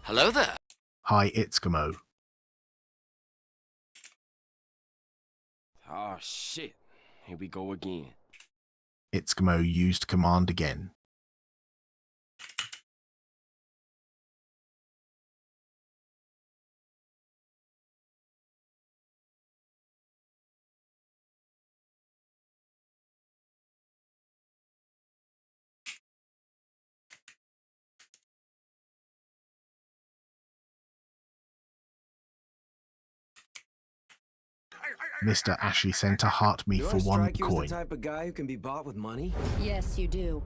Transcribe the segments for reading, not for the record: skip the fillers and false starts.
Hello there. Hi, it's Gamo. Oh shit. Here we go again. It's Gamo used command again. Mr. Ashley sent a heart me Do for I one strike you as coin. the type of guy who can be bought with money? Yes, you do.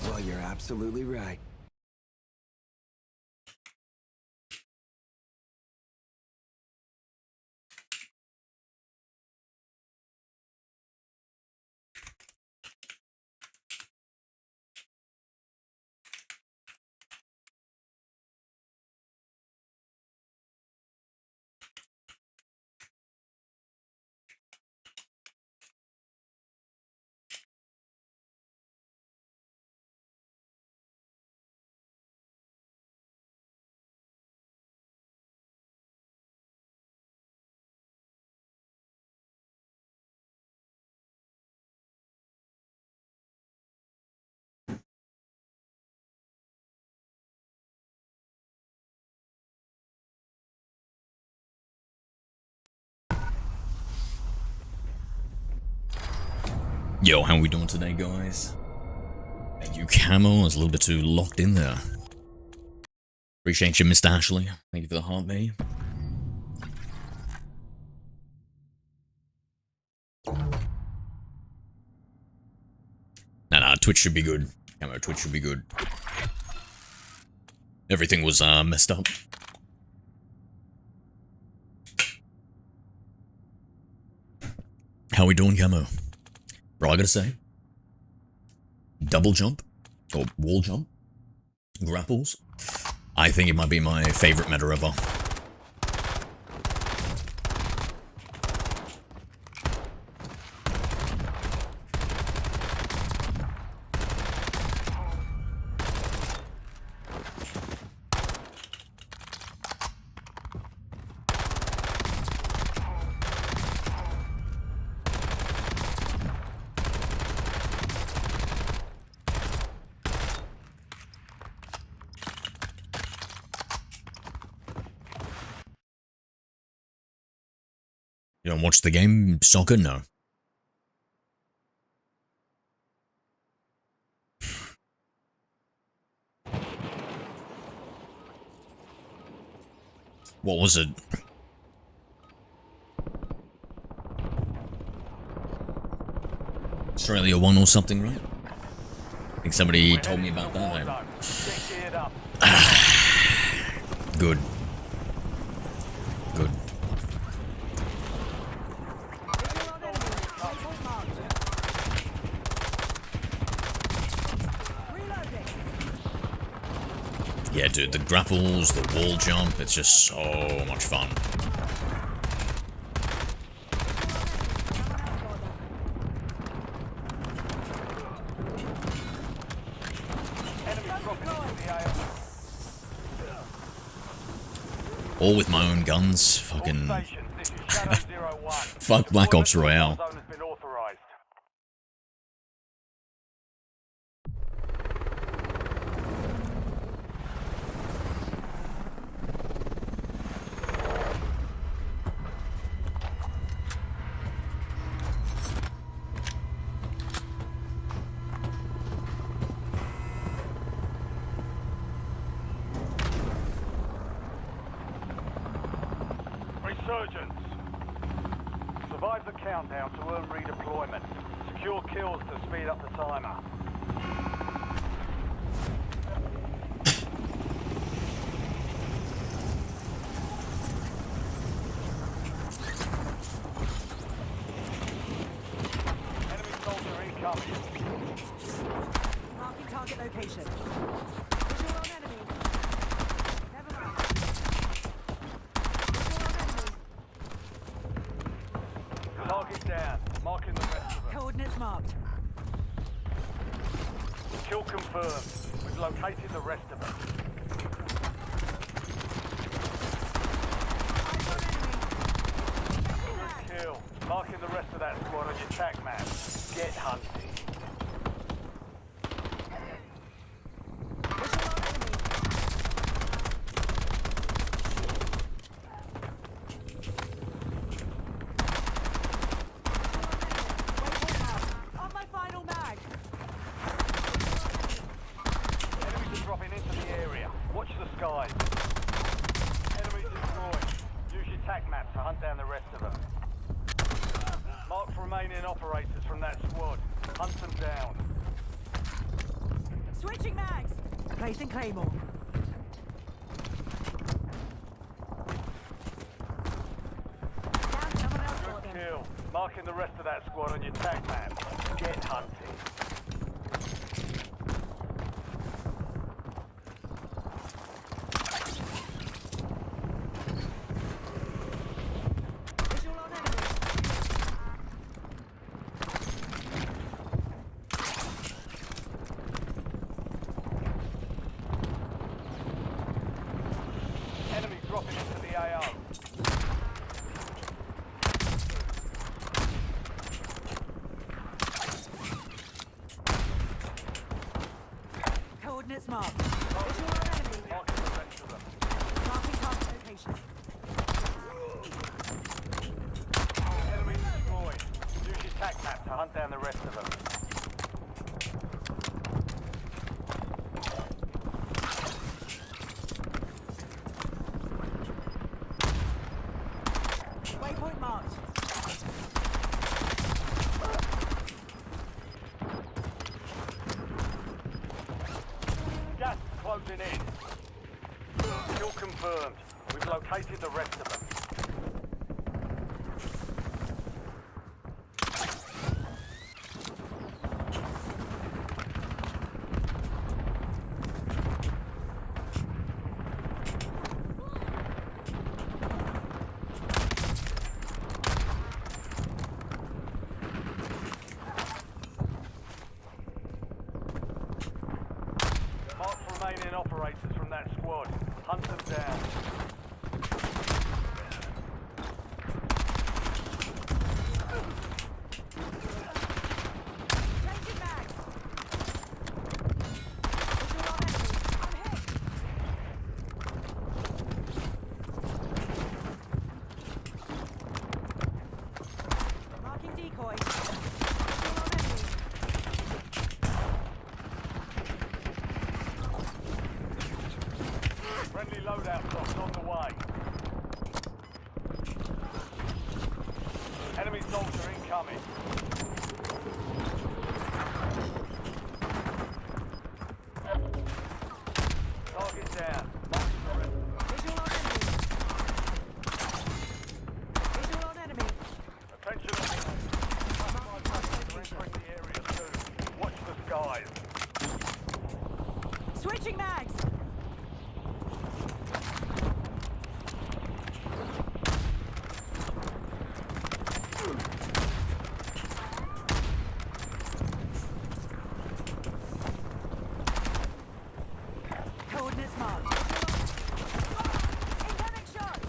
Well, you're absolutely right. Yo, how we doing today, guys? Thank you, Camo. I was a little bit too locked in there. Appreciate you, Mr. Ashley. Thank you for the heart, me. Nah, Twitch should be good. Camo, Twitch should be good. Everything was, messed up. How we doing, Camo? Bro, I gotta say, double jump, or wall jump, grapples, I think it might be my favorite meta ever. You don't watch the game? Soccer? No. What was it? Australia won or something, right? I think somebody told me about that. Good. Good. Yeah, dude, the grapples, the wall jump, it's just so much fun. All with my own guns, fucking... Fuck Black Ops Royale. Resurgence. Survive the countdown to earn redeployment. Secure kills to speed up the timer. Enemy soldier incoming. Marking target location. Visual on enemy. Never mind. Target down. Marking the rest of them. Coordinates marked. Kill confirmed. We've located the rest of them. kill. Marking the rest of that squad on your tac map. Get hunting. Visual on enemy. On my final mag. Enemies are dropping into the area. Watch the skies. Enemies destroyed. Use your tac map to hunt down the rest of them. Mark remaining operators from that squad. Hunt them down. Switching mags. Placing claymore. Down, someone else got them. Kill. Marking the rest of that squad on your tac map. Get hunting. Visual on enemy. Enemy dropping into the AO. Coordinates marked. Visual on enemy. Marking the rest of them. Marking target location. Enemy destroyed. Use your tac map to hunt down the rest of them. Waypoint marked. Gas is closing in. Kill confirmed. We've located the rest of them. Mark remaining operators from that squad. Hunt them down. Changing mags. Visual on enemy. I'm hit. Marking decoy. Visual on enemy. Friendly loadout box on the way. Enemy soldier incoming. Target down. Marking the rest. Visual on enemy. Visual on enemy. Attention. Marking target We're location. entering the area soon. Watch the skies. Switching mags. Coordinates marked. Incoming shot.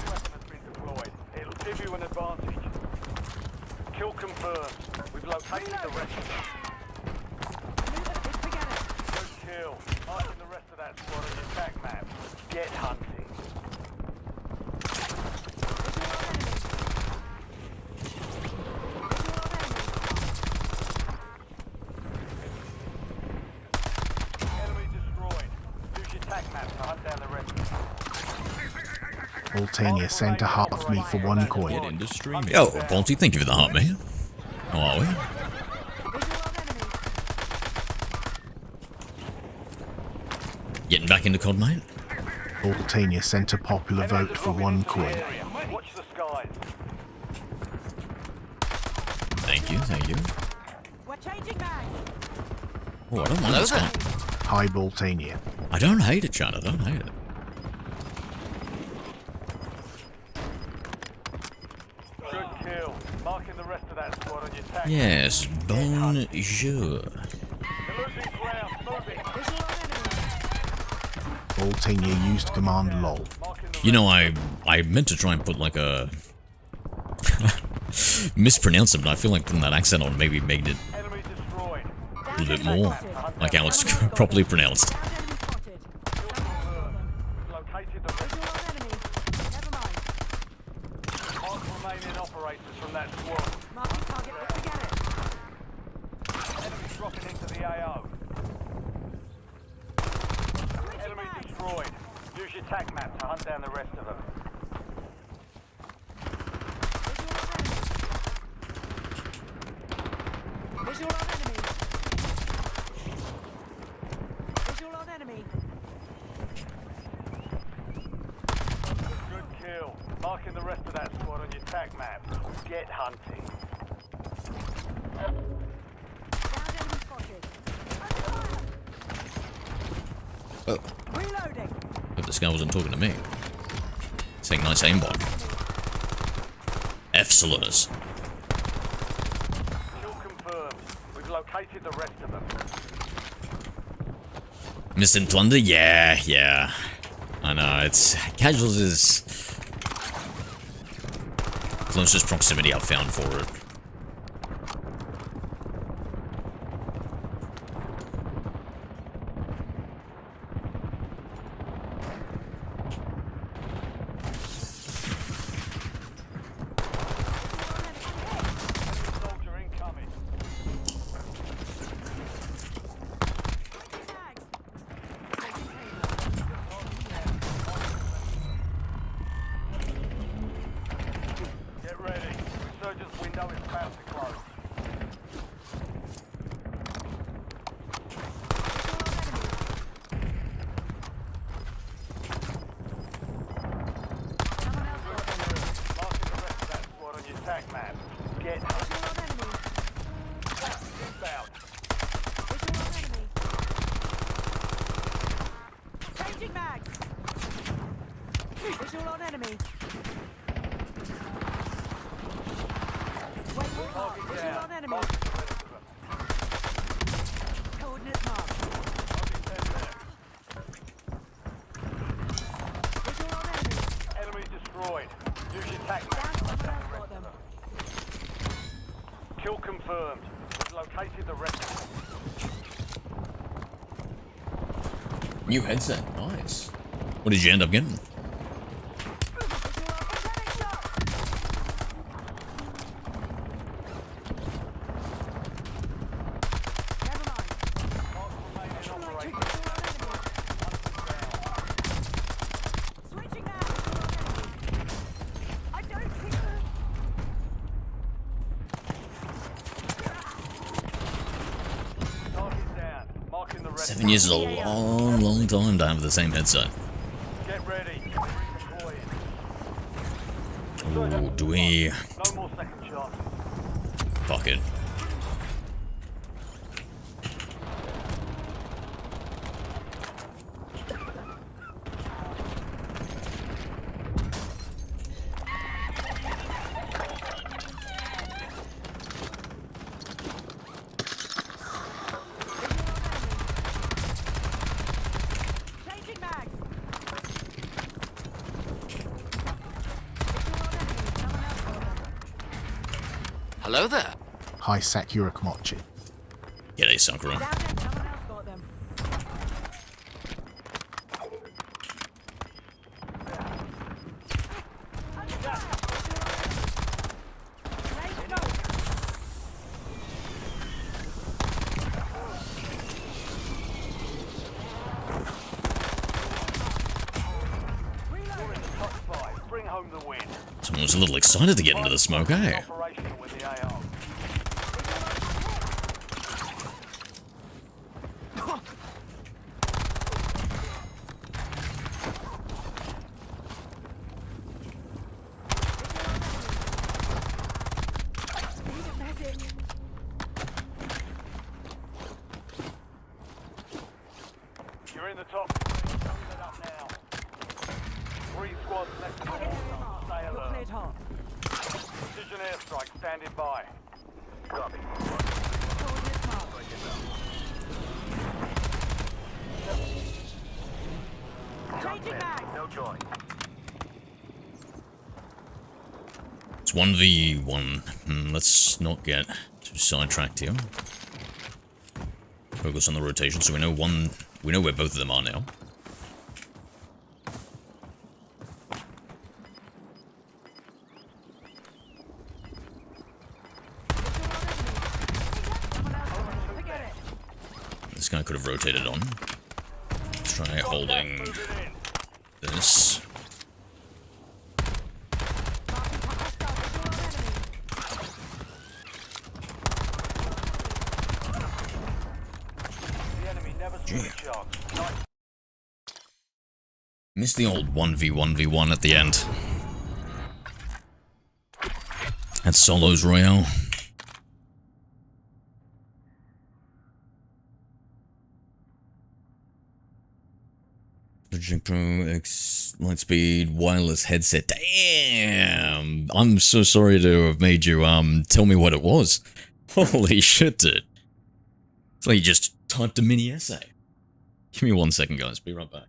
Weapon has been deployed. It'll give you an advantage. Kill confirmed. We've located the rest of them. Forget it. Good kill. Marking the rest of that squad on your tac map. Get hunting. Visual on enemy. Visual on enemy. Enemy destroyed. Use your tac map to hunt down the rest of them. Boltania sent a heart me for one coin. Get into streaming. Oh, Bonty, thank you for the heart, man. How are we? Visual on enemy. Getting back into COD, mate? Boltania sent a popular vote for one coin. Watch the skies. Thank you, thank you. We're changing mags. Oh, I don't want this one. Hi Boltania. I don't hate it, Chad. I don't hate it. Good kill. Marking the rest of that squad on your tac. Yes, bonjour. You're losing ground. Move it. Visual on enemy. All team you used command lol. You know, I meant to try and put like a mispronounce it, but I feel like putting that accent on maybe made it Enemy destroyed. a little bit more like how it's properly pronounced. Downed enemy spotted. Located the Visual on enemy. Never mind. mark remaining operators from that squad. Marking target. Let's get it. Enemy dropping into the AO. Enemy destroyed. Use your tac map to hunt down the rest of them. Visual on enemy. Visual on enemy. Good kill. Marking the rest of that squad on your tac map. Get hunting. Downed enemy spotted. Oh, Reloading. hope this guy wasn't talking to me. Saying nice aimbot. F-slurs. Kill confirmed. We've located the rest of them. Missing plunder? Yeah. I know, it's... Casuals is... closest proximity I've found for it. Soldier incoming. Get ready. Resurgence window is about to close. Marking the rest of that squad on your tac map. Get hunting. Inbound. Changing mags. Visual on enemy. Waypoint marked. Visual on enemy. Marking the rest of them. Coordinates marked. Marking them there. Visual on enemy. Enemy destroyed. Use your tac map. Down someone else got them. Kill confirmed. We've located the rest of them. New headset, nice. What did you end up getting? Visual on containing shot. Never mind. Mark remaining Visual on operators. enemy. Switching now. Visual on enemy. I don't think Target down. Marking the rest. 7 years is a long time to have the same headset. Get ready. Redeploying. Ooh, do we... No more second chances. Fuck it. changing mags. Visual on enemy. Someone else got them. Hello there. Hi Sakura Komochi. G'day, Sakura. Down there. Someone else got them. Changing mags. You're in the top 5. Bring home the win. Someone was a little excited to get into the smoke, eh? Operational with the AO. You're in the top 3. Sum it up now. 3 squads left in the water. Stay You're alert. cleared hot. Precision airstrike standing by. Copy. Coordinates marked. It's 1v1. Let's not get too sidetracked here. Focus on the rotation, so we know where both of them are now. This guy could have rotated on. Let's try holding this. Missed the old 1v1v1 at the end. That's Solos Royale. Pro X Lightspeed wireless headset. Damn! I'm so sorry to have made you tell me what it was. Holy shit, dude. It's like you just typed a mini essay. Give me 1 second, guys. Be right back.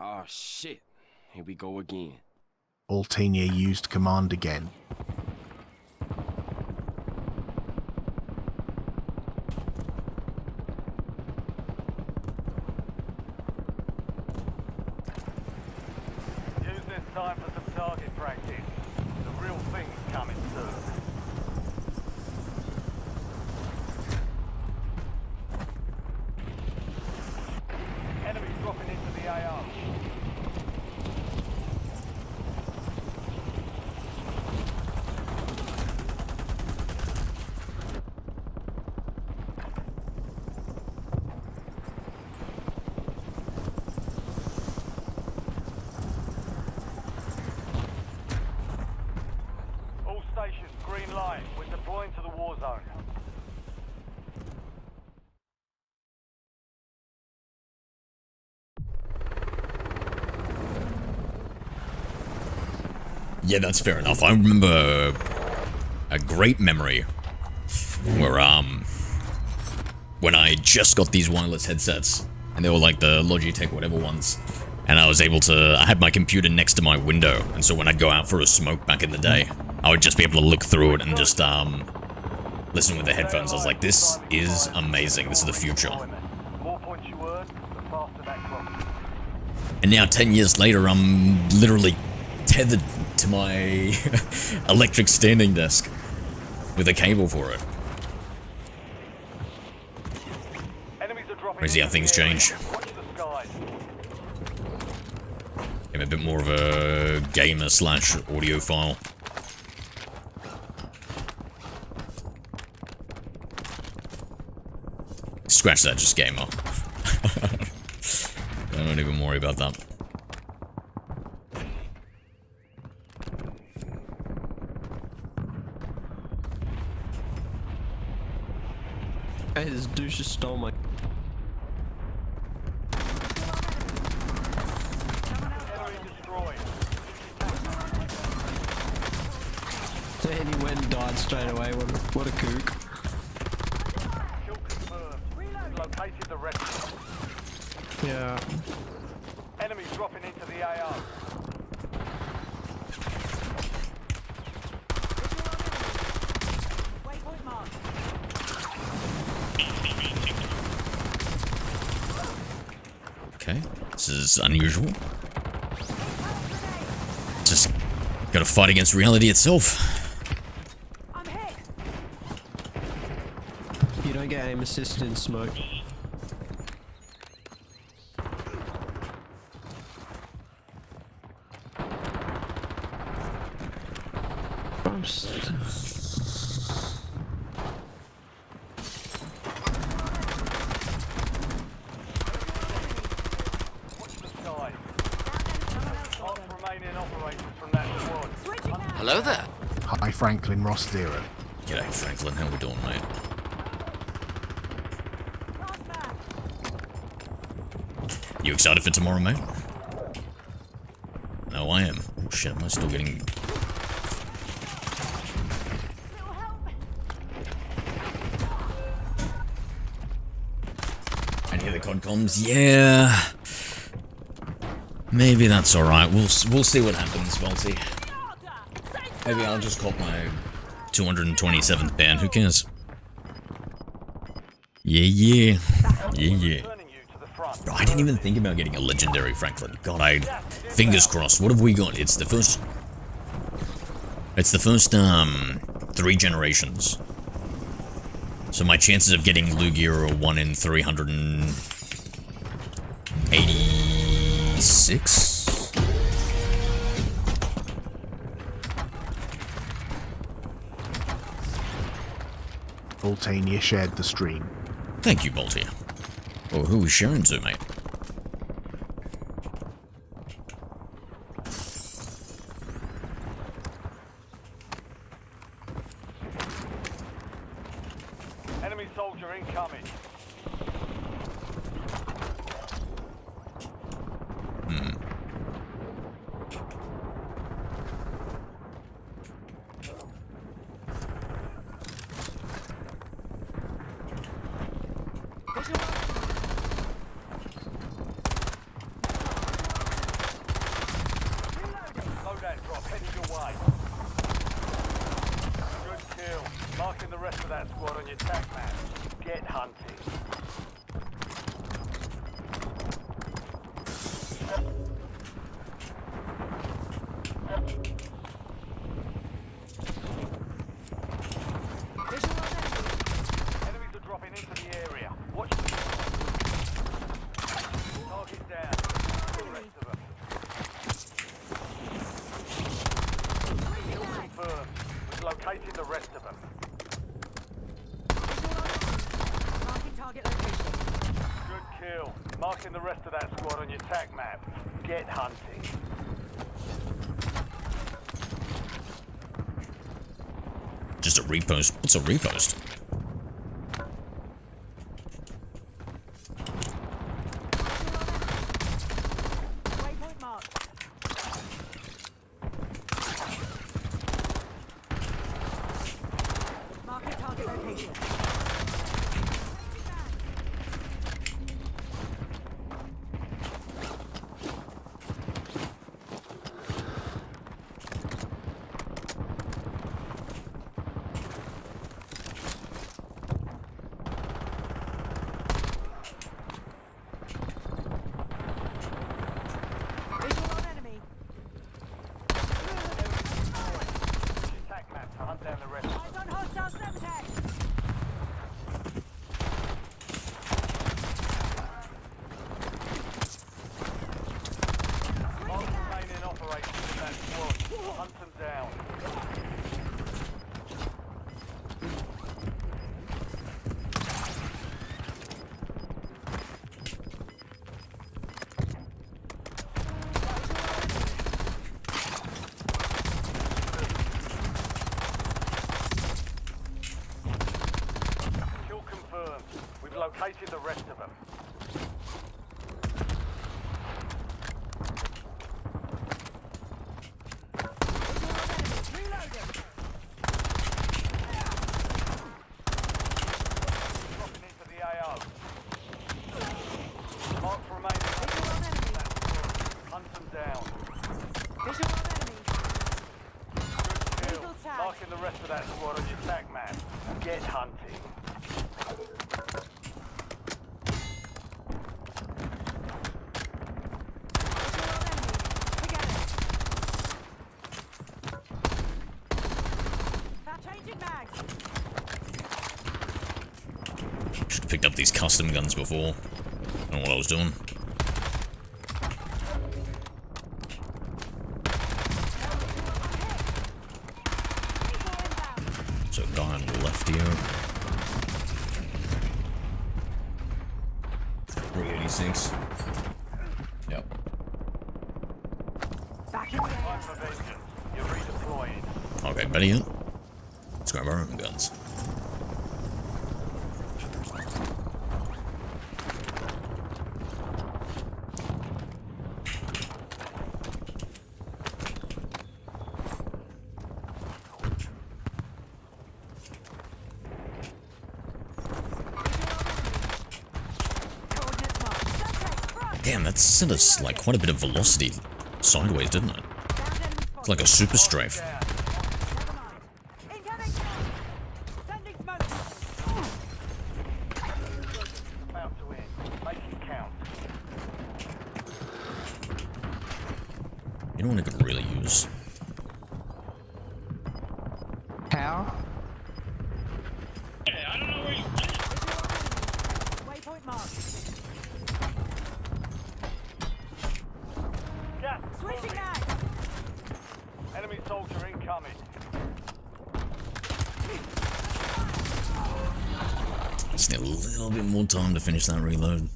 Oh shit. Here we go again. Altinia used command again. Use this time for some target practice. The real thing's coming soon. Enemies dropping into the AR. All stations, green light. We're deploying to the war zone. Yeah, that's fair enough. I remember a great memory where, when I just got these wireless headsets, and they were like the Logitech whatever ones, and I had my computer next to my window, and so when I'd go out for a smoke back in the day, I would just be able to look through it and just, listen with the headphones. I was like, this is amazing. This is the future. The more points you earn, the faster that clock. And now, 10 years later, I'm literally tethered to my electric standing desk with a cable for it. Enemies are dropping Crazy how into things the area. change. Watch the skies. I'm a bit more of a gamer / audiophile. Scratch that, just gamer. I don't even worry about that. Hey, this douche just stole my. Enemy destroyed. And he went and died straight away. What a kook. Kill confirmed. We've located the rest. Yeah. Enemies dropping into the AR. Waypoint marked. Okay, this is unusual. Just gotta fight against reality itself. I'm hit. You don't get aim assist in smoke. I'm Watch the sky. Mark remaining operators from that squad. Switching out. Hello there. Hi Franklin Ross 0. G'day, Franklin. How we doing, mate? Last man. You excited for tomorrow, mate? No, I am. Oh, shit, am I still getting... Little help. Any of the COD comms? Yeah. Maybe that's alright. We'll see what happens, Balti. Maybe I'll just cop my 227th band. Who cares? Yeah. Turning you to the front. Bro, I didn't even think about getting a legendary Franklin. God, fingers crossed. What have we got? It's the first 3 generations. So my chances of getting Lugia are 1 in 386. Voltania shared the stream. Thank you, Balti. Oh, who are we sharing to, mate? Enemy soldier incoming. Loadout drop heading your way. Good kill. Marking the rest of that squad on your tac map. Get hunting. Enemies are dropping into the area. Watch the target down. The rest of them. Kill confirmed. We've located the rest of them. Marking target location. Good kill. Marking the rest of that squad on your tac map. Get hunting. Just a repost. What's a repost? Waypoint marked. Marking target location. Visual on enemy. Your tac map to hunt down the rest. Eyes on hostile Semtex. Mark remaining operators in that squad. Hunt them down. Kill confirmed. We've located the rest of them. Dropping into the AO. Mark remaining. Hunt them down. Visual on enemy. Good kill. Eagle tag. Marking the rest of that squad on your tac map. Get hunting. Visual on enemy. Together. Fat changing mags. Should have picked up these custom guns before. I don't know what I was doing. So, guy on the left here. 386. Yep. Back in the air. Time for vengeance. You're redeploying. Okay, better yet. Let's grab our own guns. Coordinates marked. Suspect, front. Damn, that sent us like quite a bit of velocity sideways, didn't it? Found enemy It's like a super strafe. Never mind. Incoming smoke. Sending smoke. About to end. Make it count. You know what I could really use? How? Waypoint marked. Gas Switching moving. mag. Enemy soldier incoming. Just need a little bit more time to finish that reload.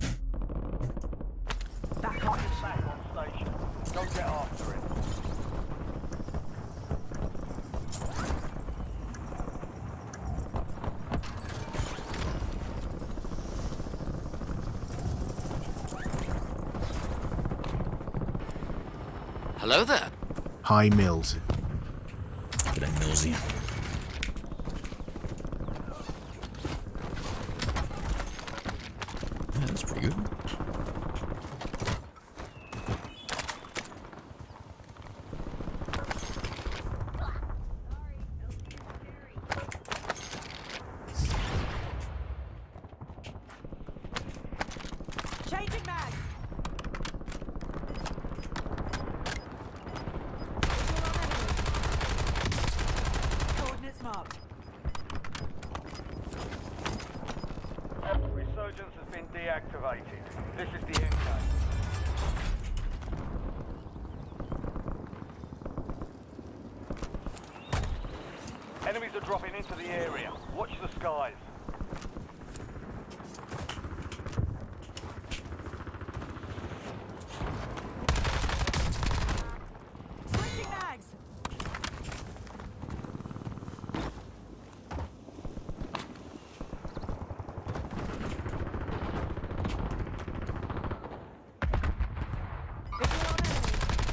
Back on. Back on station. Go get after it. Hello there. Hi, Mills. G'day, Millsy. Yeah, that's pretty good. Changing mags. Coordinates marked. Resurgence has been deactivated. This is the end game. Enemies are dropping into the area. Watch the skies. Switching mags. Visual on enemy.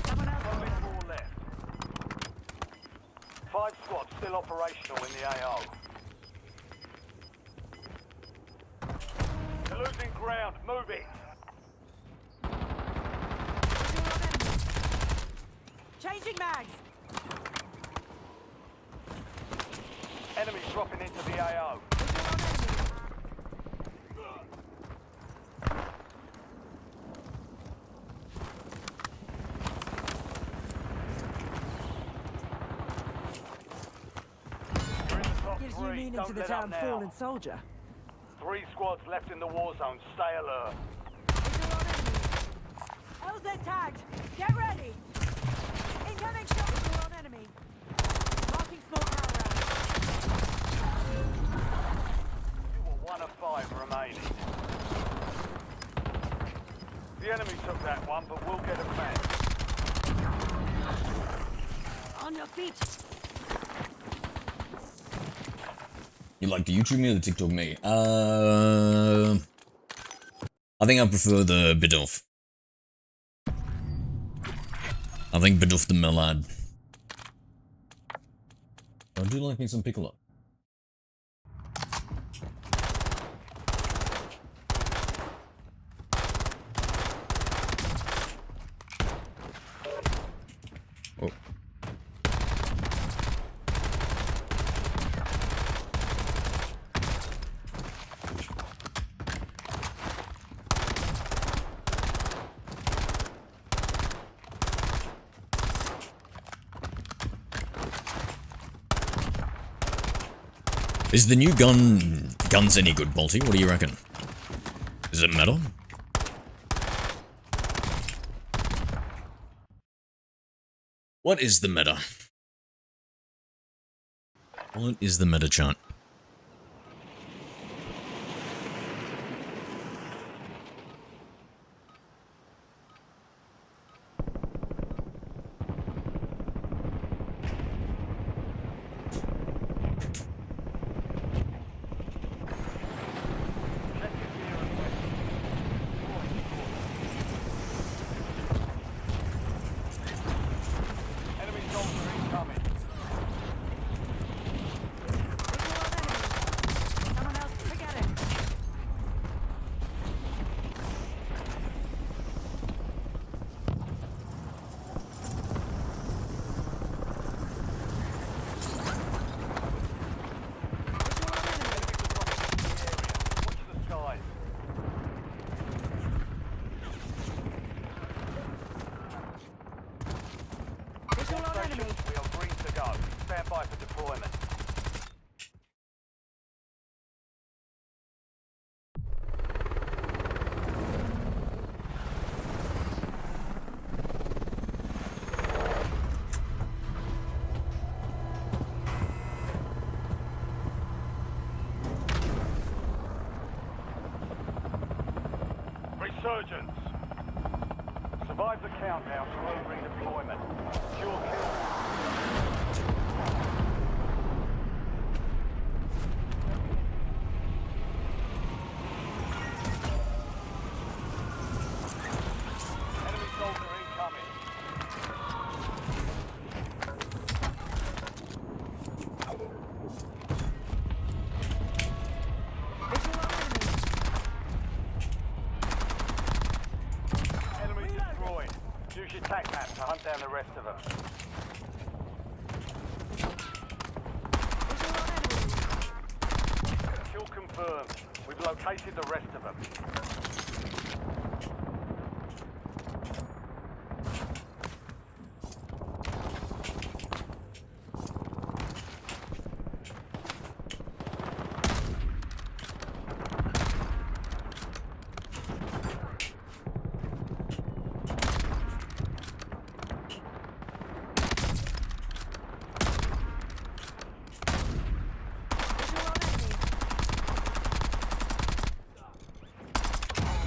Someone else on Only enemy. 4 left. 5 squads still operational in the AO. You're losing ground. Move it. Visual on enemy. Changing mags. Enemies dropping into the AO. Visual on enemy. You're in the top Gives you 3. meaning Don't to the let up term now. fallen soldier. 3 squads left in the war zone. Stay alert. Visual on enemy. LZ tagged. Get ready. Incoming shot. Visual on enemy. Marking small power round. You were 1 of 5 remaining. The enemy took that one, but we'll get it back. On your feet. You like the YouTube me or the TikTok me? I think I prefer the Bidoof. I think Bidoof the Millad. I do like me some Piccolo. Oh. Is the new guns any good, Balti? What do you reckon? Is it meta? What is the meta? What is the meta chant? Resurgence. Survive the countdown to earn redeployment. Secure kill. Enemy soldier incoming. Enemy destroyed. Use your tac map to hunt down the rest of them. Kill confirmed. We've located the rest of them.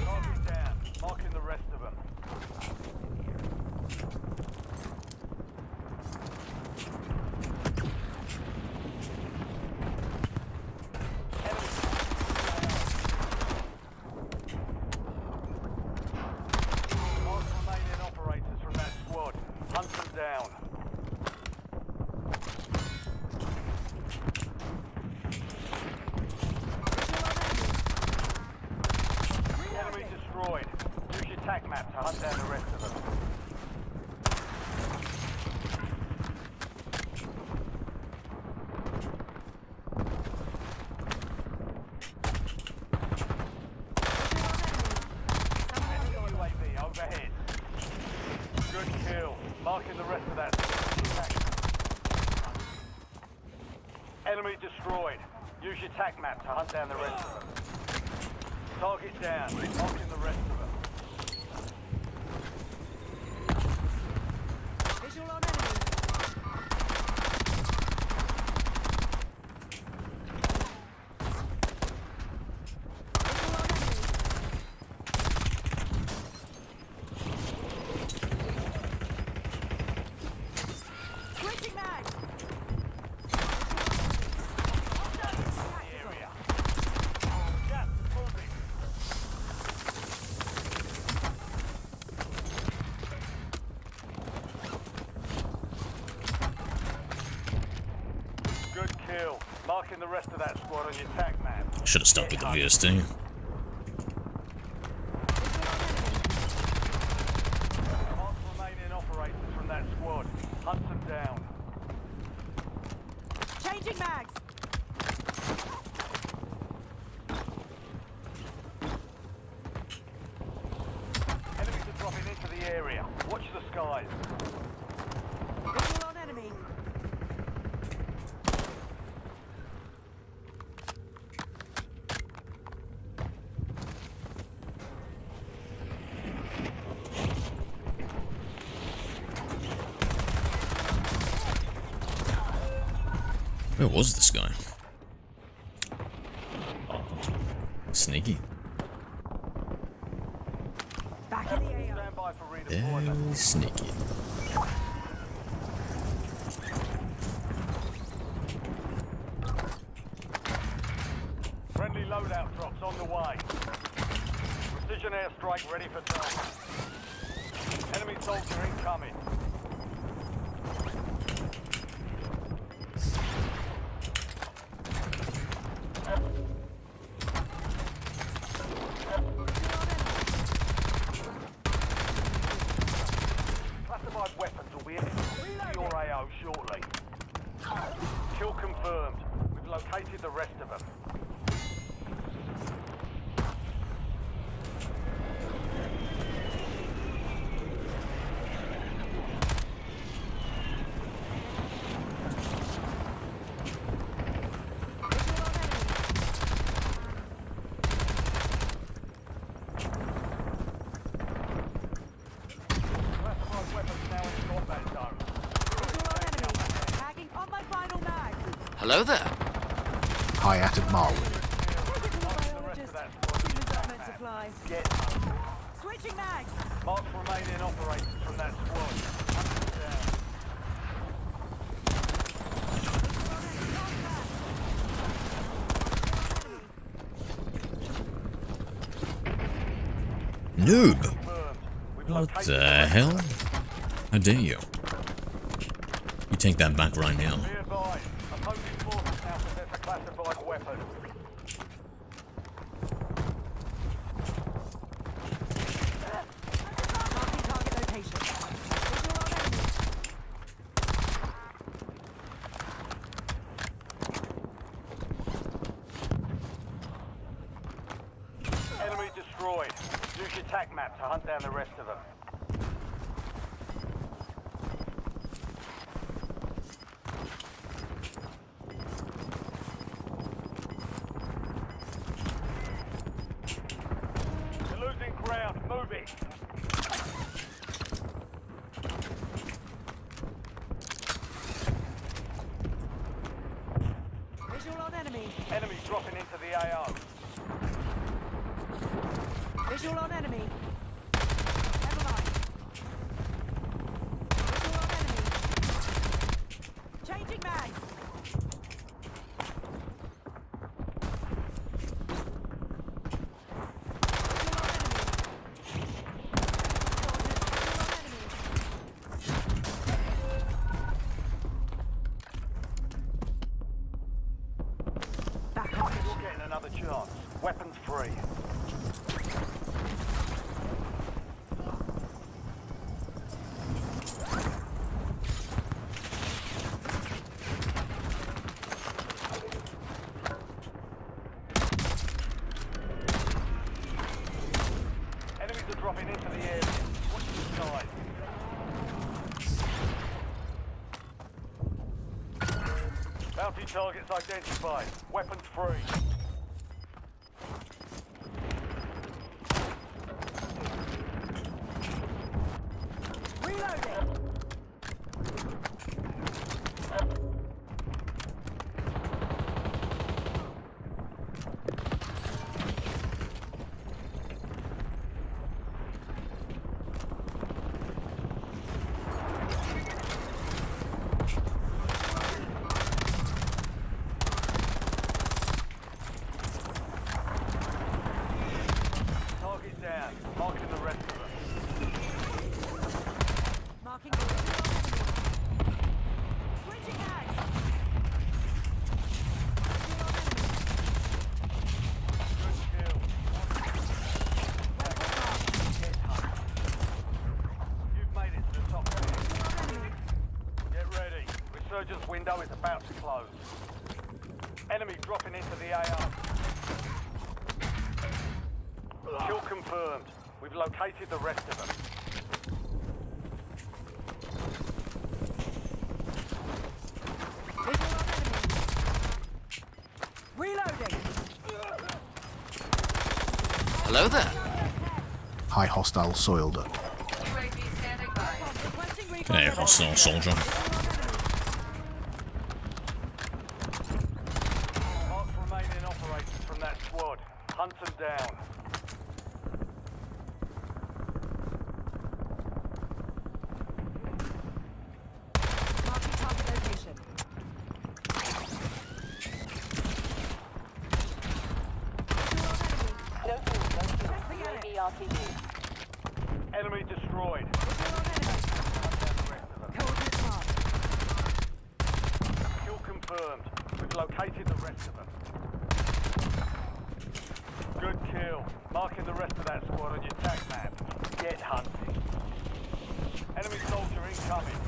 Target down. Marking the rest of them. Mark remaining operators from that squad. Hunt them down. Enemy destroyed. Use your tac map to hunt down the rest of them. Enemy UAV overhead. Good kill. Marking the rest of that. Enemy destroyed. Use your tac map to hunt down the rest of them. Target down. Marking the rest of them. Visual on enemy. Visual on enemy. Switching mags. The area. Gas moving. Good kill. Marking the rest of that squad on your tac map. Should have stuck with the VST. Mark remaining operators from that squad. Hunt them down. Changing mags. Enemies are dropping into the area. Watch the skies. Visual on enemy. Where was this guy? Sneaky. Back in the AO. Stand by for redeployment. Very sneaky. Friendly loadout drops on the way. Precision airstrike ready for target. Enemy soldier incoming. Classified weapons will be into your AO shortly. Kill confirmed. We've located the rest of them. Classified weapons now in combat zone. Visual on enemy. Tagging on my final mag. Hello there. High at Marwood. Biologist. As soon as that meant to fly. Get Switching mags. Mark remaining operators from that squad. Hunt them down. Noob! Confirmed. We've What located the hell? How dare you? You take that back right now. Be advised. Opposing forces now possess a classified weapon. Marking target location. Visual on enemy. Enemy destroyed. Use your tac map to hunt down the rest of them. You're losing ground. Move it. Visual on enemy. Enemy dropping into the AO. Visual on enemy. Never mind. Visual on enemy. Changing mags. Visual on enemy. Visual on enemy. Back up. You're getting another chance. Weapons free. Enemies are dropping into the area. Watch the side. Bounty targets identified. Weapons free. Reloading. Target down. Marking the rest of them. Marking the visual on enemy. Switching mags. Visual on enemy. Good kill. Weapon marked. You've made it to the top 10. Visual on enemy. Get ready. Resurgence window is about to close. Enemy dropping into the AO. Kill confirmed. We've located the rest of them. Visual on enemy. Reloading. Hello there. High hostile soiled up. Requesting recon. Hey, hostile soldier. Visual on enemy. Mark remaining operators from that squad. Hunt them down. Marking target location. Visual on enemy. Check the edit. Enemy destroyed. Visual on enemy. Hunt down the rest of them. Coordinates marked. Kill confirmed. We've located the rest of them. Good kill. Marking the rest of that squad on your tac map. Get hunting. Enemy soldier incoming.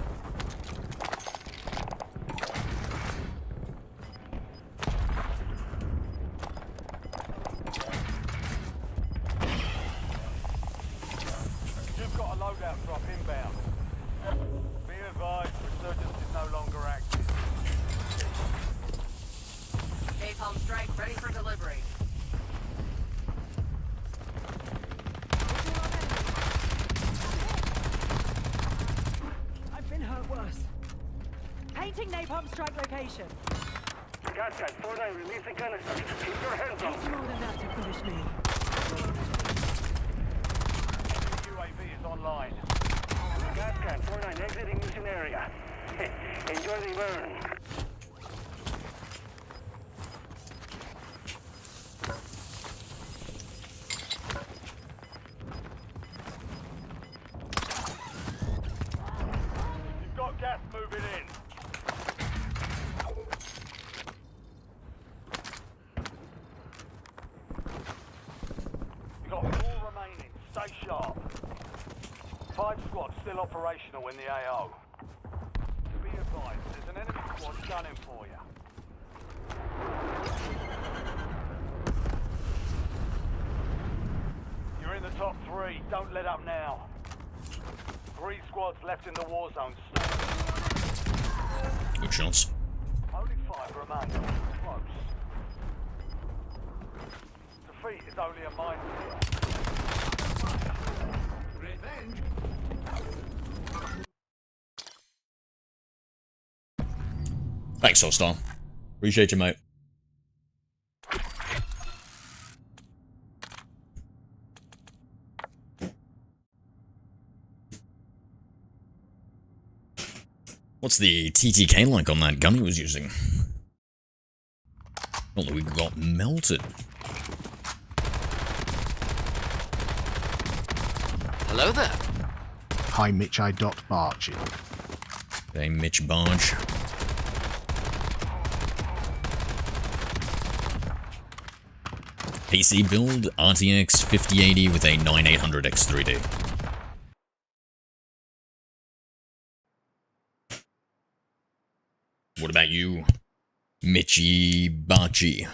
You've got a loadout drop inbound. Be advised, resurgence is no longer active. Napalm strike ready for delivery. Visual on enemy. I've been hurt worse. Painting napalm strike location. Got that. 4-9, release the canister. Keep your hands It's more than that to finish me. online. Gascat 49 exiting mission area. Enjoy the burn. You've got gas moving in. You've got 4 remaining. Stay sharp. 5 squads still operational in the AO. Be advised, there's an enemy squad gunning for you. You're in the top 3. Don't let up now. 3 squads left in the war zone. Good shots. Only 5 remain. Close. Defeat is only a minefield. Thanks, Hostile. Appreciate you, mate. What's the TTK like on that gun he was using? Not that we got melted. Hello there. Hi Mitch, I dot barge. Okay, Mitch Barge. PC build, RTX 5080 with a 9800 X3D. What about you, Mitchy Barchi?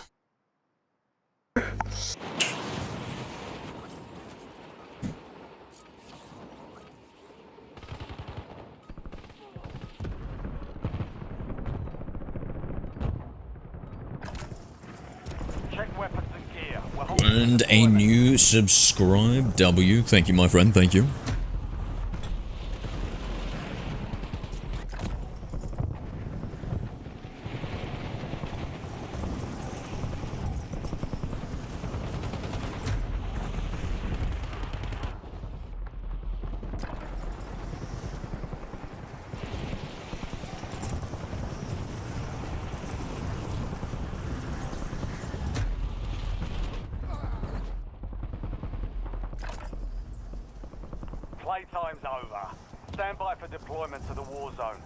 Check weapons and gear. And a new subscribe W. Thank you, my friend. Thank you. Playtime's over. Stand by for deployment to the war zone.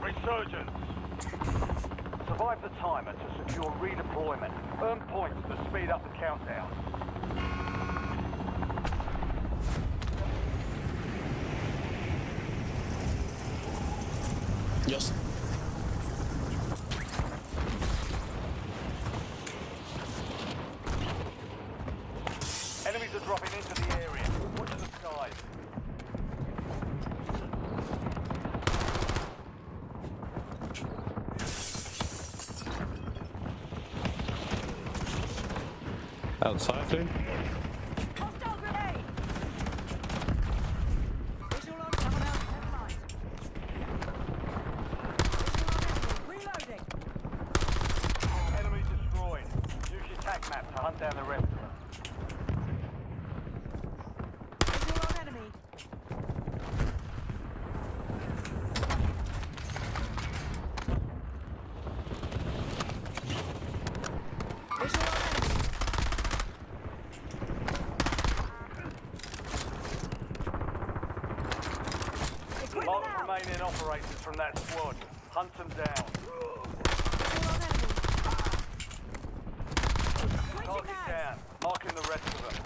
Resurgence. Survive the timer to secure redeployment. Earn points to speed up the countdown. Yes. Enemies are dropping into the area. Watch the skies. Outside, dude. Hostile grenade! Visual on someone else, never mind. Visual on enemy, reloading. Enemy destroyed. Use your tac map to hunt down the rest of them. Visual on enemy. Visual on enemy. Equipment Mark out. remaining operators from that squad. Hunt them down. Visual on enemy. Switching Target mags. down. Marking the rest of them.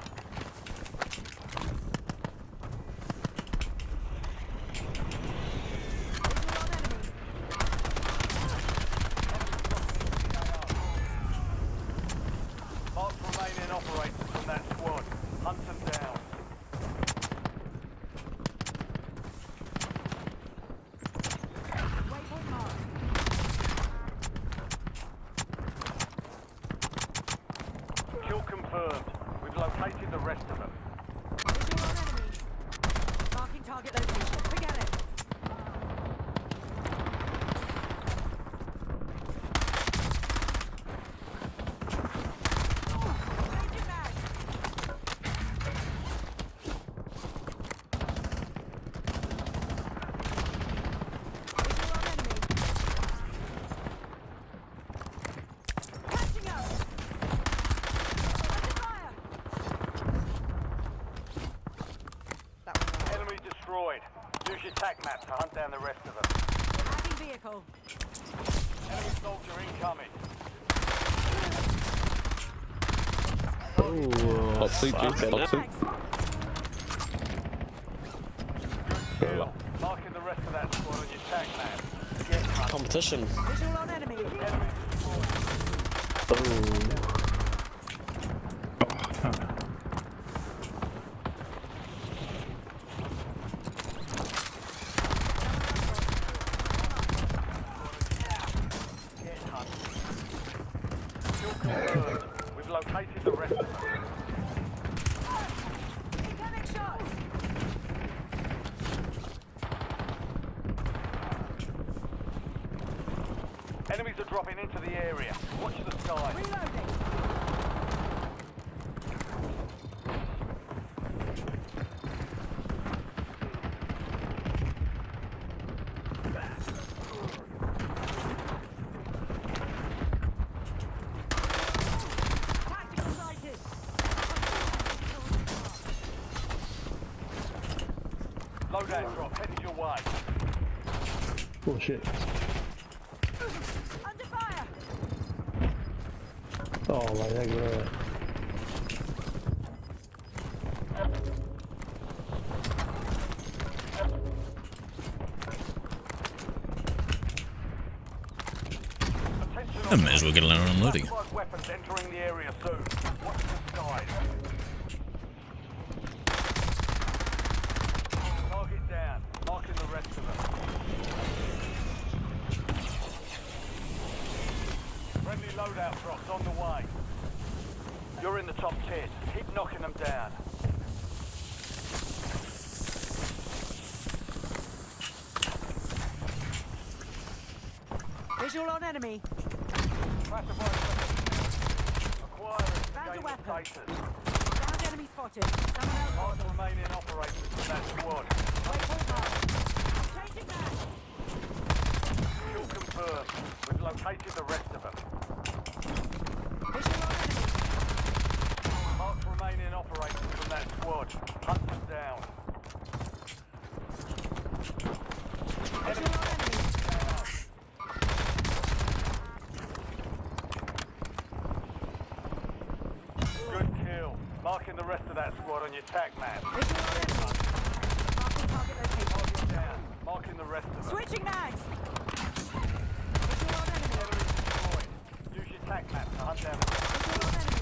Visual on enemy. Mark remaining operators from that squad. Hunt them down. rest of them. Visual on enemy. Marking target location. Forget it. Changing mags. Visual on enemy. Catching up. Under fire. Enemy destroyed. Use your tac map to hunt down the rest of them. Adding vehicle. Enemy soldier incoming. Hot seat, hot seat. Mags. Kill. Marking the rest of that squad on your tac map. Get hunted. Competition. Visual on enemy. Enemy destroyed. Get hunted. Kill confirmed. We've located the rest of them. Incoming shots. Enemies are dropping into the area. Watch the sky. Reloading. Tactical sighted. Loadout drop headed your way. Oh shit. Under fire. Oh my god. Attention I may as well get a load unloading. classified weapons entering the area soon. Watch the skies. Target down. Marking the rest of them. Friendly loadout drops on the way. You're in the top 10. Keep knocking them down. Visual on enemy. Classified weapons. Acquiring. Found a Gain weapon. status. Found enemy spotted. Someone else Mark got the them. remaining operators from that squad. Waypoint marked. Changing mags. Kill confirmed. We've located the rest of them. Visual on enemy. Mark the remaining operators from that squad. Hunt them down. Visual on enemy. Good kill. Marking the rest of that squad on your tac map. Visual on enemy. Marking target location. Target down. Marking the rest of them. Switching mags. Visual on enemy. Enemy destroyed. Use your tac map to hunt down the rest. Visual on enemy.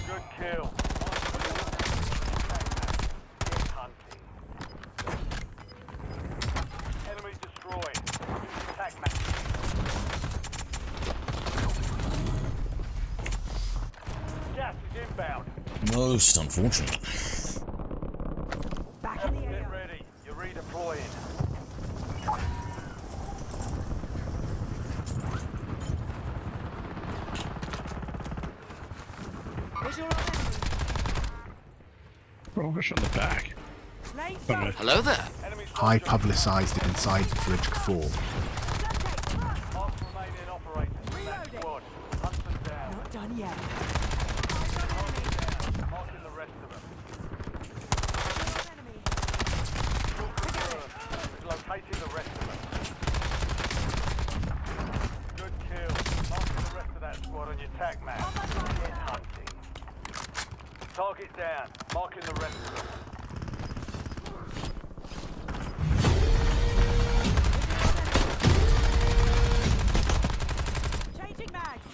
Good kill. Get hunting. Enemy destroyed. Use your tac map. Gas is inbound. Most unfortunate. Back in the Get AO. ready. You're redeploying. Visual on enemy. Focus on the back. Lane sight. Hello there. Enemy High soldier. publicised inside Village 4. Subject front. Mark the remaining operators from that Reloading. squad. Hunt them down. Not done yet. Eyes on enemy. Marking the rest of them. Visual on enemy. Kill confirmed. We've located the rest of them. Good kill. Marking the rest of that squad on your tac map. On my target. Get hunting. Target down. Marking the rest of them. Changing mags.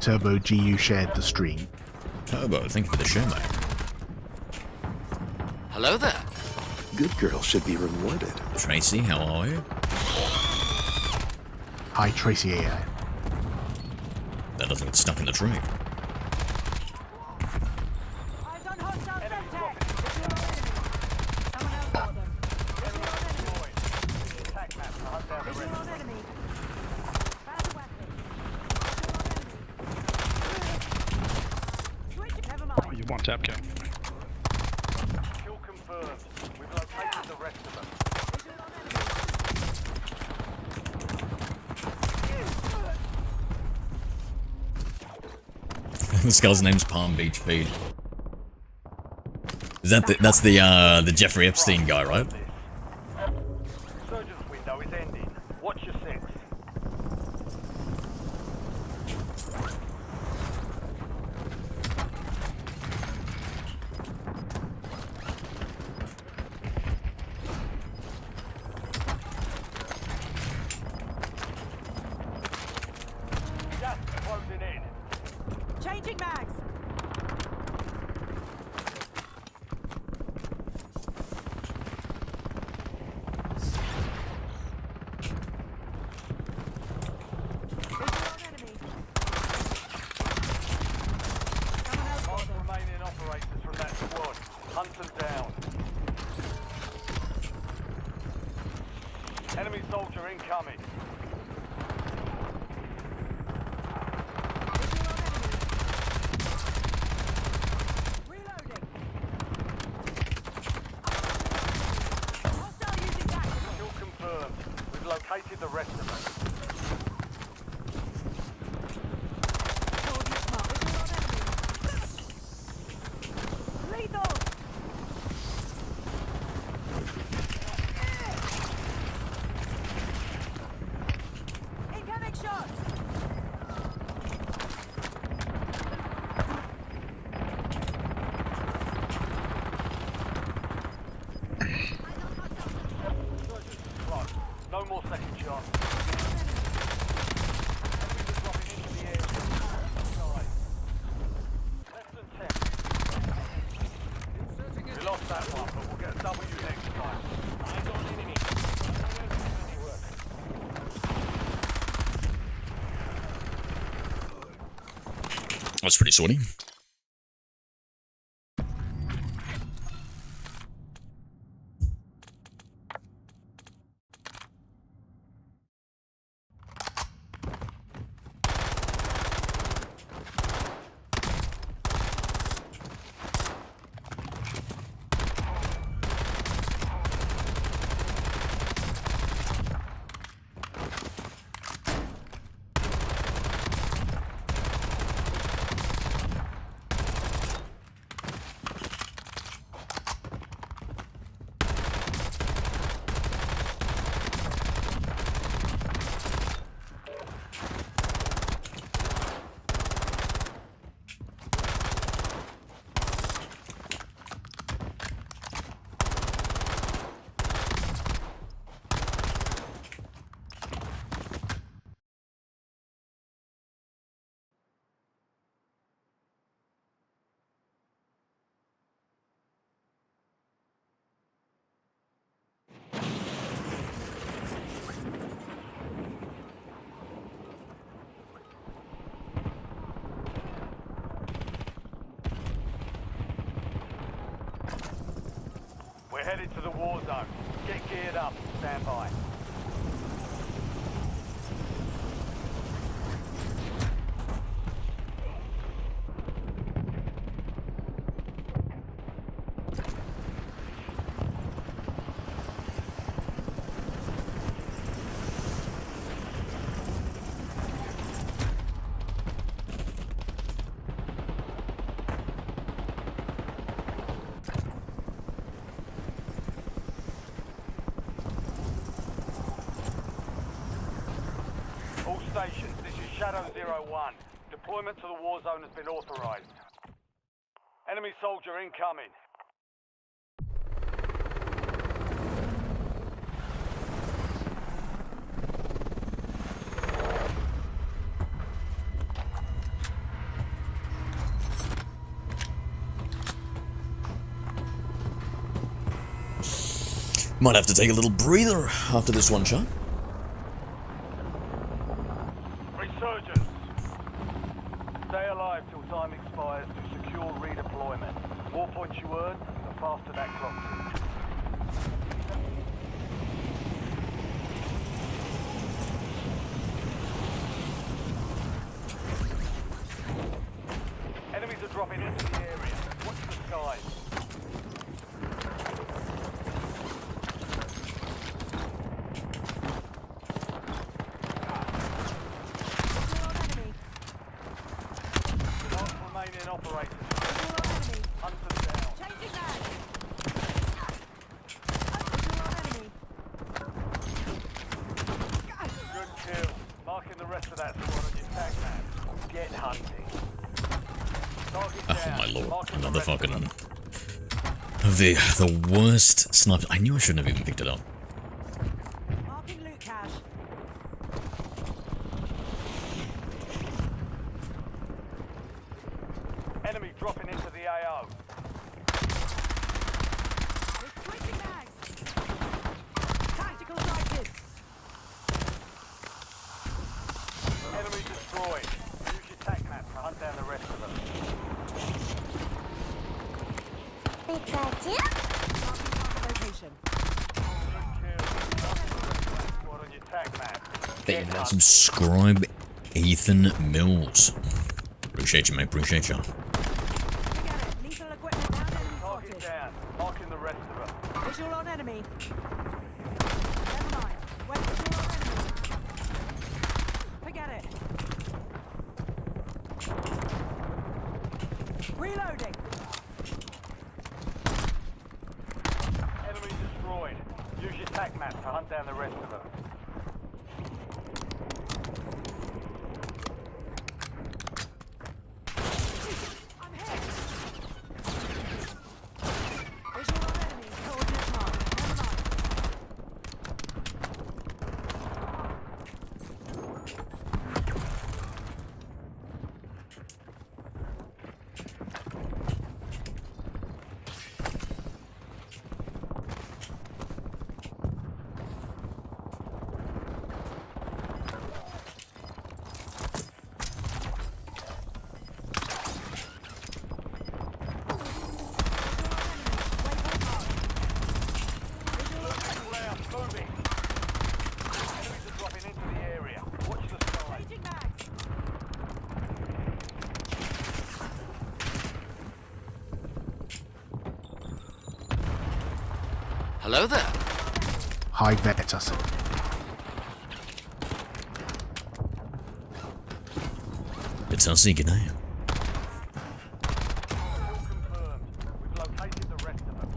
Turbo GU shared the stream. Turbo, thank you for the share, mate. Hello there. Good girl should be rewarded. Tracy, how are you? High Tracy AI. That doesn't get stuck in the tree. Eyes on hostile Semtex. Visual on enemy. Someone else got them. Visual on enemy. Attack map to hunt down the Visual rest. on enemy. Found a weapon. Visual on enemy. Switch. Never mind. You want tap kill. Kill confirmed. We've located the rest of them. Visual on enemy. This guy's name's Palm Beach Feed. Is that that's the Jeffrey Epstein guy, right? Surgeon's window is ending. Watch your six. Gas is closing in. Changing mags. Visual on enemy. Someone else got Mark them. remaining operators from that squad. Hunt them down. Enemy soldier incoming. Visual on enemy. Reloading. Hostile using tactical. Kill confirmed. We've located the rest of them. Hold you smart. Visual on enemy. Lethal. Incoming shots. Close. No more second chance. Enemies are dropping into the area. Side. Less than 10. We lost that one, but we'll get a W next time. Eyes on enemy. That's pretty sorty. We're headed to the war zone. Get geared up. Stand by. All stations, this is Shadow 01. Deployment to the war zone has been authorized. Enemy soldier incoming. Might have to take a little breather after this one shot. Insurgents. Stay alive till time expires to secure redeployment. More points you earn, the faster that clock ticks. Enemies are dropping into the area. Watch the skies. Remaining operators. Hunt them down. Changing mag. Good kill. Marking the rest of that squad on your tag map. Get hunting. Target Oh down. my lord, Marking the another rest of fucking... them. The worst sniper. I knew I shouldn't have even picked it up. Marking loot cache. Enemy dropping into the AO. Switching mags. Tactical sighted. Enemy destroyed. Use your tac map to hunt down the rest of them. Marking target location. Good kill. Marking the rest of that squad on your tac map. Thank you Get for that. hunting. Subscribe, Ethan Mills. Appreciate you, mate. Appreciate you. Forget it. Lethal equipment down, enemy Target spotted. down. Marking the rest of them. Visual on enemy. Never mind. Wait, visual on enemy. Forget it. Reloading. Enemy destroyed. Use your tac map to hunt down the rest of them. I'm hit. Visual on enemy. Coordinates marked. Never mind. Round, moving. Enemies are dropping into the area. Watch the sky. Changing mags. Hello there. High Veritas. It's our secret now. All confirmed. We've located the rest of them.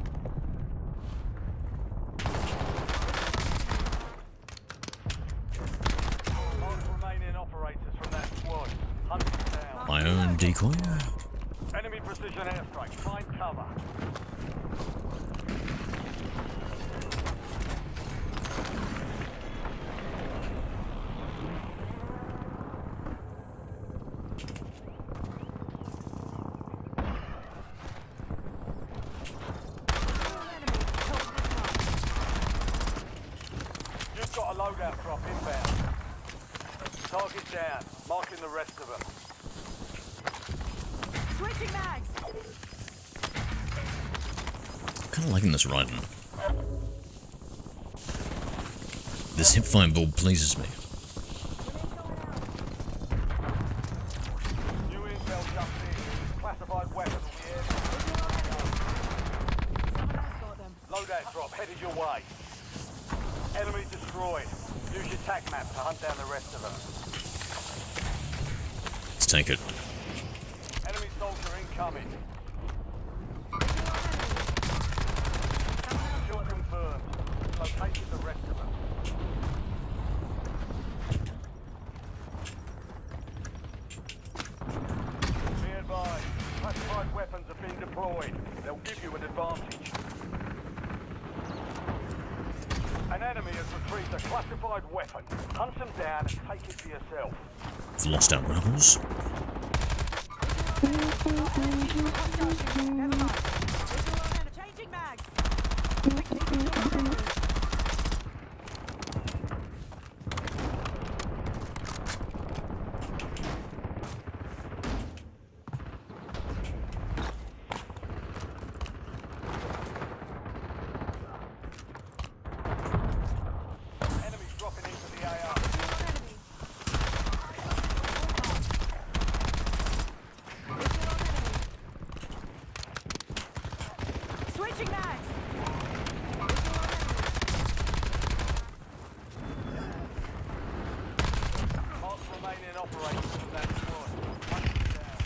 Mark remaining operators from that squad. Hunt them down. My own decoy. Enemy precision airstrike. Find cover. You've got a loadout drop inbound. Target down. Marking the rest of them. Switching mags. Kind of liking this riding. This hipfire build pleases me. New intel jumped in. Classified weapons in the air. Someone else got them. Loadout drop headed your way. Enemy destroyed. Use your tac map to hunt down the rest of them. Let's take it. Enemy soldier incoming. Kill confirmed. Located the rest of them. Be advised. Classified weapons have been deployed. They'll give you an advantage. An enemy has retrieved a classified weapon. Hunt them down and take it for yourself. We've lost our rebels. Never mind. Visual on enemy. Changing mags. operators from that squad. Hunt them down.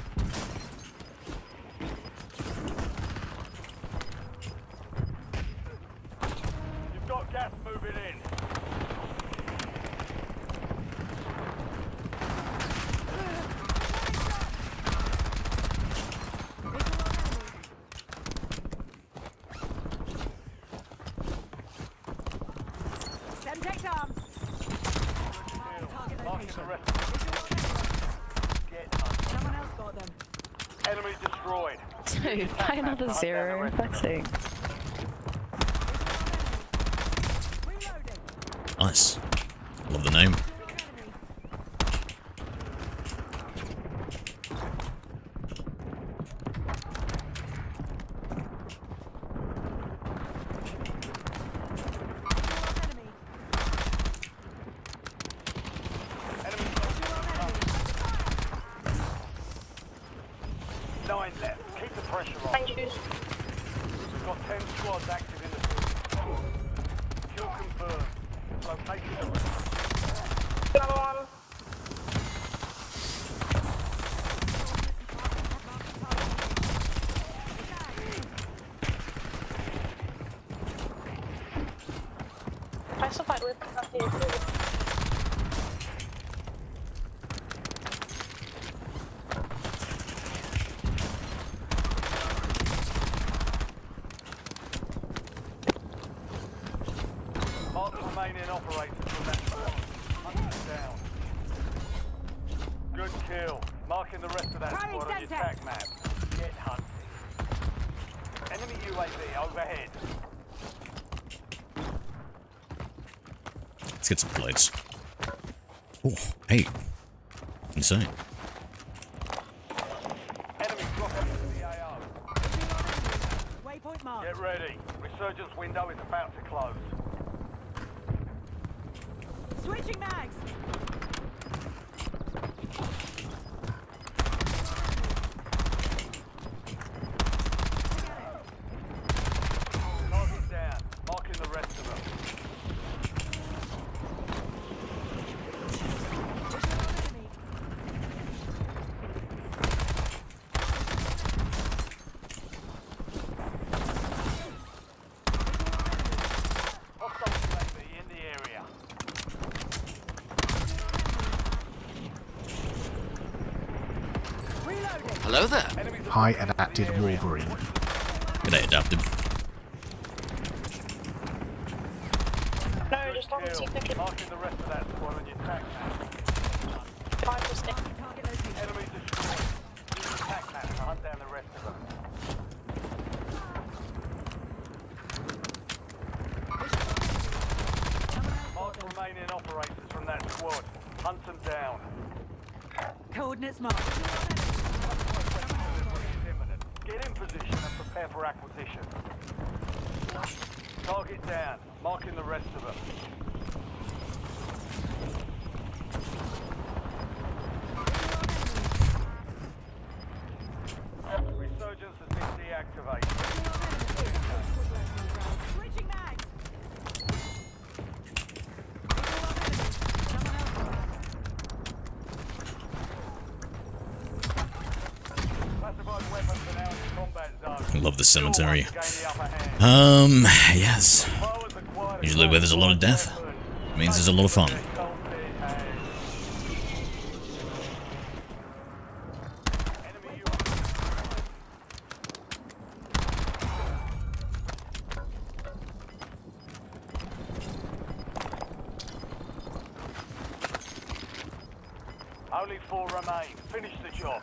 You've got gas moving in. Semtex armed. Target Marking the location. rest of them. Get hunted. Someone else got them. Enemy destroyed. Dude, buy another zero. Fuck's sake. Reloading. Nice. Love the name. Enemy. Enemy 9 left. Keep the pressure on. Thank you. We've got 10 squads active in the field. Kill confirmed. Location Another one. I still fight with Mark the remaining operators from that squad. Hunt them down. Good kill. Marking the rest of that Throwing squad on your Semtex. attack map. Get hunted. Enemy UAV overhead. Let's get some plates. Oh, hey. Insane. Enemy dropping into the AO. Waypoint marked. Get ready. Resurgence window is about to close. Switching mags. Target down. Marking the rest of them. Enemy. Hostile UAV in the area. Reloading. Hello there. Enemies High are moving into adapted the area. Wolverine. G'day, adapted. No, just on the Kill. secret. Marking the rest of that squad on your attack map. Five to stick. Target location. Enemy destroyed. Use your attack map to hunt down the rest of them. Mark the remaining operators from that squad. Hunt them down. Coordinates marked. Delivery is imminent. Get in position and prepare for acquisition. Target down. Marking the rest of them. Resurgence has been deactivated. Switching mags. Classified weapons are now in the combat zone. I love the cemetery. Gain the upper hand. Yes. Powers acquired. Usually where there's a lot of death, means there's a lot of fun. Enemy Only 4 remain. Finish the job.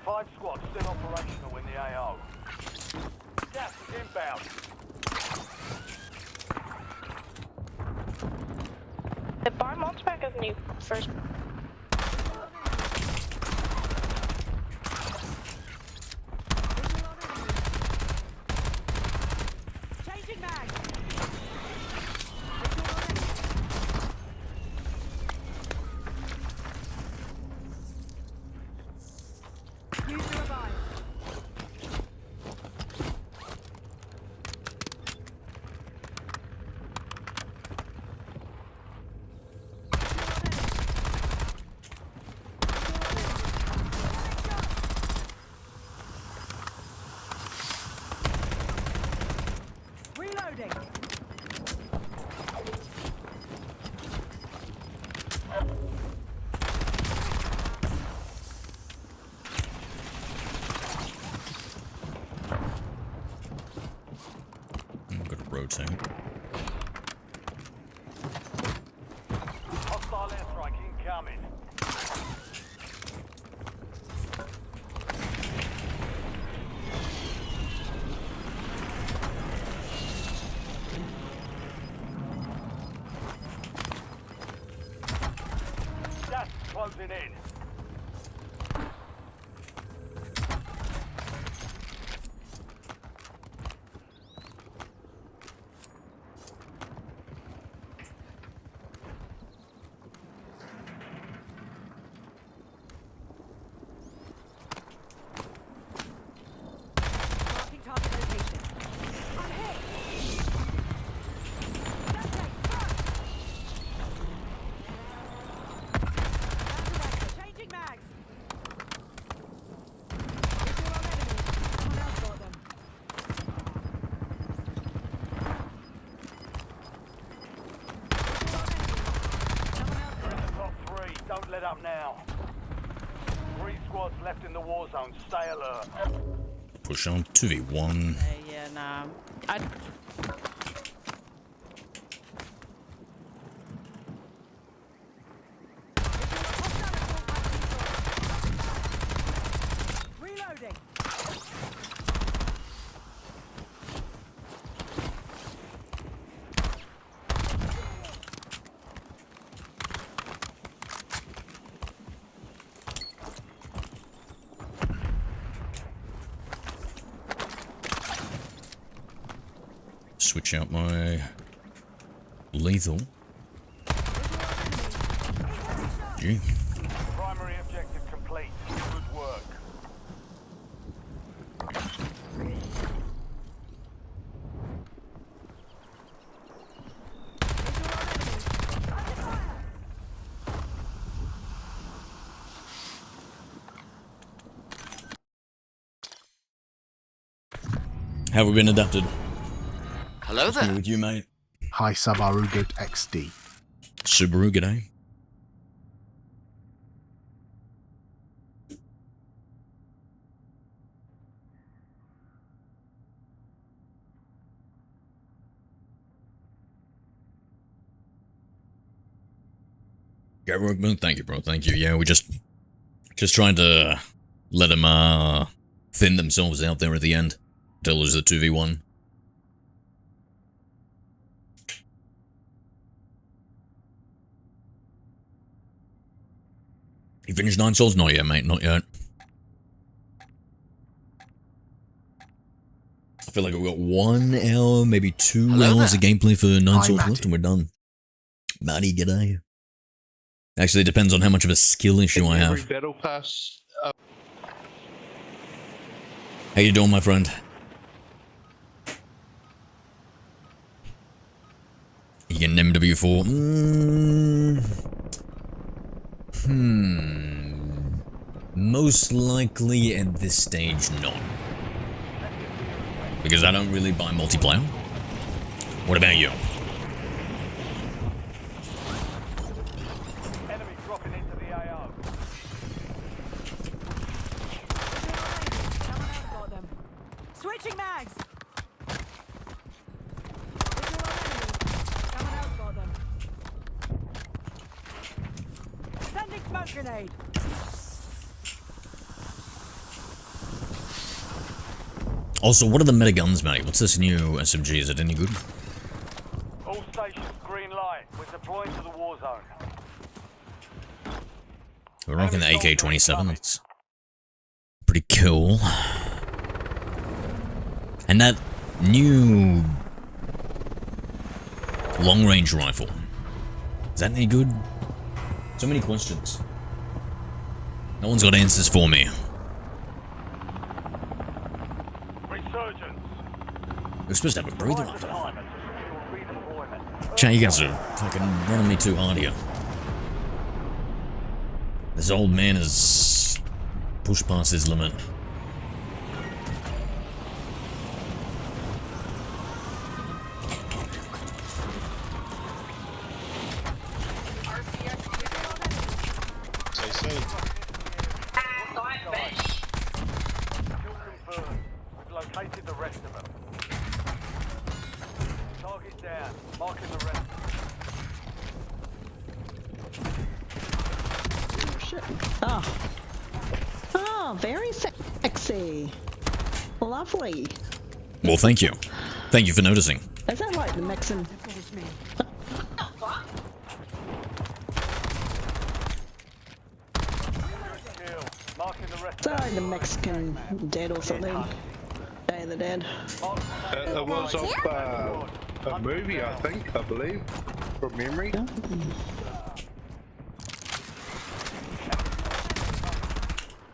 5 squads still operational in the AO. Gas is inbound. The bar mounts back as new first. Changing mags. Use the revive. rotate. Hostile airstrike incoming. Gas is closing in. Marking target location. I'm hit. Contact, front. Changing mags. Visual on enemy. Someone else got them. Visual on enemy. Someone else got them. Top 3, don't let up now. 3 squads left in the war zone. Stay alert. Push on 2v1. Yeah, nah. I Reloading. Switch out my lethal. Gee. Primary objective complete. Good work. Have we been adapted? Hello Here there. with you, mate. Hi Subaru Good XD. Subaru, g'day. Go Rookman, thank you, bro. Thank you. Yeah, we just trying to let them thin themselves out there at the end until there's a 2v1. You finished 9 Souls? Not yet, mate. Not yet. I feel like we've got 1 hour, maybe 2 Hello hours there. of gameplay for 9 Hi, Souls Matty. left and we're done. Matty, g'day. Actually, it depends on how much of a skill issue I have. Battle pass. How you doing, my friend? You getting MW4? Most likely at this stage, not. Because I don't really buy multiplayer. What about you? Enemy dropping into the AO. Someone else got them. Switching mags. Visual on enemy. Someone else got them. Sending smoke grenade. Also, what are the meta guns, Matty? What's this new SMG? Is it any good? All stations, green light. We're deploying to the war zone. We're rocking the AK-27. It's pretty cool. And that new long-range rifle. Is that any good? So many questions. No one's got answers for me. Resurgence. We're supposed to have a breather Rise after of that. time and secure redeployment. Chat, you guys are fucking running me too hard here. This old man has pushed past his limit. Kill confirmed. We've located the rest of them. shit. Oh. Oh, very sexy. Lovely. Well, thank you. Thank you for noticing. Is that like the Mexican? Is that like the Mexican Dead or something? Day of the Dead. It was off a movie, I think, I believe, from memory.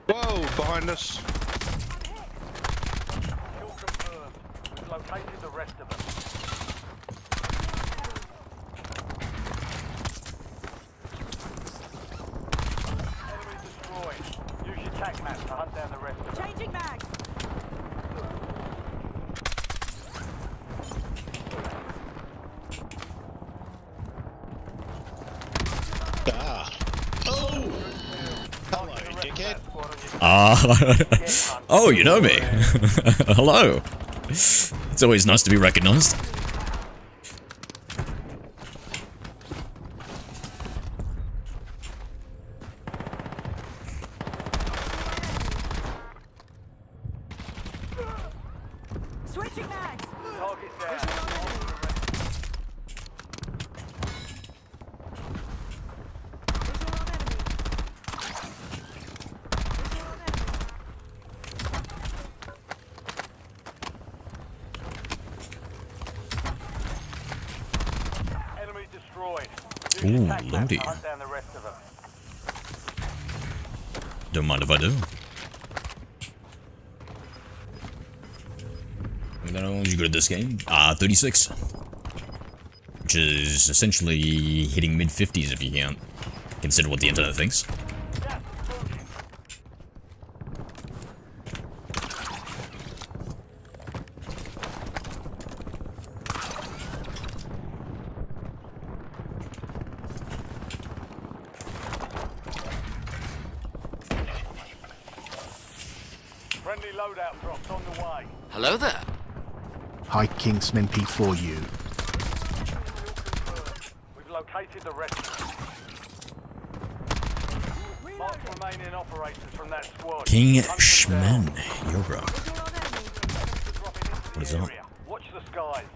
Whoa, behind us. Kill confirmed. We've located the rest of them. Enemy destroyed. Use your tac map to hunt down the rest of them. Changing mags. Hello, dickhead. Oh, you know me. Hello. It's always nice to be recognized. Switching mags. Target down. Enemy destroyed. Use your Ooh, tac map to loady. hunt down the rest of them. Don't mind if I do. I mean, how you good at this game? 36. Which is essentially hitting mid-50s if you can't consider what the internet thinks. Friendly loadout drops on the way. Hello there. Hi, Kingsman P4U. We've located the rest of them. Mark remaining operators from that squad. King Hunt them Shmen. down. You're up. Dropping into What is the that? area. Watch the skies.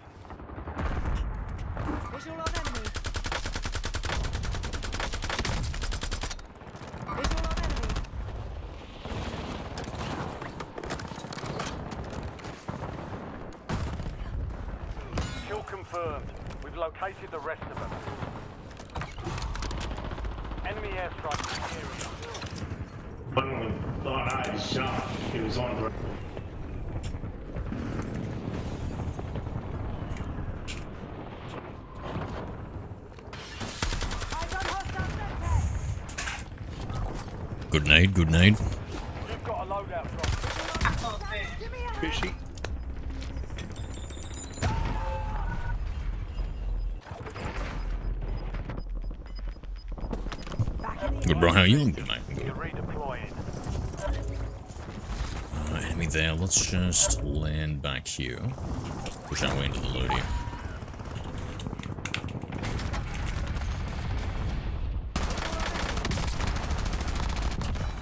Visual on enemy. Visual on enemy. Kill confirmed. We've located the rest of them. Enemy airstrike in the area. One thought I shot. He was on the. Eyes on hostile Semtex. Good night, good night. You've got a loadout drop. Give me a Fishy. back in the Good bro, how are you? Good night. You're Good. redeploying. Enemy there. Let's just land back here. Push our way into the load here.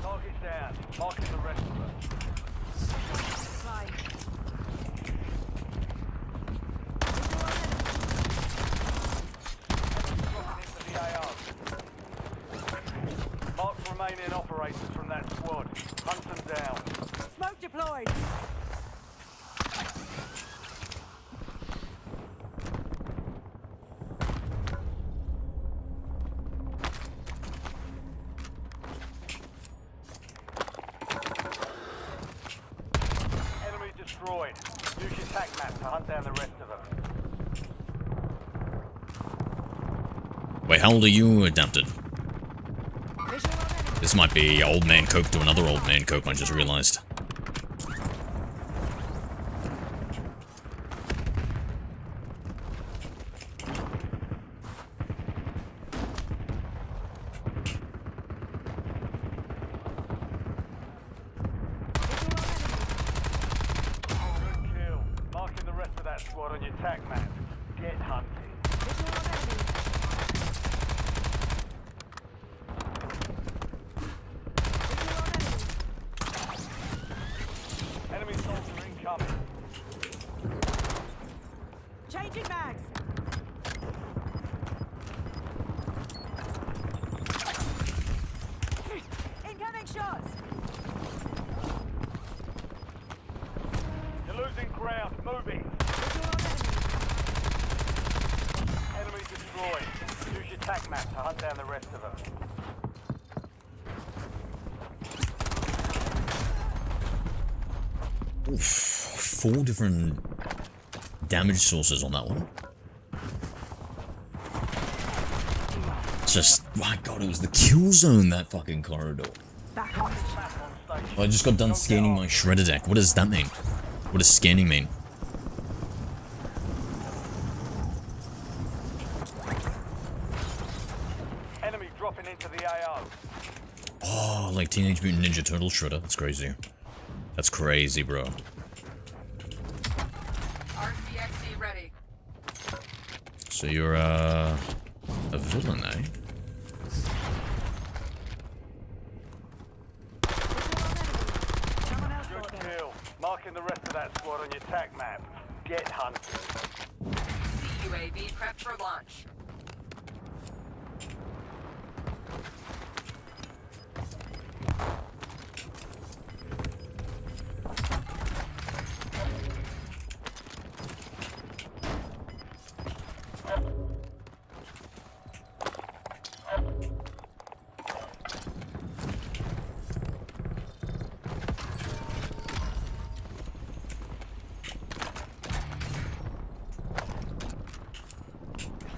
Target's down. Marking the rest of them. fly. Dropping into the AR. Mark remaining operators from that squad. Hunt them down. Smoke deployed. Enemy destroyed. Use your tac map to hunt down the rest of them. Wait, how old are you, Adapted? Visual on enemy. This might be old man cope to another old man cope, I just realized. Good kill. Marking the rest of that squad on your tac map. Get hunting. Visual on enemy. Incoming shots! You're losing ground. Moving. Enemy destroyed. Use your tac map to hunt down the rest of them. Oof, 4 different damage sources on that one. Just, my god, it was the kill zone, that fucking corridor. I just got done scanning my shredder deck. What does that mean? What does scanning mean? Enemy dropping into the AO. Oh, like Teenage Mutant Ninja Turtle shredder. That's crazy. That's crazy, bro. RCXD ready. So you're, a villain, eh? Good kill. Marking the rest of that squad on your tac map. Get hunted. CUAV prepped for launch.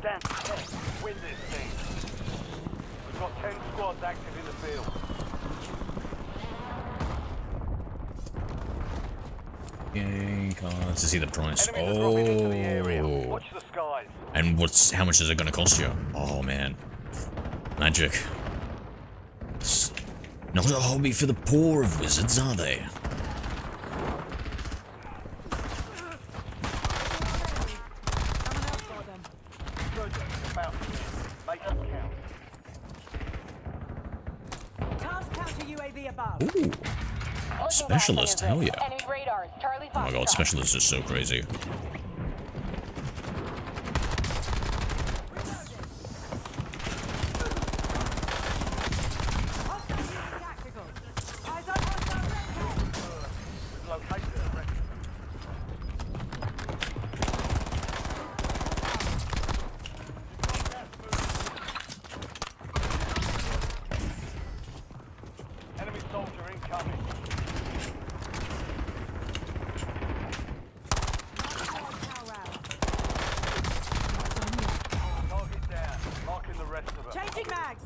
Stand steady. Win this thing. We've got 10 squads active in the field. Yay, cards to see the price. Enemies are dropping into the area. Oh. Watch the skies. And how much is it gonna cost you? Oh man. Magic. It's not a hobby for the poor of wizards, are they? Good. About to win. Make them count. Task counter UAV above. Ooh. Specialist, hell yeah. Enemy radars. Charlie Oh my god, specialist is so crazy. Tactical. Eyes up, hostile red cap. Located a wreck. Enemy soldier incoming. Target down. Marking the rest of them. Changing mags.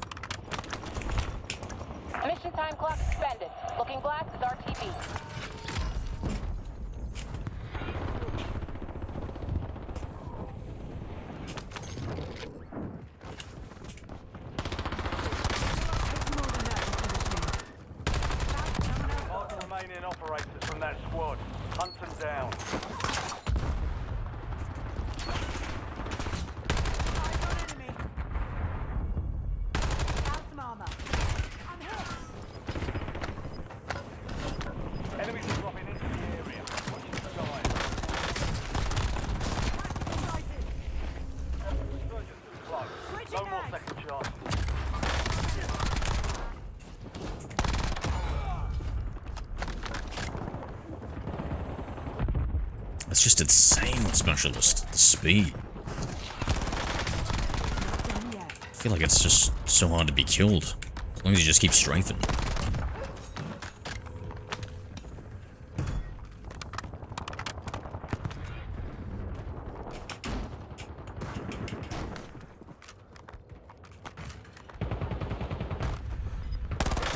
Mission time clock suspended. Looking black is RTB. Mark the remaining operators from that squad. Hunt them down. Eyes on enemy. Found some armor. I'm hit. Enemies are dropping into the area. Watch the skies. Tactical sighted. Surgeons are close. Switching No more mags. second chances. That's just insane with specialist. The speed. I feel like it's just so hard to be killed. As long as you just keep strafing.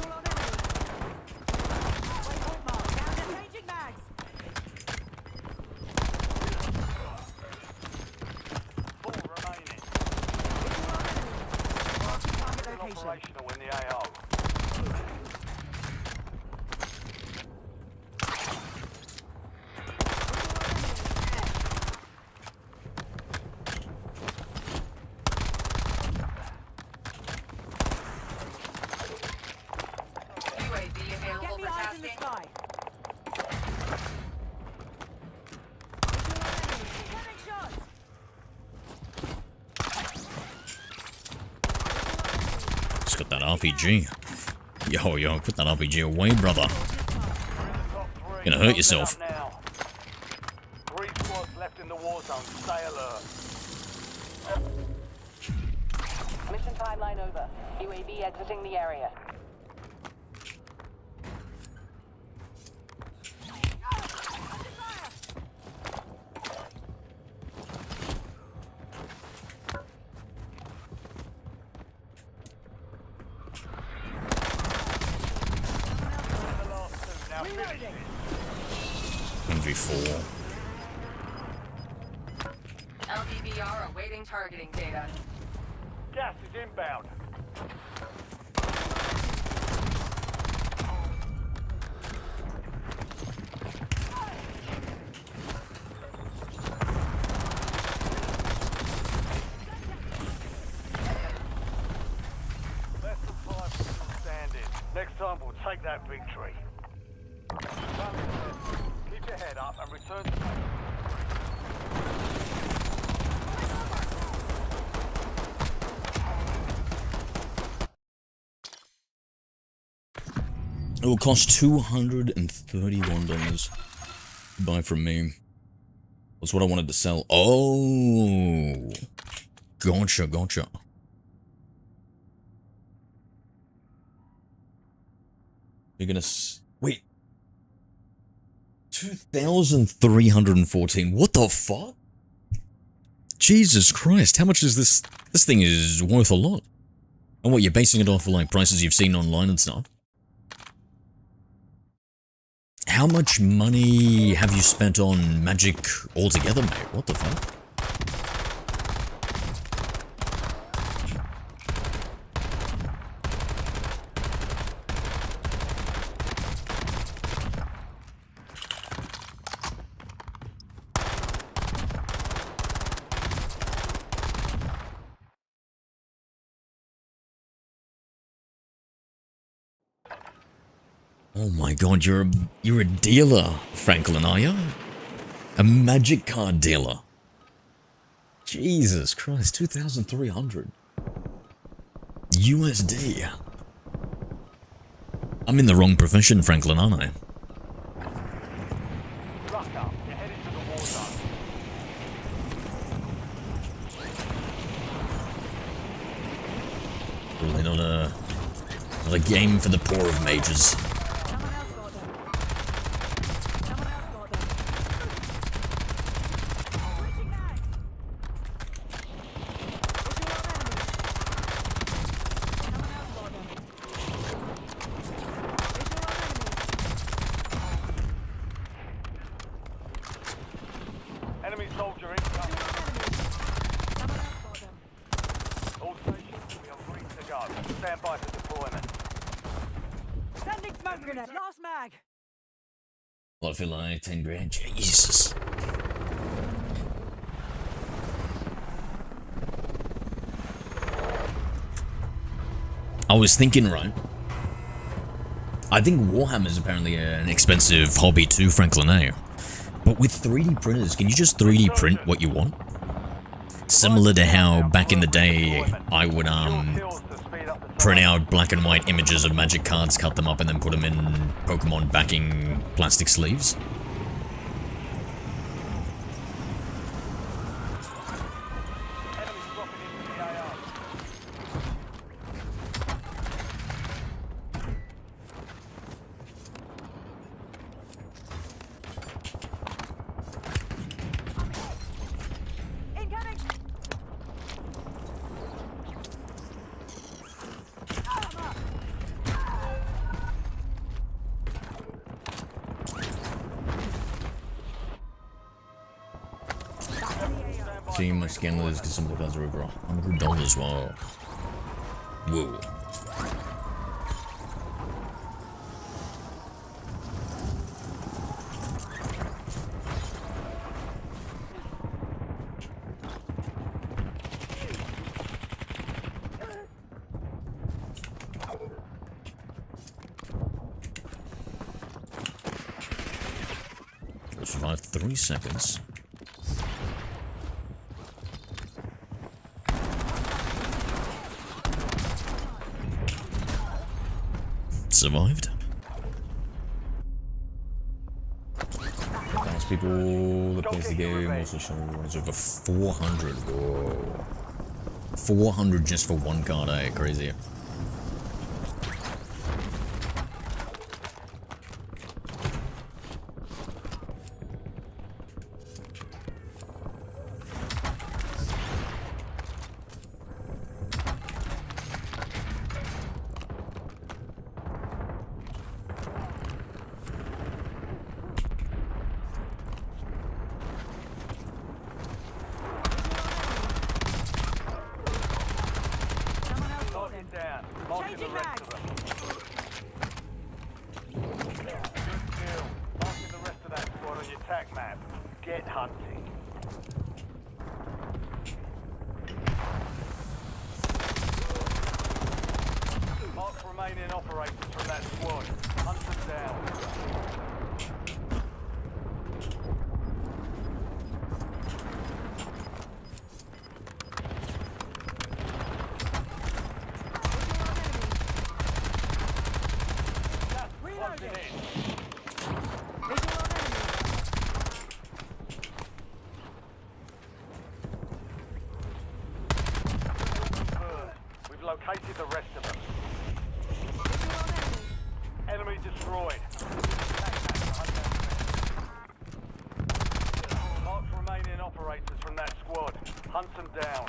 All on enemy. Waypoint mark. Down to changing mags. Four remaining. Marking target Still location. operational in the AO. UAV available Get me for eyes in the tasking. sky. Incoming shots. Just got that RPG. Yo, put that RPG away, brother. Gonna hurt yourself. Now. 3 squads left in the war zone. Stay alert. Mission timeline over. UAV exiting the area. MV4. LDVR awaiting targeting data. Gas is inbound. Less than 5 people standing. Next time we'll take that victory. Keep your head up and return to... It will cost $231 to buy from me. That's what I wanted to sell. Oh, gotcha. You're gonna wait. 2,314. What the fuck? Jesus Christ! How much is this? This thing is worth a lot. And what, you're basing it off of like prices you've seen online and stuff? How much money have you spent on Magic altogether, mate? What the fuck? Oh my god, you're a dealer, Franklin, are you? A magic card dealer. Jesus Christ, 2,300 USD. I'm in the wrong profession, Franklin, aren't I? Ruck up. You're headed to the war zone. Really not a game for the poor of mages. Enemy soldier incoming. All stations, we are free to go. Stand by for deployment. Sending smoke grenade. Last mag. I feel like 10 grand. Jesus. I was thinking, right? I think Warhammer is apparently an expensive hobby too, Franklin, eh? But with 3D printers, can you just 3D print what you want? Similar to how back in the day, I would print out black and white images of magic cards, cut them up, and then put them in Pokemon backing plastic sleeves. See, my scan list because some of the guys are over $100. Wow. Whoa. Survive 3 seconds. survived. Most people that plays the game also show it's over 400. Whoa. 400 just for one card, eh? Crazy. Down. Marking the rest of them. Good kill. Marking the rest of that squad on your tac map. Get hunting. Mark remaining operators from that squad. Hunt them down. We've located the rest of them. Enemy destroyed. Mark remaining operators from that squad. Hunt them down.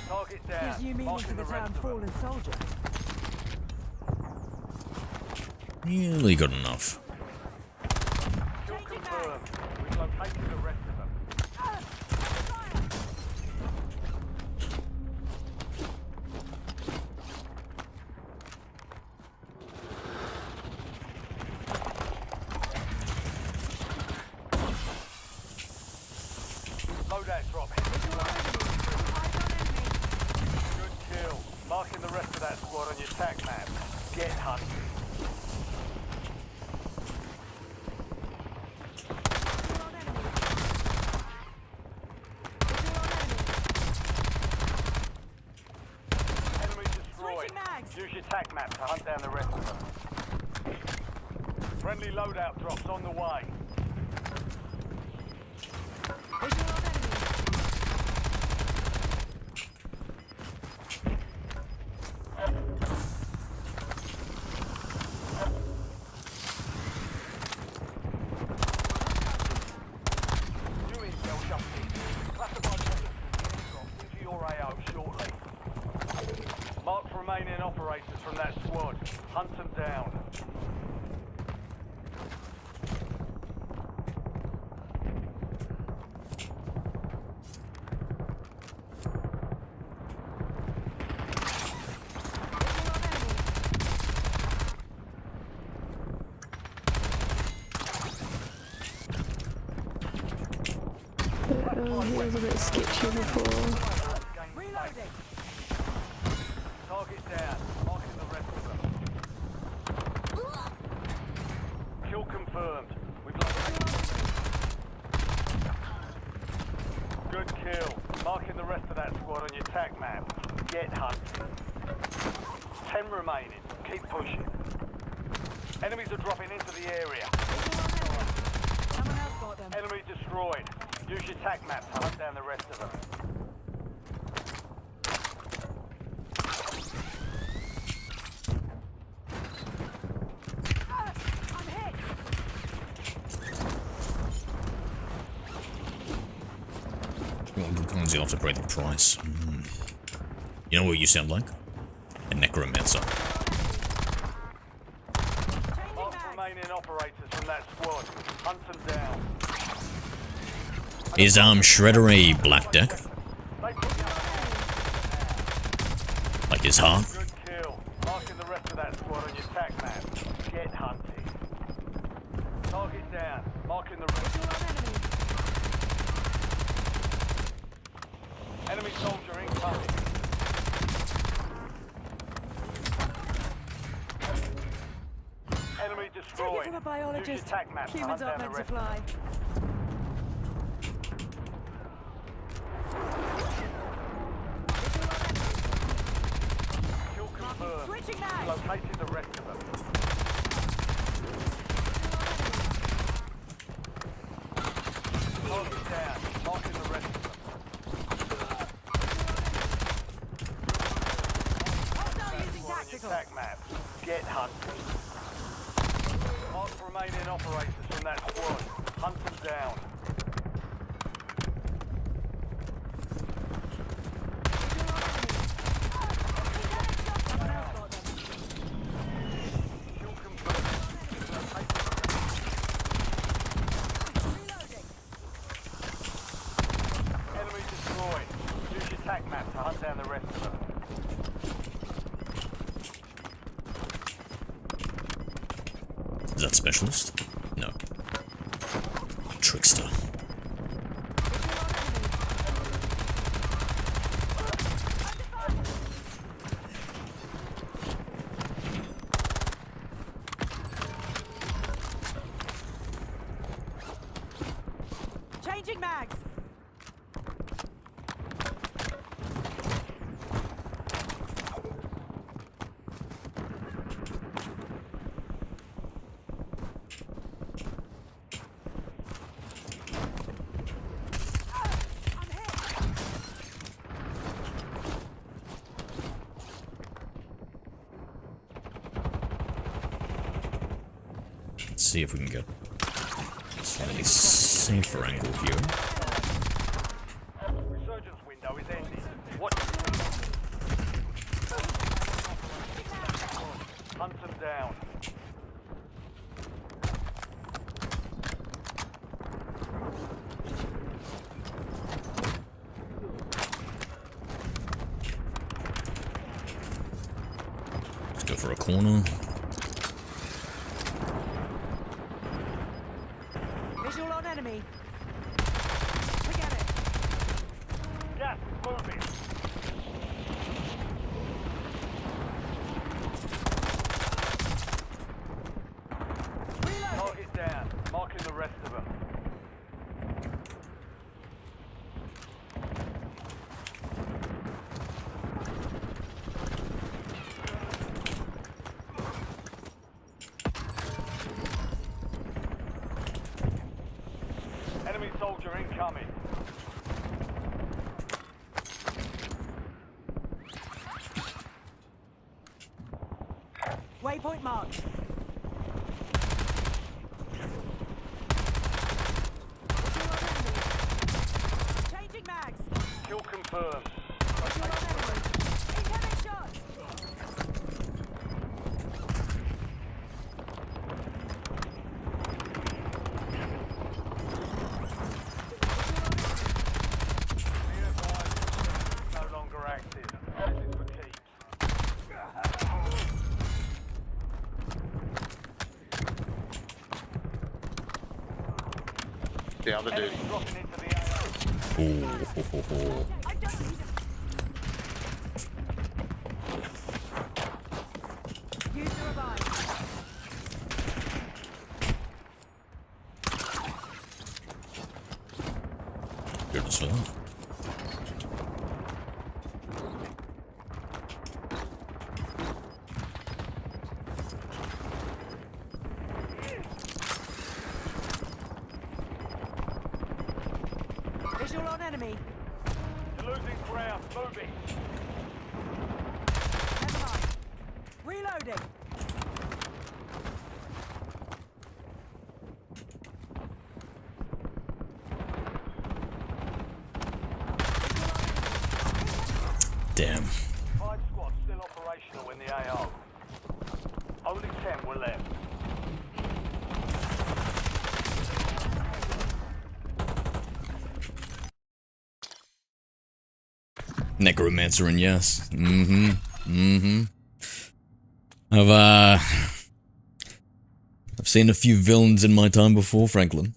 Target down. Gives you meaning to the term fallen soldier. Nearly good enough. Kill confirmed. We've located the rest of them. Loadout drop. Good kill. Marking the rest of that squad on your tac map. Get hunting. Use your tac map to hunt down the rest of them. Friendly loadout drops on the way. New intel jumping. Classified weapons into your AO shortly. Mark remaining operators from that squad. Hunt them down. Oh, he was a bit sketchy before. Reloading. Target down. Marking the rest of them. Kill confirmed. We've located. Good kill. Marking the rest of that squad on your tac map. Get hunting. 10 remaining. Keep pushing. Enemies are dropping into the area. Someone else got them. Enemy destroyed. Use your tac map to hunt down the rest of them. I'm hit. Well, good coins you have to pay the price. You know what you sound like? A necromancer. Mark remaining operators from that squad. Hunt them down. Is Shredder a black deck? Like his heart? Good kill. Marking the rest of that squad on your tac map. Get hunting. Target down. Marking the rest. Enemy soldier incoming. Enemy destroyed. Take it from a biologist. Use your tac map to Humans hunt aren't down the meant to rest. fly. Kill confirmed. Switching mags. Located the rest of them. Target down. Marking the rest of them. Hostile using tactical. Attack map. Get hunted. Mark remaining operators from that squad. Hunt them down. Someone else got them. Kill confirmed. Reloading. Enemy destroyed. Use your attack map to hunt down the rest of them. Is that specialist? No. Trickster. Changing mags. I'm hit. Let's see if we can get a slightly safer angle here. Resurgence window is ending. Watch the hunt them down. Let's go for a corner. Visual on enemy. Forget it. Gas is moving. Target down. Marking the rest of them. Enemy soldier incoming. Waypoint marked. Changing mags. Kill confirmed. Visual on enemy. Incoming shots. Be advised, no longer active. This is for keeps. The other dude. Enemy dropping into the AO. Ooh, ho, ho, ho. I don't need Use the revive. Good as well. Visual on enemy. You're losing ground. Moving. Never mind. Reloading. Damn. 5 squads still operational in the AO. Only 10 were left. Necromancer and yes. I've seen a few villains in my time before, Franklin.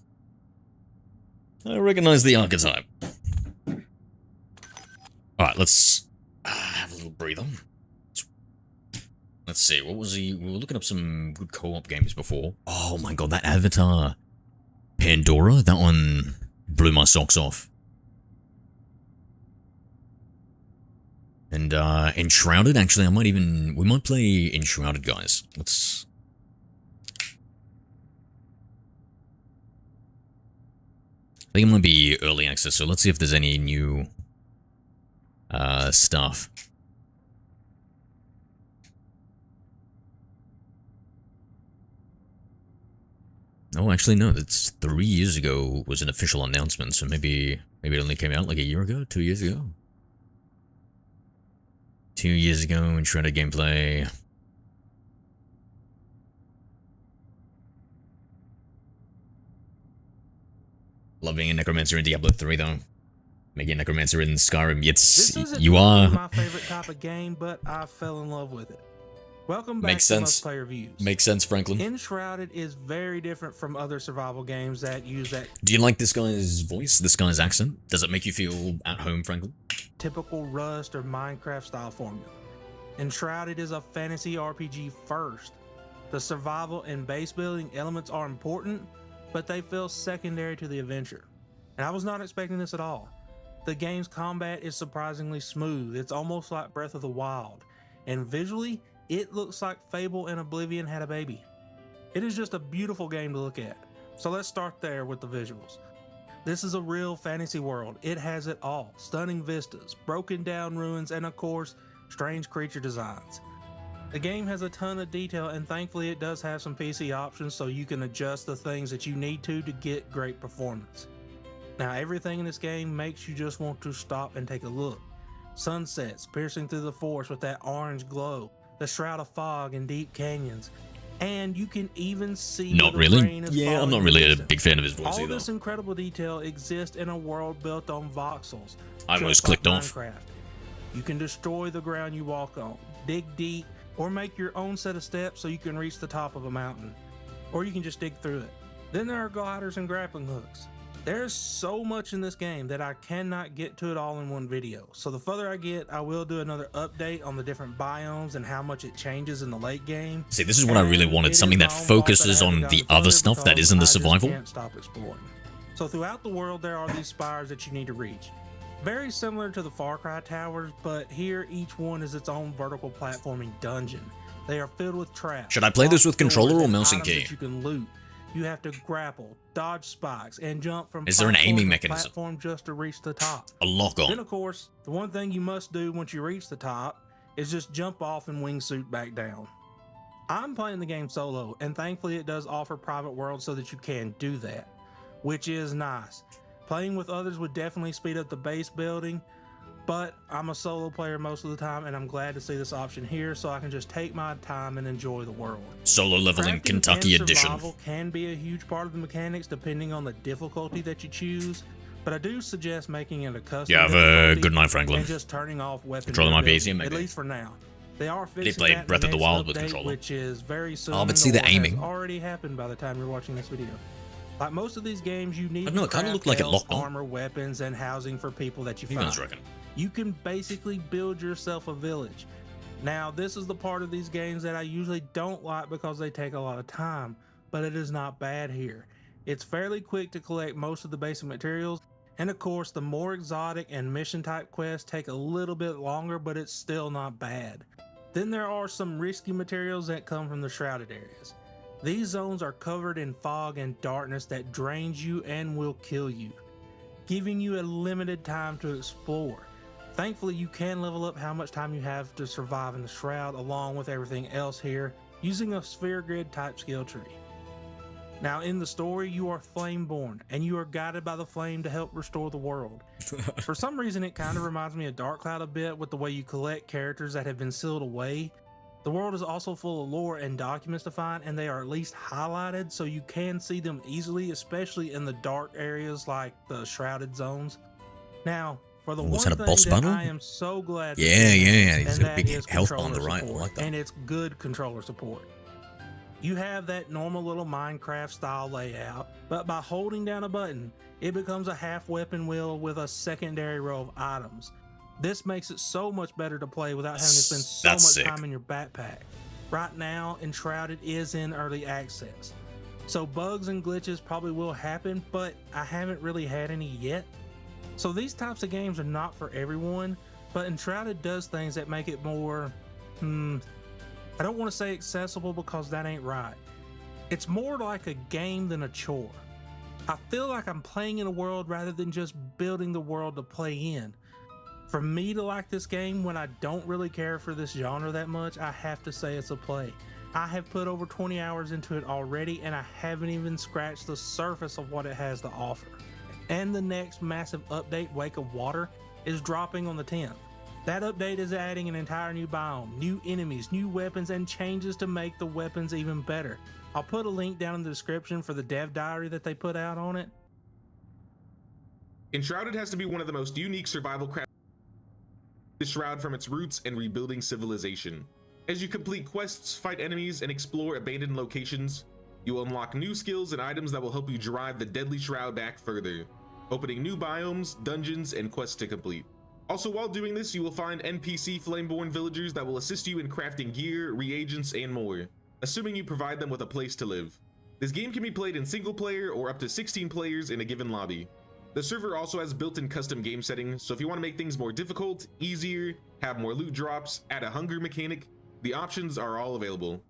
I recognize the archetype. Alright, let's have a little breather. Let's see, what was he? We were looking up some good co-op games before. Oh my god, that Avatar Pandora, that one blew my socks off. And Enshrouded, actually, we might play Enshrouded, guys. Let's... I think it might be early access, so let's see if there's any new stuff. Oh, actually, no, that's 3 years ago was an official announcement, so maybe it only came out like a year ago, 2 years ago. 2 years ago, Enshrouded gameplay. Love being a Necromancer in Diablo 3, though. Making a Necromancer in Skyrim, you are... my favorite type of game, but I fell in love with it. Welcome back Makes to sense. Multiplayer Views. Makes sense, Franklin. Enshrouded is very different from other survival games that use that Do you like this guy's voice, this guy's accent? Does it make you feel at home, Franklin? typical Rust or Minecraft style formula. Enshrouded is a fantasy RPG first. The survival and base building elements are important, but they feel secondary to the adventure. And I was not expecting this at all. The game's combat is surprisingly smooth. It's almost like Breath of the Wild. And visually, it looks like Fable and Oblivion had a baby. It is just a beautiful game to look at. So let's start there with the visuals. This is a real fantasy world. It has it all. Stunning vistas, broken down ruins, and of course, strange creature designs. The game has a ton of detail, and thankfully it does have some PC options so you can adjust the things that you need to get great performance. Now, everything in this game makes you just want to stop and take a look. Sunsets piercing through the forest with that orange glow, the shroud of fog in deep canyons, and you can even see Not really. Yeah, I'm not really a big fan of his voice all either. this incredible detail exists in a world built on voxels. I almost just like clicked off. Minecraft. You can destroy the ground you walk on, dig deep, or make your own set of steps so you can reach the top of a mountain. Or you can just dig through it. Then there are gliders and grappling hooks. There's so much in this game that I cannot get to it all in one video. So the further I get, I will do another update on the different biomes and how much it changes in the late game. See, this is what I really wanted, something that focuses on the other stuff that isn't the survival. I can't stop exploring. So throughout the world, there are these spires that you need to reach. Very similar to the Far Cry towers, but here each one is its own vertical platforming dungeon. They are filled with traps. Should I play this with controller or mouse and items key? that you can loot. You have to grapple, dodge spikes, and jump from Is there an platform aiming to mechanism? platform just to reach the top. A lock on. Then, of course, the one thing you must do once you reach the top is just jump off and wingsuit back down. I'm playing the game solo, and thankfully it does offer private worlds so that you can do that, which is nice. Playing with others would definitely speed up the base building, but I'm a solo player most of the time, and I'm glad to see this option here so I can just take my time and enjoy the world. Solo leveling Crafting Kentucky and edition. survival can be a huge part of the mechanics depending on the difficulty that you choose, but I do suggest making it a custom Yeah, have a difficulty good night, Franklin. and just turning off weapon Controller might be ability, easier, maybe. at least for now. They are fixing played that in Breath of the next Wild with update, controller. which is very soon. Oh, but see the or has aiming. already happened by the time you're watching this video. Like most of these games, you need I don't know, it kinda craft looked like it health, locked on. armor, weapons, and housing for people that you You find. guys reckon? You can basically build yourself a village. Now, this is the part of these games that I usually don't like because they take a lot of time, but it is not bad here. It's fairly quick to collect most of the basic materials, and of course, the more exotic and mission type quests take a little bit longer, but it's still not bad. Then there are some risky materials that come from the shrouded areas. These zones are covered in fog and darkness that drains you and will kill you, giving you a limited time to explore. Thankfully, you can level up how much time you have to survive in the shroud along with everything else here using a sphere grid type skill tree. Now in the story, you are Flameborn and you are guided by the flame to help restore the world. For some reason, it kind of reminds me of Dark Cloud a bit with the way you collect characters that have been sealed away. The world is also full of lore and documents to find, and they are at least highlighted so you can see them easily, especially in the dark areas like the shrouded zones. Now, for the Was one that a thing boss that battle? I am so glad to Yeah, see yeah, and he's got a that big is health bar on the controller right. I support, like that. and it's good controller support. You have that normal little Minecraft style layout, but by holding down a button, it becomes a half weapon wheel with a secondary row of items. This makes it so much better to play without having to spend so That's much sick. time in your backpack. Right now, Enshrouded is in early access, so bugs and glitches probably will happen, but I haven't really had any yet. So these types of games are not for everyone, but Enshrouded does things that make it more, I don't want to say accessible because that ain't right. It's more like a game than a chore. I feel like I'm playing in a world rather than just building the world to play in. For me to like this game when I don't really care for this genre that much, I have to say it's a play. I have put over 20 hours into it already and I haven't even scratched the surface of what it has to offer. And the next massive update, Wake of Water, is dropping on the 10th. That update is adding an entire new biome, new enemies, new weapons, and changes to make the weapons even better. I'll put a link down in the description for the dev diary that they put out on it. Enshrouded has to be one of the most unique survival crafts. The Shroud from its roots and rebuilding civilization. As you complete quests, fight enemies, and explore abandoned locations, you will unlock new skills and items that will help you drive the deadly Shroud back further, opening new biomes, dungeons, and quests to complete. Also, while doing this, you will find NPC Flameborn villagers that will assist you in crafting gear, reagents, and more, assuming you provide them with a place to live. This game can be played in single player or up to 16 players in a given lobby. The server also has built-in custom game settings, so if you want to make things more difficult, easier, have more loot drops, add a hunger mechanic, the options are all available.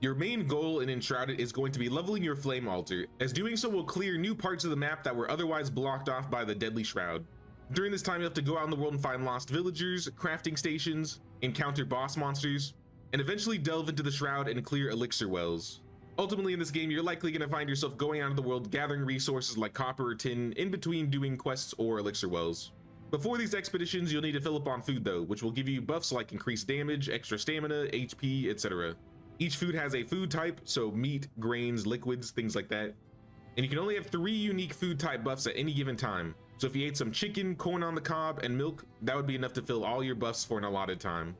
Your main goal in Enshrouded is going to be leveling your flame altar, as doing so will clear new parts of the map that were otherwise blocked off by the deadly Shroud. During this time, you have to go out in the world and find lost villagers, crafting stations, encounter boss monsters, and eventually delve into the Shroud and clear elixir wells. Ultimately in this game, you're likely going to find yourself going out of the world gathering resources like copper or tin in between doing quests or elixir wells. Before these expeditions, you'll need to fill up on food though, which will give you buffs like increased damage, extra stamina, HP, etc. Each food has a food type, so meat, grains, liquids, things like that. And you can only have 3 unique food type buffs at any given time. So if you ate some chicken, corn on the cob, and milk, that would be enough to fill all your buffs for an allotted time.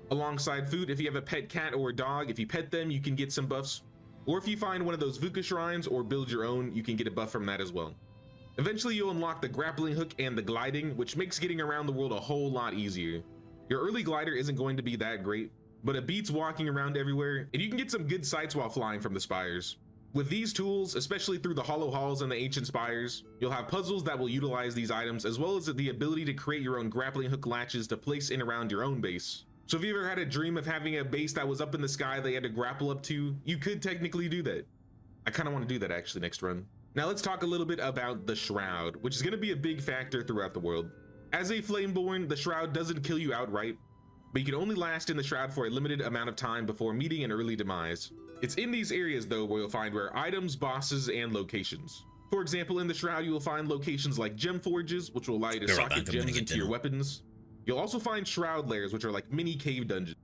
Alongside food, if you have a pet cat or a dog, if you pet them, you can get some buffs. Or if you find one of those VUCA shrines or build your own, you can get a buff from that as well. Eventually you'll unlock the grappling hook and the gliding, which makes getting around the world a whole lot easier. Your early glider isn't going to be that great, but it beats walking around everywhere, and you can get some good sights while flying from the spires. With these tools, especially through the hollow halls and the ancient spires, you'll have puzzles that will utilize these items, as well as the ability to create your own grappling hook latches to place in around your own base. So if you ever had a dream of having a base that was up in the sky that you had to grapple up to, you could technically do that. I kind of want to do that actually next run. Now let's talk a little bit about the Shroud, which is going to be a big factor throughout the world. As a Flameborn, the Shroud doesn't kill you outright, but you can only last in the Shroud for a limited amount of time before meeting an early demise. It's in these areas though where you'll find rare items, bosses, and locations. For example, in the Shroud you will find locations like gem forges, which will allow you to socket gems into your weapons. You'll also find Shroud lairs, which are like mini cave dungeons.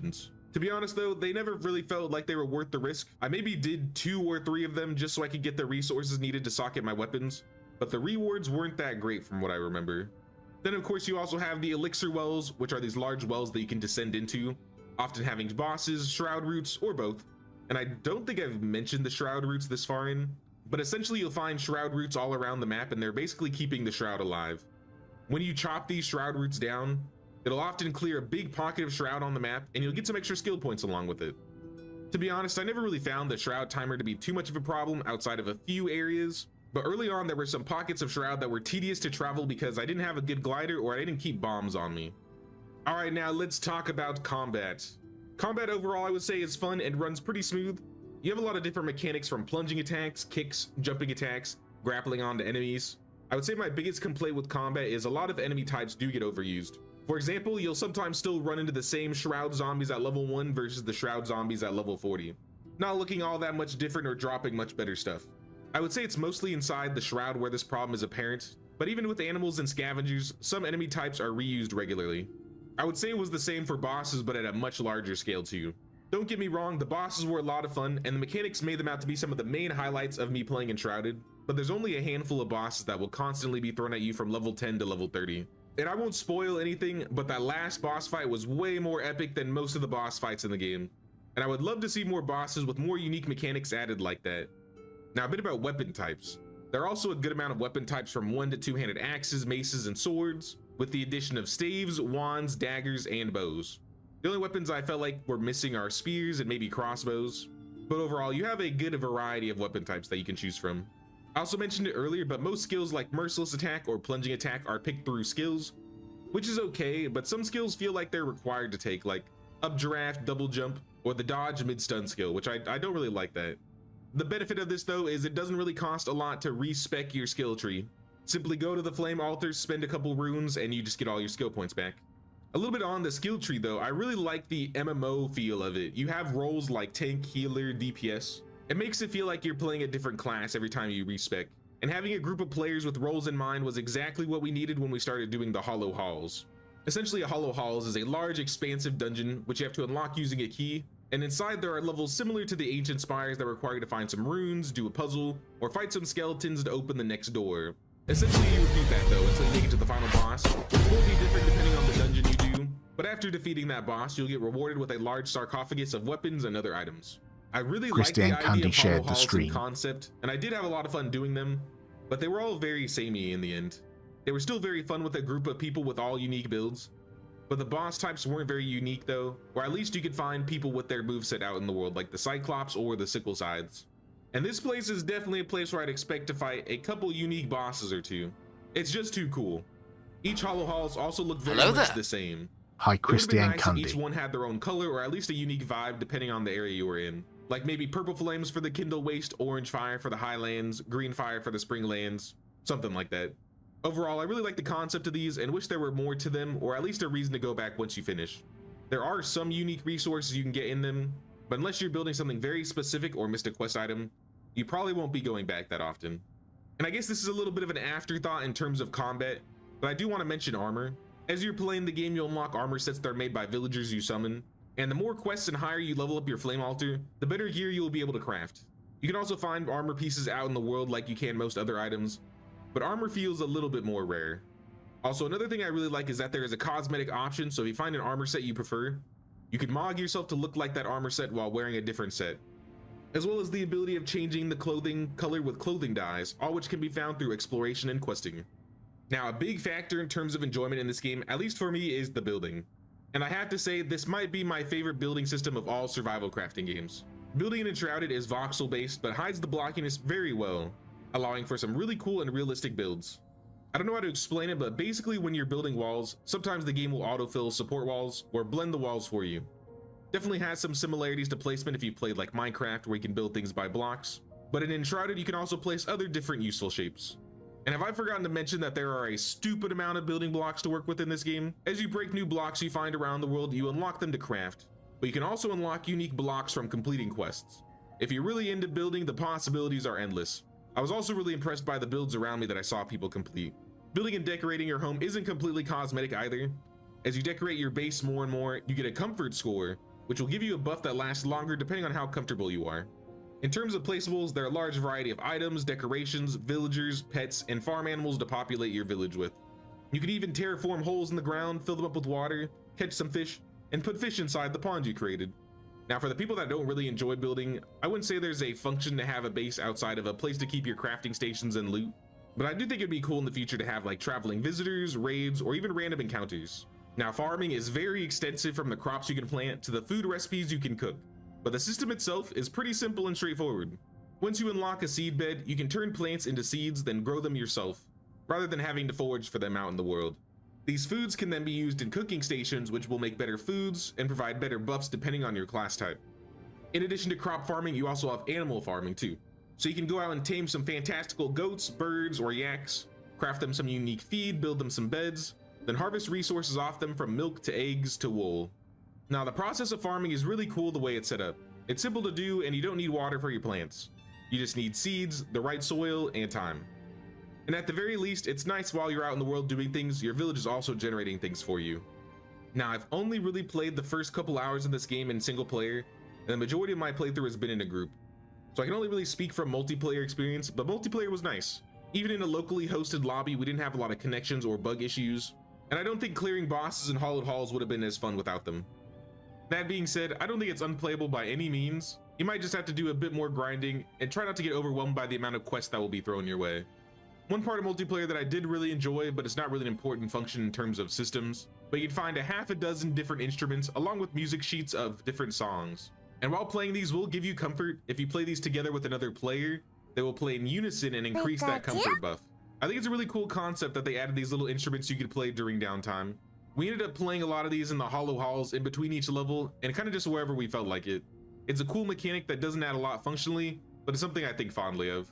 weapons. To be honest though, they never really felt like they were worth the risk. I maybe did 2 or 3 of them just so I could get the resources needed to socket my weapons, but the rewards weren't that great from what I remember. Then of course you also have the elixir wells, which are these large wells that you can descend into, often having bosses, shroud roots, or both. And I don't think I've mentioned the shroud roots this far in, but essentially you'll find shroud roots all around the map and they're basically keeping the shroud alive. When you chop these shroud roots down, it'll often clear a big pocket of shroud on the map and you'll get some extra skill points along with it. To be honest, I never really found the shroud timer to be too much of a problem outside of a few areas, but early on there were some pockets of shroud that were tedious to travel because I didn't have a good glider or I didn't keep bombs on me. Alright, now let's talk about combat. Combat overall I would say is fun and runs pretty smooth. You have a lot of different mechanics from plunging attacks, kicks, jumping attacks, grappling onto enemies. I would say my biggest complaint with combat is a lot of enemy types do get overused. For example, you'll sometimes still run into the same shroud zombies at level 1 versus the shroud zombies at level 40. Not looking all that much different or dropping much better stuff. I would say it's mostly inside the shroud where this problem is apparent, but even with animals and scavengers, some enemy types are reused regularly. I would say it was the same for bosses, but at a much larger scale too. Don't get me wrong, the bosses were a lot of fun and the mechanics made them out to be some of the main highlights of me playing Enshrouded, but there's only a handful of bosses that will constantly be thrown at you from level 10 to level 30. And I won't spoil anything, but that last boss fight was way more epic than most of the boss fights in the game. And I would love to see more bosses with more unique mechanics added like that. Now a bit about weapon types. There are also a good amount of weapon types from 1 to 2-handed axes, maces, and swords, with the addition of staves, wands, daggers, and bows. The only weapons I felt like were missing are spears and maybe crossbows, but overall you have a good variety of weapon types that you can choose from. I also mentioned it earlier, but most skills like merciless attack or plunging attack are picked through skills, which is okay, but some skills feel like they're required to take, like up giraffe, double jump, or the dodge mid stun skill, which I don't really like that. The benefit of this though is it doesn't really cost a lot to respec your skill tree. Simply go to the flame altars, spend a couple runes, and you just get all your skill points back. A little bit on the skill tree though, I really like the MMO feel of it. You have roles like tank, healer, DPS. It makes it feel like you're playing a different class every time you respec. And having a group of players with roles in mind was exactly what we needed when we started doing the Hollow Halls. Essentially, a Hollow Halls is a large, expansive dungeon which you have to unlock using a key, and inside there are levels similar to the Ancient Spires that require you to find some runes, do a puzzle, or fight some skeletons to open the next door. Essentially, you repeat that though until you make it to the final boss, which will be different depending on the dungeon you do, but after defeating that boss, you'll get rewarded with a large sarcophagus of weapons and other items. I really like the idea of Hollow Halls in concept, and I did have a lot of fun doing them, but they were all very samey in the end. They were still very fun with a group of people with all unique builds, but the boss types weren't very unique though, or at least you could find people with their moveset out in the world, like the Cyclops or the Sickle Scythes. And this place is definitely a place where I'd expect to fight a couple unique bosses or two. It's just too cool. Each Hollow Halls also look very much the same. Hi, Christy and Candy. Each one had their own color or at least a unique vibe depending on the area you were in. Like maybe purple flames for the Kindle Waste, orange fire for the Highlands, green fire for the Springlands, something like that. Overall, I really like the concept of these and wish there were more to them, or at least a reason to go back once you finish. There are some unique resources you can get in them, but unless you're building something very specific or missed a quest item, you probably won't be going back that often. And I guess this is a little bit of an afterthought in terms of combat, but I do want to mention armor. As you're playing the game, you'll unlock armor sets that are made by villagers you summon, and the more quests and higher you level up your flame altar, the better gear you will be able to craft. You can also find armor pieces out in the world like you can most other items, but armor feels a little bit more rare. Also, another thing I really like is that there is a cosmetic option, so if you find an armor set you prefer, you can mod yourself to look like that armor set while wearing a different set, as well as the ability of changing the clothing color with clothing dyes, all which can be found through exploration and questing. Now, a big factor in terms of enjoyment in this game, at least for me, is the building. And I have to say, this might be my favorite building system of all survival crafting games. Building in Enshrouded is voxel based, but hides the blockiness very well, allowing for some really cool and realistic builds. I don't know how to explain it, but basically when you're building walls, sometimes the game will autofill support walls or blend the walls for you. Definitely has some similarities to placement if you played like Minecraft, where you can build things by blocks, but in Enshrouded you can also place other different useful shapes. And have I forgotten to mention that there are a stupid amount of building blocks to work with in this game? As you break new blocks you find around the world, you unlock them to craft, but you can also unlock unique blocks from completing quests. If you're really into building, the possibilities are endless. I was also really impressed by the builds around me that I saw people complete. Building and decorating your home isn't completely cosmetic either. As you decorate your base more and more, you get a comfort score, which will give you a buff that lasts longer depending on how comfortable you are. In terms of placeables, there are a large variety of items, decorations, villagers, pets, and farm animals to populate your village with. You can even terraform holes in the ground, fill them up with water, catch some fish, and put fish inside the pond you created. Now, for the people that don't really enjoy building, I wouldn't say there's a function to have a base outside of a place to keep your crafting stations and loot, but I do think it'd be cool in the future to have like traveling visitors, raids, or even random encounters. Now, farming is very extensive, from the crops you can plant to the food recipes you can cook, but the system itself is pretty simple and straightforward. Once you unlock a seed bed, you can turn plants into seeds, then grow them yourself, rather than having to forage for them out in the world. These foods can then be used in cooking stations, which will make better foods and provide better buffs depending on your class type. In addition to crop farming, you also have animal farming too. So you can go out and tame some fantastical goats, birds, or yaks, craft them some unique feed, build them some beds, then harvest resources off them from milk to eggs to wool. Now, the process of farming is really cool the way it's set up. It's simple to do, and you don't need water for your plants. You just need seeds, the right soil, and time. And at the very least, it's nice while you're out in the world doing things, your village is also generating things for you. Now, I've only really played the first couple hours of this game in single player, and the majority of my playthrough has been in a group. So I can only really speak from multiplayer experience, but multiplayer was nice. Even in a locally hosted lobby, we didn't have a lot of connections or bug issues, and I don't think clearing bosses in hollowed halls would have been as fun without them. That being said, I don't think it's unplayable by any means. You might just have to do a bit more grinding and try not to get overwhelmed by the amount of quests that will be thrown your way. One part of multiplayer that I did really enjoy, but it's not really an important function in terms of systems, but you'd find a half a dozen different instruments along with music sheets of different songs. And while playing these will give you comfort, if you play these together with another player, they will play in unison and increase that comfort buff. I think it's a really cool concept that they added these little instruments you could play during downtime. We ended up playing a lot of these in the hollow halls in between each level, and kind of just wherever we felt like it. It's a cool mechanic that doesn't add a lot functionally, but it's something I think fondly of.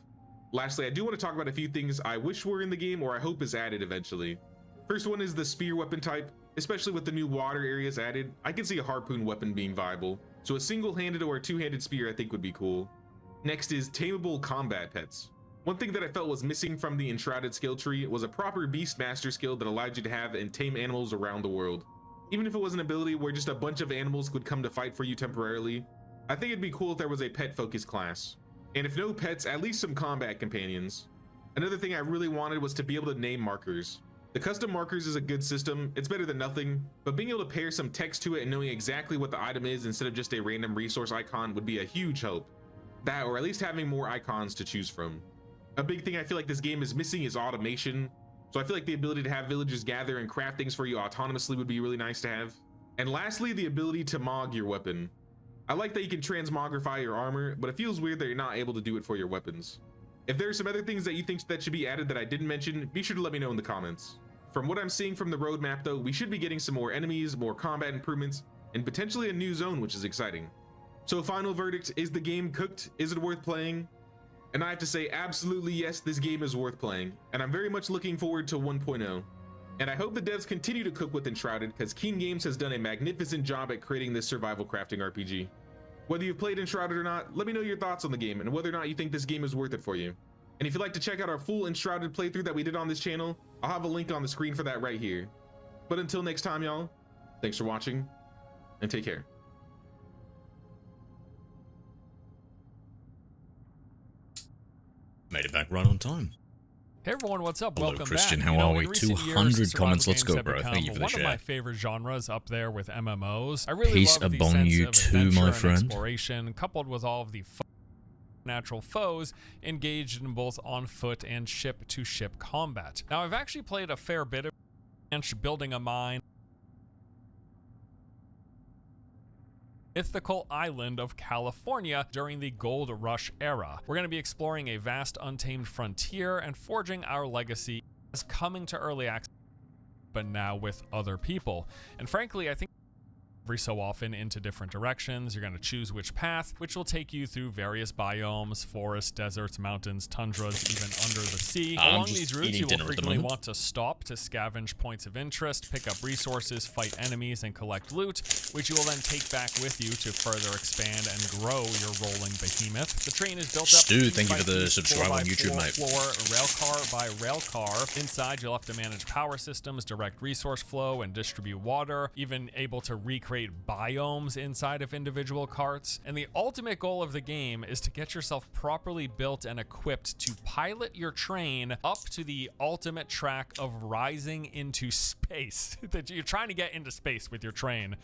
Lastly, I do want to talk about a few things I wish were in the game or I hope is added eventually. First one is the spear weapon type. Especially with the new water areas added, I can see a harpoon weapon being viable, so a single-handed or a two-handed spear I think would be cool. Next is tameable combat pets. One thing that I felt was missing from the Enshrouded skill tree was a proper Beastmaster skill that allowed you to have and tame animals around the world. Even if it was an ability where just a bunch of animals would come to fight for you temporarily, I think it'd be cool if there was a pet-focused class. And if no pets, at least some combat companions. Another thing I really wanted was to be able to name markers. The custom markers is a good system, it's better than nothing, but being able to pair some text to it and knowing exactly what the item is instead of just a random resource icon would be a huge help. That, or at least having more icons to choose from. A big thing I feel like this game is missing is automation, so I feel like the ability to have villagers gather and craft things for you autonomously would be really nice to have. And lastly, the ability to mog your weapon. I like that you can transmogrify your armor, but it feels weird that you're not able to do it for your weapons. If there are some other things that you think that should be added that I didn't mention, be sure to let me know in the comments. From what I'm seeing from the roadmap though, we should be getting some more enemies, more combat improvements, and potentially a new zone, which is exciting. So final verdict, is the game cooked? Is it worth playing? And I have to say absolutely yes, this game is worth playing, and I'm very much looking forward to 1.0. And I hope the devs continue to cook with Enshrouded, because Keen Games has done a magnificent job at creating this survival crafting RPG. Whether you've played Enshrouded or not, let me know your thoughts on the game and whether or not you think this game is worth it for you. And if you'd like to check out our full Enshrouded playthrough that we did on this channel, I'll have a link on the screen for that right here. But until next time, y'all, thanks for watching, and take care. Made it back right on time. Hey everyone, what's up? Hello, Welcome Christian. back. How are we? In recent 200 years, comments. survival Let's go, games bro. have Thank you for the become share. one of my favorite genres up there with MMOs. I really Peace love the upon sense you of too, adventure my and friend. exploration, coupled with all of the natural foes engaged in both on foot and ship-to-ship combat. Now, I've actually played a fair bit of building a mine mythical island of California during the Gold Rush era. We're going to be exploring a vast untamed frontier and forging our legacy as coming to early access, but now with other people. And frankly, I think every so often into different directions. You're going to choose which path, which will take you through various biomes, forests, deserts, mountains, tundras, even under the sea. Along these routes, you will frequently want to stop to scavenge points of interest, pick up resources, fight enemies, and collect loot, which you will then take back with you to further expand and grow your rolling behemoth. The train is built up. Stu, thank you for the subscribe on YouTube, mate. Rail car by rail car. Inside, you'll have to manage power systems, direct resource flow, and distribute water, even able to recreate create biomes inside of individual carts. And the ultimate goal of the game is to get yourself properly built and equipped to pilot your train up to the ultimate track of rising into space. That you're trying to get into space with your train.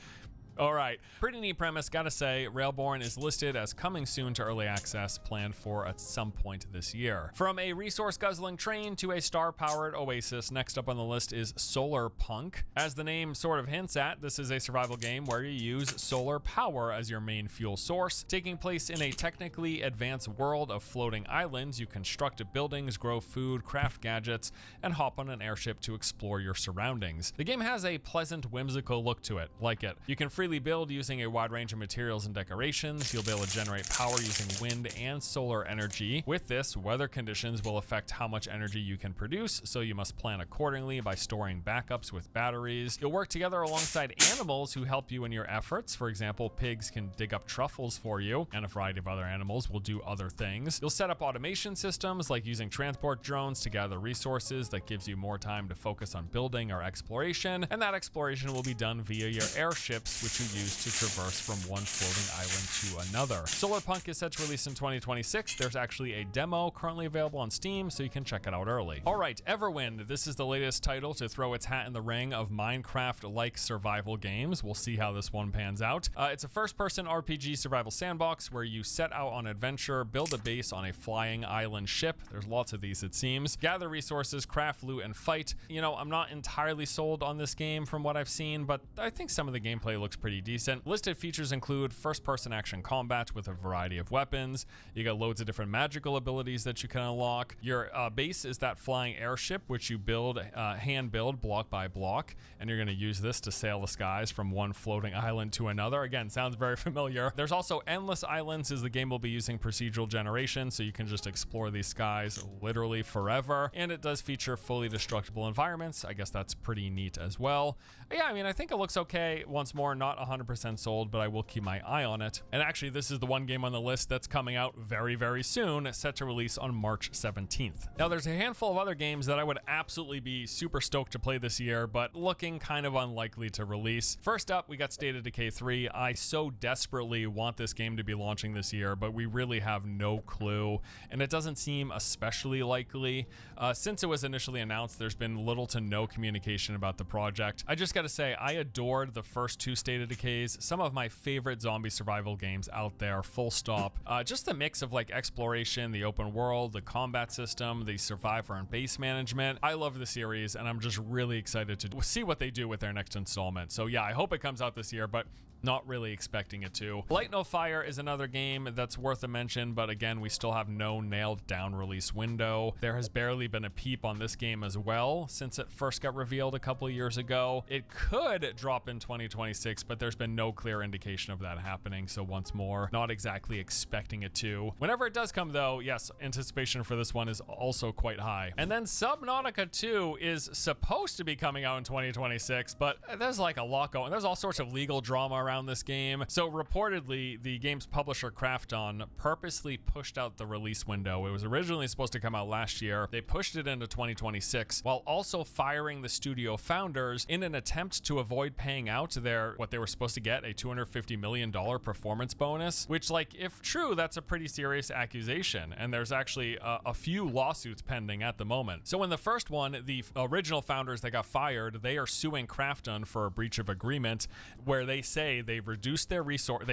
All right, pretty neat premise, gotta say. Railborn is listed as coming soon to early access, planned for at some point this year. From a resource-guzzling train to a star-powered oasis, next up on the list is Solar Punk. As the name sort of hints at, this is a survival game where you use solar power as your main fuel source. Taking place in a technically advanced world of floating islands, you construct buildings, grow food, craft gadgets, and hop on an airship to explore your surroundings. The game has a pleasant, whimsical look to it. Like it. You can freely build using a wide range of materials and decorations. You'll be able to generate power using wind and solar energy. With this, weather conditions will affect how much energy you can produce, so you must plan accordingly by storing backups with batteries. You'll work together alongside animals who help you in your efforts. For example, pigs can dig up truffles for you, and a variety of other animals will do other things. You'll set up automation systems like using transport drones to gather resources. That gives you more time to focus on building or exploration, and that exploration will be done via your airships, which you use to traverse from one floating island to another. Solar Punk is set to release in 2026. There's actually a demo currently available on Steam, so you can check it out early. All right, Everwind. This is the latest title to throw its hat in the ring of Minecraft-like survival games. We'll see how this one pans out. It's a first-person RPG survival sandbox where you set out on adventure, build a base on a flying island ship. There's lots of these, it seems. Gather resources, craft loot, and fight. You know, I'm not entirely sold on this game from what I've seen, but I think some of the gameplay looks pretty decent. Listed features include first-person action combat with a variety of weapons. You got loads of different magical abilities that you can unlock. Your base is that flying airship, which you build, hand build block by block, and you're going to use this to sail the skies from one floating island to another. Again, sounds very familiar. There's also endless islands, as the game will be using procedural generation, so you can just explore these skies literally forever. And it does feature fully destructible environments. I guess that's pretty neat as well. Yeah, I mean, I think it looks okay. Once more, not 100% sold, but I will keep my eye on it. And actually, this is the one game on the list that's coming out very, very soon, set to release on March 17th. Now, there's a handful of other games that I would absolutely be super stoked to play this year, but looking kind of unlikely to release. First up, we got State of Decay 3. I so desperately want this game to be launching this year, but we really have no clue, and it doesn't seem especially likely. Since it was initially announced, there's been little to no communication about the project. I just gotta say, I adored the first two State of Decays, some of my favorite zombie survival games out there, full stop. Just the mix of like exploration, the open world, the combat system, the survivor and base management. I love the series, and I'm just really excited to see what they do with their next installment. So yeah, I hope it comes out this year, but not really expecting it to. Light No Fire is another game that's worth a mention, but again, we still have no nailed down release window. There has barely been a peep on this game as well since it first got revealed a couple years ago. It could drop in 2026, but there's been no clear indication of that happening. So once more, not exactly expecting it to. Whenever it does come though, yes, anticipation for this one is also quite high. And then Subnautica 2 is supposed to be coming out in 2026, but there's like a lot going. There's all sorts of legal drama around this game. So reportedly, the game's publisher Krafton purposely pushed out the release window. It was originally supposed to come out last year. They pushed it into 2026 while also firing the studio founders in an attempt to avoid paying out what they were supposed to get, a $250 million performance bonus, which, like, if true, that's a pretty serious accusation. And there's actually a few lawsuits pending at the moment. So in the first one, the original founders that got fired, they are suing Krafton for a breach of agreement, where they say they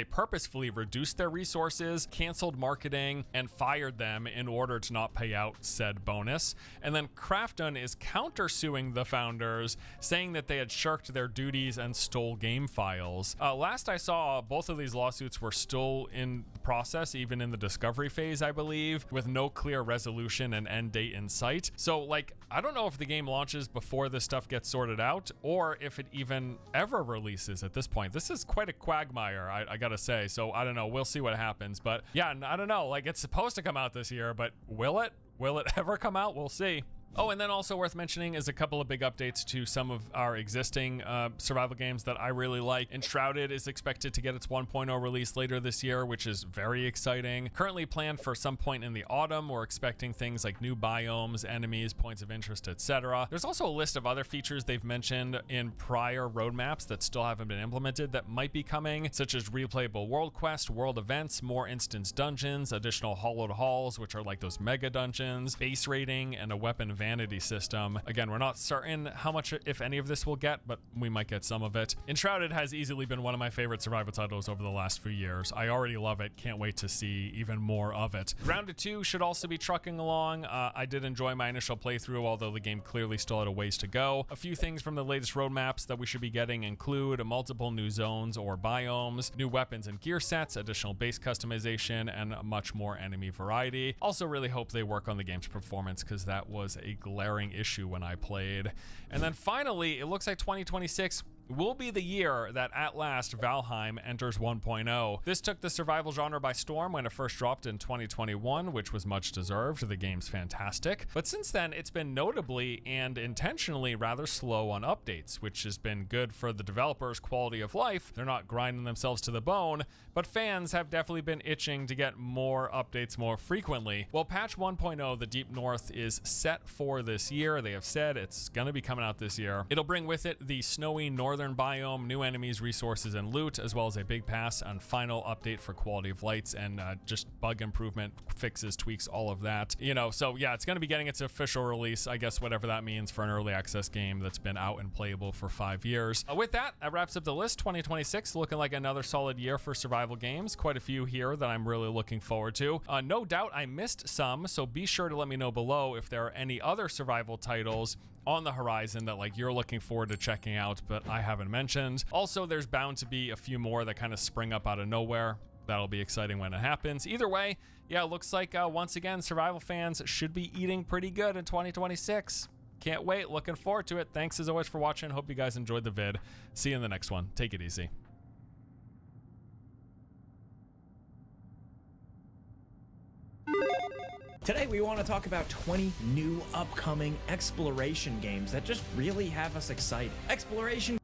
purposefully reduced their resources, canceled marketing, and fired them in order to not pay out said bonus. And then Krafton is countersuing the founders, saying that they had shirked their duties and stole game files. Last I saw, both of these lawsuits were still in process, even in the discovery phase, I believe, with no clear resolution and end date in sight. So, like, I don't know if the game launches before this stuff gets sorted out, or if it even ever releases at this point. This is quite a quagmire, I gotta say. So I don't know, we'll see what happens. But yeah, I don't know, like, it's supposed to come out this year, but will it ever come out? We'll see. Oh, and then also worth mentioning is a couple of big updates to some of our existing survival games that I really like. Enshrouded is expected to get its 1.0 release later this year, which is very exciting. Currently planned for some point in the autumn. We're expecting things like new biomes, enemies, points of interest, etc. There's also a list of other features they've mentioned in prior roadmaps that still haven't been implemented that might be coming, such as replayable world quest, world events, more instance dungeons, additional hollowed halls, which are like those mega dungeons, base rating, and a weapon vanity system. Again, we're not certain how much, if any of this we'll get, but we might get some of it. Enshrouded has easily been one of my favorite survival titles over the last few years. I already love it. Can't wait to see even more of it. Grounded 2 should also be trucking along. I did enjoy my initial playthrough, although the game clearly still had a ways to go. A few things from the latest roadmaps that we should be getting include multiple new zones or biomes, new weapons and gear sets, additional base customization, and much more enemy variety. Also really hope they work on the game's performance, because that was a glaring issue when I played. And then finally, it looks like 2026 will be the year that at last Valheim enters 1.0. This took the survival genre by storm when it first dropped in 2021, which was much deserved. The game's fantastic. But since then, it's been notably and intentionally rather slow on updates, which has been good for the developers' quality of life. They're not grinding themselves to the bone, but fans have definitely been itching to get more updates more frequently. Well, patch 1.0, the Deep North, is set for this year. They have said it's gonna be coming out this year. It'll bring with it the snowy northern biome, new enemies, resources, and loot, as well as a big pass and final update for quality of lights and just bug improvement, fixes, tweaks, all of that. You know, so yeah, it's gonna be getting its official release, I guess, whatever that means for an early access game that's been out and playable for 5 years. With that wraps up the list. 2026 looking like another solid year for survival games. Quite a few here that I'm really looking forward to. No doubt I missed some, so be sure to let me know below if there are any other survival titles on the horizon that like you're looking forward to checking out but I haven't mentioned. Also, there's bound to be a few more that kind of spring up out of nowhere. That'll be exciting when it happens. Either way, yeah, it looks like once again survival fans should be eating pretty good in 2026. Can't wait, looking forward to it. Thanks as always for watching. Hope you guys enjoyed the vid. See you in the next one. Take it easy. Today we want to talk about 20 new upcoming exploration games that just really have us excited. Exploration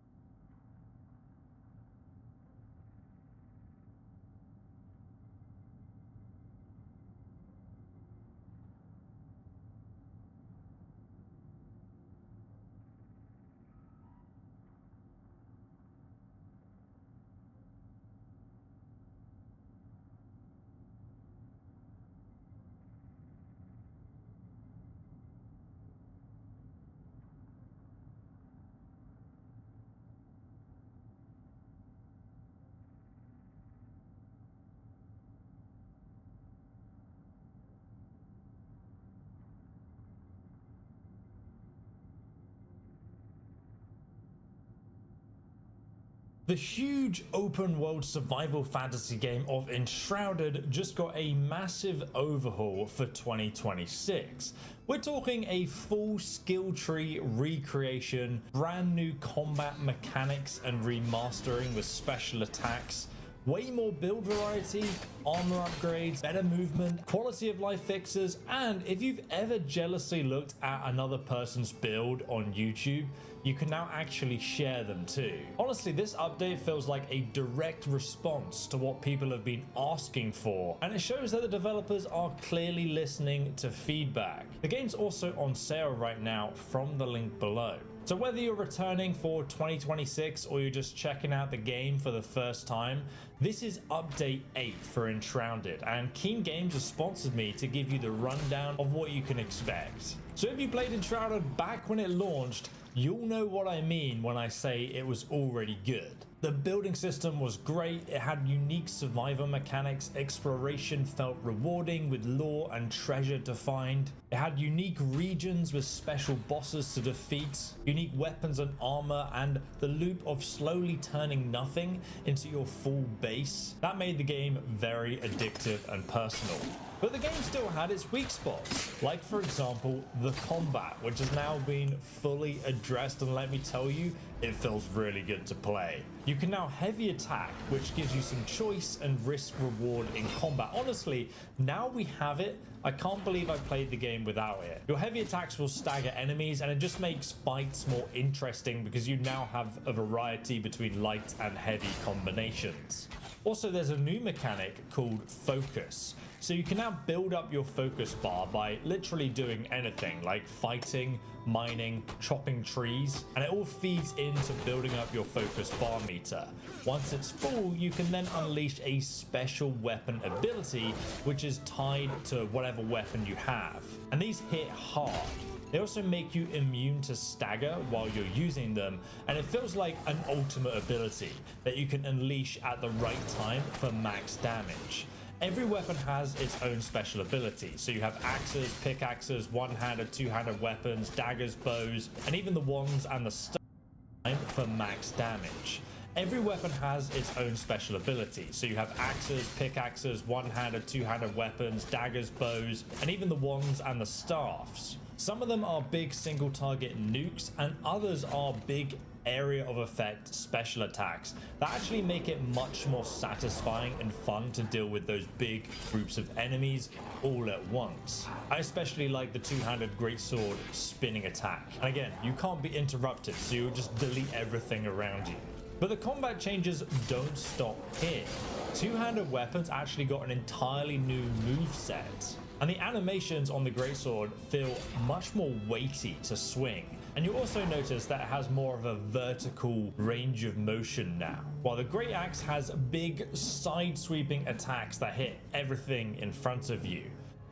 The huge open world survival fantasy game of Enshrouded just got a massive overhaul for 2026. We're talking a full skill tree recreation, brand new combat mechanics and remastering with special attacks, way more build variety, armor upgrades, better movement, quality of life fixes, and if you've ever jealously looked at another person's build on YouTube, you can now actually share them too. Honestly, this update feels like a direct response to what people have been asking for, and it shows that the developers are clearly listening to feedback. The game's also on sale right now from the link below. So whether you're returning for 2026 or you're just checking out the game for the first time, this is update 8 for Enshrouded, and Keen Games has sponsored me to give you the rundown of what you can expect. So if you played Enshrouded back when it launched, you'll know what I mean when I say it was already good. The building system was great, it had unique survivor mechanics, exploration felt rewarding with lore and treasure to find. It had unique regions with special bosses to defeat, unique weapons and armor, and the loop of slowly turning nothing into your full base. That made the game very addictive and personal. But the game still had its weak spots, like for example the combat, which has now been fully addressed, and let me tell you, it feels really good to play. You can now heavy attack, which gives you some choice and risk reward in combat. Honestly, now we have it, I can't believe I played the game without it. Your heavy attacks will stagger enemies, and it just makes fights more interesting because you now have a variety between light and heavy combinations. Also, there's a new mechanic called focus. So you can now build up your focus bar by literally doing anything like fighting, mining, chopping trees, and it all feeds into building up your focus bar meter. Once it's full, you can then unleash a special weapon ability which is tied to whatever weapon you have. And these hit hard. They also make you immune to stagger while you're using them, and it feels like an ultimate ability that you can unleash at the right time for max damage. Every weapon has its own special ability, so you have axes, pickaxes, one-handed, two-handed weapons, daggers, bows, and even the wands and the stuff for max damage. Every weapon has its own special ability, so you have axes, pickaxes, one-handed, two-handed weapons, daggers, bows, and even the wands and the staffs. Some of them are big single target nukes, and others are big area of effect special attacks that actually make it much more satisfying and fun to deal with those big groups of enemies all at once. I especially like the two-handed greatsword spinning attack. And again, you can't be interrupted, so you'll just delete everything around you. But the combat changes don't stop here. Two-handed weapons actually got an entirely new moveset, and the animations on the greatsword feel much more weighty to swing. And you also notice that it has more of a vertical range of motion now, while the Great Axe has big side-sweeping attacks that hit everything in front of you.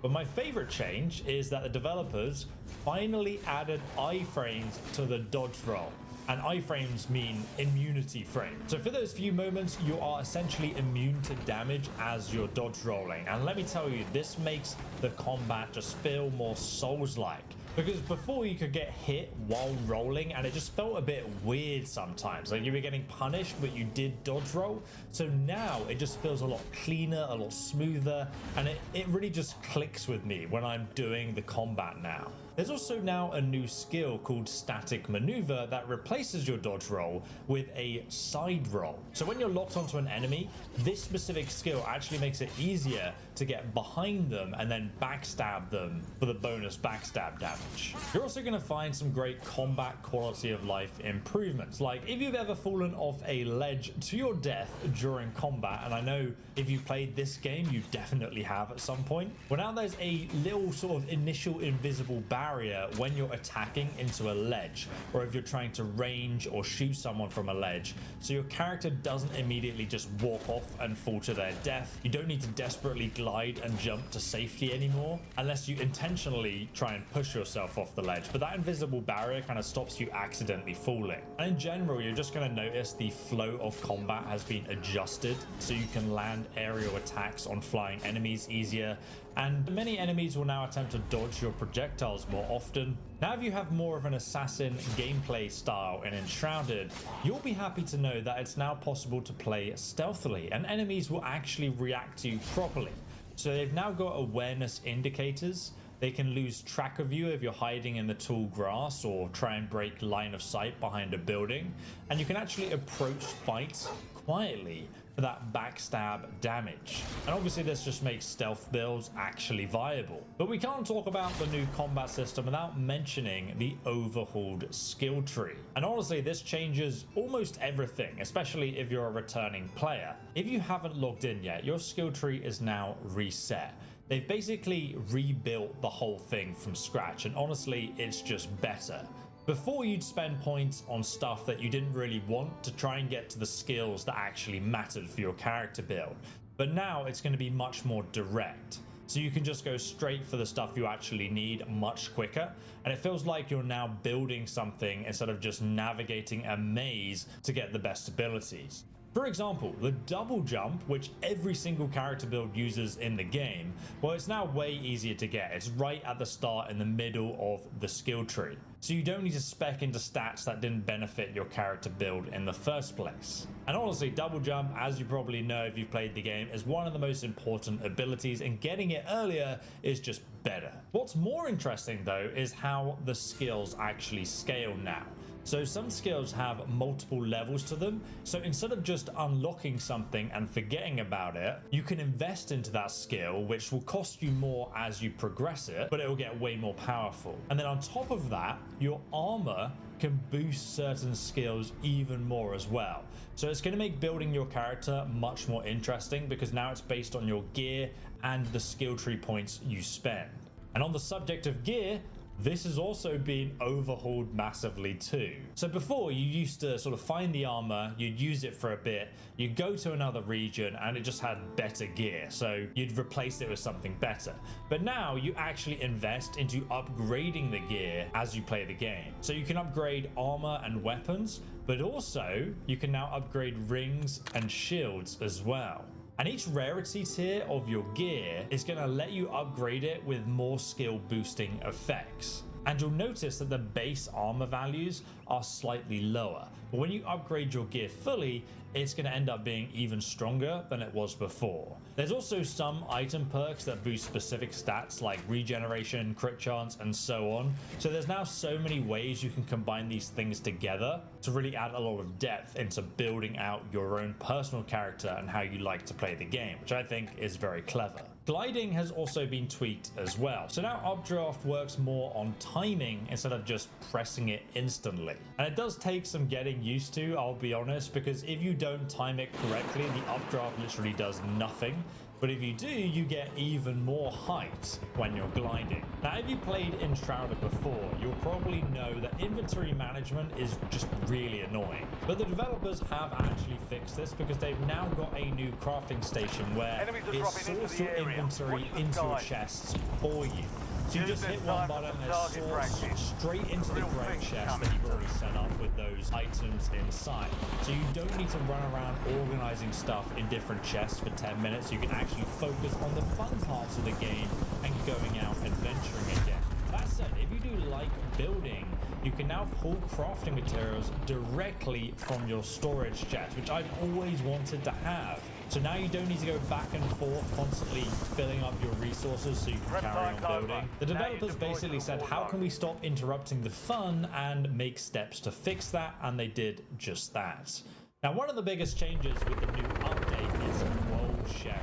But my favorite change is that the developers finally added iframes to the dodge roll. And iframes mean immunity frame. So for those few moments, you are essentially immune to damage as you're dodge rolling. And let me tell you, this makes the combat just feel more Souls-like. Because before you could get hit while rolling, and it just felt a bit weird sometimes. Like you were getting punished, but you did dodge roll. So now it just feels a lot cleaner, a lot smoother, and it really just clicks with me when I'm doing the combat now. There's also now a new skill called static maneuver that replaces your dodge roll with a side roll. So when you're locked onto an enemy, this specific skill actually makes it easier to get behind them and then backstab them for the bonus backstab damage. You're also going to find some great combat quality of life improvements, like if you've ever fallen off a ledge to your death during combat, and I know if you played this game you definitely have at some point, well now there's a little sort of initial invisible barrier when you're attacking into a ledge, or if you're trying to range or shoot someone from a ledge, so your character doesn't immediately just walk off and fall to their death. You don't need to desperately glide and jump to safety anymore unless you intentionally try and push yourself off the ledge, but that invisible barrier kind of stops you accidentally falling. And in general, you're just going to notice the flow of combat has been adjusted so you can land aerial attacks on flying enemies easier, and many enemies will now attempt to dodge your projectiles more often. Now if you have more of an assassin gameplay style in Enshrouded, you'll be happy to know that it's now possible to play stealthily and enemies will actually react to you properly. So they've now got awareness indicators. They can lose track of you if you're hiding in the tall grass or try and break line of sight behind a building, and you can actually approach fights quietly for that backstab damage. And obviously this just makes stealth builds actually viable. But we can't talk about the new combat system without mentioning the overhauled skill tree. And honestly, this changes almost everything, especially if you're a returning player. If you haven't logged in yet, your skill tree is now reset. They've basically rebuilt the whole thing from scratch, and honestly, it's just better. Before, you'd spend points on stuff that you didn't really want to try and get to the skills that actually mattered for your character build. But now it's going to be much more direct. So you can just go straight for the stuff you actually need much quicker. And it feels like you're now building something instead of just navigating a maze to get the best abilities. For example, the double jump, which every single character build uses in the game, well, it's now way easier to get. It's right at the start in the middle of the skill tree. So you don't need to spec into stats that didn't benefit your character build in the first place. And honestly, double jump, as you probably know if you've played the game, is one of the most important abilities, and getting it earlier is just better. What's more interesting though is how the skills actually scale now. So some skills have multiple levels to them. So instead of just unlocking something and forgetting about it, you can invest into that skill, which will cost you more as you progress it, but it will get way more powerful. And then on top of that, your armor can boost certain skills even more as well. So it's going to make building your character much more interesting because now it's based on your gear and the skill tree points you spend. And on the subject of gear, this has also been overhauled massively too. So before, you used to sort of find the armor, you'd use it for a bit, you'd go to another region and it just had better gear, so you'd replace it with something better. But now you actually invest into upgrading the gear as you play the game. So you can upgrade armor and weapons, but also you can now upgrade rings and shields as well. And each rarity tier of your gear is going to let you upgrade it with more skill boosting effects. And you'll notice that the base armor values are slightly lower. But when you upgrade your gear fully, it's going to end up being even stronger than it was before. There's also some item perks that boost specific stats like regeneration, crit chance, and so on. So there's now so many ways you can combine these things together to really add a lot of depth into building out your own personal character and how you like to play the game, which I think is very clever. Gliding has also been tweaked as well. So now updraft works more on timing instead of just pressing it instantly. And it does take some getting used to, I'll be honest, because if you don't time it correctly, the updraft literally does nothing. But if you do, you get even more height when you're gliding. Now, if you played Enshrouded before, you'll probably know that inventory management is just really annoying. But the developers have actually fixed this because they've now got a new crafting station where it sorts your inventory into your chests for you. So you just hit one button and it sorts straight into the correct chest that you've already set up with those items inside. So you don't need to run around organizing stuff in different chests for 10 minutes. You can actually focus on the fun parts of the game and going out adventuring again. That said, if you do like building, you can now pull crafting materials directly from your storage chest, which I've always wanted to have. So now you don't need to go back and forth constantly filling up your resources so you can carry on building. The developers basically said, how can we stop interrupting the fun and make steps to fix that? And they did just that. Now, one of the biggest changes with the new update is world sharing.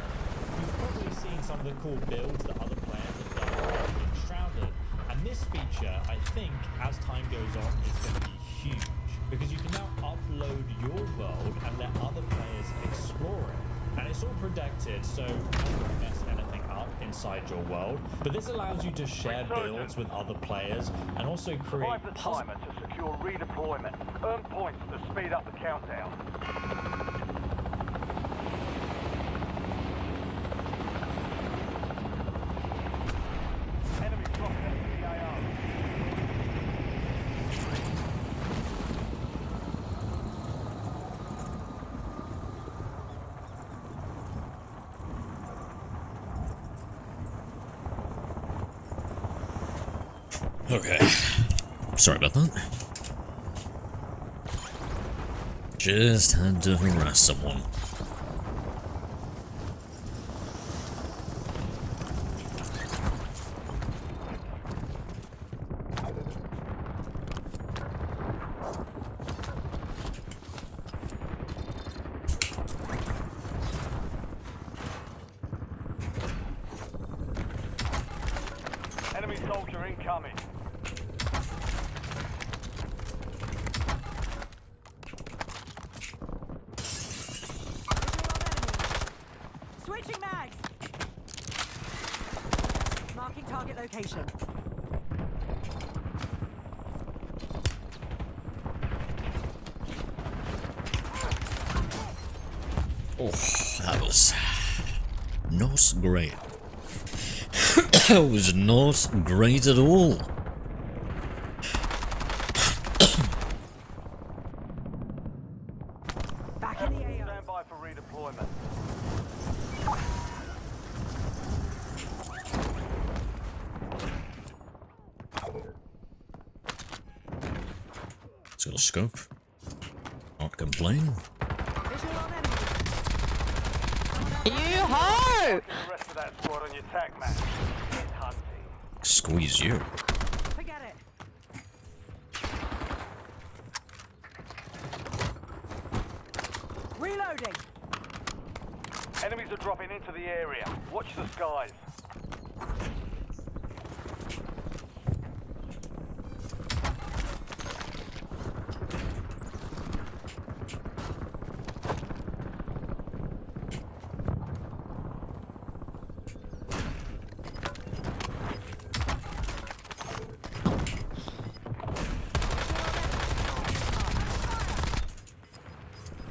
You've probably seen some of the cool builds that other players have done in Enshrouded. And this feature, I think, as time goes on, is going to be huge. Because you can now upload your world and let other players explore it. And it's all protected, so you don't mess anything up inside your world. But this allows you to share builds with other players and also create the timer to secure redeployment. Earn points to speed up the countdown. Enemy dropping into the AR. Okay. Sorry about that. Just had to harass someone. Enemy soldier incoming. Switching mags. Marking target location. Oh, that was not great. That was not great at all. Back in the AO. Stand by for redeployment. It's got a scope. Not complain. Yoo-ho! The rest of that squad on your tac map. Get hunting. Squeeze you. Forget it. Reloading. Enemies are dropping into the area. Watch the skies.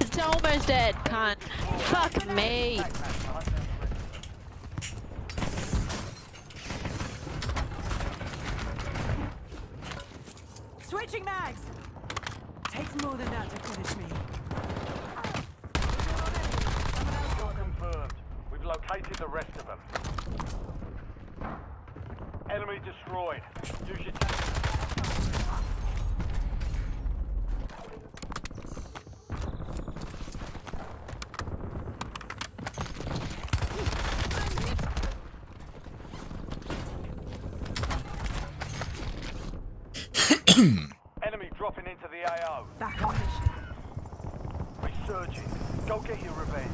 It's almost dead, cunt. Fuck me. Switching mags. Takes more than that to finish me. Confirmed. We've located the rest of them. Enemy destroyed. Use your enemy dropping into the AO. Back on mission. Resurging. Go get your revenge.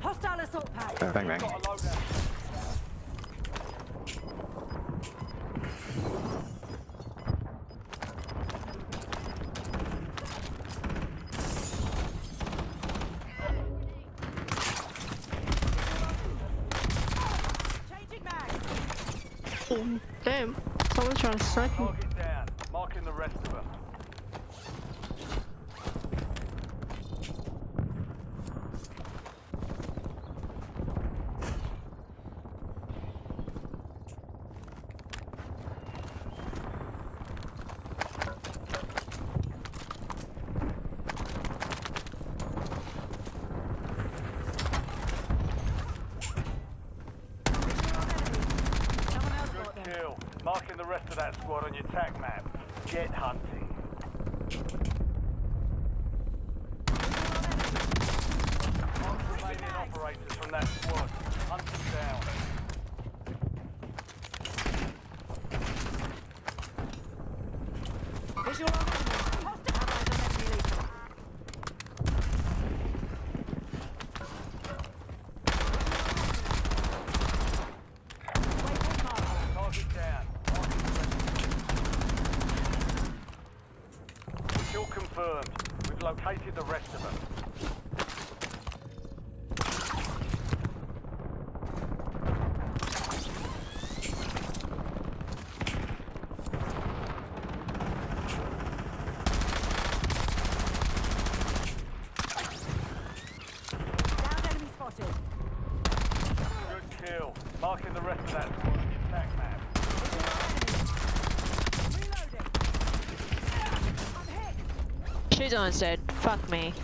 Hostile assault pack. Bang, bang. Got a loadout. Changing mags. Damn. Someone's trying to snipe me. Target down. Marking the rest of them. Someone else got Good them. kill. Marking the rest of that squad on your tac map. Get hunting. Mark remaining operators from that squad. Hunt them down. Visual on enemy. Hostile allies on enemy lethal. Waypoint marked. Target down. Marking the rest of them. Kill confirmed. We've located the rest of them. Downed enemy spotted. Good kill. Marking the rest of that squad on your tac map. Reloading. I'm hit. She's almost dead. Fuck me.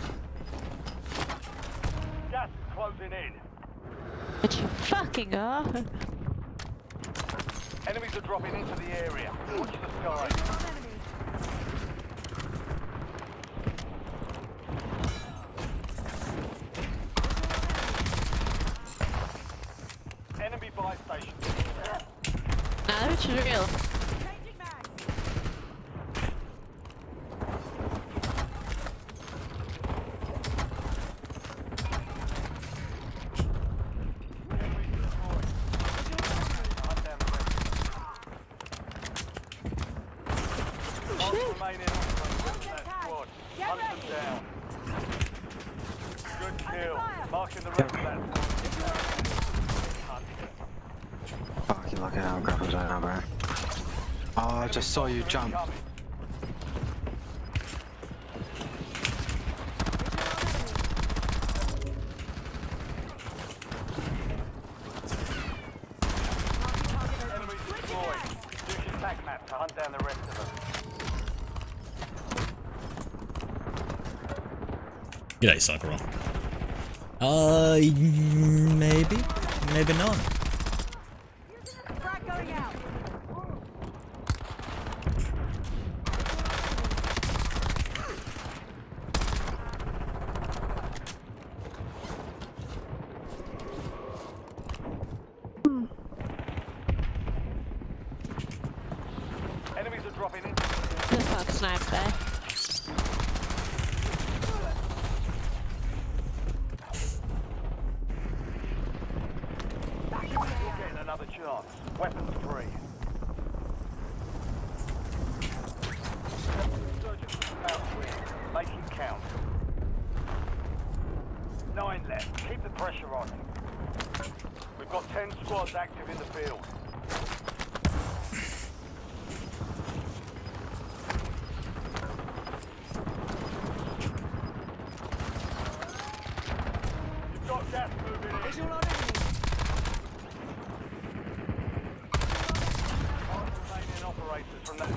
Gas is closing in. But you fucking are. Enemies are dropping into the area. Watch the skies. Visual on enemy. Enemy buy station. Nah, which is real. Changing mags. Enemy destroyed. Hunt down the rest. Mark remaining operators from that squad. Hunt them down. Good kill. Marking the rest of that squad. Hunt. Fucking look out, grapples right now, bro. Oh, I just saw you jump. Coming. Enemy destroyed. Use your tac map to hunt down the rest of them. G'day, Sakura. Maybe. Maybe not. Frag going out. snipe there. You're getting another chance. Weapons free. Surgeons about to win. Make it count. 9 left. Keep the pressure on. We've got 10 squads active in the field. You've got gas moving in. Visual on enemy. Remaining operators from that.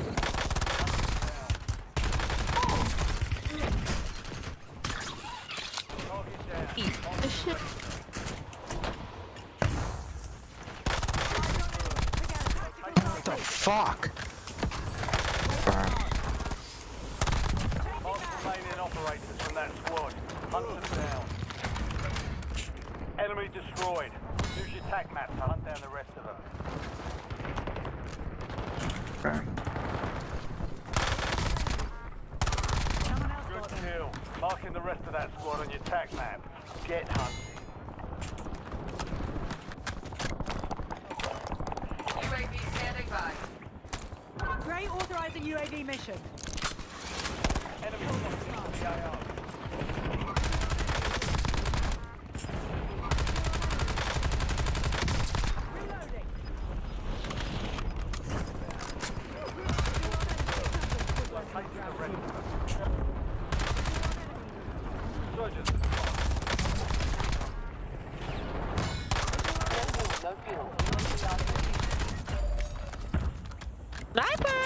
Eat the shit. What the fuck? Remaining operators from that squad. Hunt them down. Enemy destroyed. Use your tac map to hunt down the rest of them. Good kill. Marking the rest of that squad on your tac map. Get hunting. UAV standing by. Great, authorizing UAV mission. Enemy lost in the AO. Reloading. Locating the rest of them. Surgeons. No fuel. Sniper!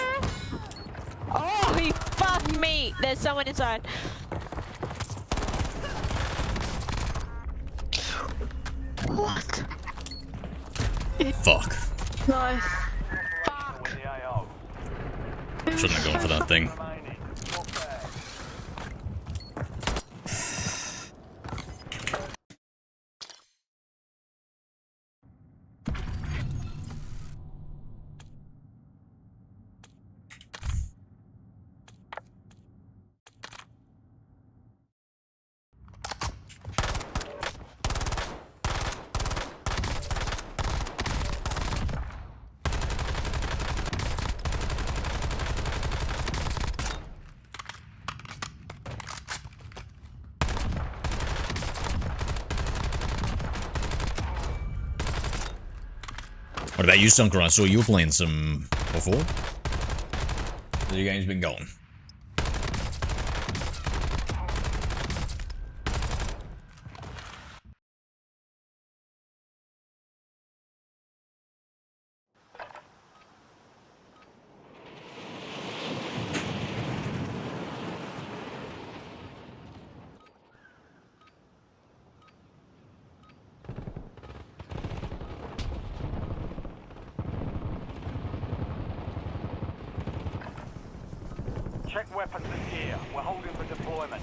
Oh, he fucked me! There's someone inside. What? Fuck. Nice. With the AO. Shouldn't have gone for that thing. Remaining. Not bad. What about you, Sunker? I saw you were playing some before. The game's been going. Check weapons and gear. We're holding for deployment.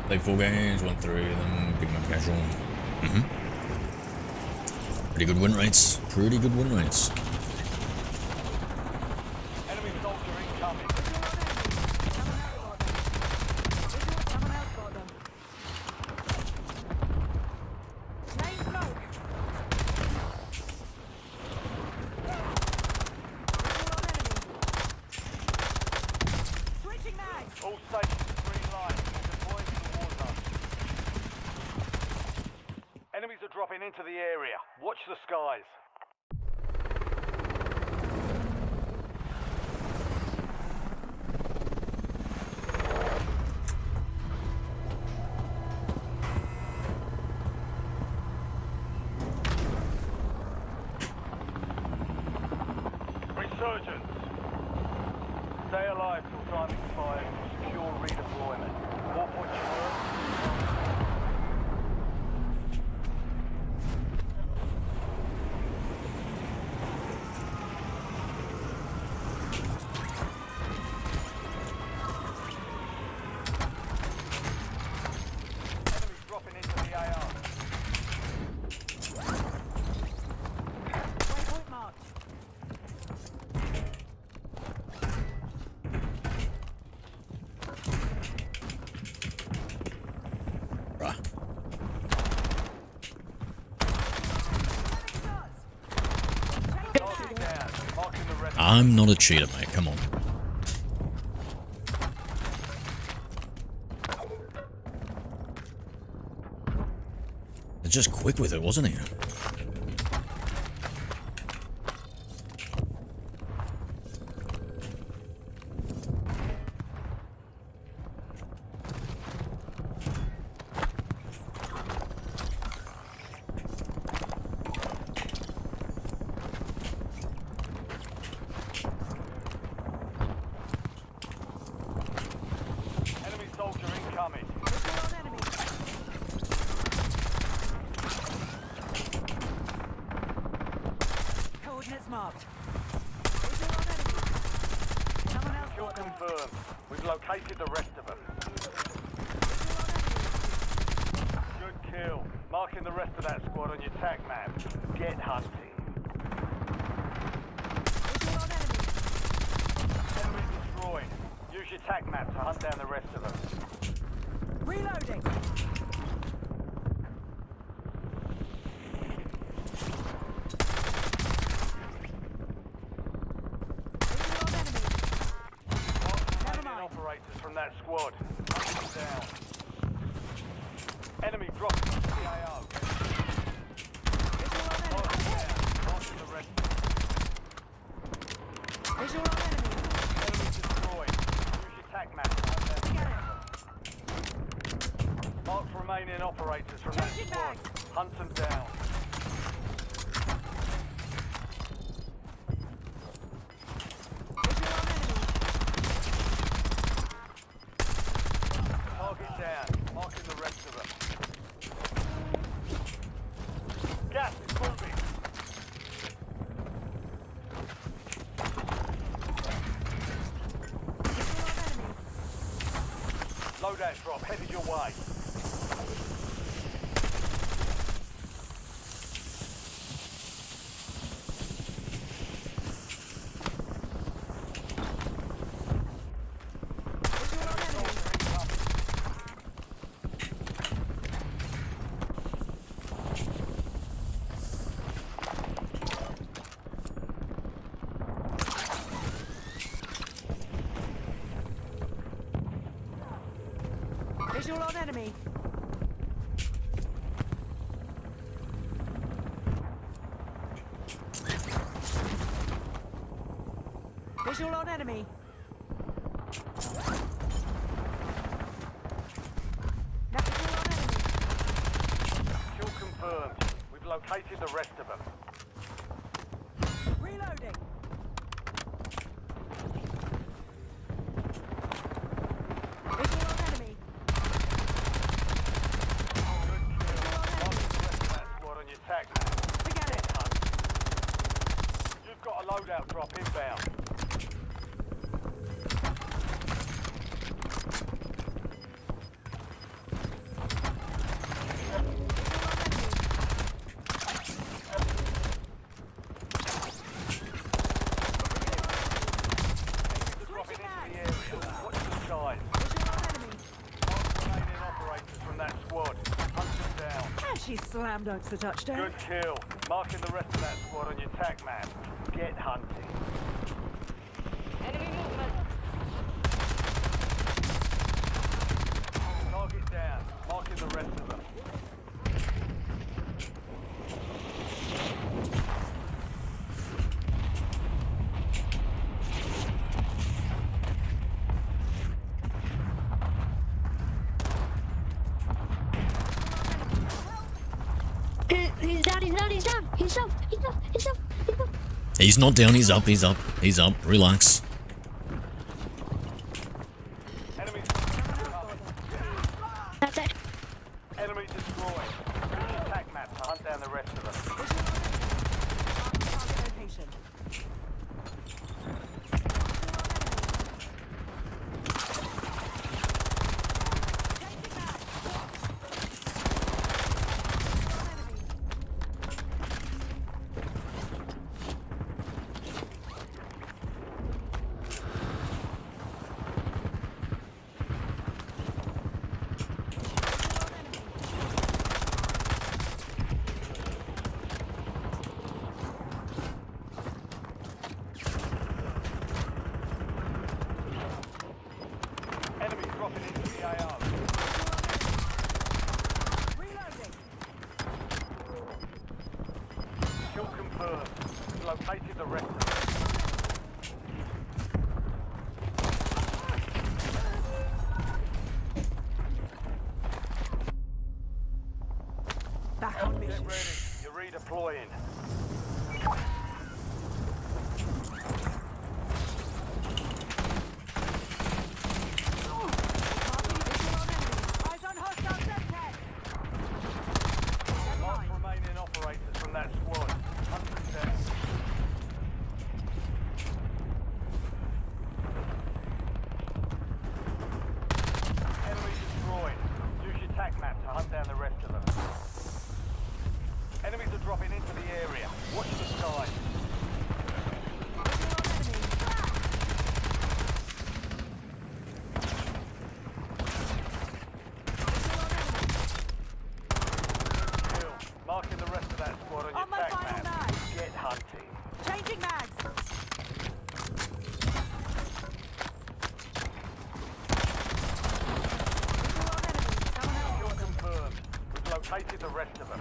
Played 4 games, went through them, big map casual. Pretty good win rates. Pretty good win rates. Enemy soldier incoming. Someone else got them. Lane smoke. Switching mags. All stations green light. Deploying to the war zone. Enemies are dropping into the area. Watch the skies. Resurgence. Stay alive till time expires for secure redeployment. 4-point Bruh. I'm not a cheater, mate. Come on. It's just quick with it, wasn't he? Enemy soldier incoming. Coordinates marked. Visual on enemy. Someone else Kill got them. confirmed. We've located the rest of them. Good kill. Marking the rest of that squad on your tag map. Get hunting. Visual on enemy. Enemy destroyed. Use your tag map to hunt down the rest of them. Reloading. Visual on enemy. Remaining operators from that squad. Hunt them down. Enemy dropping CAO. Visual on enemy. Marking the rest. Visual on enemy. Enemy destroyed. Use your tag map to hunt down the rest of them. Mark remaining operators from that Changing squad. bags. Hunt them down. Visual on enemy. Target down. Marking the rest of them. Gas is moving. Visual on enemy. Loadout drop headed your way. Visual on enemy. Visual on enemy. Visual on enemy. Now visual on enemy. Kill confirmed. We've located the rest of them. Reloading. Visual on enemy. Squad on your tag map. Forget it. You've got a loadout drop inbound. Dropping into the area. Watch the skies. Visual on enemy. Mark remaining operators from that squad. Hunt them down. And she slam dunks the touchdown. Good kill. Marking the rest of that squad on your tag map. Get hunting. Enemy movement. Target down. Marking the rest of them. He's down, he's down, he's down. He's up, he's up, he's up, he's up. He's not down, he's up, he's up, he's up. Relax. Enemy. That's it. Enemy destroyed. Use your tag map to hunt down the rest of them. Target location. the AO. Reloading. Kill confirmed. We've located the rest of them. Back on mission. Get ready. You're redeploying. Eyes on hostile Semtex. Last remaining operators from that squad. Hunt them down. Enemy destroyed. Use your tac map to hunt down the rest of them. Enemies are dropping into the area. Watch the sky. Kill. Marking the rest of that squad on your On my tac final map. mag. Get hunting. Changing mags. Kill confirmed. We've located the rest of them.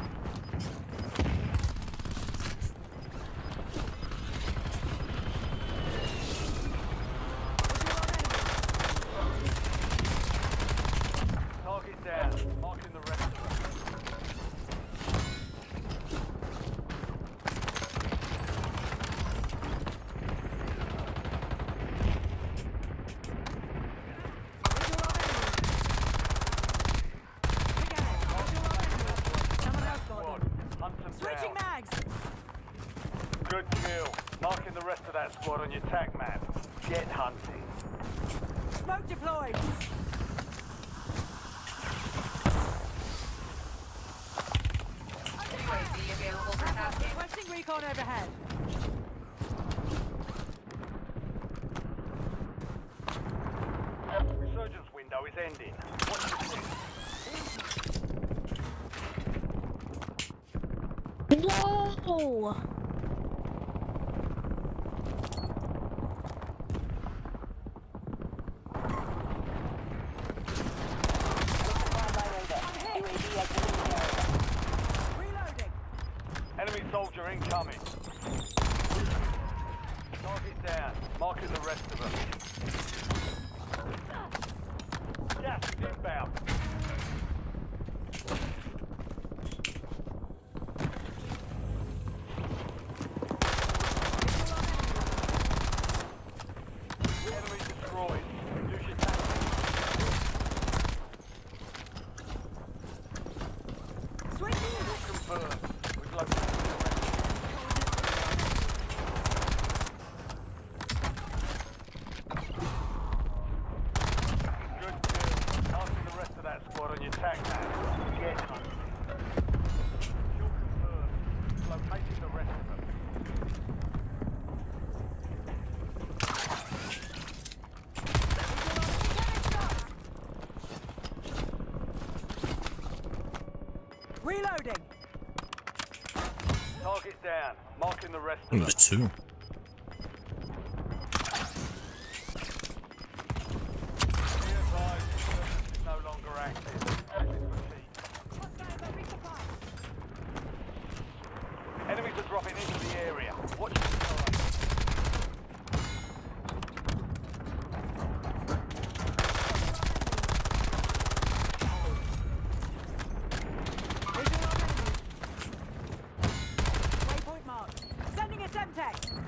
Target down. Marking the rest of them. Someone else got Squad. them. Hunt them Switching down. mags. Good kill. Marking the rest of that squad on your tac map. Get hunting. Smoke deployed. Requesting recon overhead. Resurgence window is ending. Watch the six. No! Reloading. Enemy soldier incoming. Target down. Marking the rest of them. Gas is inbound. Enemy destroyed. Use your tactics. Switching. Kill confirmed. We've located the rest. Good kill. Marking the rest of that squad on your tac map. Get hunting. Kill confirmed. We've located the rest of them. Reloading. Target down. Marking the rest Oh, of there's them. two. Be advised, surface is no longer active. Fatigue. Enemies are dropping into the area. Watch the sky. Waypoint marked. Sending a Semtex.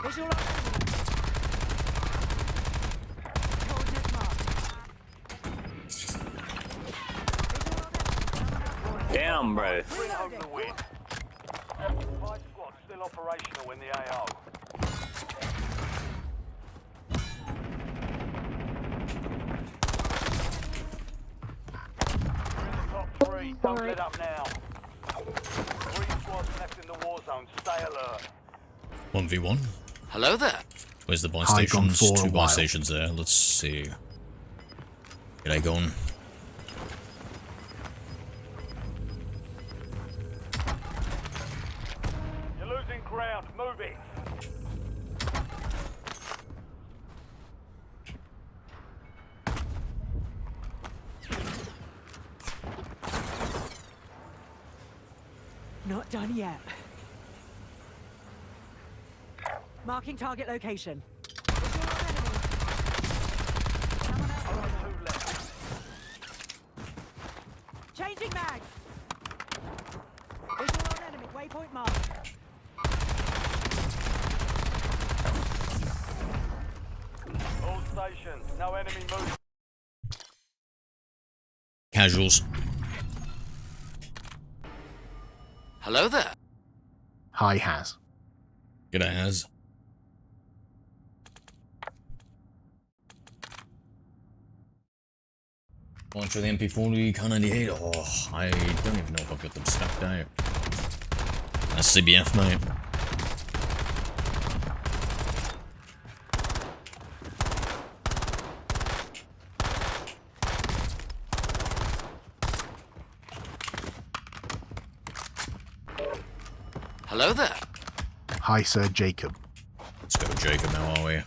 Visual on enemy. Coordinates marked. Damn, bro. Bring home the win. 5 squads still operational in the AO. Top 3, don't let up now. 3 squads left in the war zone, stay alert. 1v1. Hello there. Where's the buy High gone stations? for a 2 buy while. stations there. Let's see. Get I going? You're losing ground, move it. Not done yet. Marking target location. Visual on enemy. Someone else. Only 2 left. Changing mags. Visual on enemy. Waypoint marked. All stations, no enemy movement. Casuals. Hello there. Hi, Has. G'day, Has. Launch with the MP40, K98. Oh, I don't even know if I've got them stacked out. That's CBF, mate. Hello there. Hi, Sir Jacob. Let's go, Jacob. How are we?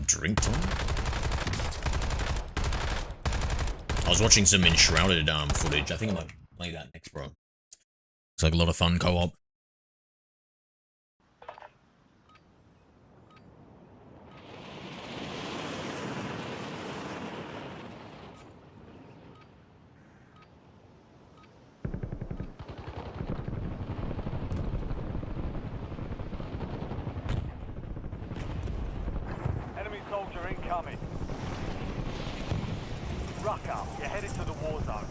Drink time? I was watching some Enshrouded footage. I think I might play that next, bro. It's like a lot of fun co-op. Enemy soldier incoming. Rucker, you're headed to the war zone.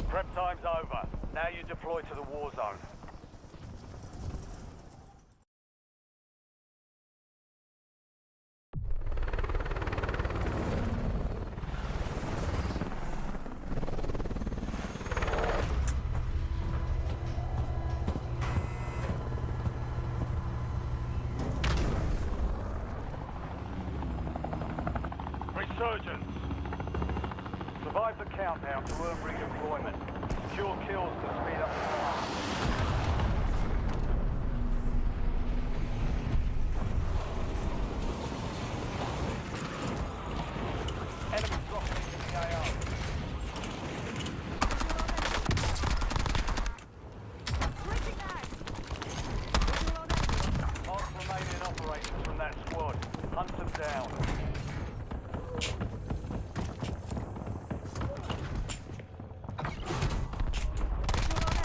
Prep time's over. Now you deploy to the war zone. Resurgence. Survive the countdown to earn redeployment. Secure kills to speed up the time. Enemy dropping into the AO. Switching mags. Mark remaining operators from that squad. Hunt them down. Visual on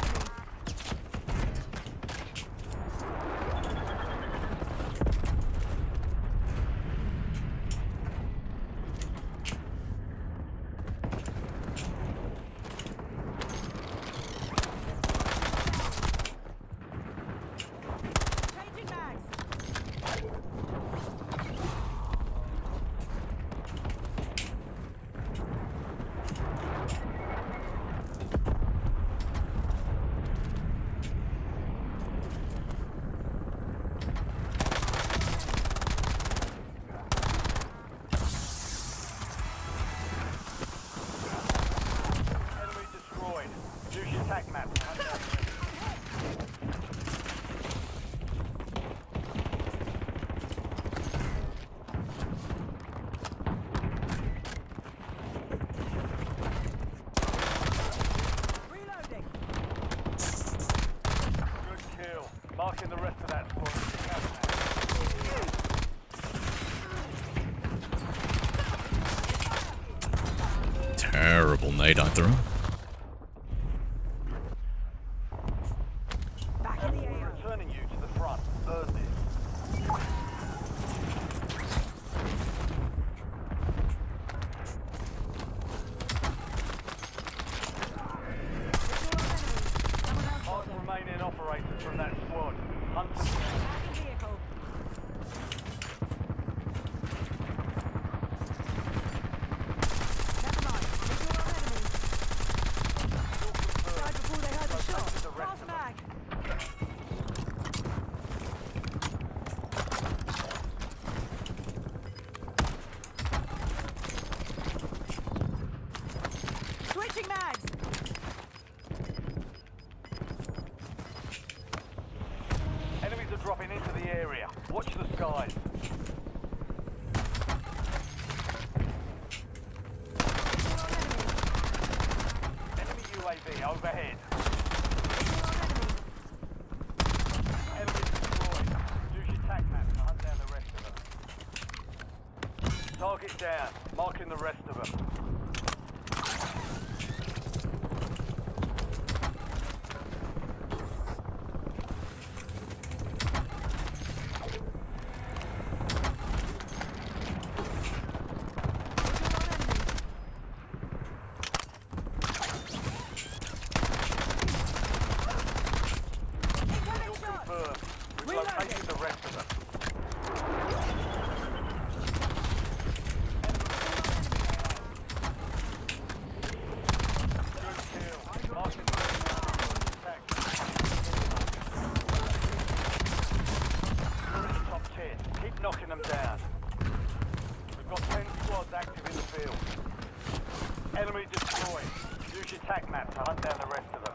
Marking the rest of that squad. Terrible nade I threw. Returning you to the front. Earn this. Mark remaining operators from that squad. Hunt them. Vehicle. Never mind. Visual on enemy. Died before they heard the shot. Pass mag. Switching mags. Enemies are dropping into the area. Watch the skies. Enemy UAV overhead. Enemy destroyed. Use your tac map to hunt down the rest of them. Target down. Marking the rest of them. Confirmed. We've located the rest of them. Good kill. Marking the rest of them. You're in the top 10. Keep knocking them down. We've got 10 squads active in the field. Enemy destroyed. Use your tac map to hunt down the rest of them.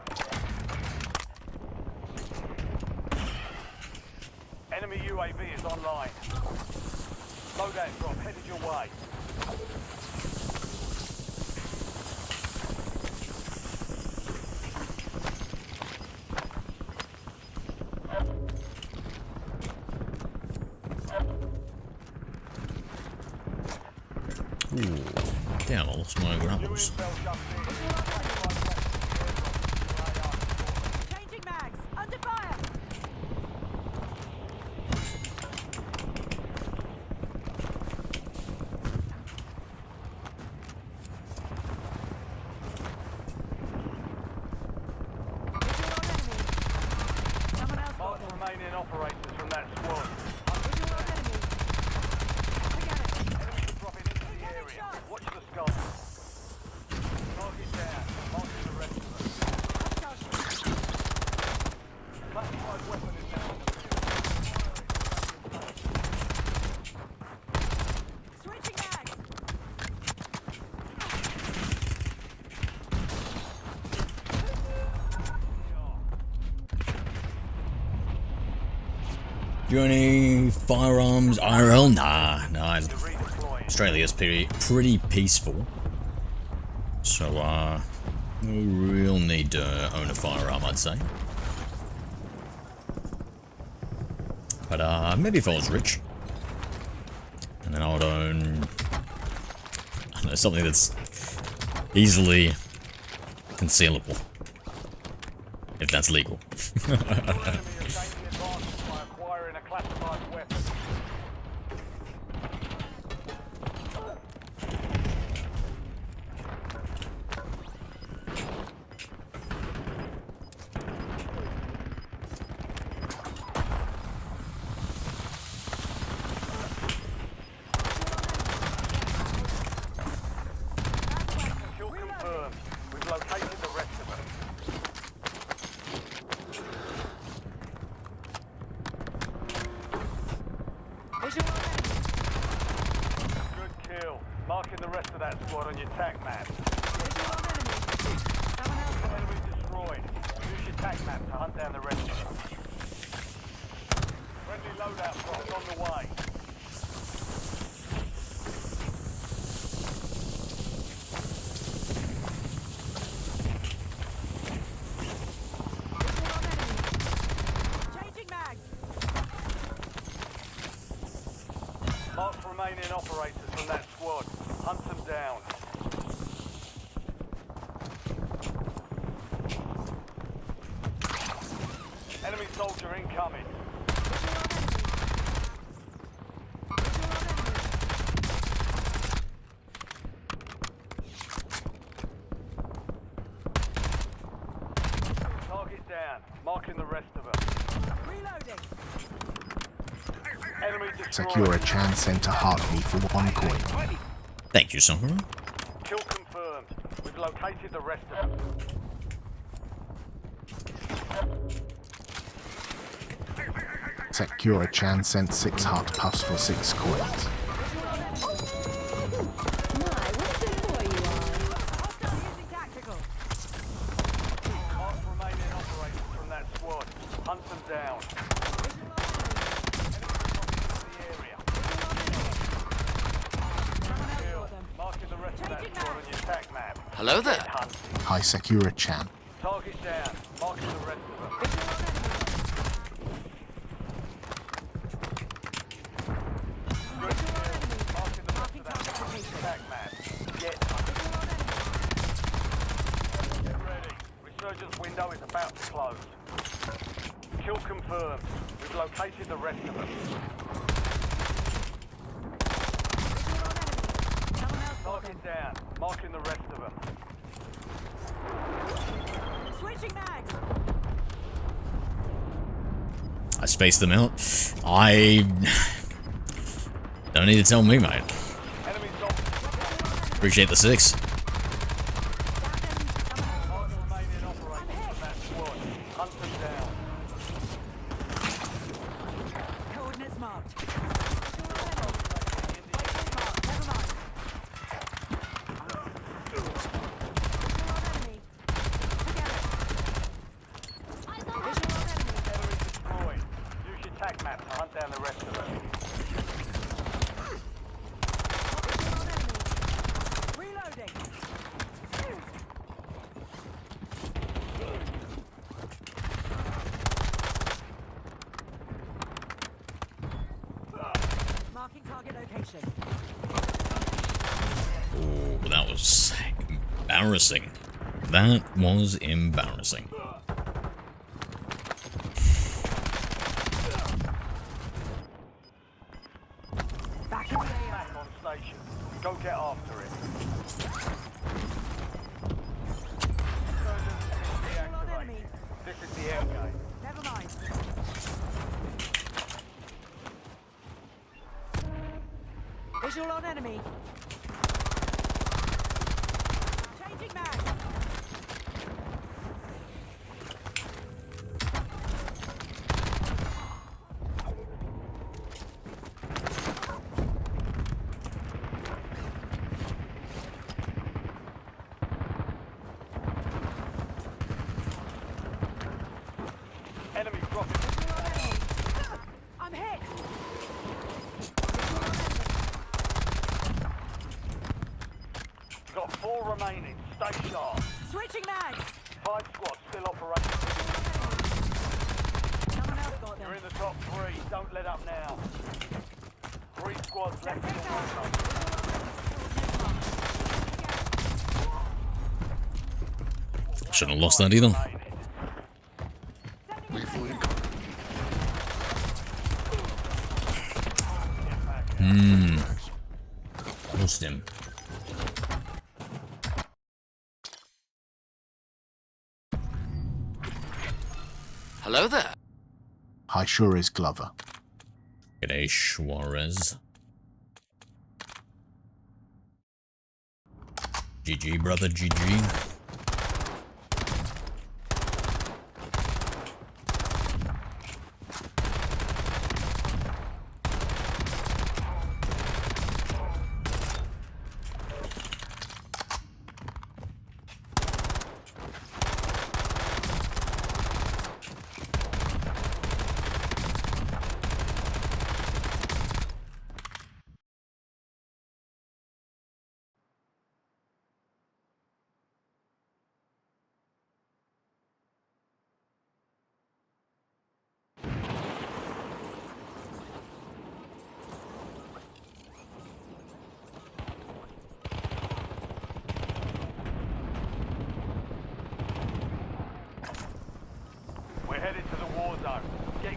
Enemy UAV is online. Loadout drop headed your way. Ooh, damn, I lost my grapples. Changing mags. Under fire. Mark the remaining operators from that squad. Enemies are dropping into the area. Watch the sky. Target down. Marking the rest of them. Classified weapon is now in the field. Switching mags. Do any firearms IRL? Nah. Australia's pretty peaceful. So, no real need to own a firearm, I'd say. But, maybe if I was rich. And then I would own... I don't know, something that's easily concealable. If that's legal. Acquiring a classified weapon. Kill confirmed. We've located the rest of them. Good kill. Marking the rest of that squad on your tac map. Enemy destroyed. Use your tac map to hunt down the rest of them. Friendly loadout drops on the way. Changing mags. remaining operators from that squad. Hunt them down. Enemy soldier incoming. Target down. Marking the rest of them. Reloading. Enemy destroyed. Secure a Chan Center heartbeat for 1 coin. Thank you, Summer. Kill confirmed. We've located the rest of them. Secure a Chan Cent 6 heart puffs for 6 coins. Mark remaining operators from that squad. Hunt them down. Marking the rest of that squad on your attack map. Hello there. High secure a Chan. Target down. Marking the rest of them. Good kill. Marking the rest of that squad on your attack map. Get ready. Resurgence window is about to close. Kill confirmed. We've located the rest of them. Target down. Marking the rest of them. Switching mags. I spaced them out. I don't need to tell me, mate. Appreciate the 6. Coordinates marked. Use your attack map to hunt down the rest of them. Reloading. Marking target location. Oh, that was embarrassing. That was embarrassing. Back on station. Go get after it. This is the air game. Never mind. Visual on enemy. Changing mag. Enemy dropping. I'm hit. Got 4 remaining. Stay sharp. Switching mags. 5 squads still operating. Someone else got them. You're in the top 3. Don't let up now. 3 squads left. Shouldn't have lost that either. Lost him. Hello there. High sure is Glover. G'day, Suarez. GG, brother, GG.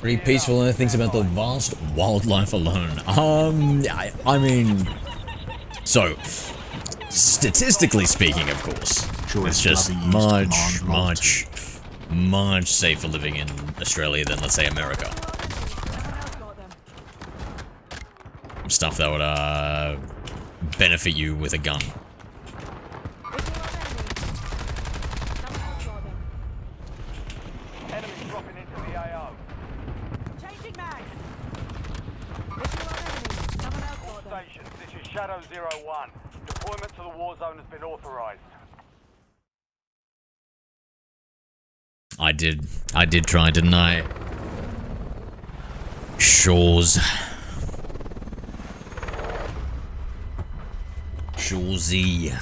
Pretty peaceful and thinks about the vast wildlife alone. I mean, so statistically speaking, of course, it's just much safer living in Australia than, let's say, America. Stuff that would benefit you with a gun. Enemies dropping into the AO. Changing mags. Visual on enemy. Someone else All got them. stations, this is Shadow 01. Deployment to the Warzone has been authorized. I did try, didn't I? Shores. Shorzy.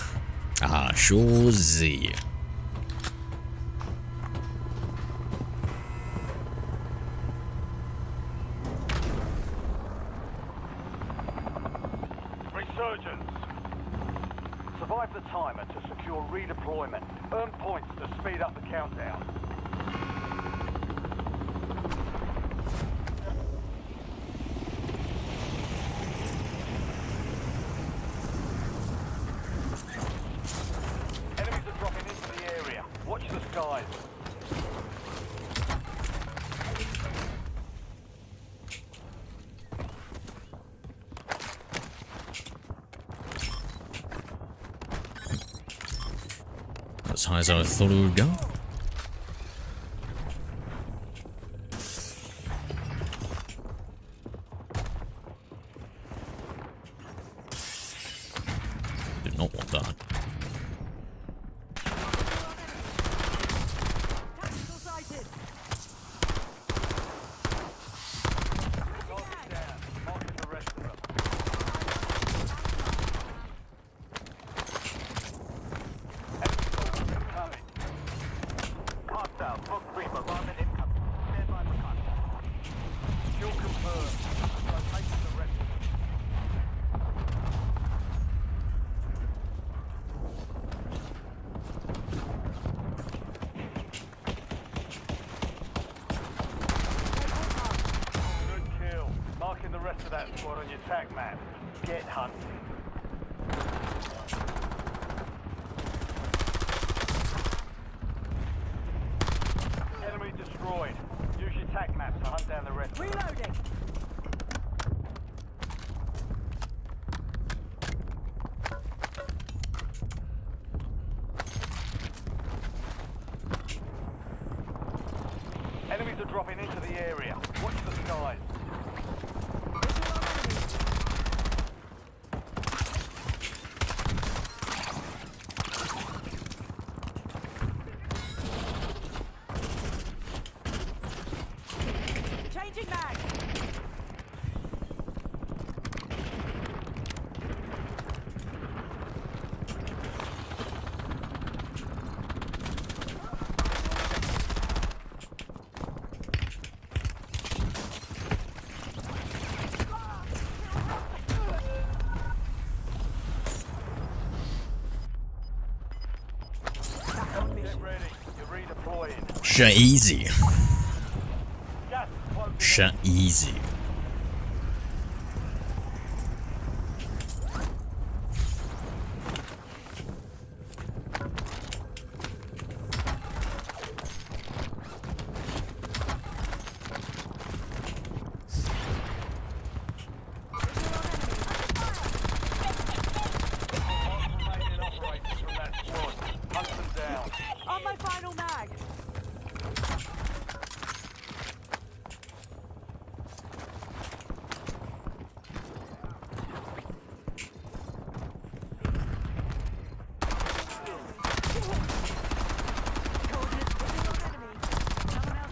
Ah, Shorzy. Resurgence. Survive the timer to secure redeployment. Earn points to speed up the countdown. Enemies are dropping into the area. Watch the skies. As high as I thought it would go. Did not want that. Tactical sighted. Target down. Marking the rest of them. Incoming. Hostile. Book Reaper. Bombing incoming. Stand by for contact. Kill confirmed. Rotation the rest of them. Good kill. Marking the rest of that squad on your tac map. Get hunting. Enemy destroyed. Use your tac map to hunt down the rest. Reloading. Enemies are dropping into the area. Watch the skies. Visual on enemy. Changing mags. Get ready. You're redeploying. Easy. Gas is closing in. Easy. Remaining operators from that squad. Hunt them down. On my final mag.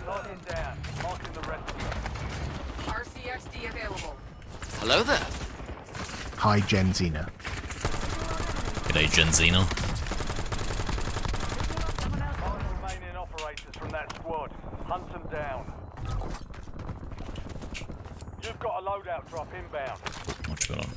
Target down. Marking the rest of them. RCXD available. Hello there. Hi, Genzina. G'day, Genzina. Remaining operators from that squad. Hunt them down. You've got a loadout drop inbound. Much better.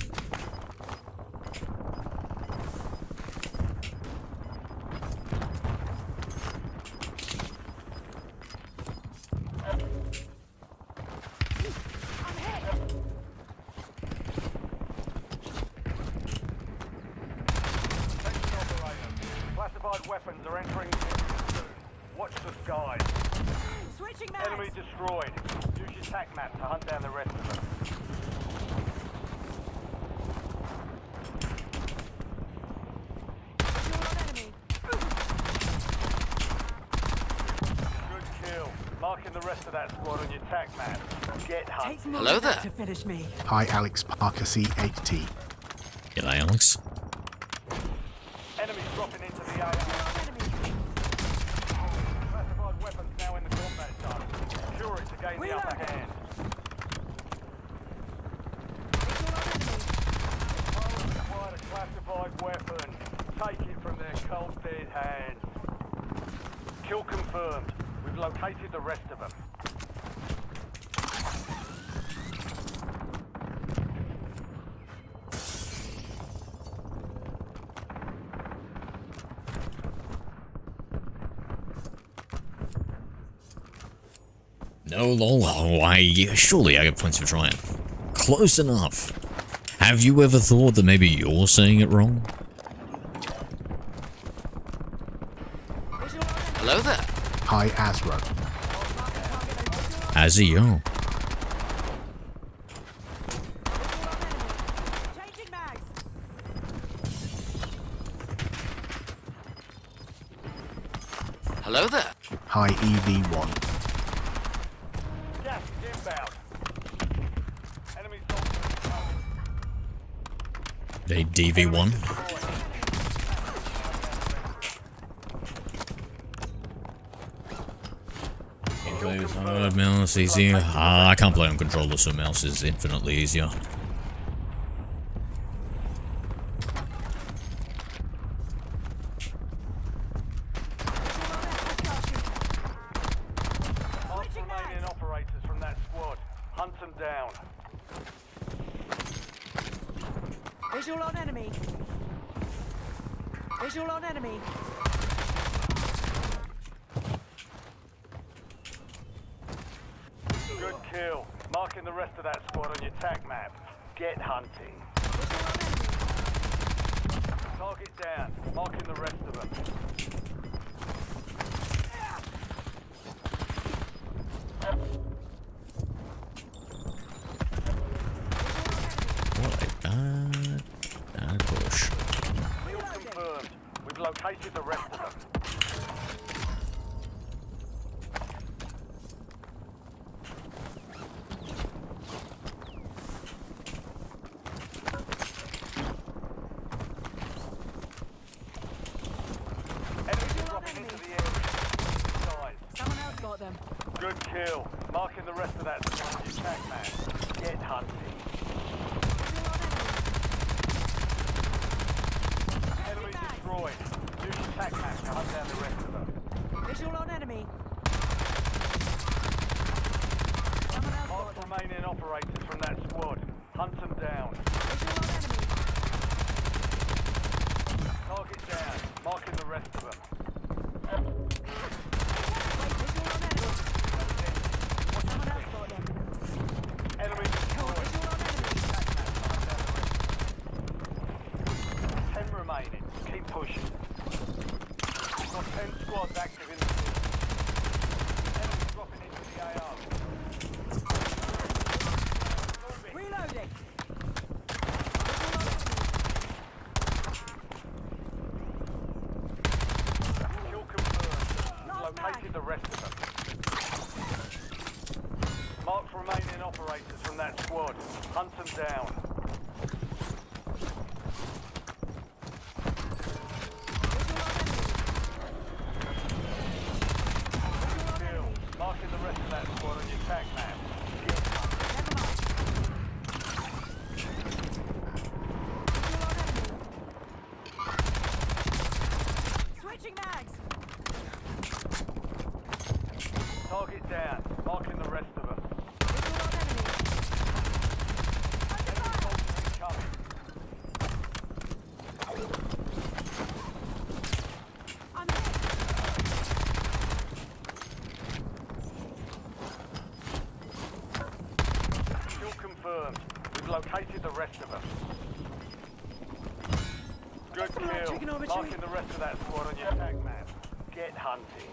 Enemy destroyed. Use your tac map to hunt down the rest of them. Good kill. Marking the rest of that squad on your tac map. Get hunting. Hello there. To finish me. Hi, Alex Parker C8T. G'day, Alex. Enemies dropping into the area. Classified weapons now in the combat zone. Secure it to gain the upper hand. Pilots acquired a classified weapon. Take it from their cold dead hands. Kill confirmed. We've located the rest of them. No, lol. Surely I get points for trying. Close enough. Have you ever thought that maybe you're saying it wrong? Hello there. Hi, Azra. Azio. Changing mags. Hello there. Hi, EV1. Gas is inbound. Enemy They DV1. Mouse easier. I can't play on controller, so mouse is infinitely easier. Last remaining operators from that squad. Hunt them down. Visual on enemy. Visual on enemy. Good kill. Marking the rest of that squad on your tac map. Get hunting. Target down. Marking the rest of them. What a bad push. Kill confirmed. We've located the rest of them. Enemies dropping into the area. Side. Someone else got them. Good kill. Marking the rest of that squad on your tac map. Get hunting. Enemy destroyed. Use your tac map to hunt down the rest of them. Visual on enemy. Mark remaining operators from that squad. Hunt them down. Target down. Marking the rest of them. Enemy destroyed. 10 remaining. Keep pushing. We've got 10 squads active in the field. Enemy dropping into the AO. Reloading. Kill confirmed. We've located the rest of them. Mark remaining operators from that squad. Hunt them down. Kill. Marking the rest of that squad on your tac map. Switching mags. Target down. Marking the rest of them. Enemy soldiers incoming. Kill confirmed. We've located the rest of them. Good kill. Marking the rest of that squad on your tac map. Get hunting.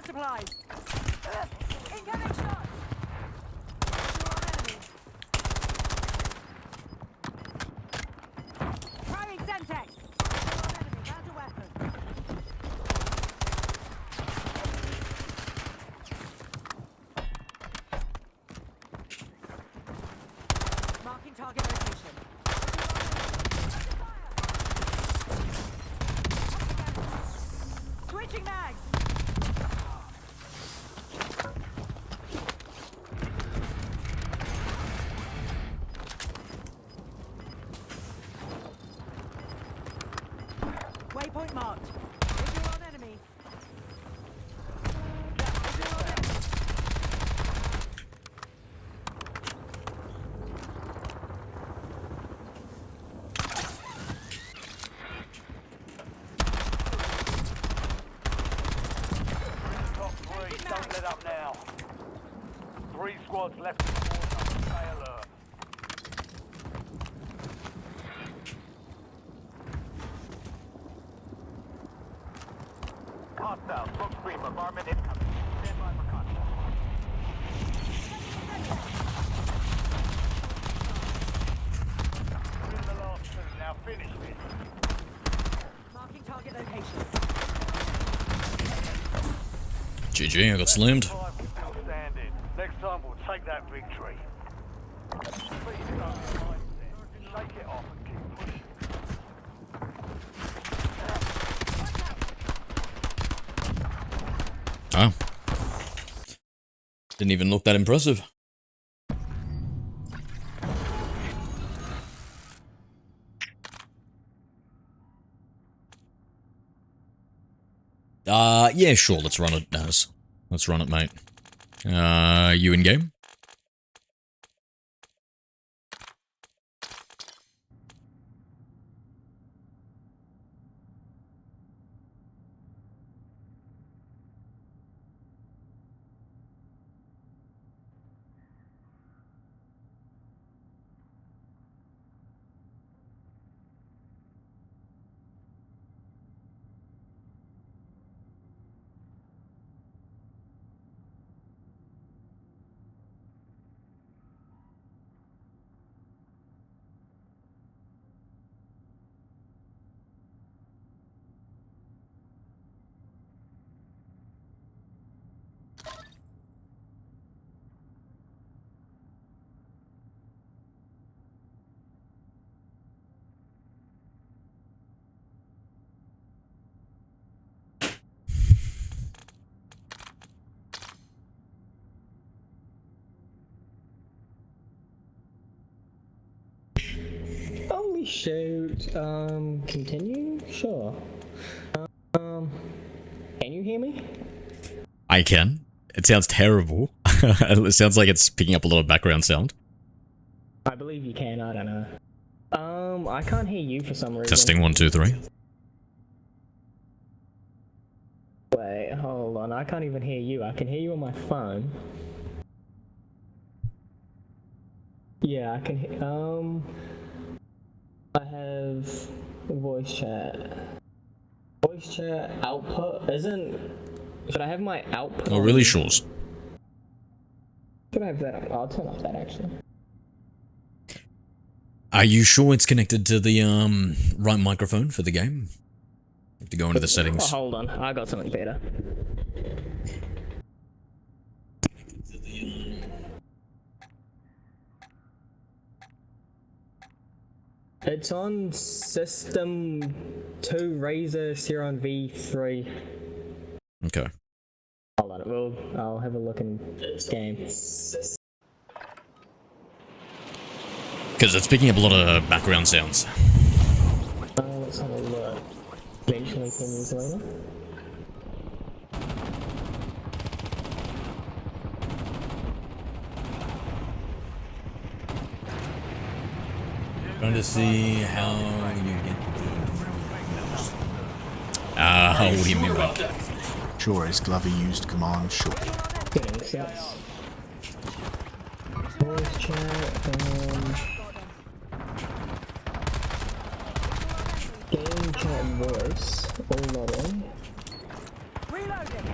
got supplies. Incoming shots. Visual on enemy. Throwing Semtex. Visual on enemy. Found a weapon. Marking target location. Switching mags. Waypoint marked. Visual on enemy. Visual on enemy. Top 3, don't let up now. 3 squads left in the water. Stay alert. Hostile, smoke screen, bombardment incoming. Stand by for contact. You're in the last 2, now finish this. Marking target location. GG, I got slammed. Five, we're still standing. Next time we'll take that victory. Please don't be a mindset. Shake it off and keep pushing. Oh. Didn't even look that impressive. Yeah, sure, let's run it, Naz. Let's run it, mate. You in game? Holy shoot. Continue? Sure. Can you hear me? I can. It sounds terrible. It sounds like it's picking up a lot of background sound. I believe you can, I don't know. I can't hear you for some reason. Testing 1, 2, 3. Wait, hold on, I can't even hear you. I can hear you on my phone. Yeah, I can hear, I have voice chat. Voice chat output should I have my output? Oh, really, Shores? Should I have that on? I'll turn off that actually. Are you sure it's connected to the right microphone for the game? You have to go into the settings. Oh, hold on, I got something better. It's on System 2 Razer Xeron V3. Okay. Hold on, I'll have a look in this game. Because it's picking up a lot of background sounds. Let's have a look. Eventually 10 years later. Trying to see how you get. What do you mean by that? Sure is Glover used command short. Getting sets. Voice chat, game chat voice, all not on. Reloading.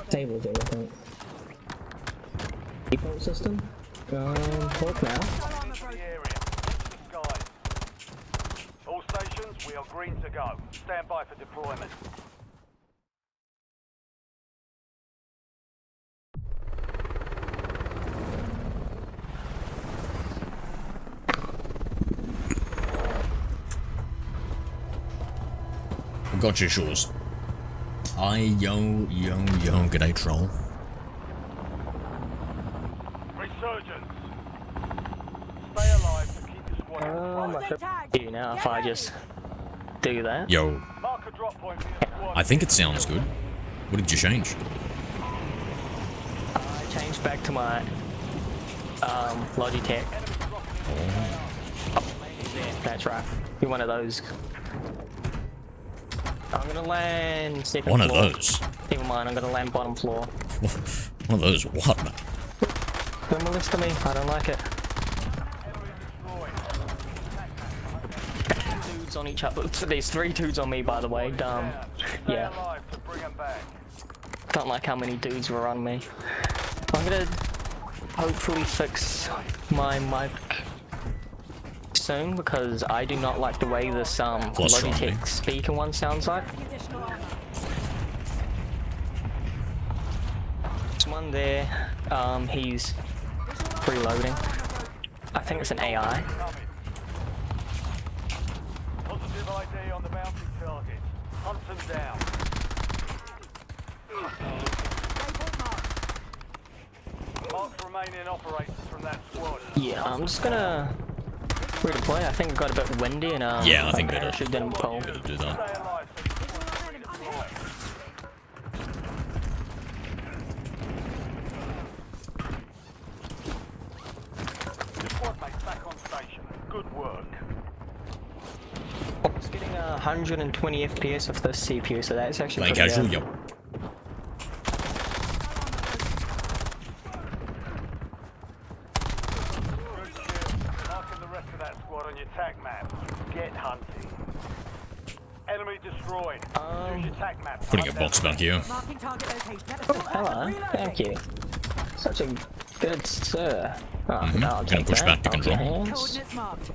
Table do, I think. Default system? Talk now. All stations, we are green to go. Stand by for deployment. Gotcha, Shores. Yo, g'day, troll. Resurgence. Stay alive to keep your squad in You now if I just do that. Yo, Mark a drop point for your squad. I think it sounds good. What did you change? I changed back to my Logitech. Oh, that's right. You're one of those. I'm gonna land second One floor. of those? Never mind, I'm gonna land bottom floor. One of those what, man? Don't molest me, I don't like it. Dudes on each other. There's 3 dudes on me, by the way. Yeah. Don't like how many dudes were on me. I'm gonna hopefully fix my mic soon because I do not like the way this Logitech speaker one sounds like. There's one there, he's reloading. I think it's an AI. Positive ID on the bounty target. Hunt them down. Mark remaining operators from that squad. Yeah, I'm just gonna redeploy. I think it got a bit windy and Yeah, I think better. Parachute didn't pull. Better do that. Squad mates back on station. Good work. I was getting 120 FPS of this CPU, so that's actually Playing pretty casual, good. yo. Marking the rest of that squad on your tac map. Get hunting. Enemy destroyed. Use your tac map. Putting a box back here. Marking target location. Hello, thank you. Such a good sir. Oh, no, I'll Gonna take push that. back to I'll get control. hands. Coordinates marked.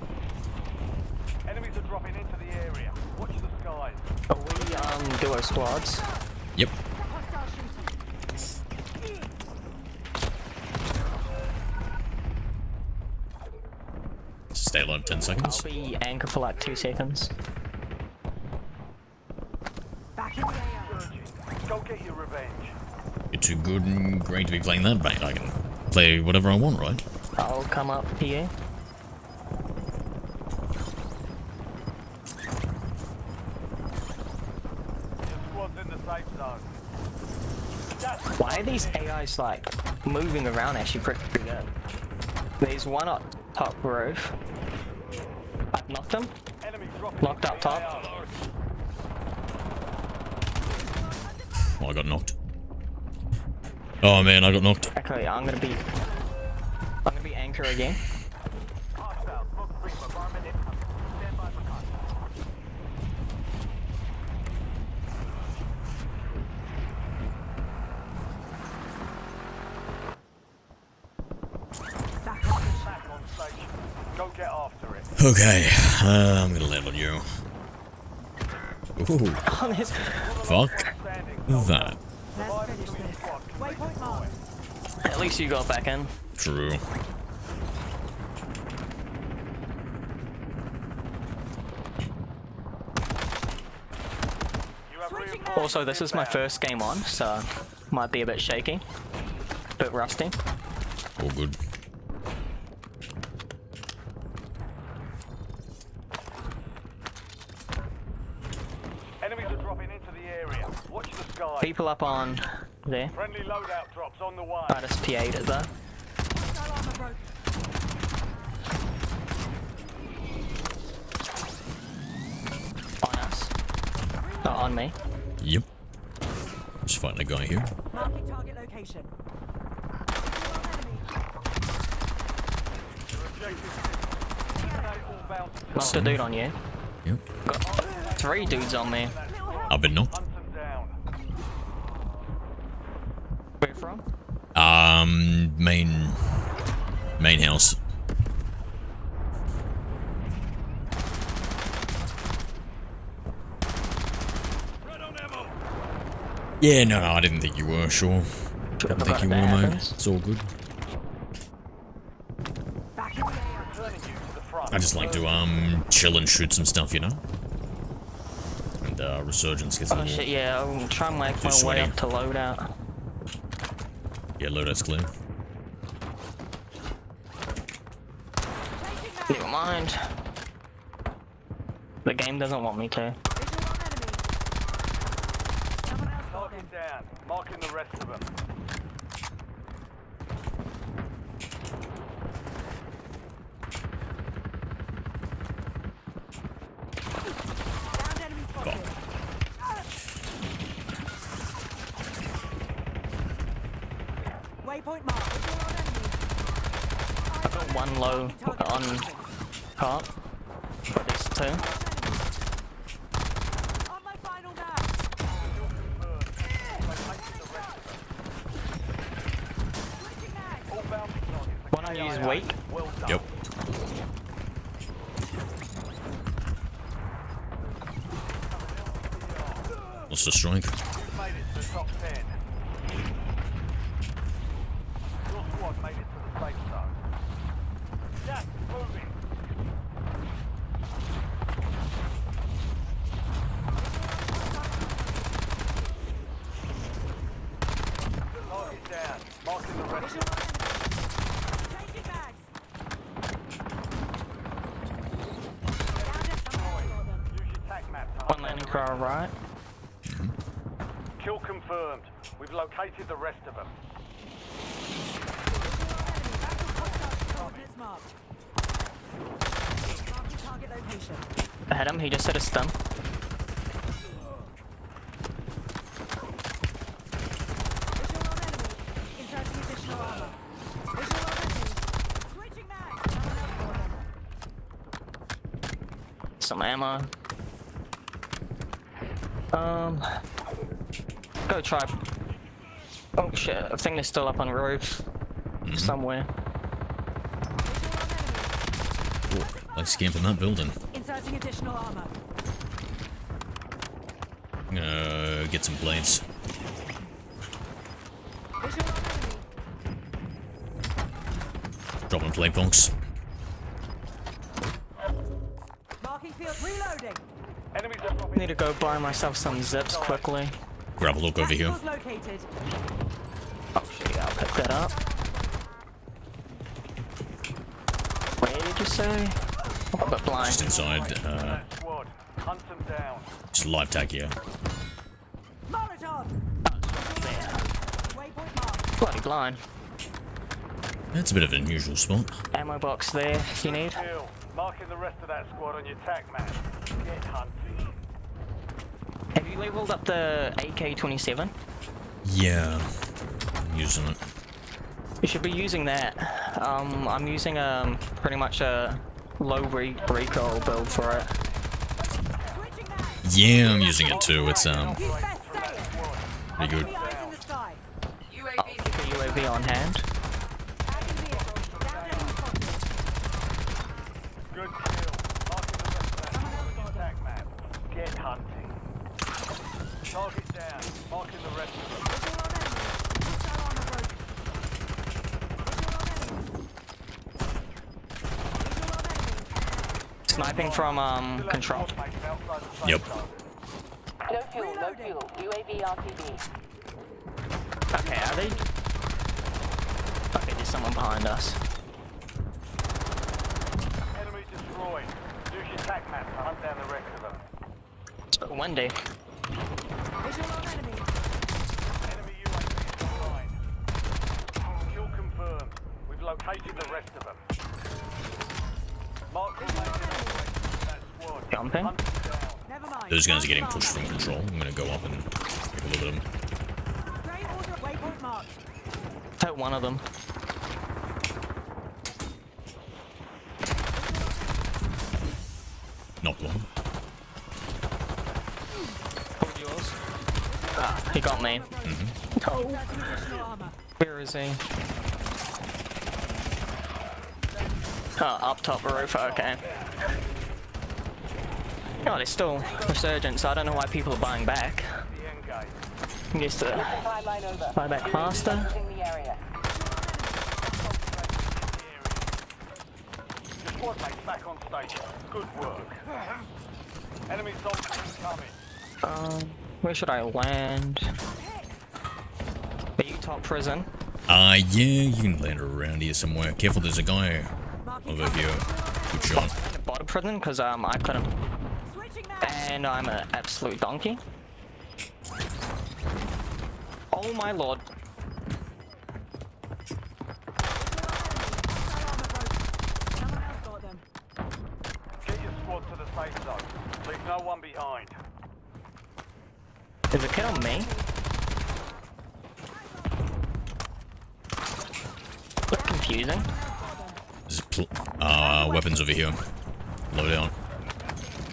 Enemies are dropping into the area. Watch the skies. Are we duo squads? Yep. Stay alive 10 seconds. I'll be anchor for like 2 seconds. Back in the AO. Go get your revenge. You're too good and great to be playing that, mate. I can play whatever I want, right? I'll come up here. Your squad's in the safe zone. Why are these AIs like moving around actually pretty good? There's one up top roof. I've knocked him. Knocked up top. Oh, I got knocked. Oh man, I got knocked. Okay, I'm gonna be anchor again. Go get after it. Okay, I'm gonna land on you. Ooh. Fuck that. Let's finish this. Waypoint marked. At least you got back in. True. Also, this is my first game on, so might be a bit shaky, a bit rusty. All good. Enemies are dropping into the area. Watch the sky. People up on there. Friendly loadout drops on the way. I just PA'd it though. Hostile armor broken. On us. Not on me. Yep. Just fighting a guy here. Marking target location. Knocked a dude on you. Yep. Got 3 dudes on me. I've been knocked. main house. Yeah, no, I didn't think you were, sure. Didn't think you were, mate. It's all good. I just like to, chill and shoot some stuff, you know? And, Resurgence gets a little... Oh shit, yeah, I'll try and make my way up to loadout. Yeah, loadout's clear. Never mind. The game doesn't want me to. Target down. Marking the rest of them. Waypoint mark. I've got one low on cart. But there's two. Wanna use weight? Yep. What's the strike? You've made it to the top 10. Your squad made it to the safe zone. Gas is moving. Target down. Marking the rest of them. One landing car right. Kill confirmed. We've located the rest of them. I had him, he just hit a stun. Some ammo. Go try. Oh shit, I think they're still up on the roof. Somewhere. Ooh, like scamping that building. Inserting additional armor. I'm gonna get some blades. Dropping plate bunks. Marking field reloading. Need to go buy myself some zips quickly. Grab a look over here. Located. Oh shit, I'll pick that up. Where did you say? Oh, but blind. Just inside, Hunt them down. just live tag here. Molotov. Bloody blind. That's a bit of an unusual spot. Ammo box there if you need. Kill. Marking the rest of that squad on your tac map. Get hunting. Have you leveled up the AK-27? Yeah, I'm using it. You should be using that. I'm using pretty much a low recoil build for it. Yeah, I'm using it too. It's pretty good. I'll keep a UAV on hand. Good kill. Marking the rest of that squad on your tac map. Get hunting. Target down. Marking the rest of them. Sniping from control. Yep. No fuel, no fuel. UAV RTB. Okay, are they? Okay, there's someone behind us. Enemy destroyed. Use your tac map to hunt down the rest of them. Wendy. Visual on enemy. Enemy UAV is online. Kill confirmed. We've located the rest of them. Mark remaining operators in that squad. Jumping. Hunt them down. Never mind. Those guys are getting pushed from control. I'm gonna go up and take a look at them. Grey order waypoint marked. Hit one of them. Knocked one. Hold yours. Ah, he got me. Inserting additional armor. Where is he? Oh, up top roof, okay. Oh, there's still resurgence, so I don't know why people are buying back. I'm used to buy back faster. Your squad mate's back on station. Good work. Enemy soldiers incoming. Where should I land? Are you top prison? Yeah, you can land around here somewhere. Careful, there's a guy over here. Good shot. Bottom prison, because I couldn't. And I'm an absolute donkey. Oh my lord. Get your squad to the safe zone. Leave no one behind. Is a kid on me? Look confusing. There's weapons over here. Low down.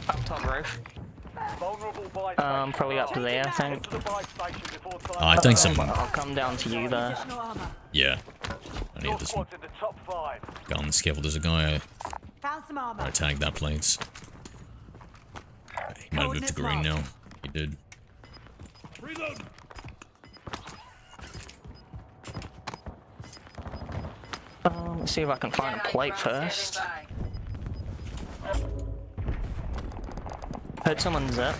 Up top roof. Probably up to there, I think. I think some. I'll come down to you there. Yeah. I need this one. Guns. Careful, there's a guy. I tagged that place. He might have moved to green now. He did. Reload. Let's see if I can find a plate first. Heard someone zip.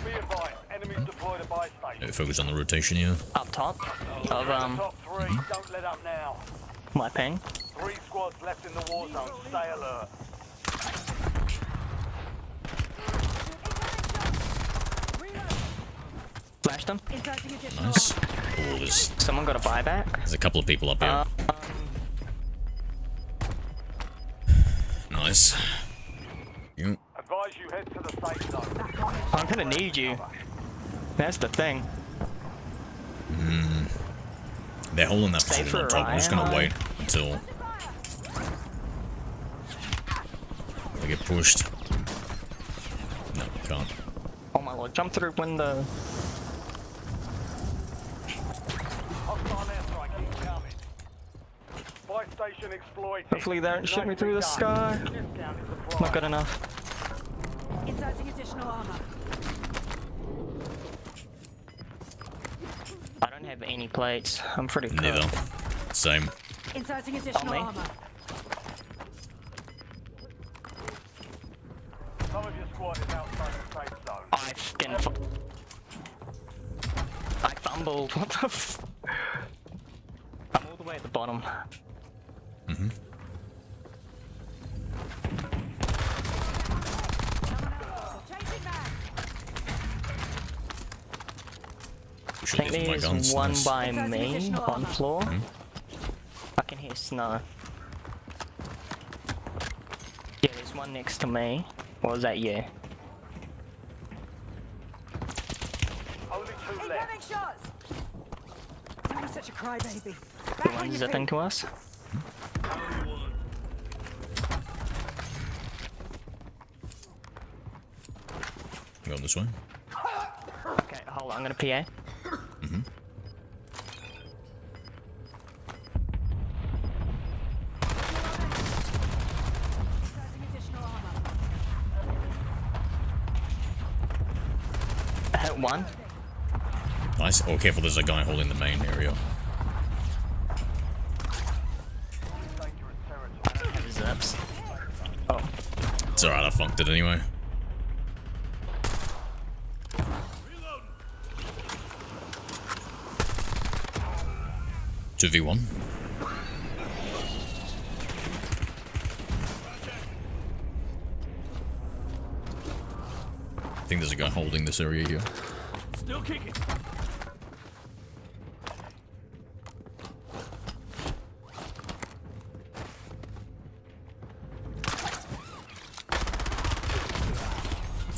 Focus on the rotation here. Up top of Don't let up now. my ping. 3 squads left in the war zone. Stay alert. Flashed him. Nice. Oh, there's Someone got a buyback. There's a couple of people up here. Nice. Yep. Advise you head to the safe zone. I'm gonna need you. That's the thing. They're holding that position on top. I'm just gonna wait until they get pushed. No, can't. Oh my lord, jump through window. Hostile airstrike incoming. Buy station exploited. Hopefully they don't shoot me through the sky. Not good enough. Inserting additional armor. I don't have any plates. I'm pretty cool. Neither. Same. Inserting additional armor. Some of your squad is outside the safe zone. I fumbled. What the f? I'm all the way at the bottom. I think there's one by me on floor. I can hear snow. Yeah, there's one next to me. Or was that you? Only 2 left. Incoming shots. Don't be such a crybaby. The one zipping to us. Going this way. Okay, hold on, I'm gonna PA. I hit one. Nice. Oh, careful, there's a guy holding the main area. Zips. Oh. It's alright, I funked it anyway. Two v1. I think there's a guy holding this area here. Still kicking.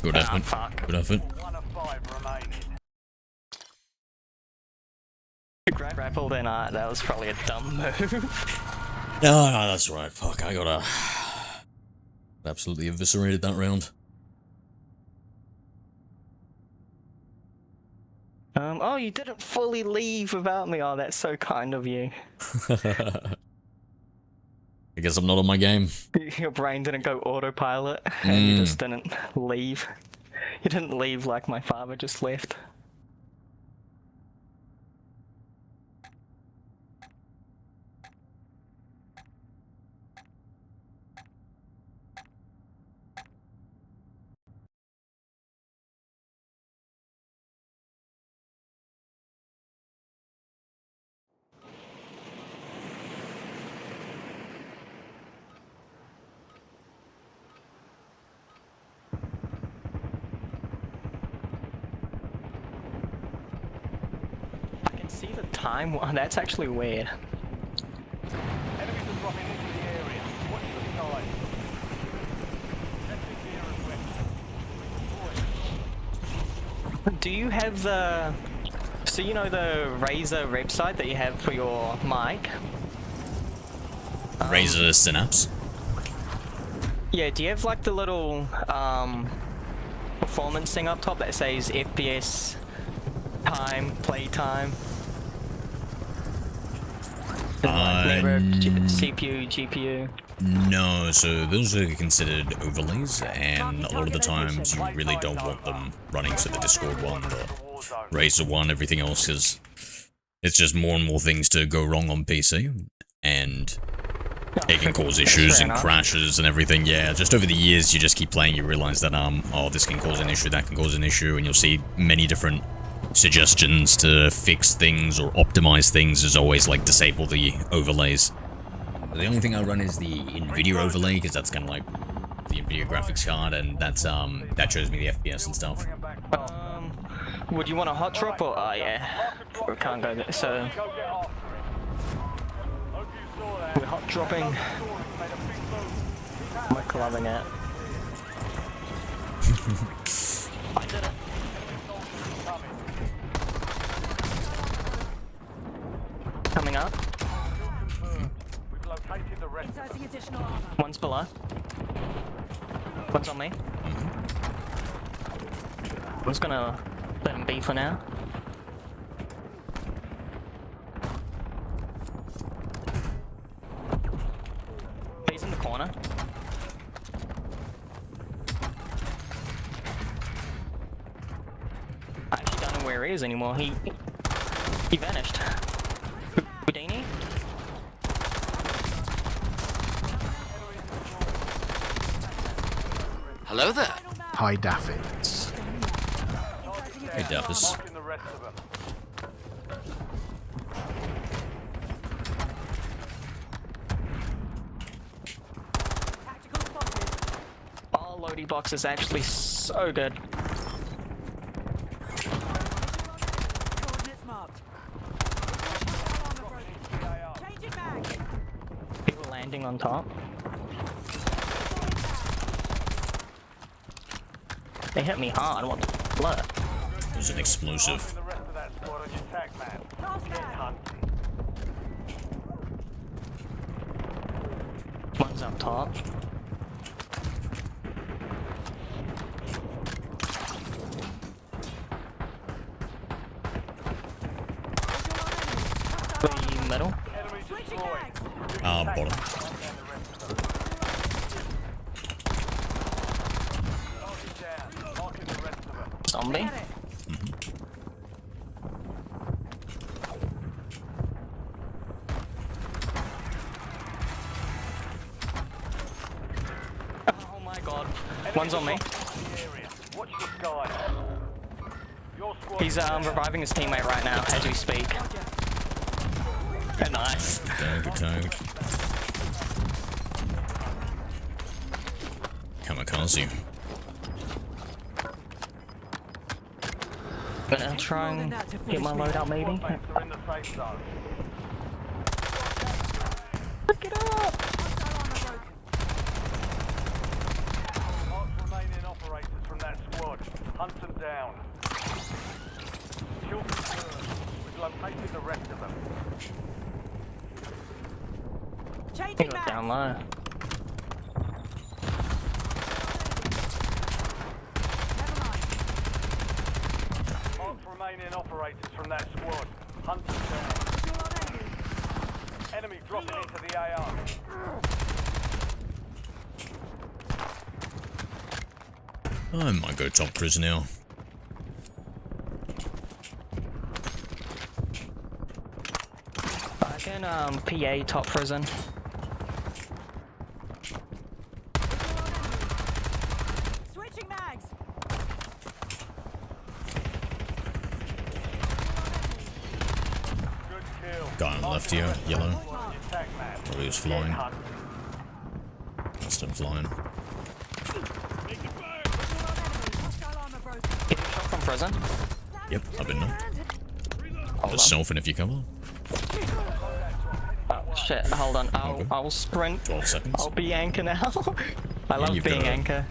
Good effort. Good effort. 1 of 5 remaining. Grappled in art, that was probably a dumb move. No, that's right. Fuck, I gotta... Absolutely eviscerated that round. Oh, you didn't fully leave without me. Oh, that's so kind of you. I guess I'm not on my game. Your brain didn't go autopilot, and you just didn't leave. You didn't leave like my father just left. See the time? That's actually weird. Enemies are dropping into the area. Watch the sky. Do you have the... So you know the Razer website that you have for your mic? Razer Synapse? Yeah, do you have like the little performance thing up top that says FPS time, play time? CPU, GPU. No, so those are considered overlays, and a lot of the times you really don't want them running. So the Discord one, the Razer one, everything else is it's just more and more things to go wrong on PC, and it can cause issues and crashes and everything. Yeah, just over the years you just keep playing, you realize that oh, this can cause an issue, that can cause an issue, and you'll see many different suggestions to fix things or optimize things is always like disable the overlays. The only thing I run is the NVIDIA overlay, because that's kind of like the NVIDIA graphics card, and that's that shows me the FPS and stuff. Would you want a hot drop or yeah, we can't go there. So we're hot dropping. I'm loving it. I did it. Coming up. One's below. One's on me. I'm just gonna let him be for now. He's in the corner. I actually don't know where he is anymore. He vanished. Houdini? Hello there. Hi, Daffy. Hey, Daffus. Oh, loading box is actually so good. People landing on top. They hit me hard. What the blood? It was an explosive. One's up top. The middle. Bottom. Zombie. Oh my god. One's on me. He's reviving his teammate right now as we speak. Nice. Good tag. Kamikaze. Gonna try and get my loadout maybe. Look it up! Remaining operators from that squad. Hunt them down. Kill confirmed. We've located the rest of them. He got down low. Remaining operators from that squad. Hunt them down. Enemy dropping into the AR. I might go top prison now. I can PA top prison. Switching mags. Guy on the left here, yellow. Probably was flying. Must have flying. Getting shot from prison. Yep, I've been knocked. Hold Just on. selfing if you cover. Oh shit, hold on. I'll sprint. 12 seconds. I'll be anchor now. I love you've being got a- anchor.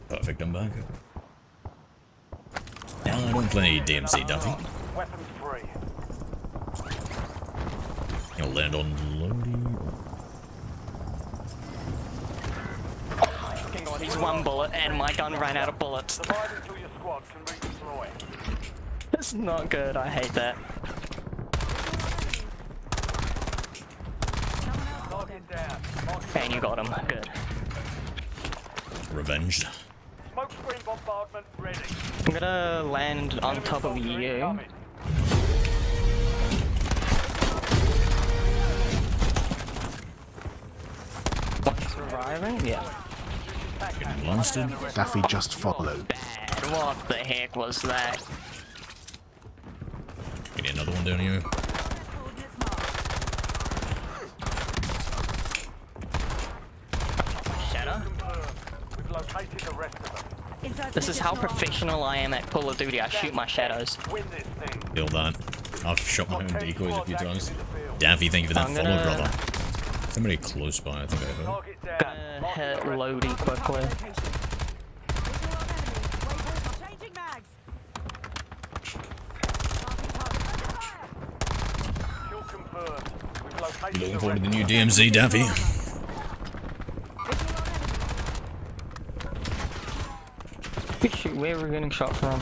Perfect, I'm back. Now I don't play DMC, Duffy. Weapons free. I'll land on Lodi. Fucking god, he's one bullet and my gun ran out of bullets. Survive until your squad can redeploy. That's not good, I hate that. Target down. And you got him, good. Revenged. Smoke screen bombardment ready. I'm gonna land on top of you. One's reviving? Yeah. Getting blasted. Daffy just followed. Bad. What the heck was that? Getting another one down here. Shadow? We've located the rest of them. This is how professional I am at Call of Duty. I shoot my shadows. Win this thing. Feel that. I've shot my own decoys a few times. Daffy, thank you for that I'm follow, gonna- brother. Somebody close by, I think I heard. Target down. Gonna hit Lodi quickly. Changing mags. Kill confirmed. We've located Looking the forward to the rest new of DMZ, Daffy. Shoot, where are we getting shot from?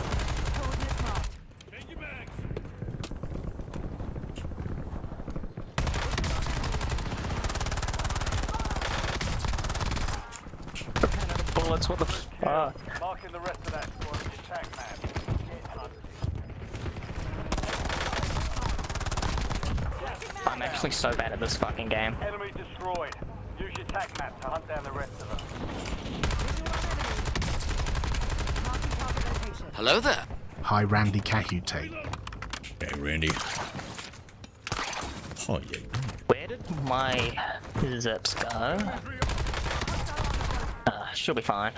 Bullets, what the fuck? Marking the rest of that squad on your attack map. Get hunted. I'm actually so bad at this fucking game. Enemy destroyed. Use your attack map to hunt down the rest of them. Hello there. Hi, Randy Cahute. Hey, Randy. Oh, yeah. Where did my zips go? She'll be fine.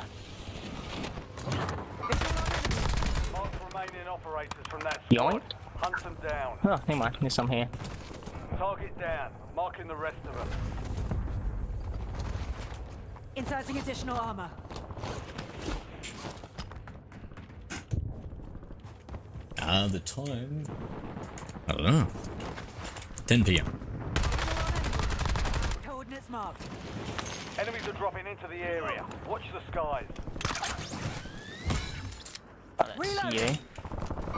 Mark remaining operators from that Yoink? squad. Hunt them down. Oh, never mind. There's some here. Target down. Marking the rest of them. Inserting additional armor. The time. I don't know. 10 p.m. Coordinates marked. Enemies are dropping into the area. Watch the skies. I don't see you.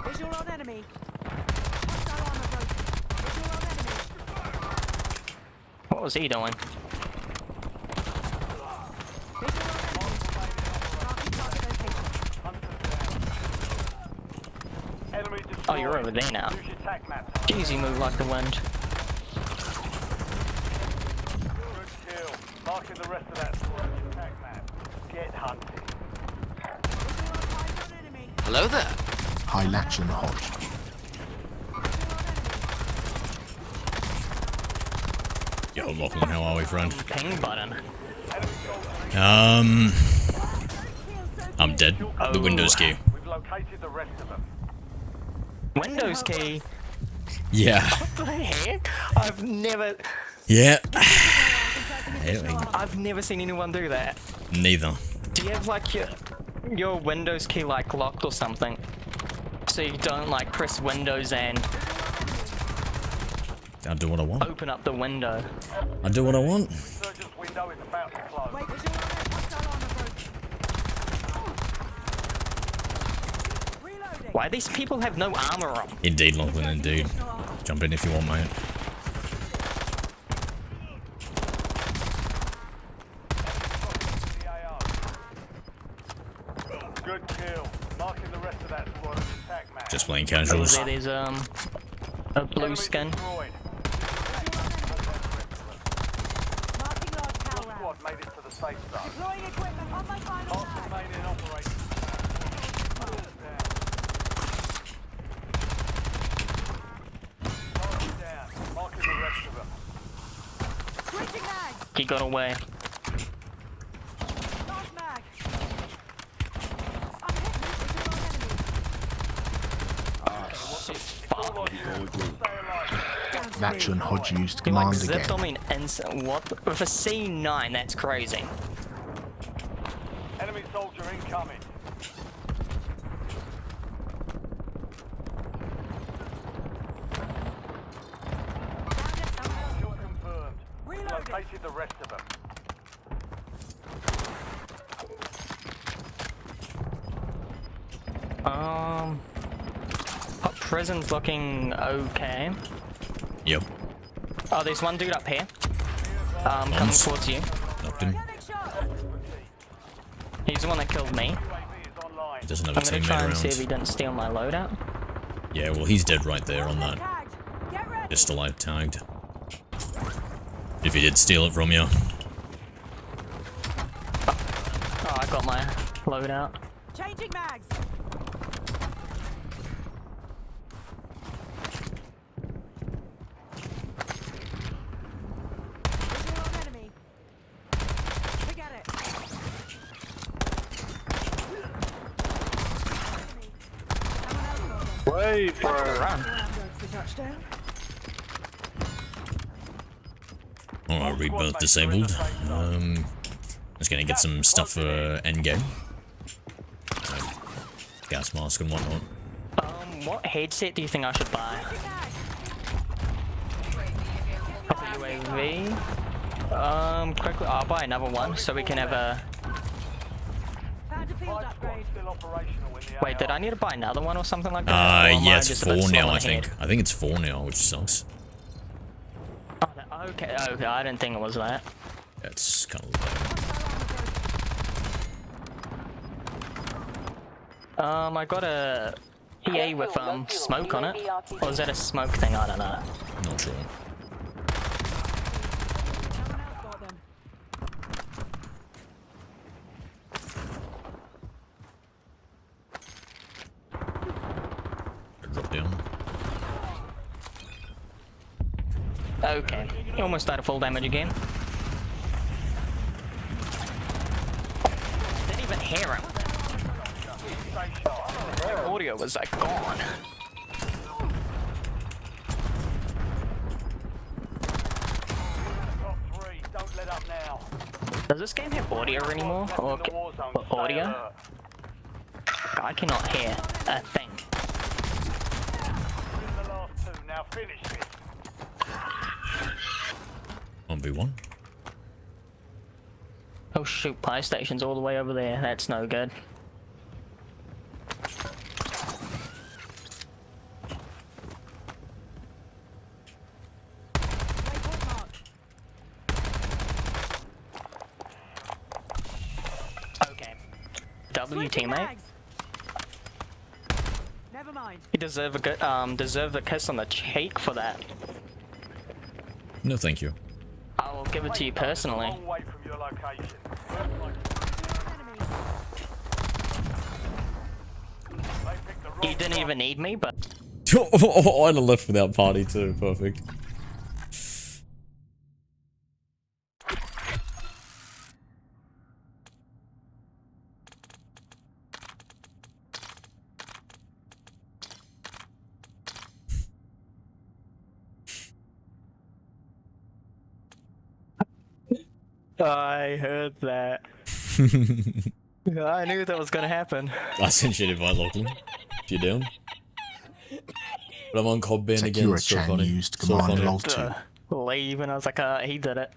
Visual on enemy. Hostile armor broken. Visual on enemy. What was he doing? Enemy destroyed. Oh, you're over there now. Use your attack map. Jeez, you move like the wind. Good kill. Marking the rest of that squad on your attack map. Get hunted. Hello there. Hi, Latch and Hodge. Yo, Lachlan, how are we, friend? Ping button. I'm dead. The Windows key. We've located the rest of them. Windows key. Yeah. What the heck? I've never. Yeah. I've never seen anyone do that. Neither. Do you have like your Windows key like locked or something? So you don't like press Windows and I'll do what I want. open up the window. I do what I want. Surgeon's window is about to close. Wait, visual on enemy. Hostile armor broken. Reloading. Why these people have no armor on? Indeed, Lachlan, indeed. Jump in if you want, mate. Just playing casuals. There's a blue skin. Squad made it to the safe zone. Deploying equipment on my final mag. Remaining operating. Down. Marking the rest of them. Switching mags. He got away. Last mag. I'm hit. Fuck. That's when Hodge used He like command zipped again. on me in instant. What? With a C9, that's crazy. Enemy soldier incoming. Kill confirmed. Located the rest of them. Prison's looking okay. Yep. Oh, there's one dude up here. Coming towards you. Knocked him. He's the one that killed me. He doesn't have a I'm gonna teammate try and see if around. he didn't steal my loadout. Yeah, well, he's dead right there on that. Pistol I tagged. If he did steal it from you. Oh, I got my loadout. Changing mags. Visual on enemy. Forget it. Wait, bro. Alright, rebirth disabled. Just gonna get some stuff for endgame. Gas mask and whatnot. What headset do you think I should buy? UAV. Quickly, I'll buy another one so we can have a. Found a field upgrade. Still operational in the Wait, did I need to buy another one or something like that? Or am Yeah, I it's just a bit 4 slow now, on I the head? think. I think it's 4 now, which sucks. Oh, okay, okay, I didn't think it was that. That's kind of lame. I got a PA with smoke on it. Or is that a smoke thing? I don't know. Not sure. Drop down. Okay, almost out of full damage again. Didn't even hear him. The audio was like gone. Top 3, don't let up now. Does this game have audio anymore? Or audio? I cannot hear a thing. The last 2, now finish it. 1v1. Oh shoot, PlayStation's all the way over there. That's no good. Okay. W teammate. Never mind. You deserve a good deserve a kiss on the cheek for that. No, thank you. I will give it to you personally. Long way from your location. You didn't even need me, but Oh, I'd have left without party too. Perfect. I heard that. I knew that was gonna happen. I sent you an invite, Lachlan. If you're down. But I'm on COD ban again. It's so funny. Used So command funny. L2. Leave, and I was like, he did it.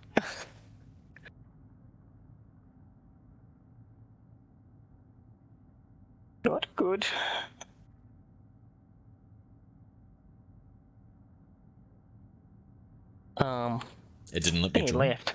Not good. It didn't let I me think he join. left.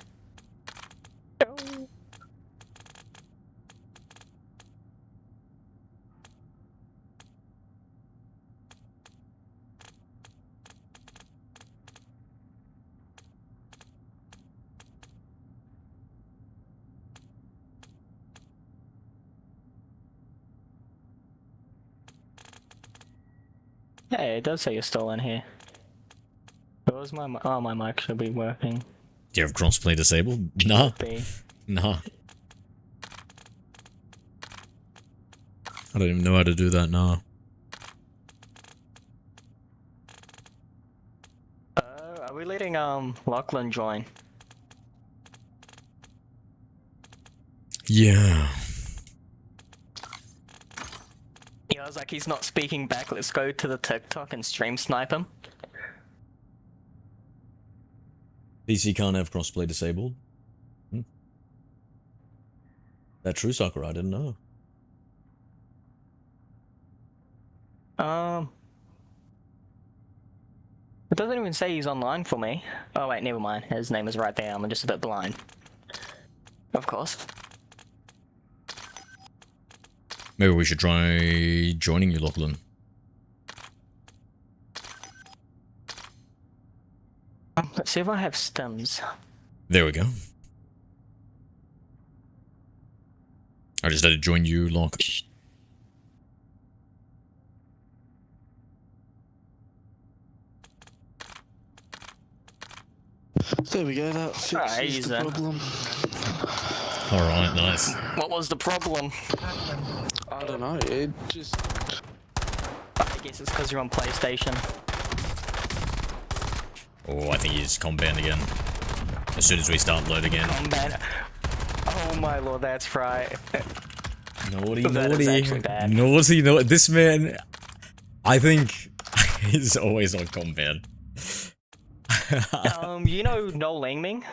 Hey, it does say you're still in here. Where's my oh, my mic should be working. Do you have crossplay disabled? Nah. Be. Nah. I don't even know how to do that now. Are we letting Lachlan join? Yeah. Yeah, I was like, he's not speaking back. Let's go to the TikTok and stream snipe him. PC can't have crossplay disabled. That true, Sakura? I didn't know. It doesn't even say he's online for me. Oh wait, never mind. His name is right there. I'm just a bit blind. Of course. Maybe we should try joining you, Lachlan. Let's see if I have stims. There we go. I just had to join you, Lock. There we go, that fixes the problem. Alright, nice. What was the problem? I don't know, it just... I guess it's because you're on PlayStation. Oh, I think he's combat again. As soon as we start load again. Combat. Oh my lord, that's right. Naughty, That naughty. is actually bad. Naughty, naughty. This man, I think he's always on combat. You know No Langming?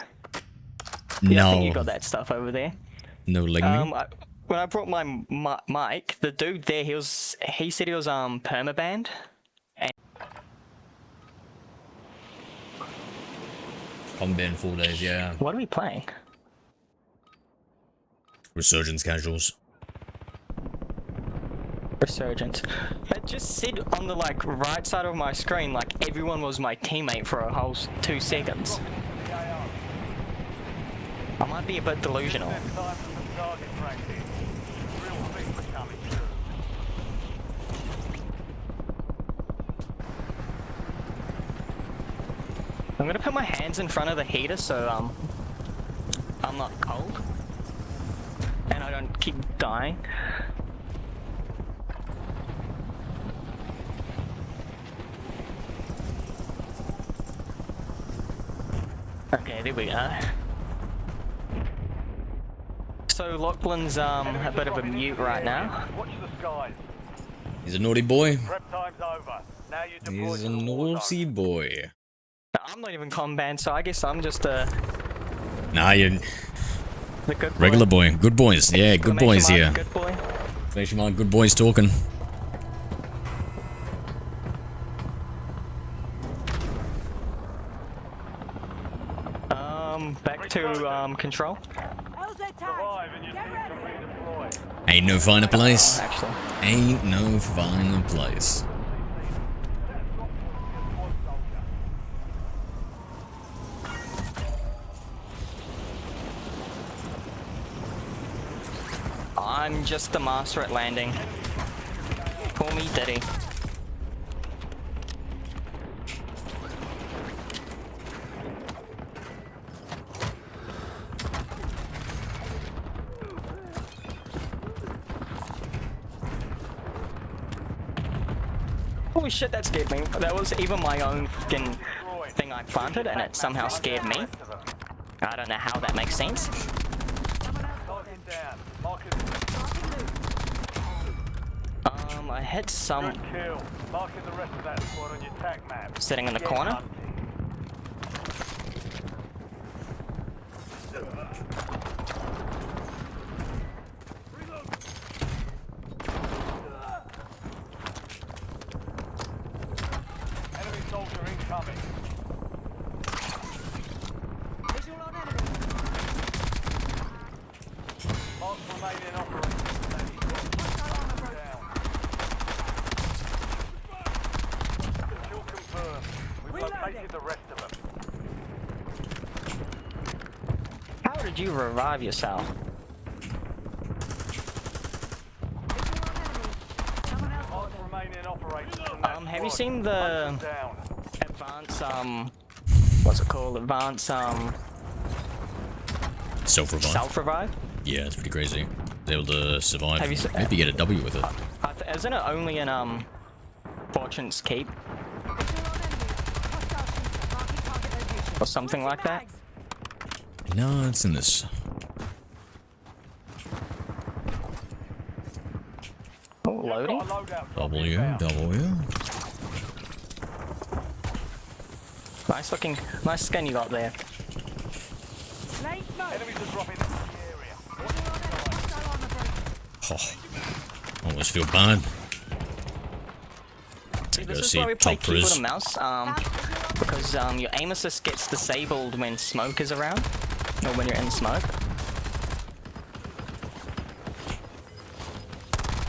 No. Yeah, I think you got that stuff over there. No Langming? When I brought my mic, the dude there, he said he was permabanned. And Combat 4 days, yeah. what are we playing? Resurgence casuals. Resurgence. It just said on the like right side of my screen like everyone was my teammate for a whole 2 seconds. I might be a bit delusional. I'm gonna put my hands in front of the heater so I'm not cold and I don't keep dying. Okay, there we go. So Lachlan's a bit of a mute right now. Watch the skies. He's a naughty boy. Prep time's over. Now you deploy He's to a the war naughty zone. boy. I'm not even combat, so I guess I'm just a Nah, you're the good boy. regular boy. Good boys. Yeah, good boys here. Good boy. Exclamation mark, good boys talking. Back to control. Survive and your team can redeploy. Ain't no finer place. Actually. Ain't no finer place. I'm just the master at landing. Call me Diddy. Holy shit, that scared me. That was even my own fucking thing I planted and it somehow scared me. I don't know how that makes sense. I hit some Kill. Marking the rest of that squad on your tac map. sitting in the corner. Enemy soldier incoming. Visual on enemy. Marks remain in operation. Kill confirmed. We've located the rest of them. How did you revive yourself? Marks remain in operation. I'm Have you seen the advanced what's it called? Advanced Self-revive? Self-revive? Yeah, it's pretty crazy. He's able to survive. Have you Maybe get a W with it. Isn't it only in Fortune's Keep? Or something like that? No, it's in this. Oh, loading. W. Nice looking, nice skin you got there. Oh, almost feel bad. See, this is why we play keyboard and mouse, because your aim assist gets disabled when smoke is around, or when you're in smoke.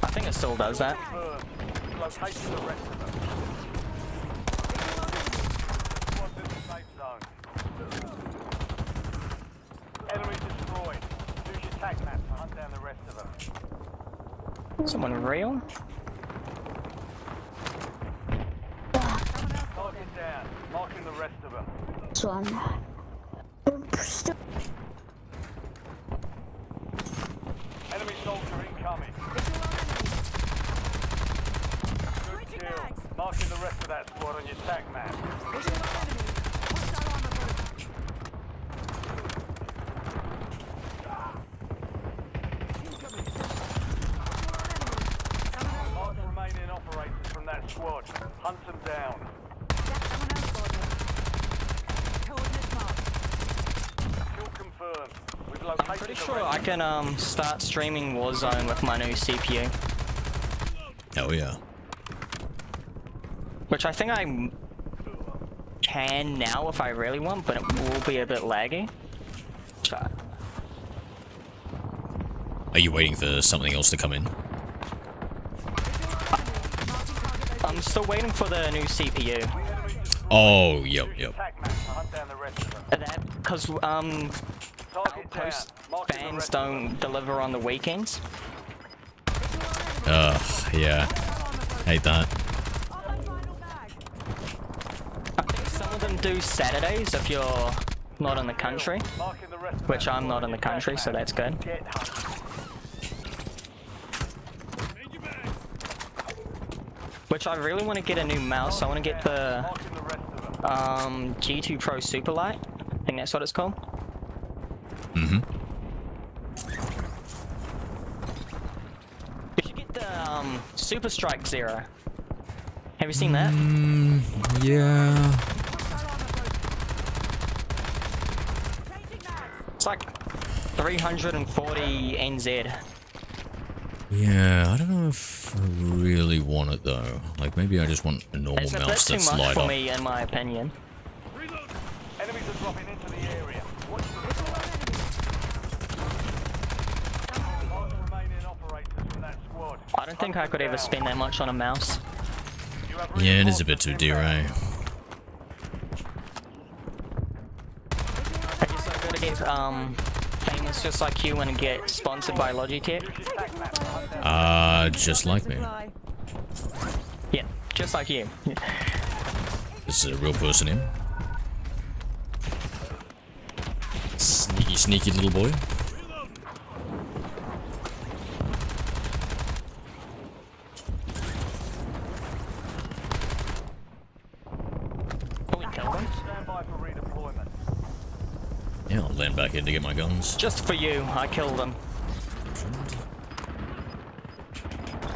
I think it still does that. Enemy destroyed. Use your tag map to hunt down the rest of them. Someone real? Target down. Marking the rest of them. One. Enemy soldier incoming. Good kill. Marking the rest of that squad on your tag map. Mark remaining operators from that squad. Hunt them down. Kill confirmed. We've located I'm pretty sure I can start streaming Warzone with my new CPU. Oh yeah. Which I think I can now if I really want, but it will be a bit laggy. Try. Are you waiting for something else to come in? I'm still waiting for the new CPU. Oh, yep. That, because Outpost fans don't deliver on the weekends. Yeah. Hate that. I think some of them do Saturdays if you're not in the country, which I'm not in the country, so that's good. Which I really want to get a new mouse. I want to get the G2 Pro Superlight. I think that's what it's called. Mm-hmm. You should get the Super Strike Zero. Have you seen that? Yeah. It's like 340 NZ. Yeah, I don't know if I really want it though. Like maybe I just want a normal It's a bit mouse too that's much light for up. me, in my opinion. Enemies are dropping into the area. Watch the remaining operators from that squad. I don't think I could ever spend that much on a mouse. Yeah, it is a bit too dear, eh? I guess I'm gonna get famous just like you and get sponsored by Logitech. Just like me. Yeah, just like you. This is a real person here. Sneaky, sneaky little boy. Yeah, I'll land back in to get my guns. Just for you, I killed them.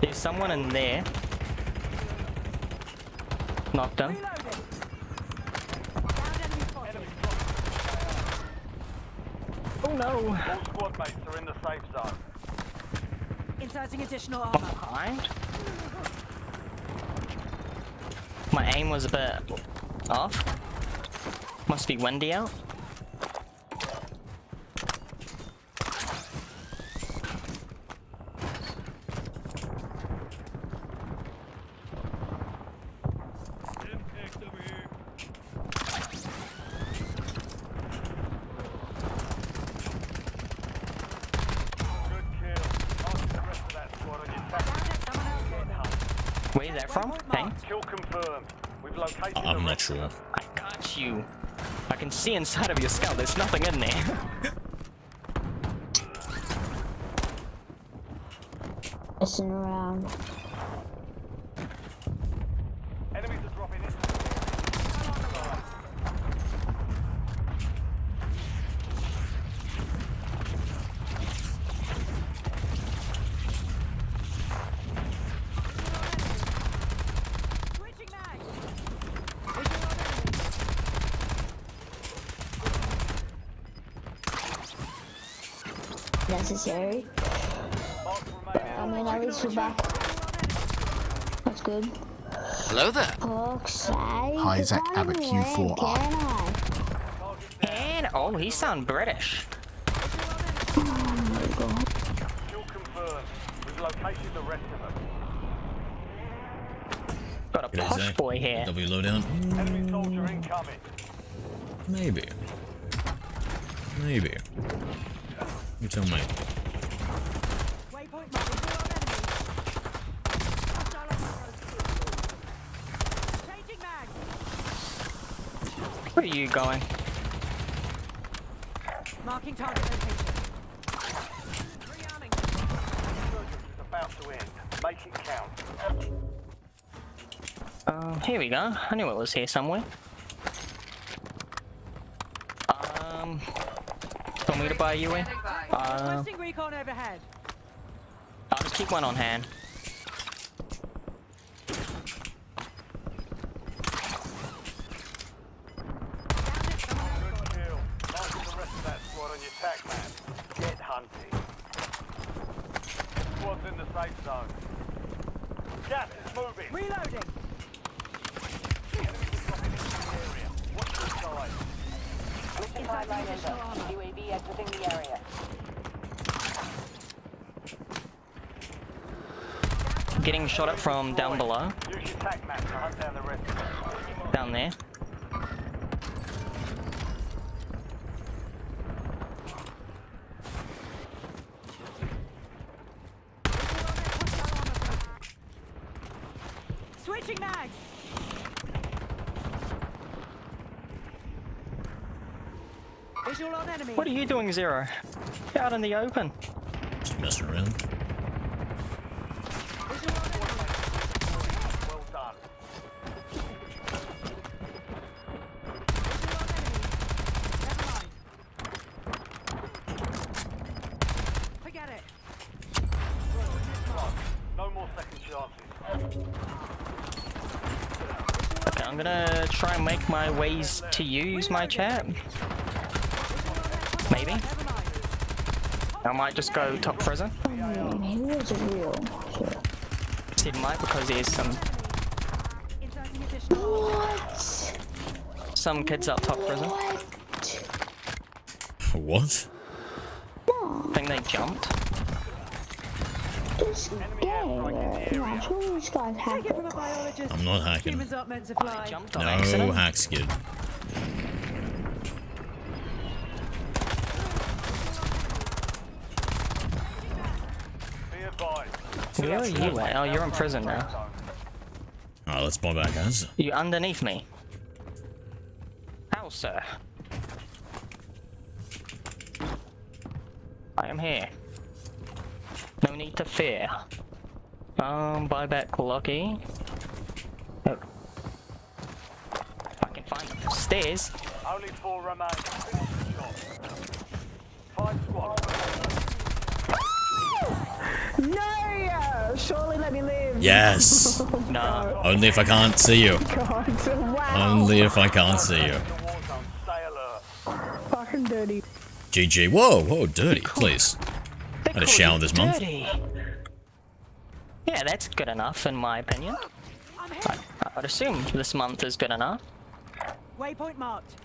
There's someone in there. Knocked him. Oh no! All squad mates are in the safe zone. Inserting additional armor. Behind? My aim was a bit off. Must be windy out. Where's that from? Hey? Kill confirmed. We've located I'm not sure. I got you. I can see inside of your skull. There's nothing in there. Messing around. Enemies are dropping in. Switching mags. Necessary. I mean, at least we're back. That's good. Hello there. Hi, Zach Abbott Q4R. And oh, he sound British. Kill confirmed. We've located the rest of them. Got a G'day, posh Zach. boy here. W lowdown. Enemy soldier incoming. Maybe. Maybe. You tell me. Waypoint mark. Changing mag. Where are you going? Marking target location. Rearming. Insurgents is about to end. Make it count. Here we go. I knew it was here somewhere. Want me to buy you in? Requesting recon overhead. I'll just keep one on hand. Good kill. Marking the rest of that squad on your tac map. Get hunting. Squad's in the safe zone. Gas is moving. Reloading. Enemies are dropping into the area. Watch your side. Hardline inbound. UAV exiting the area. Getting shot at from down below. Use your tac map to hunt down the rest of them. Down there. Switching mags. Visual on enemy. What are you doing, Zero? Get out in the open. Just messing around. Well done. Forget it. No more second chances. Okay, I'm gonna try and make my ways to use my chat. Maybe. I might just go top prison. He was real. Sure. It might because there's some kids up top prison. What? I think they jumped. This guy, yeah, surely this guy's hacked it. I'm not hacking. Humans aren't meant to fly. Jumped on No accident. hack skid. Be advised. Where are you at? Oh, you're in prison now. Alright, let's buy back, guys. You underneath me. How, sir? I am here. No need to fear. Buy back Lucky. Oh. I can find the stairs. Only 4 remain. Finish the job. 5 squads. No! Surely let me live. Yes! No. Only if I can't see you. God, wow. Only if I can't see you. Stay alert. Fucking dirty. GG. Whoa, whoa, dirty, please. I had a shower this month. Dirty. Yeah, that's good enough in my opinion. I'd assume this month is good enough. Waypoint marked.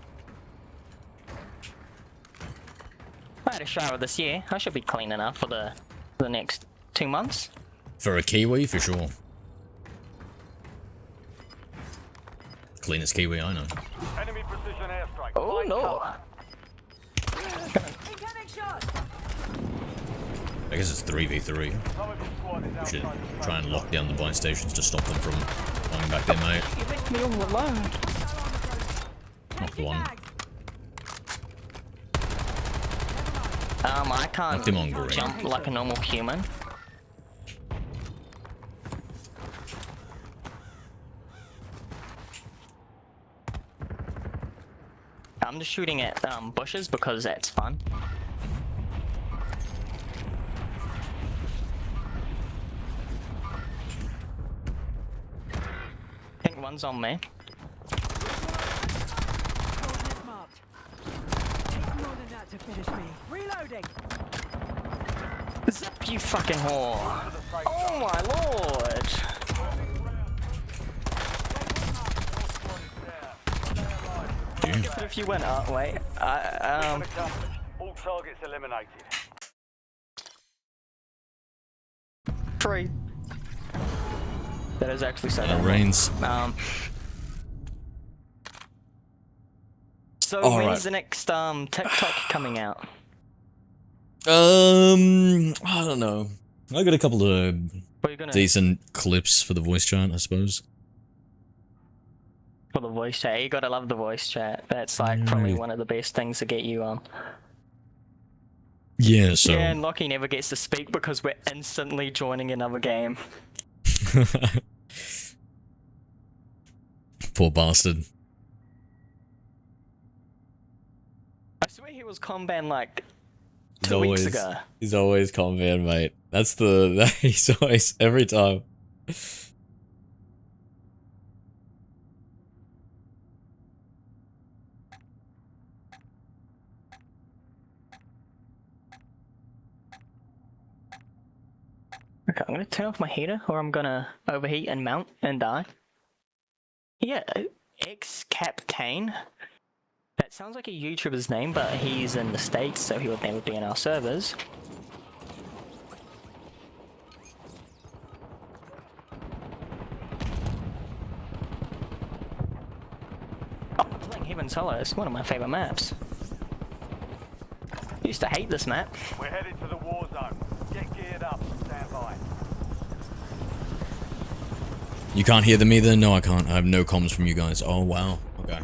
I had a shower this year. I should be clean enough for the next 2 months. For a Kiwi, for sure. Cleanest Kiwi I know. Enemy precision airstrike. Oh no! Incoming shot. I guess it's 3v3. We should try and lock down the buy stations to stop them from going back there, mate. You left me all alone. Knocked one. I can't Knocked him on green. jump like a normal human. I'm just shooting at bushes because that's fun. I think one's on me. To finish me. Reloading. Zip, you fucking whore. Oh my lord. If you went up, wait. All targets eliminated. 3. That is actually so bad. Rains. So All when's right. the next TikTok coming out? I don't know. I got a couple of What are you gonna decent clips for the voice chat, I suppose. for the voice chat? You gotta love the voice chat. That's like probably one of the best things to get you on. Yeah, so Yeah, and Lockie never gets to speak because we're instantly joining another game. poor bastard. I swear he was combat like 2 weeks ago. He's always combat, mate. That's the he's always every time. Okay, I'm gonna turn off my heater or I'm gonna overheat and mount and die. Yeah, X-Captain. That sounds like a YouTuber's name, but he's in the States, so he would never be in our servers. Oh, I'm playing Heaven's Hollow. It's one of my favorite maps. Used to hate this map. We're headed to the war zone. Get geared up. Stand by. You can't hear them either? No, I can't. I have no comms from you guys. Oh, wow. Okay.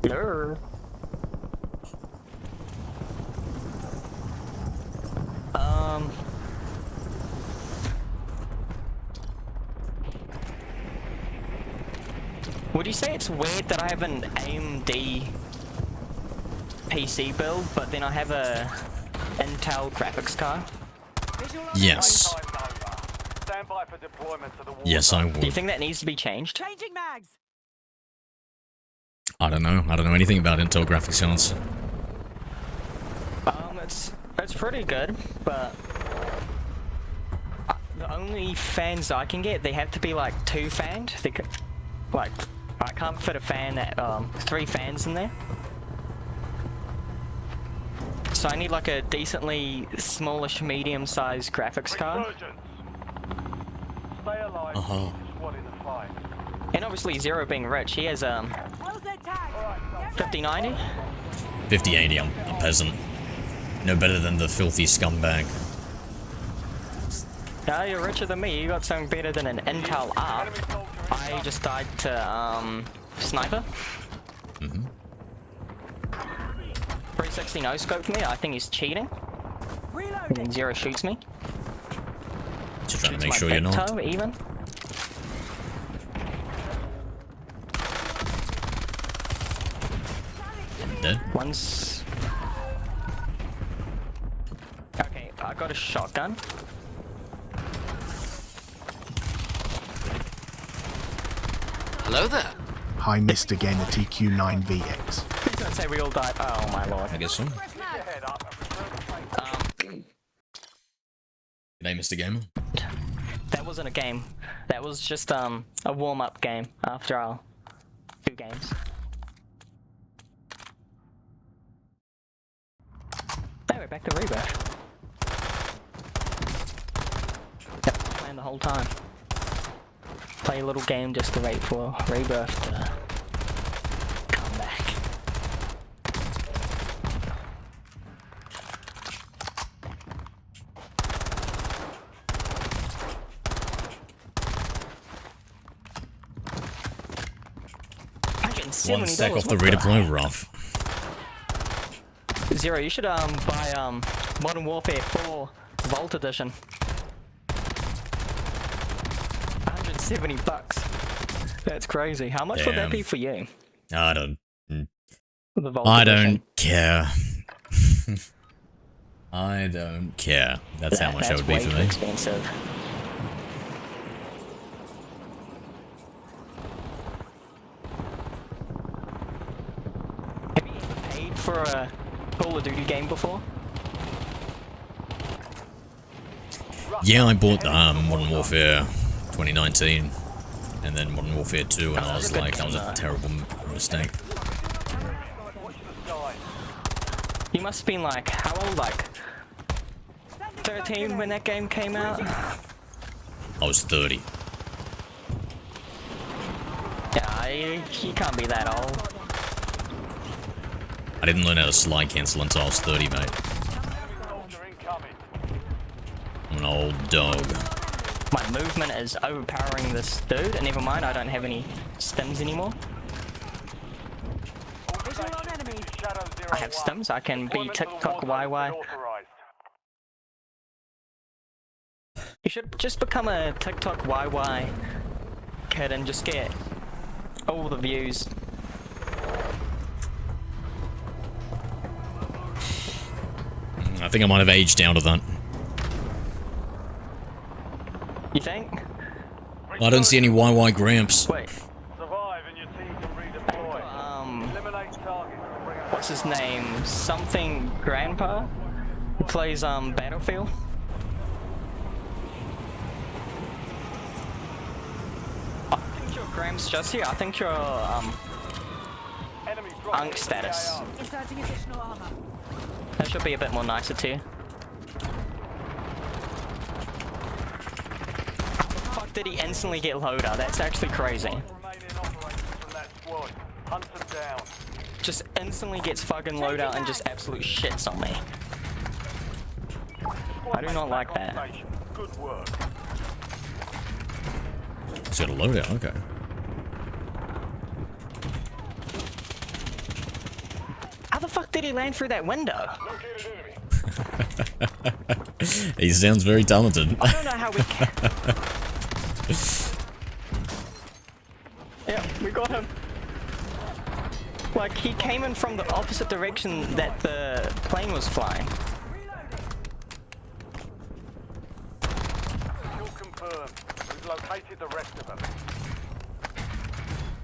No. Would you say it's weird that I have an AMD PC build, but then I have a Intel graphics card? Yes. Stand by for deployment to the war Yes, I Do you would. think that needs to be changed? Changing mags. I don't know. I don't know anything about Intel graphics cards. It's pretty good, but the only fans I can get, they have to be like 2 fanned. Like, I can't fit a fan at 3 fans in there. So I need like a decently smallish, medium-sized graphics card. Stay alive. Squad in the fight. And obviously Zero being rich, he has 5090. 5080, I'm a peasant. No better than the filthy scumbag. Ah, you're richer than me. You got something better than an Intel ARC. I just died to Sniper. 360 no scoped me. I think he's cheating. And then Zero shoots me. Just trying to Shoots make my sure you're big not. toe even. Dead? One's... Okay, I got a shotgun. Hello there. Hi, Mr. Gamer TQ9VX. Please don't say we all died. Oh my lord. I guess so. Um, G'day, Mr. Gamer. that wasn't a game. That was just a warm-up game after our 2 games. Hey, we're back to Rebirth. That was the plan the whole time. Play a little game just to wait for Rebirth to come back. One stack off the redeploy, rough. Zero, you should buy Modern Warfare 4 Vault Edition. 170 bucks. That's crazy. How much would that be for you? I don't. The Vault I Edition. don't care. I don't care. That's how much that would be for me. Expensive. Have you ever paid for a Call of Duty game before? Yeah, I bought Modern Warfare 2019, and then Modern Warfare 2, and I was like, that was a terrible mistake. You must have been like, how old? Like 13 when that game came out? I was 30. Yeah, you can't be that old. I didn't learn how to slide cancel until I was 30, mate. I'm an old dog. My movement is overpowering this dude, and never mind, I don't have any stims anymore. I have stims, I can be TikTok YY. You should just become a TikTok YY kid and just get all the views. I think I might have aged down to that. You think? I don't see any YY Gramps. Wait. What's his name? Something Grandpa? Who plays Battlefield? I think your Gramps just here. I think your Unk status. Inserting additional armor. That should be a bit more nicer too. How the fuck did he instantly get loader? That's actually crazy. Just instantly gets fucking loadout and just absolute shits on me. I do not like that. Good work. He's got a loadout, okay. How the fuck did he land through that window? He sounds very talented. I don't know how we can. Yeah, we got him. Like, he came in from the opposite direction that the plane was flying. Kill confirmed. We've located the rest of them.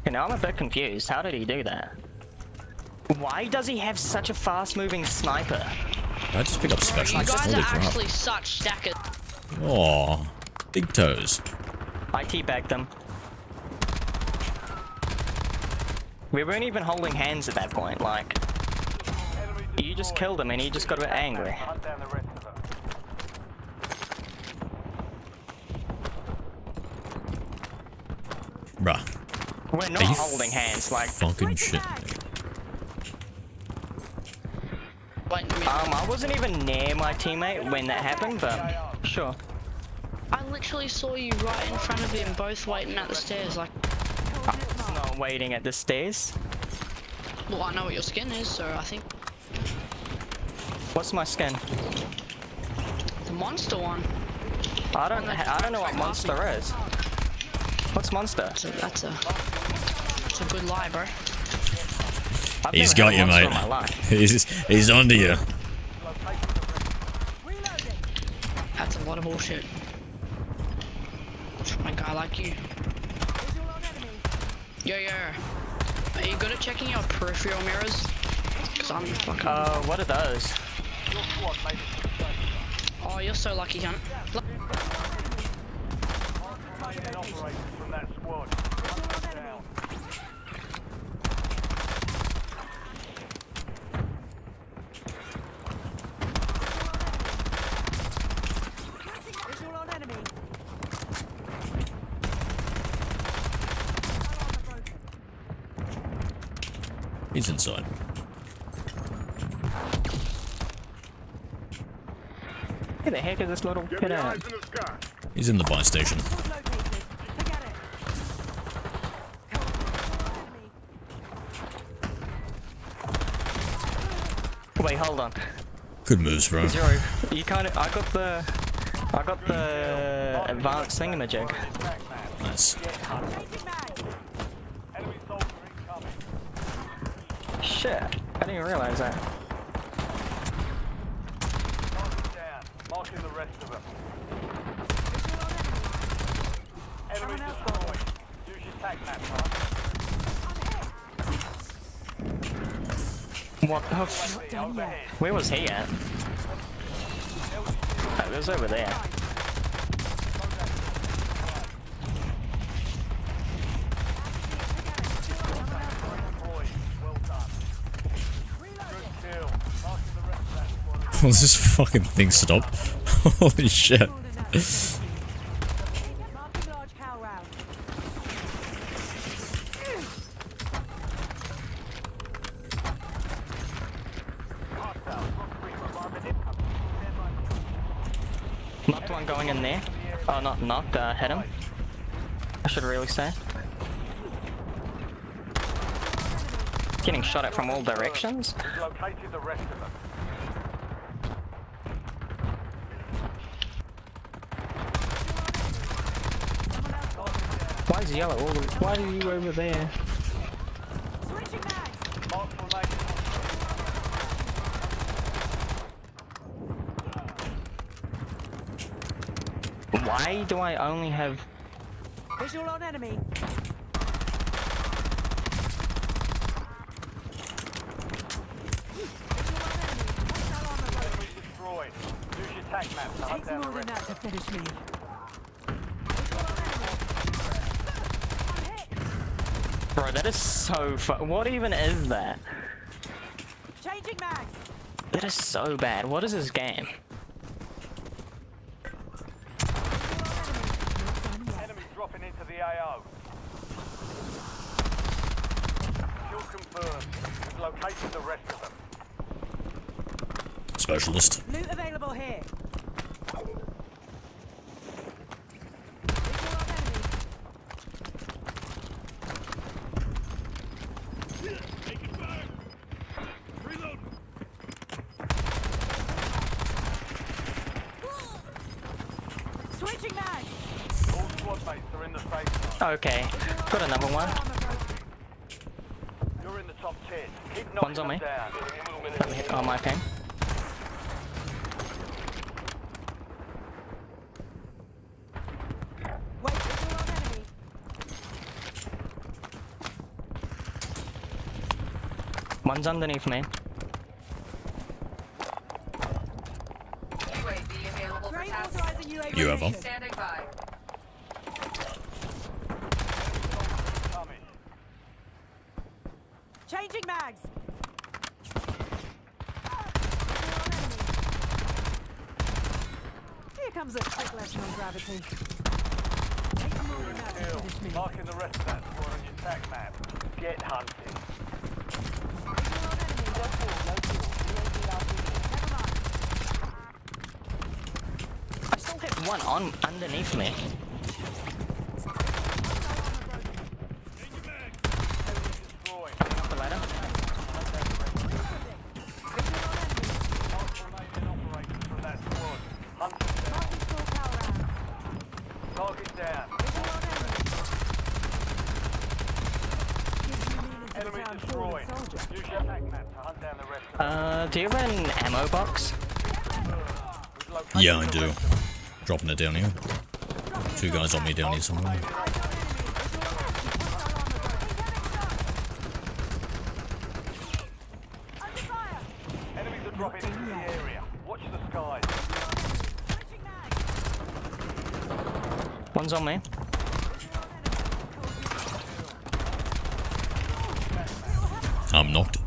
Okay, now I'm a bit confused. How did he do that? Why does he have such a fast-moving sniper? I just pick up specialists. You guys Holy are crap. actually such stackers. Aw, big toes. I teabagged him. We weren't even holding hands at that point, like... You just killed him and he just got a bit angry. Bruh. We're not holding hands, like... Fucking shit. I wasn't even near my teammate when that happened, but... Sure. literally saw you right in front of him, both waiting at the stairs, like... I'm not waiting at the stairs. Well, I know what your skin is, so I think... What's my skin? The monster one. I don't know what monster is. What's monster? That's a good lie, bro. He's got you, mate. He's onto you. That's a lot of bullshit. A guy like you. Yo. Are you good at checking your peripheral mirrors? Cause I'm fucking... what are those? Oh, you're so lucky, cunt. He's inside. Where the heck is this little kid at? He's in the buy station. Wait, hold on. Good moves, bro. Zero, you kind of. I got the advanced thingamajig. Nice. Shit, I didn't realize that. Marking the rest of them. Enemy destroyed. Use your tag map, What the f- Where was he at? Oh, it was over there. Will this fucking thing stop? Holy shit. Knocked one going in there. Oh, not knocked, hit him. I should really say. Getting shot at from all directions. Located the rest of them. Why is yellow all the why are you over there? Why do I only have visual on enemy? Destroyed. Use your tag map to hunt Takes down the more than rest. that to finish me. Bro, that is so what even is that? Changing mags. That is so bad. What is this game? Enemy dropping into the AO. Kill confirmed. We've located the rest of them. Specialist. Loot available here. Switching mags. All squad mates are in the safe zone. Okay, got another one. You're in the top 10. Keep One's knocking on me. them down. Let me hit on my ping. Wait, visual on enemy. One's underneath me. Train authorizing UAV. UFO. Standing by. Changing mags. Here comes a quick lesson on gravity. Takes more than that to finish me. Marking the rest of that squad on your tag map. Get hunting. I still hit one on underneath me. Up the ladder. Target down. Enemy destroyed. Use your tag map to hunt down the rest of them. Do you have an ammo box? Yeah, I do. Dropping it down here. Two guys on me down here somewhere. Enemies are dropping into the area. Watch the skies. One's on me. I'm knocked.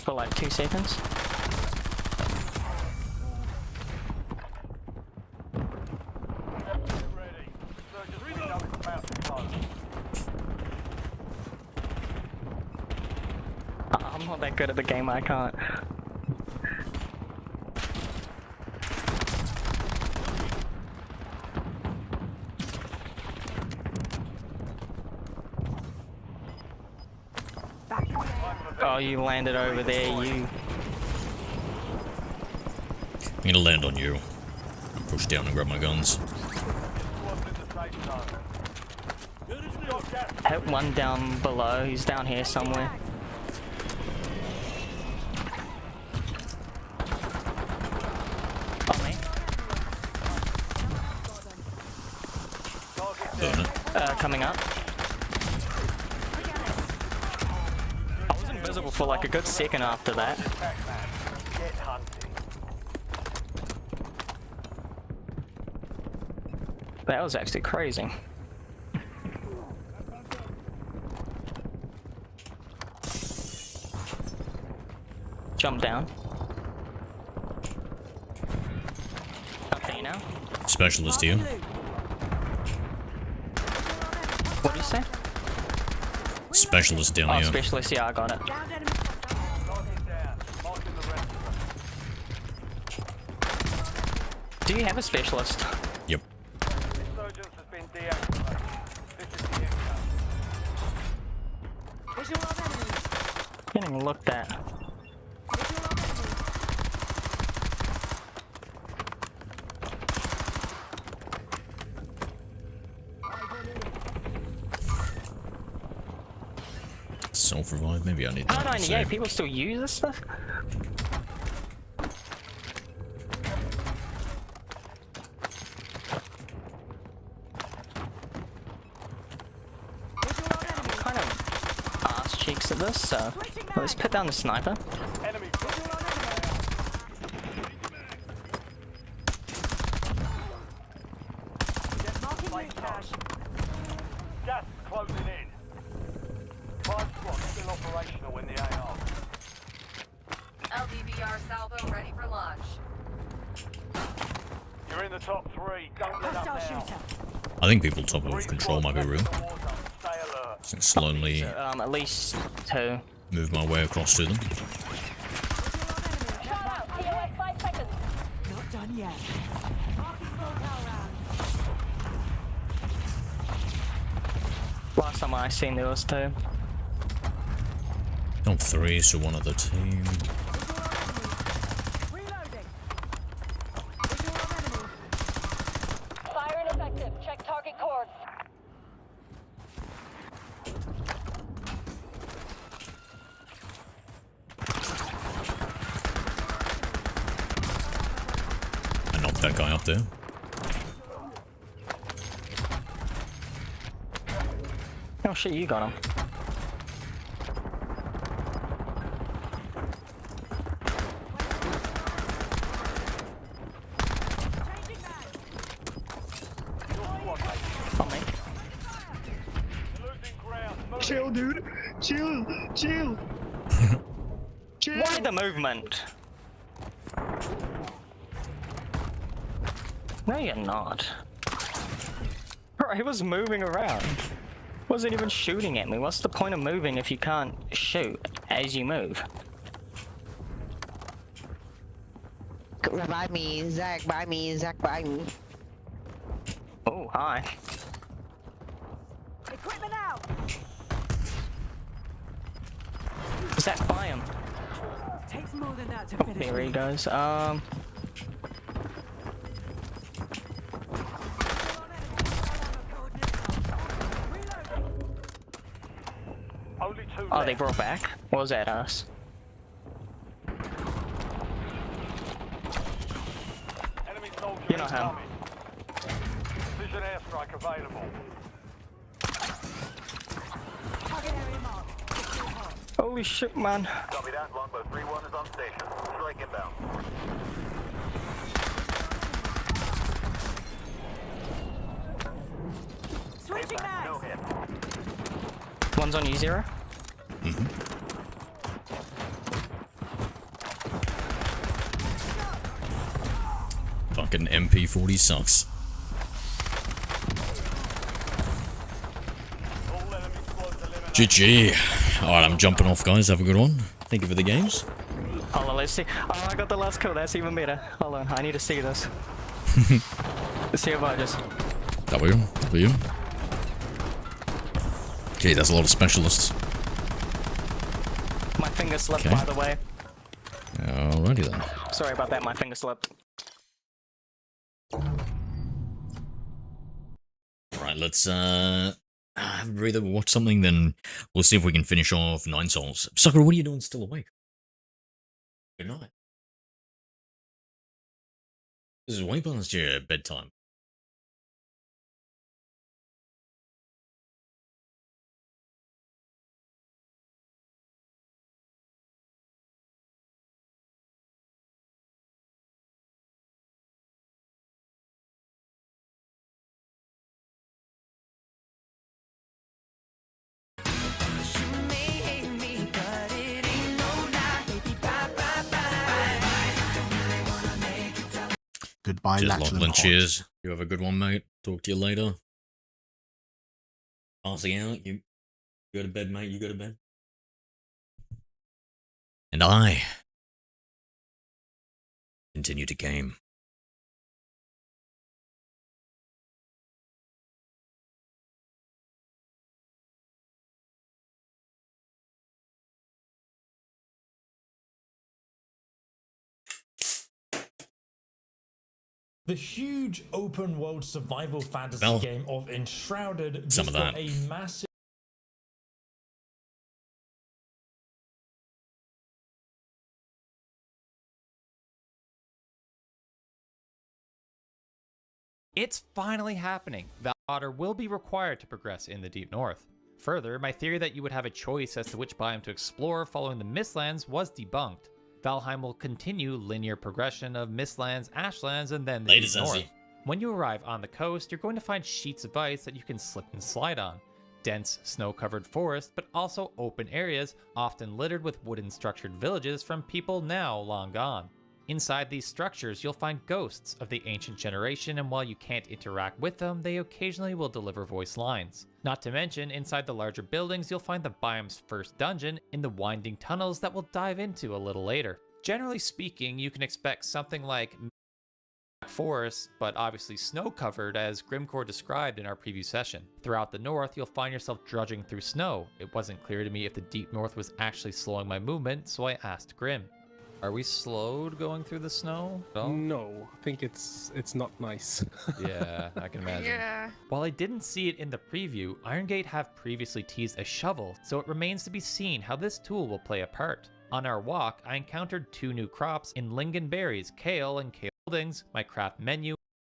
For like 2 seconds. I'm not that good at the game, I can't. Oh, you landed over there, you. I'm gonna land on you. I'll push down and grab my guns. Hit one down below, he's down here somewhere. On me. Coming up. I was invisible for like a good second after that. That was actually crazy. Jump down. Up there now. Specialist here. What do you say? Specialist down here. Specialist, yeah, I got it. Do you have a specialist? Yep. Getting looked at. Self-revive? Maybe I need that. Oh, 98, people still use this stuff? I'm kind of ass cheeks at this, so let's put down the sniper. Gas is closing in. 5 squads still operational in the AR. LDVR salvo ready for launch. You're in the top 3. Don't let up now. I think people top of control might be real. So slowly At least 2. move my way across to them. Not done yet. Last time I seen there was 2. Top 3, so one other team. Fire ineffective. Check target course. I knocked that guy up there. Oh shit, you got him. Chill, dude. Chill. Chill. Chill. Why the movement? No, you're not. Bro, he was moving around. Wasn't even shooting at me. What's the point of moving if you can't shoot as you move? Revive me, Zach, buy me, Zach, buy me. Oh, hi. Equipment out. Is that fire? Takes more than that to Oh, finish. there he goes. Only 2 Oh, left. they brought back? Or was that us? Enemy soldier You know him. incoming. Precision airstrike available. Target area marked. Holy shit, man. Copy that. Longbow 3-1 is on station. Strike inbound. Switching mags. No hit. One's on you, Zero. Fucking MP40 sucks. GG. Alright, I'm jumping off, guys. Have a good one. Thank you for the games. Hold on, let's see. Oh, I got the last kill. That's even better. Hold on, I need to see this. Let's see if I just... W. Gee, that's a lot of specialists. My finger slipped, by the way. Alrighty then. Sorry about that, my finger slipped. Right, let's have a breather, watch something, then we'll see if we can finish off 9 Souls. Sucker, what are you doing still awake? Good night. This is way past your bedtime. Goodbye, Lachlan. Cheers. You have a good one, mate. Talk to you later. Passing out. You go to bed, mate. You go to bed. And I continue to game. The huge open world survival fantasy game of Enshrouded just got a massive... It's finally happening. Valwater will be required to progress in the Deep North. Further, my theory that you would have a choice as to which biome to explore following the Mistlands was debunked. Valheim will continue linear progression of Mistlands, Ashlands, and then the Deep North. When you arrive on the coast, you're going to find sheets of ice that you can slip and slide on. Dense, snow-covered forest, but also open areas, often littered with wooden structured villages from people now long gone. Inside these structures, you'll find ghosts of the ancient generation, and while you can't interact with them, they occasionally will deliver voice lines. Not to mention, inside the larger buildings, you'll find the biome's first dungeon in the winding tunnels that we'll dive into a little later. Generally speaking, you can expect something like forest, but obviously snow-covered as Grimcore described in our preview session. Throughout the north, you'll find yourself drudging through snow. It wasn't clear to me if the Deep North was actually slowing my movement, so I asked Grim. Are we slowed going through the snow? No, I think it's not nice. Yeah, I can imagine. Yeah. While I didn't see it in the preview, Irongate have previously teased a shovel, so it remains to be seen how this tool will play a part. On our walk, I encountered 2 new crops in lingonberries, kale, and kale buildings, my craft menu,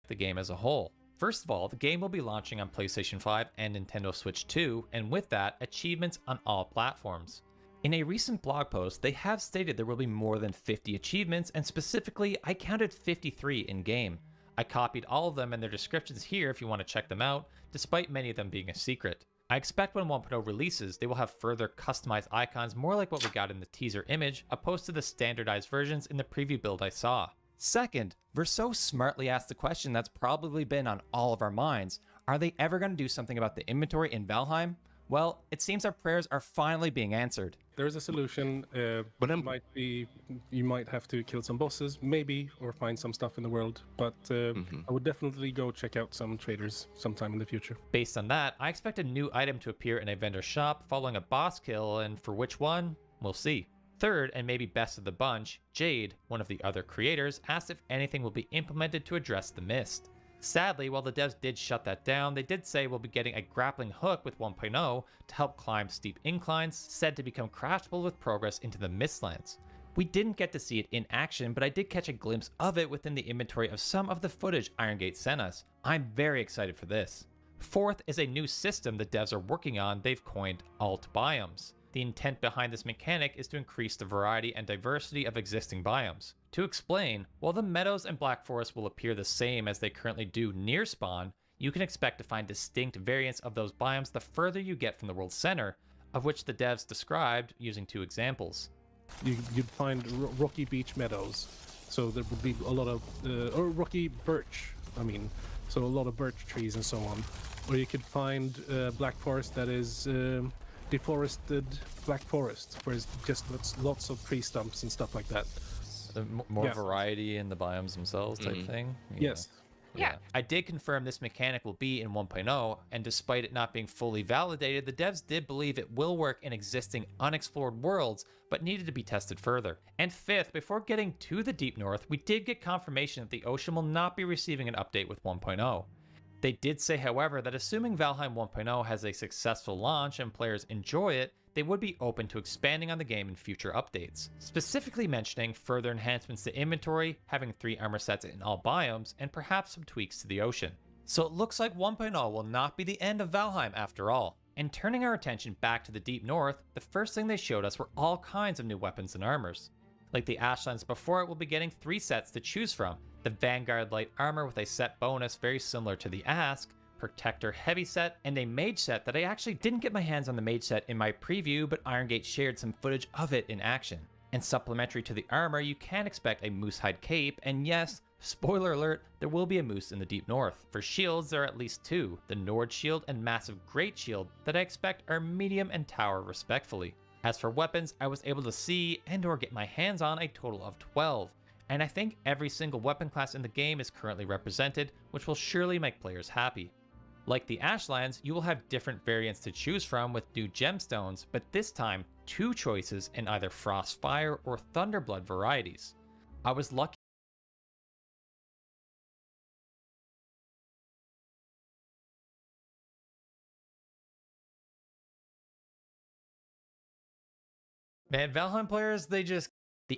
the game as a whole. First of all, the game will be launching on PlayStation 5 and Nintendo Switch 2, and with that, achievements on all platforms. In a recent blog post, they have stated there will be more than 50 achievements, and specifically, I counted 53 in-game. I copied all of them and their descriptions here if you want to check them out, despite many of them being a secret. I expect when 1.0 releases, they will have further customized icons more like what we got in the teaser image, opposed to the standardized versions in the preview build I saw. Second, Verso smartly asked the question that's probably been on all of our minds. Are they ever going to do something about the inventory in Valheim? Well, it seems our prayers are finally being answered. There's a solution, but you might have to kill some bosses, maybe, or find some stuff in the world. But I would definitely go check out some traders sometime in the future. Based on that, I expect a new item to appear in a vendor shop following a boss kill, and for which one, we'll see. Third, and maybe best of the bunch, Jade, one of the other creators, asked if anything will be implemented to address the mist. Sadly, while the devs did shut that down, they did say we'll be getting a grappling hook with 1.0 to help climb steep inclines, said to become craftable with progress into the Mistlands. We didn't get to see it in action, but I did catch a glimpse of it within the inventory of some of the footage Irongate sent us. I'm very excited for this. Fourth is a new system the devs are working on they've coined Alt Biomes. The intent behind this mechanic is to increase the variety and diversity of existing biomes. To explain, while the meadows and Black Forest will appear the same as they currently do near spawn, you can expect to find distinct variants of those biomes the further you get from the world's center, of which the devs described using 2 examples. You'd find rocky beach meadows, so there would be a lot of, or rocky birch, so a lot of birch trees and so on. Or you could find Black Forest that is deforested Black Forest, where it's just lots of tree stumps and stuff like that. More variety in the biomes themselves type thing? Yes. Yeah. I did confirm this mechanic will be in 1.0, and despite it not being fully validated, the devs did believe it will work in existing unexplored worlds, but needed to be tested further. And fifth, before getting to the Deep North, we did get confirmation that the ocean will not be receiving an update with 1.0. They did say, however, that assuming Valheim 1.0 has a successful launch and players enjoy it, they would be open to expanding on the game in future updates, specifically mentioning further enhancements to inventory, having 3 armor sets in all biomes, and perhaps some tweaks to the ocean. So it looks like 1.0 will not be the end of Valheim after all. And turning our attention back to the Deep North, the first thing they showed us were all kinds of new weapons and armors. Like the Ashlands before it, will be getting 3 sets to choose from: the Vanguard Light Armor with a set bonus very similar to the Ask, Protector Heavy set, and a Mage set that I actually didn't get my hands on the Mage set in my preview, but Irongate shared some footage of it in action. And supplementary to the armor, you can expect a Moosehide Cape, and yes, spoiler alert, there will be a moose in the Deep North. For shields, there are at least 2, the Nord Shield and Massive Great Shield, that I expect are medium and tower respectfully. As for weapons, I was able to see and or get my hands on a total of 12. And I think every single weapon class in the game is currently represented, which will surely make players happy. Like the Ashlands, you will have different variants to choose from with new gemstones, but this time, 2 choices in either Frostfire or Thunderblood varieties. I was lucky. Man, Valheim players, the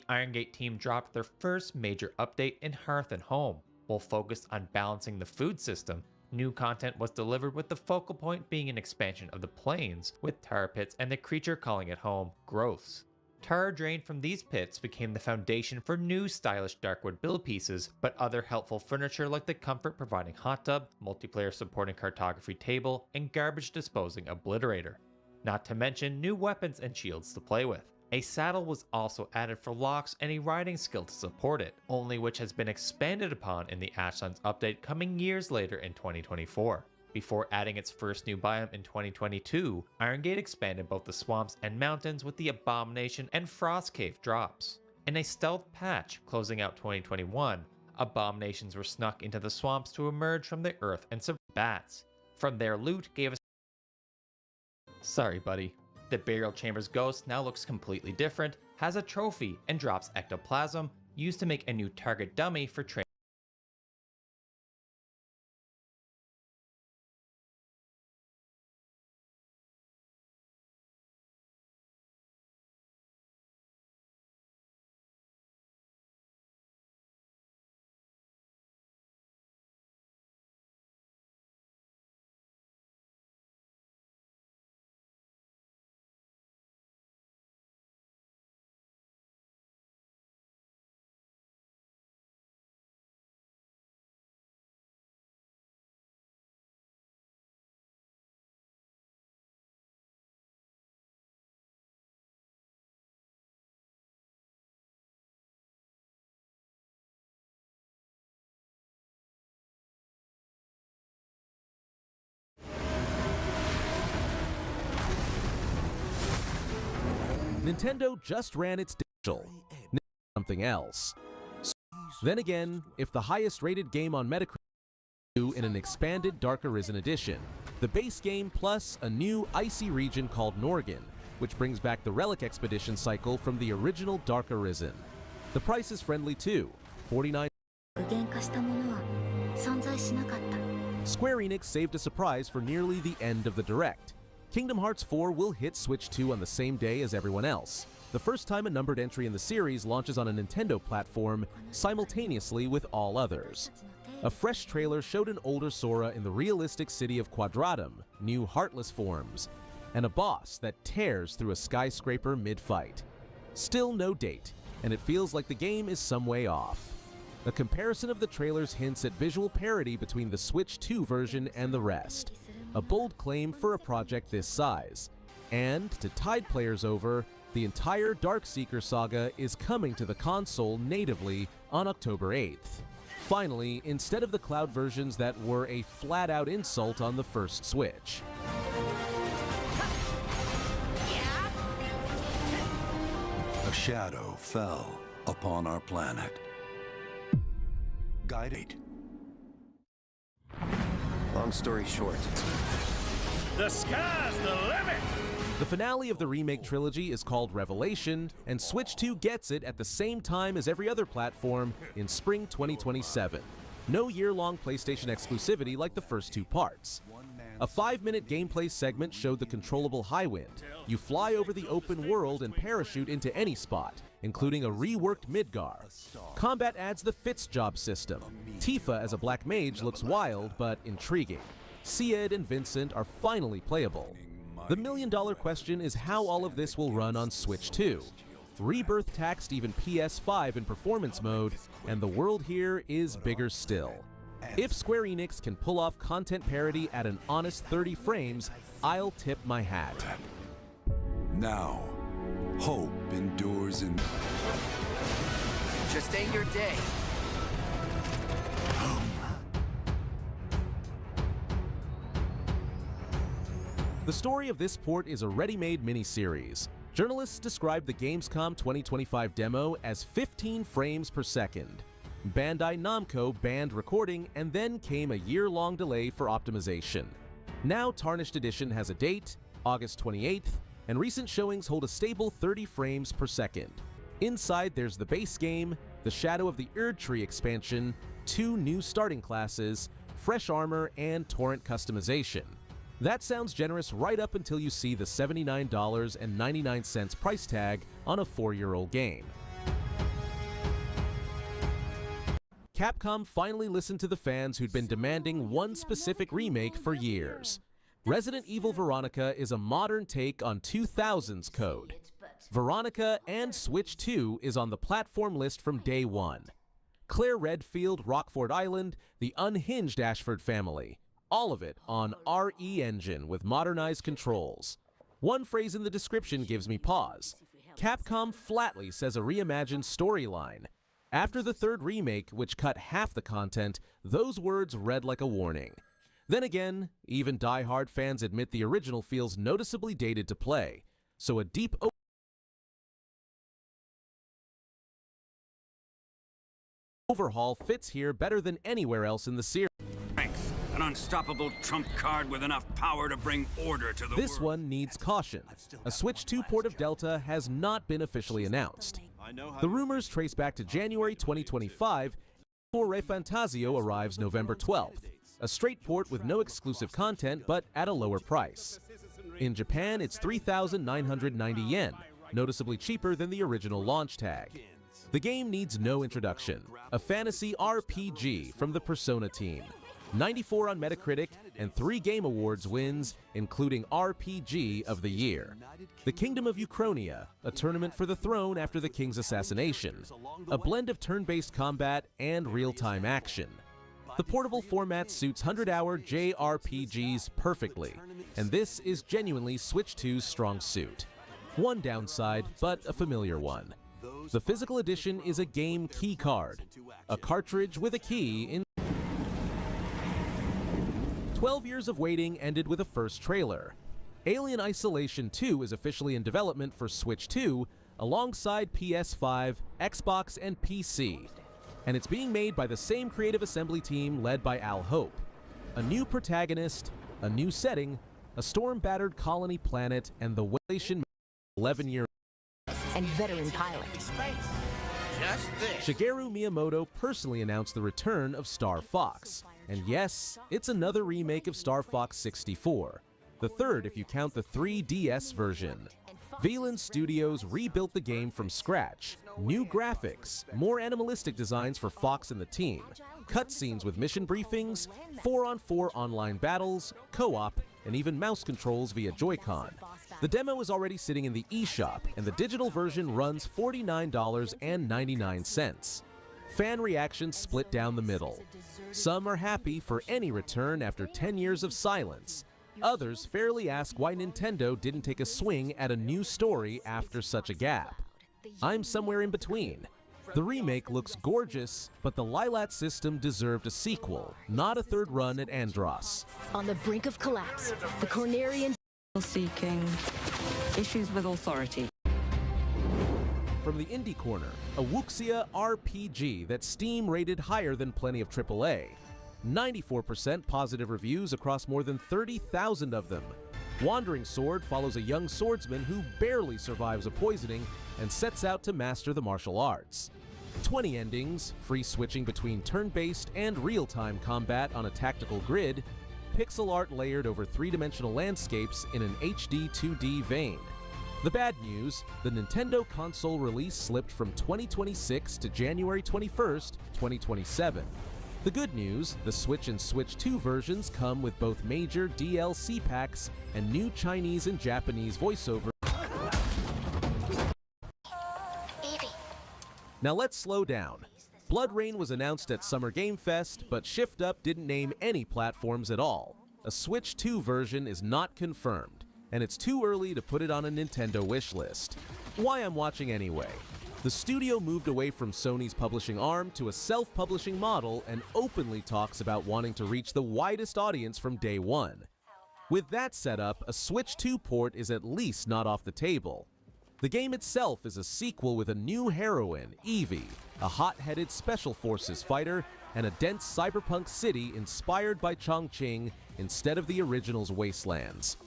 Irongate team dropped their first major update in Hearth and Home, while focused on balancing the food system. New content was delivered with the focal point being an expansion of the plains, with tar pits and the creature calling it home, growths. Tar drained from these pits became the foundation for new stylish Darkwood build pieces, but other helpful furniture like the comfort providing hot tub, multiplayer supporting cartography table, and garbage disposing obliterator. Not to mention new weapons and shields to play with. A saddle was also added for locks and a riding skill to support it, only which has been expanded upon in the Ashlands update coming years later in 2024. Before adding its first new biome in 2022, Irongate expanded both the swamps and mountains with the Abomination and Frost Cave drops. In a stealth patch closing out 2021, Abominations were snuck into the swamps to emerge from the earth and subvert bats. From their loot gave us... Sorry buddy. The Burial Chamber's ghost now looks completely different, has a trophy, and drops ectoplasm, used to make a new target dummy for training. Nintendo just ran its digital. Something else. Then again, if the highest rated game on Metacritic in an expanded Dark Arisen edition, the base game plus a new icy region called Norgan, which brings back the Relic Expedition cycle from the original Dark Arisen. The price is friendly too, $49. Square Enix saved a surprise for nearly the end of the Direct. Kingdom Hearts 4 will hit Switch 2 on the same day as everyone else, the first time a numbered entry in the series launches on a Nintendo platform simultaneously with all others. A fresh trailer showed an older Sora in the realistic city of Quadratum, new Heartless forms, and a boss that tears through a skyscraper mid-fight. Still no date, and it feels like the game is some way off. A comparison of the trailers hints at visual parity between the Switch 2 version and the rest. A bold claim for a project this size. And, to tide players over, the entire Darkseeker saga is coming to the console natively on October 8th. Finally, instead of the cloud versions that were a flat-out insult on the first Switch. A shadow fell upon our planet. Guided Long story short. The sky's the limit! The finale of the remake trilogy is called Revelation, and Switch 2 gets it at the same time as every other platform in spring 2027. No year-long PlayStation exclusivity like the first two parts. A 5-minute gameplay segment showed the controllable high wind. You fly over the open world and parachute into any spot, including a reworked Midgar. Combat adds the Fitz job system. Tifa as a black mage looks wild but intriguing. Syed and Vincent are finally playable. The million-dollar question is how all of this will run on Switch 2. Rebirth taxed even PS5 in performance mode, and the world here is bigger still. If Square Enix can pull off content parity at an honest 30 frames, I'll tip my hat. Now, hope endures in... Just ain't your day. The story of this port is a ready-made miniseries. Journalists described the Gamescom 2025 demo as 15 frames per second. Bandai Namco banned recording, and then came a year-long delay for optimization. Now Tarnished Edition has a date, August 28th, and recent showings hold a stable 30 frames per second. Inside there's the base game, the Shadow of the Erdtree expansion, 2 new starting classes, fresh armor, and torrent customization. That sounds generous right up until you see the $79.99 price tag on a 4-year-old game. Capcom finally listened to the fans who'd been demanding one specific remake for years. Resident Evil Veronica is a modern take on 2000s code. Veronica and Switch 2 is on the platform list from day one. Claire Redfield, Rockford Island, the unhinged Ashford family. All of it on RE Engine with modernized controls. One phrase in the description gives me pause. Capcom flatly says a reimagined storyline. After the third remake, which cut half the content, those words read like a warning. Then again, even die-hard fans admit the original feels noticeably dated to play, so a deep overhaul fits here better than anywhere else in the series. An unstoppable trump card with enough power to bring order to the This world. one needs caution. A Switch 2 port of Delta has not been officially announced. The rumors trace back to January 2025, before Re Fantasio arrives November 12th. A straight port with no exclusive content, but at a lower price. In Japan, it's 3,990 yen, noticeably cheaper than the original launch tag. The game needs no introduction. A fantasy RPG from the Persona team. 94 on Metacritic, and 3 Game Awards wins, including RPG of the Year. The Kingdom of Uchronia, a tournament for the throne after the king's assassination. A blend of turn-based combat and real-time action. The portable format suits 100-hour JRPGs perfectly, and this is genuinely Switch 2's strong suit. One downside, but a familiar one. The physical edition is a game key card, a cartridge with a key in 12 years of waiting ended with a first trailer. Alien Isolation 2 is officially in development for Switch 2 alongside PS5, Xbox, and PC. And it's being made by the same creative assembly team led by Al Hope. A new protagonist, a new setting, a storm-battered colony planet, and the Relation 11-year and veteran pilot. Shigeru Miyamoto personally announced the return of Star Fox. And yes, it's another remake of Star Fox 64. The third if you count the 3DS version. Velan Studios rebuilt the game from scratch. New graphics, more animalistic designs for Fox and the team, cutscenes with mission briefings, 4-on-4 online battles, co-op, and even mouse controls via Joy-Con. The demo is already sitting in the eShop, and the digital version runs $49.99. Fan reactions split down the middle. Some are happy for any return after 10 years of silence. Others fairly ask why Nintendo didn't take a swing at a new story after such a gap. I'm somewhere in between. The remake looks gorgeous, but the Lilat system deserved a sequel, not a third run at Andros. On the brink of collapse, the Cornerian seeking issues with authority. From the Indie Corner, a Wuxia RPG that Steam rated higher than plenty of AAA. 94% positive reviews across more than 30,000 of them. Wandering Sword follows a young swordsman who barely survives a poisoning and sets out to master the martial arts. 20 endings, free switching between turn-based and real-time combat on a tactical grid, pixel art layered over three-dimensional landscapes in an HD 2D vein. The bad news, the Nintendo console release slipped from 2026 to January 21st, 2027. The good news, the Switch and Switch 2 versions come with both major DLC packs and new Chinese and Japanese voiceover. Now let's slow down. Blood Rain was announced at Summer Game Fest, but Shift Up didn't name any platforms at all. A Switch 2 version is not confirmed, and it's too early to put it on a Nintendo wishlist. Why I'm watching anyway. The studio moved away from Sony's publishing arm to a self-publishing model and openly talks about wanting to reach the widest audience from day one. With that setup, a Switch 2 port is at least not off the table. The game itself is a sequel with a new heroine, Evie, a hot-headed special forces fighter, and a dense cyberpunk city inspired by Chongqing instead of the original's wastelands.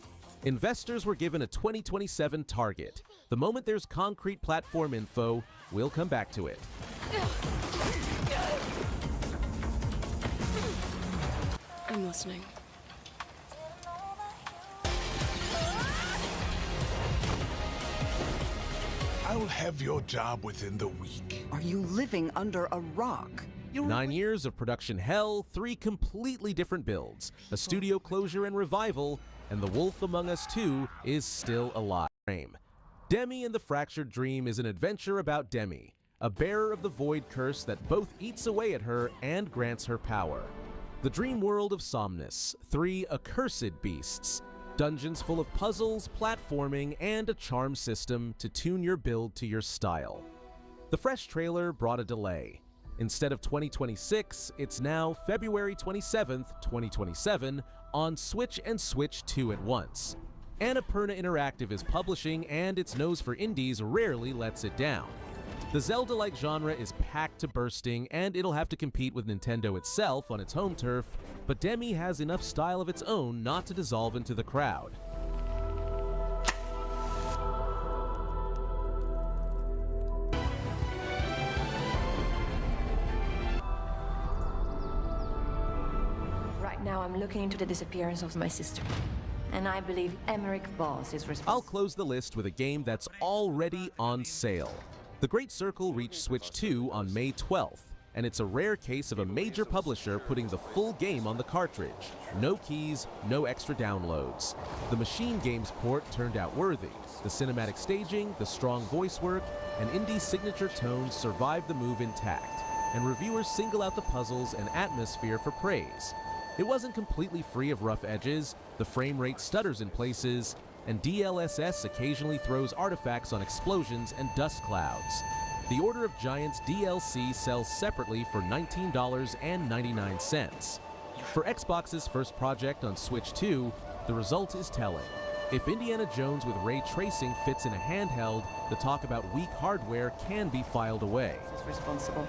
Investors were given a 2027 target. The moment there's concrete platform info, we'll come back to it. I'm listening. I'll have your job within the week. Are you living under a rock? 9 years of production hell, 3 completely different builds, a studio closure and revival, and The Wolf Among Us 2 is still alive. Demi and the Fractured Dream is an adventure about Demi, a bearer of the Void curse that both eats away at her and grants her power. The dream world of Somnus, 3 accursed beasts, dungeons full of puzzles, platforming, and a charm system to tune your build to your style. The fresh trailer brought a delay. Instead of 2026, it's now February 27th, 2027, on Switch and Switch 2 at once. Annapurna Interactive is publishing, and its nose for indies rarely lets it down. The Zelda-like genre is packed to bursting, and it'll have to compete with Nintendo itself on its home turf, but Demi has enough style of its own not to dissolve into the crowd. Right now I'm looking into the disappearance of my sister. And I believe Emmerich Voss is responsible. I'll close the list with a game that's already on sale. The Great Circle reached Switch 2 on May 12th, and it's a rare case of a major publisher putting the full game on the cartridge. No keys, no extra downloads. The Machine Games port turned out worthy. The cinematic staging, the strong voice work, and indie signature tones survived the move intact, and reviewers single out the puzzles and atmosphere for praise. It wasn't completely free of rough edges, the frame rate stutters in places, and DLSS occasionally throws artifacts on explosions and dust clouds. The Order of Giants DLC sells separately for $19.99. For Xbox's first project on Switch 2, the result is telling. If Indiana Jones with ray tracing fits in a handheld, the talk about weak hardware can be filed away. Is responsible.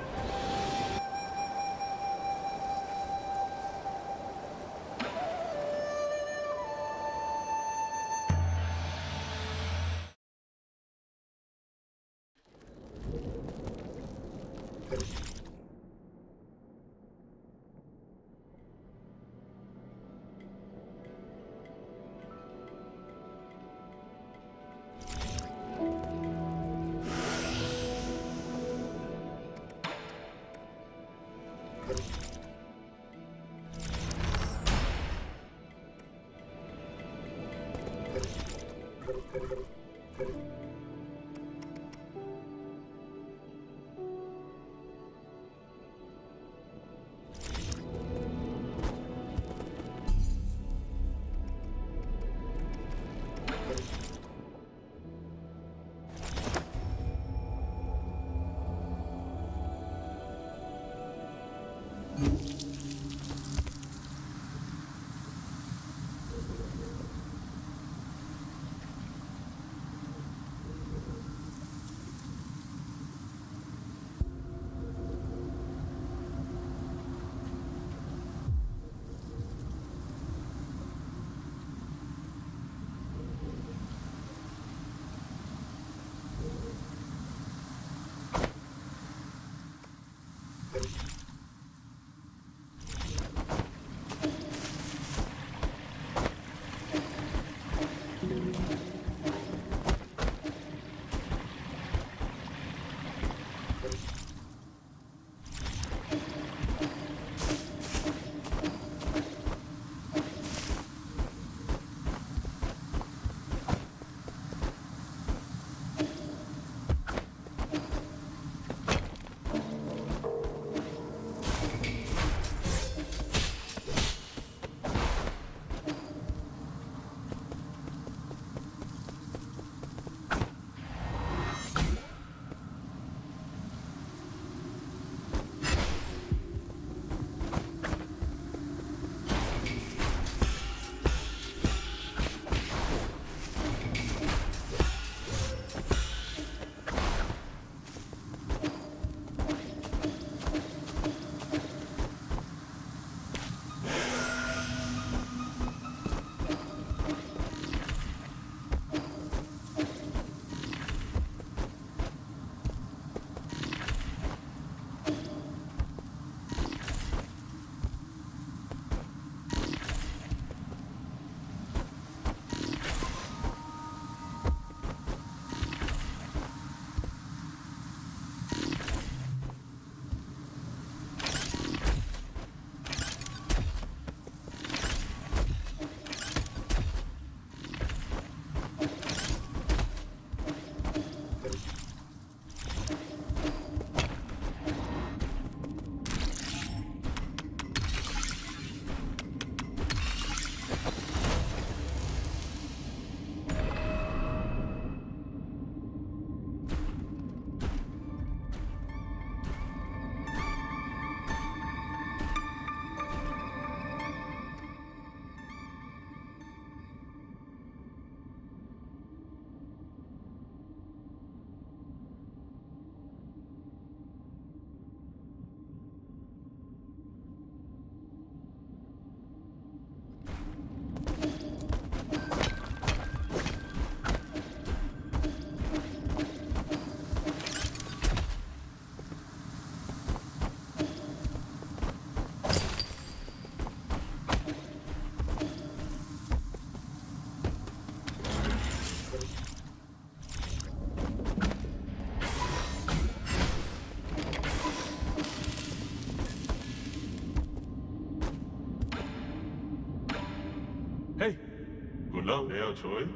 Hello? Yeah, Joy.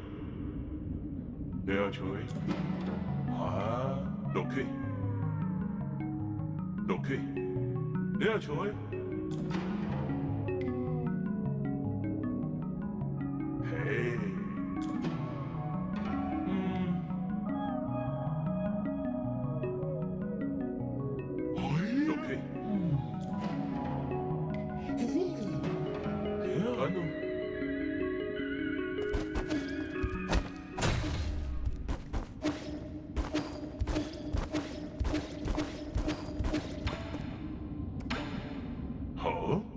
Yeah, Joy. Okay. Okay. Yeah, Joy. Hey. Okay. Yeah, I know. Huh?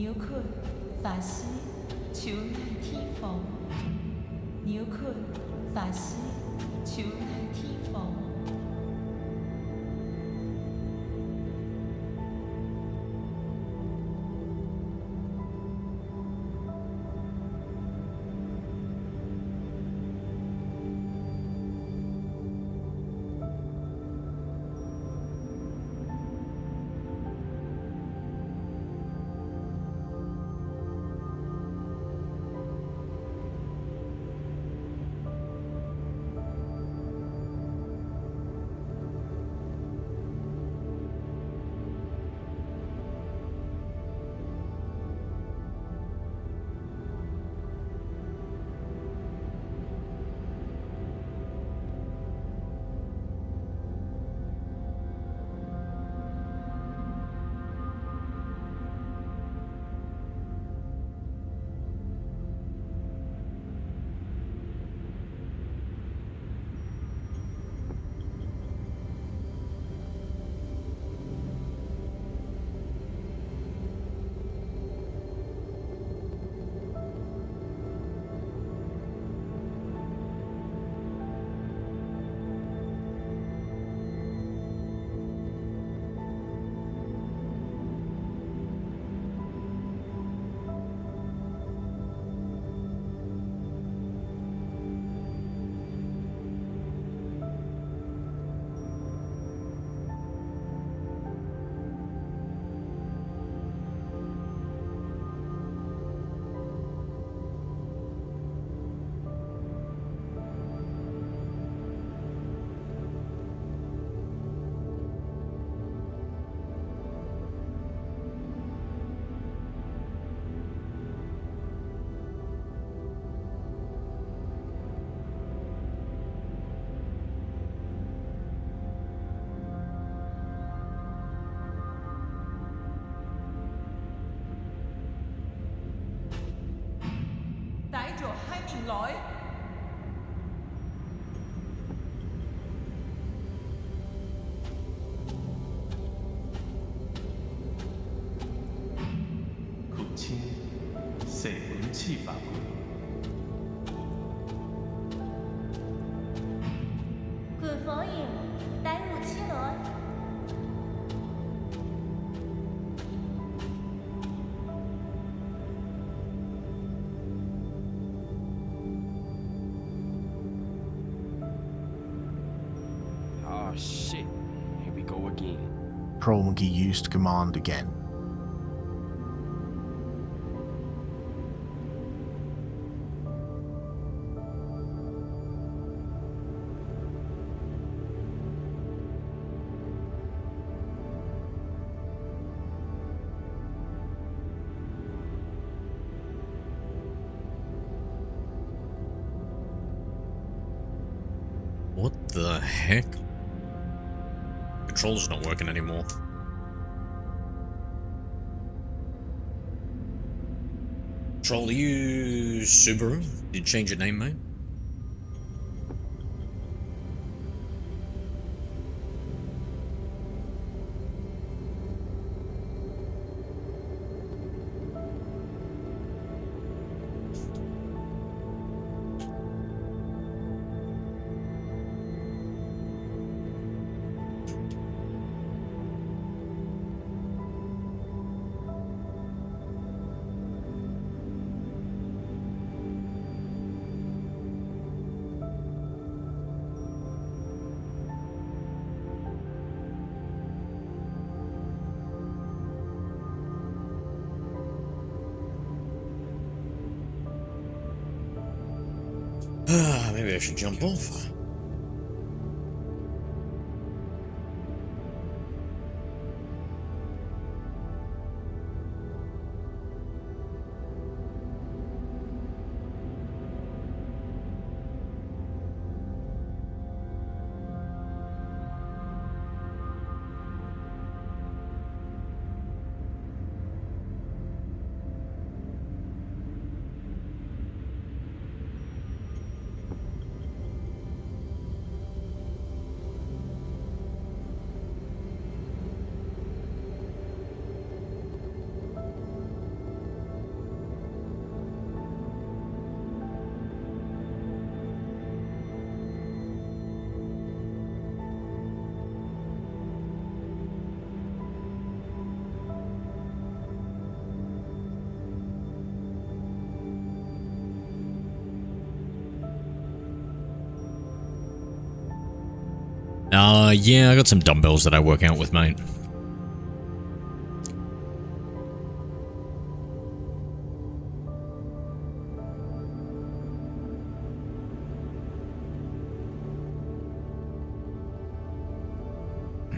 鳥括法師朝乃天放，鳥括法師朝乃天放。帶咗2年來。父親射本700個。管火影帶5期來。Oh shit, here we go again. Troll Monkey used command again. What the heck? Controller's not working anymore. Troll, are you Subaru? Did you change your name, mate? Maybe I should jump off. Yeah, I got some dumbbells that I work out with, mate.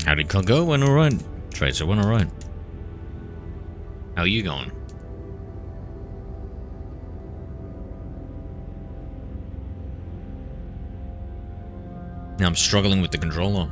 How did Con go? Went alright. Tracer went alright. How are you going? Now I'm struggling with the controller.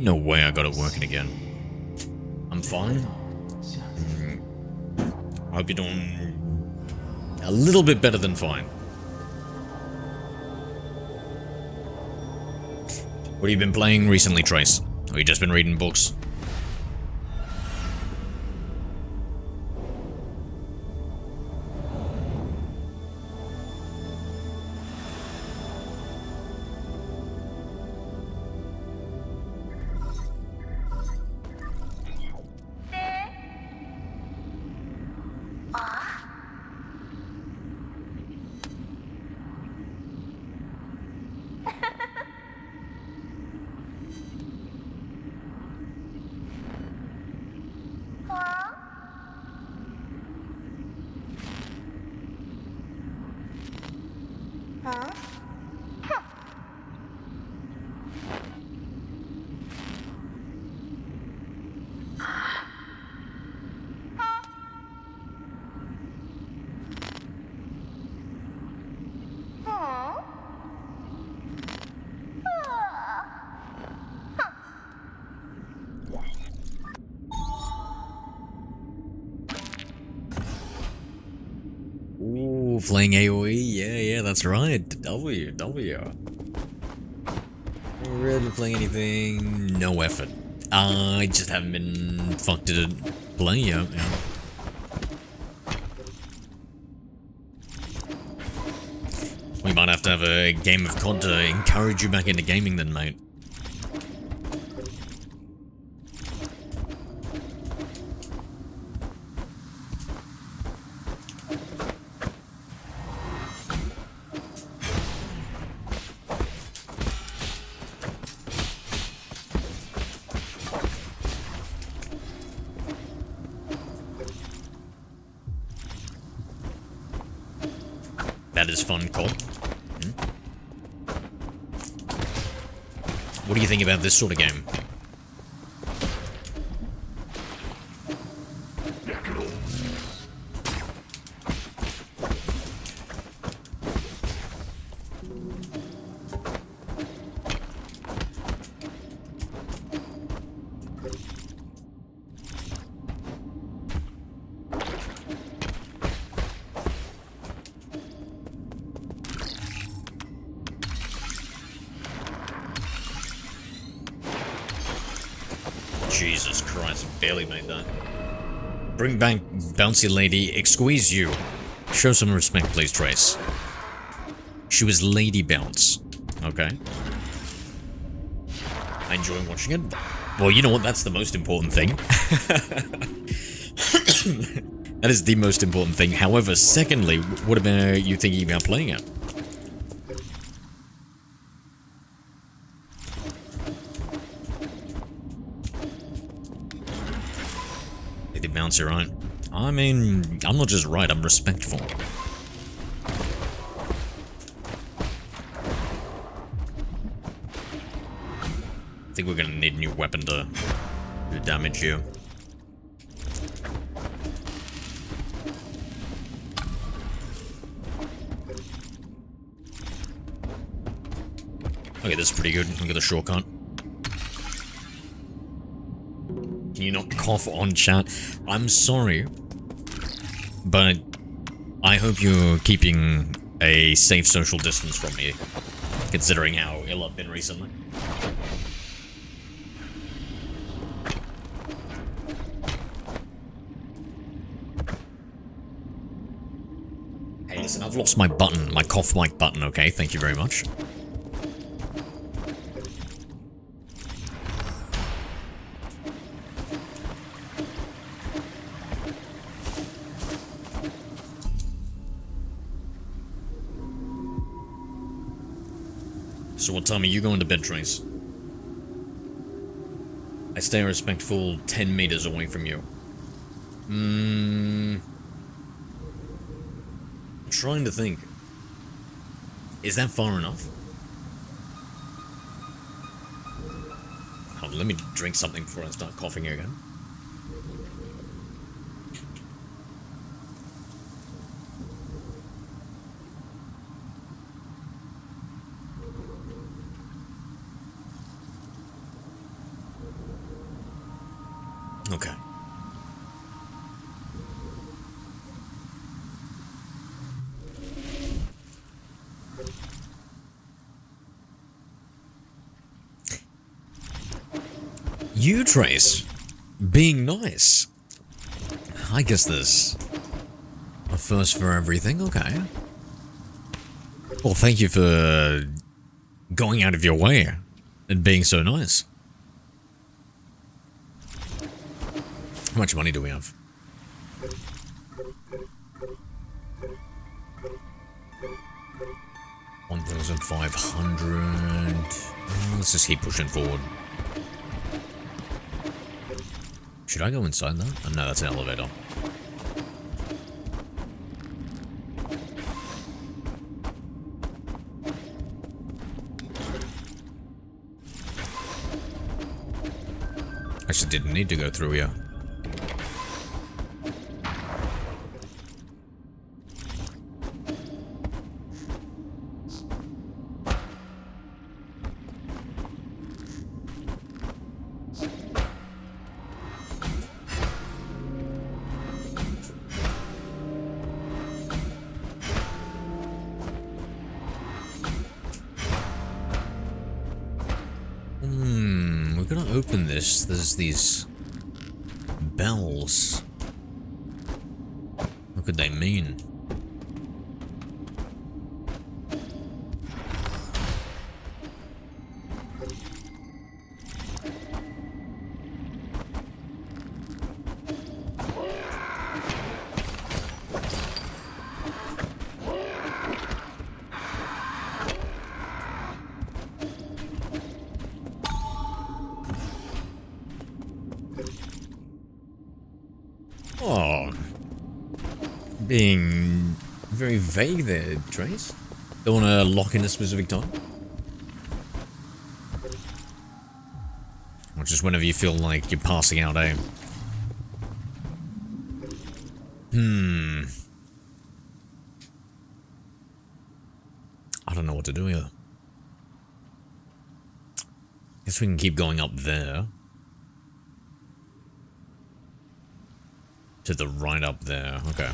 No way I got it working again. I'm fine. I hope you're doing a little bit better than fine. What have you been playing recently, Trace? Or you just been reading books? Ooh, playing AoE? Yeah, that's right. W. Really playing anything? No effort. I just haven't been fucked at playing yet. Yeah. We might have to have a game of COD to encourage you back into gaming then, mate. That is fun, Cole. What do you think about this sort of game? Jesus Christ, barely made that. Bring back Bouncy Lady, excuse you. Show some respect, please, Trace. She was Lady Bounce. Okay. I enjoy watching it. Well, you know what? That's the most important thing. That is the most important thing. However, secondly, what about you thinking about playing it? Lady Bounce, you're right. I mean, I'm not just right, I'm respectful. I think we're gonna need a new weapon to do damage here. Okay, this is pretty good. Look at the shortcut. Can you not cough on chat? I'm sorry, but I hope you're keeping a safe social distance from me, considering how ill I've been recently. Hey, listen, I've lost my button, my cough mic button, okay? Thank you very much. So what time are you going to bed, Trace? I stay a respectful 10 meters away from you. I'm trying to think. Is that far enough? Hold on, let me drink something before I start coughing again. Okay. You, Trace, being nice. I guess there's a first for everything, okay. Well, thank you for going out of your way and being so nice. How much money do we have? $1,500. Let's just keep pushing forward. Should I go inside that? Oh, no, that's an elevator. Actually, didn't need to go through here. We're gonna open this. There's these bells. What could they mean? Oh, being very vague there, Trace. Don't want to lock in a specific time? Or just whenever you feel like you're passing out, eh? I don't know what to do here. Guess we can keep going up there. To the right up there, okay.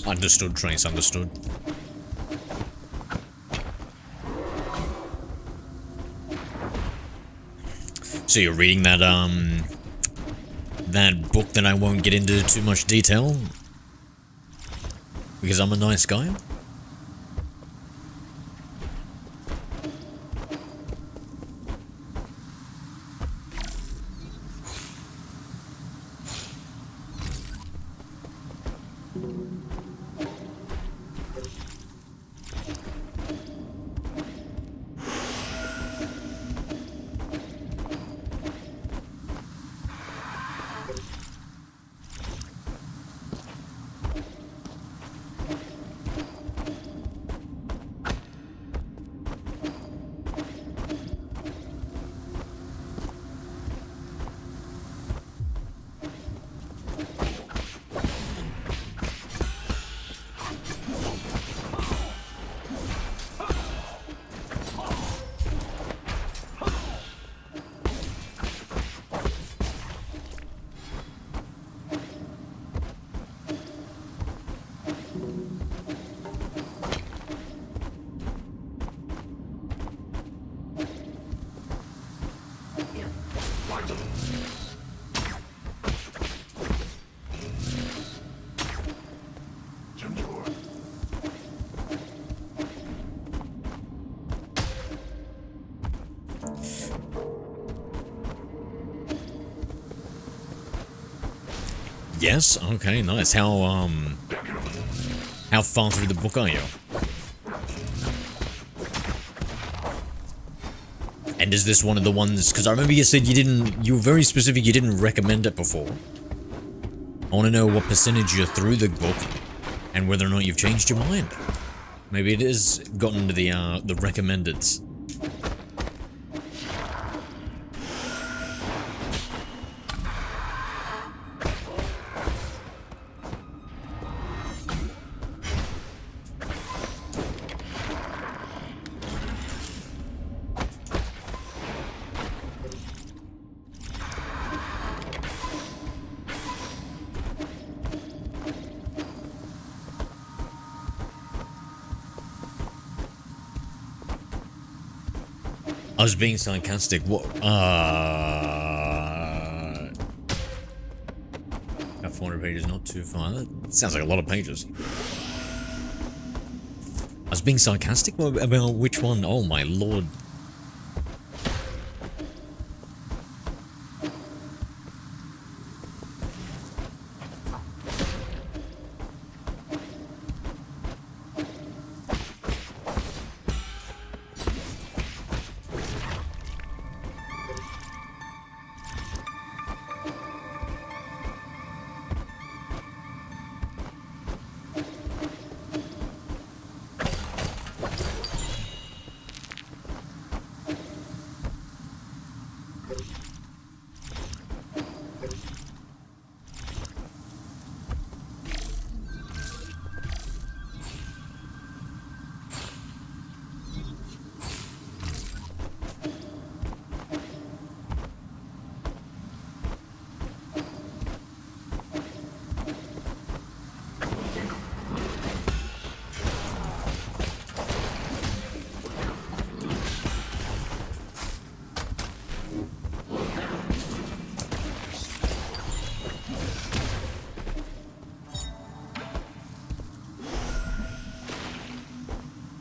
Understood, Trace, understood. So you're reading that, that book that I won't get into too much detail? Because I'm a nice guy? Yes? Okay, nice. How far through the book are you? And is this one of the ones, because I remember you said you were very specific, you didn't recommend it before. I want to know what percentage you're through the book, and whether or not you've changed your mind. Maybe it has gotten to the recommendeds. I was being sarcastic. What? 400 pages, not too far. That sounds like a lot of pages. I was being sarcastic about which one? Oh my lord.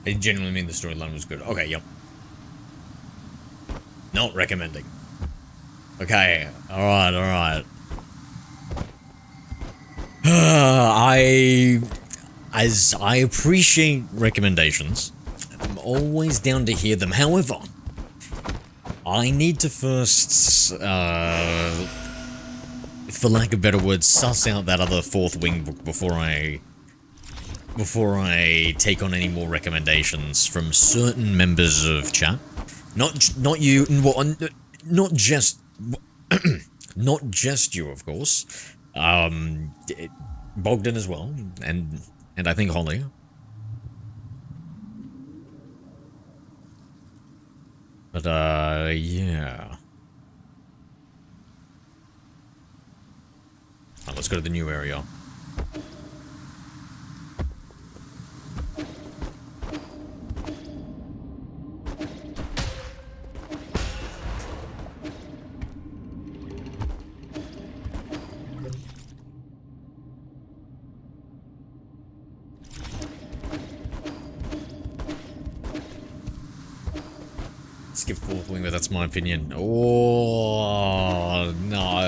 I genuinely mean the storyline was good. Okay, yep. Not recommending. Okay, alright, alright. I appreciate recommendations. I'm always down to hear them. However, I need to first, for lack of better words, suss out that other fourth wing book before I take on any more recommendations from certain members of chat. Not you, well, not just not just you, of course. Bogdan as well, and I think Holly. But yeah. Let's go to the new area. skip fourth wing, but that's my opinion. Oh no!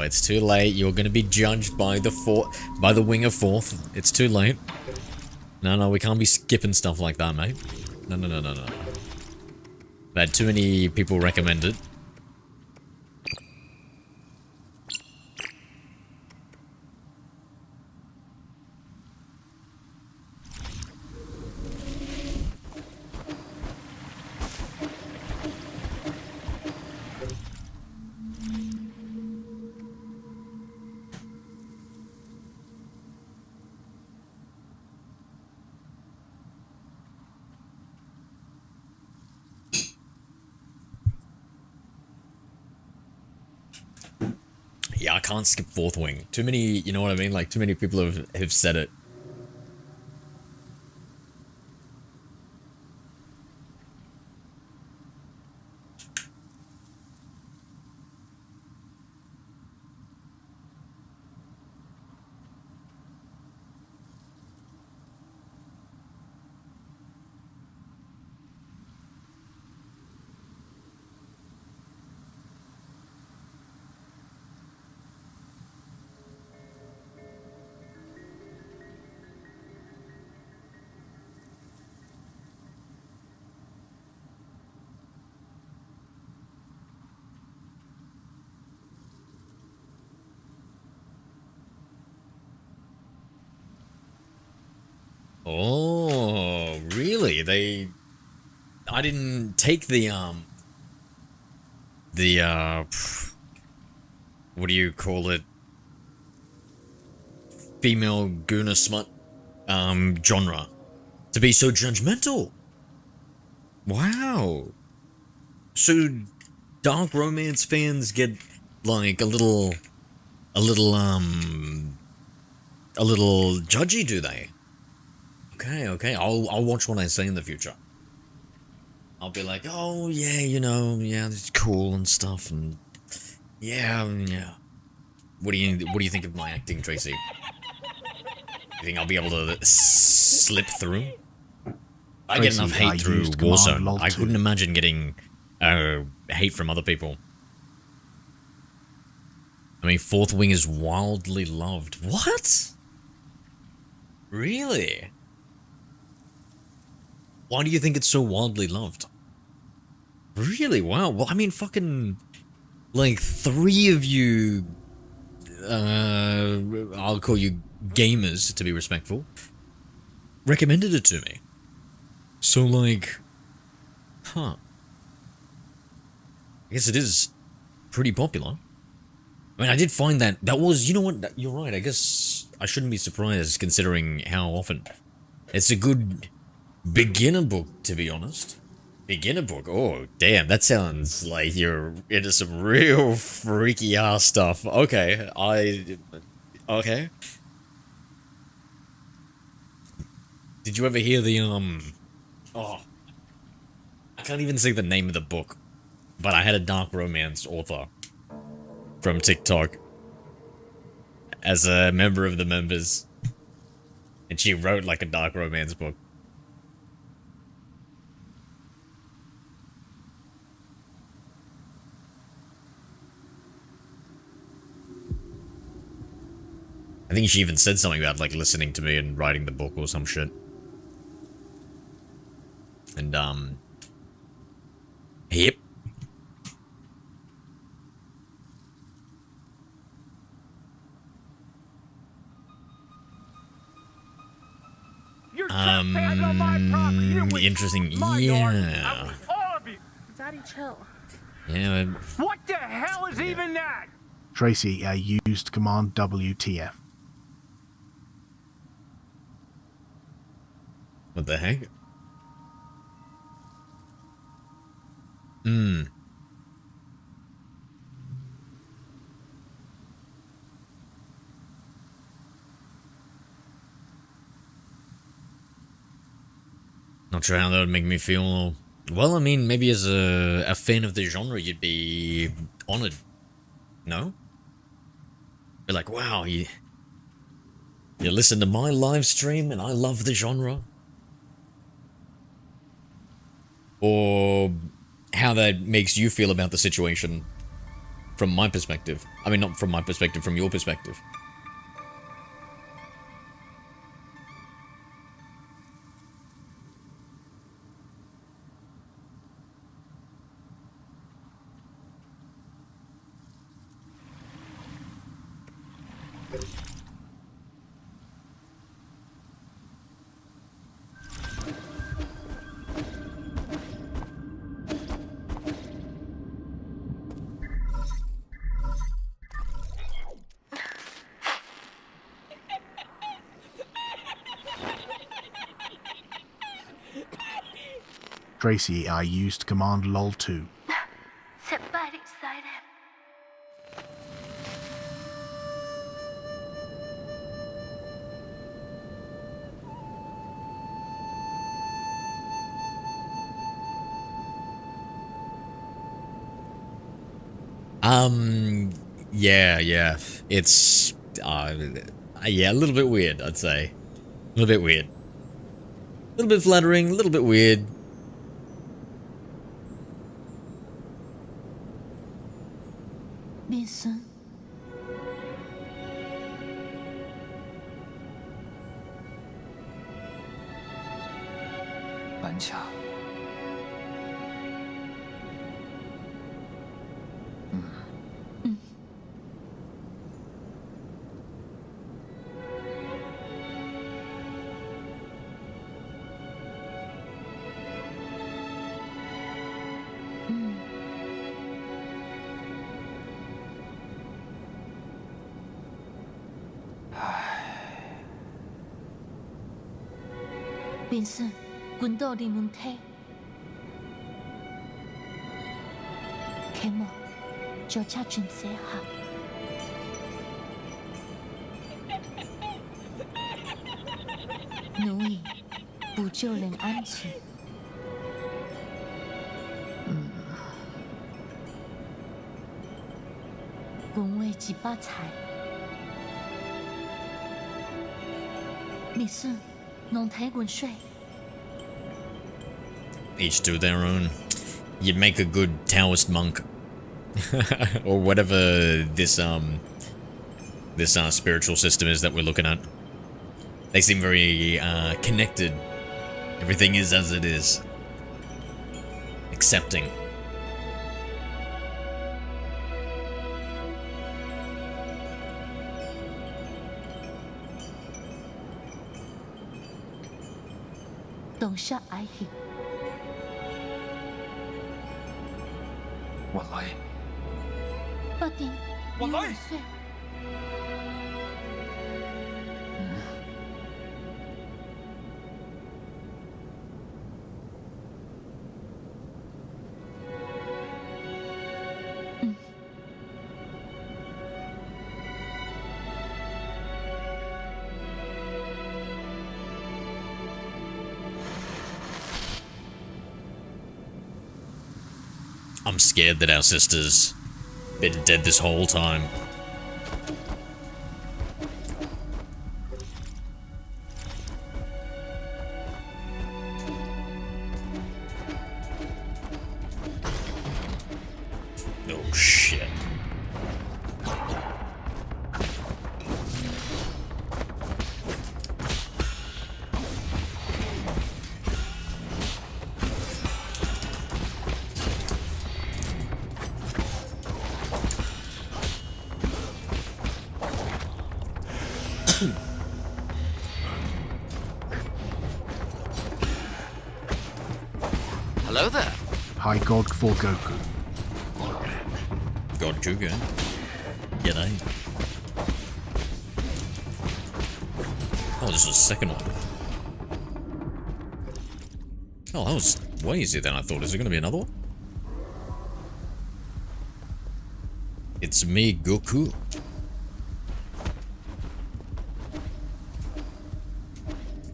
It's too late. You're gonna be judged by the wing of fourth. It's too late. No, we can't be skipping stuff like that, mate. No. I've had too many people recommend it. Yeah, I can't skip fourth wing. Too many, you know what I mean? Like, too many people have said it. Oh, really? I didn't take the what do you call it? Female Gooner smut, genre to be so judgmental. Wow. So, dark romance fans get, like, a little judgy, do they? Okay, I'll watch what I say in the future. I'll be like, oh yeah, yeah, it's cool and stuff, and yeah. What do you think of my acting, Tracy? You think I'll be able to slip through? I get enough hate through Warzone. I couldn't imagine getting hate from other people. I mean, fourth wing is wildly loved. What? Really? Why do you think it's so wildly loved? Really? Wow. Well, I mean, fucking, like, 3 of you, I'll call you gamers, to be respectful, recommended it to me. So, like, I guess it is pretty popular. I mean, I did find that was, you know what, you're right, I guess I shouldn't be surprised considering how often. It's a good beginner book, to be honest. Beginner book? Oh, damn, that sounds like you're into some real freaky ass stuff. Okay, okay. Did you ever hear the, oh, I can't even say the name of the book, but I had a dark romance author from TikTok as a member of the members, and she wrote like a dark romance book. I think she even said something about like listening to me and writing the book or some shit. And yep. Interesting. Yeah. Daddy, chill. Yeah. What the hell is even that? Tracy, I used command WTF. What the heck? Not sure how that would make me feel. Well, I mean, maybe as a fan of the genre, you'd be honored. No? Be like, wow, you listen to my live stream and I love the genre. or how that makes you feel about the situation from my perspective. I mean, not from my perspective, from your perspective. Tracy, I used command lol 2. Set right inside him. Yeah. It's, yeah, a little bit weird, I'd say. A little bit weird. A little bit flattering, a little bit weird. Listen.變身，管道你們聽，期望做差轉寫下，奴役補救人安全。本為一把菜，你算。 Each to their own. You make a good Taoist monk. Or whatever this spiritual system is that we're looking at. They seem very connected. Everything is as it is. Accepting. Don't shut eye here. Wallahi. 不定，你5歲。I'm scared that our sister's been dead this whole time. Oh shit. Hello there. Hi, God for Goku. God Kuga. G'day. Oh, this was the second one. Oh, that was way easier than I thought. Is there going to be another one? It's me, Goku.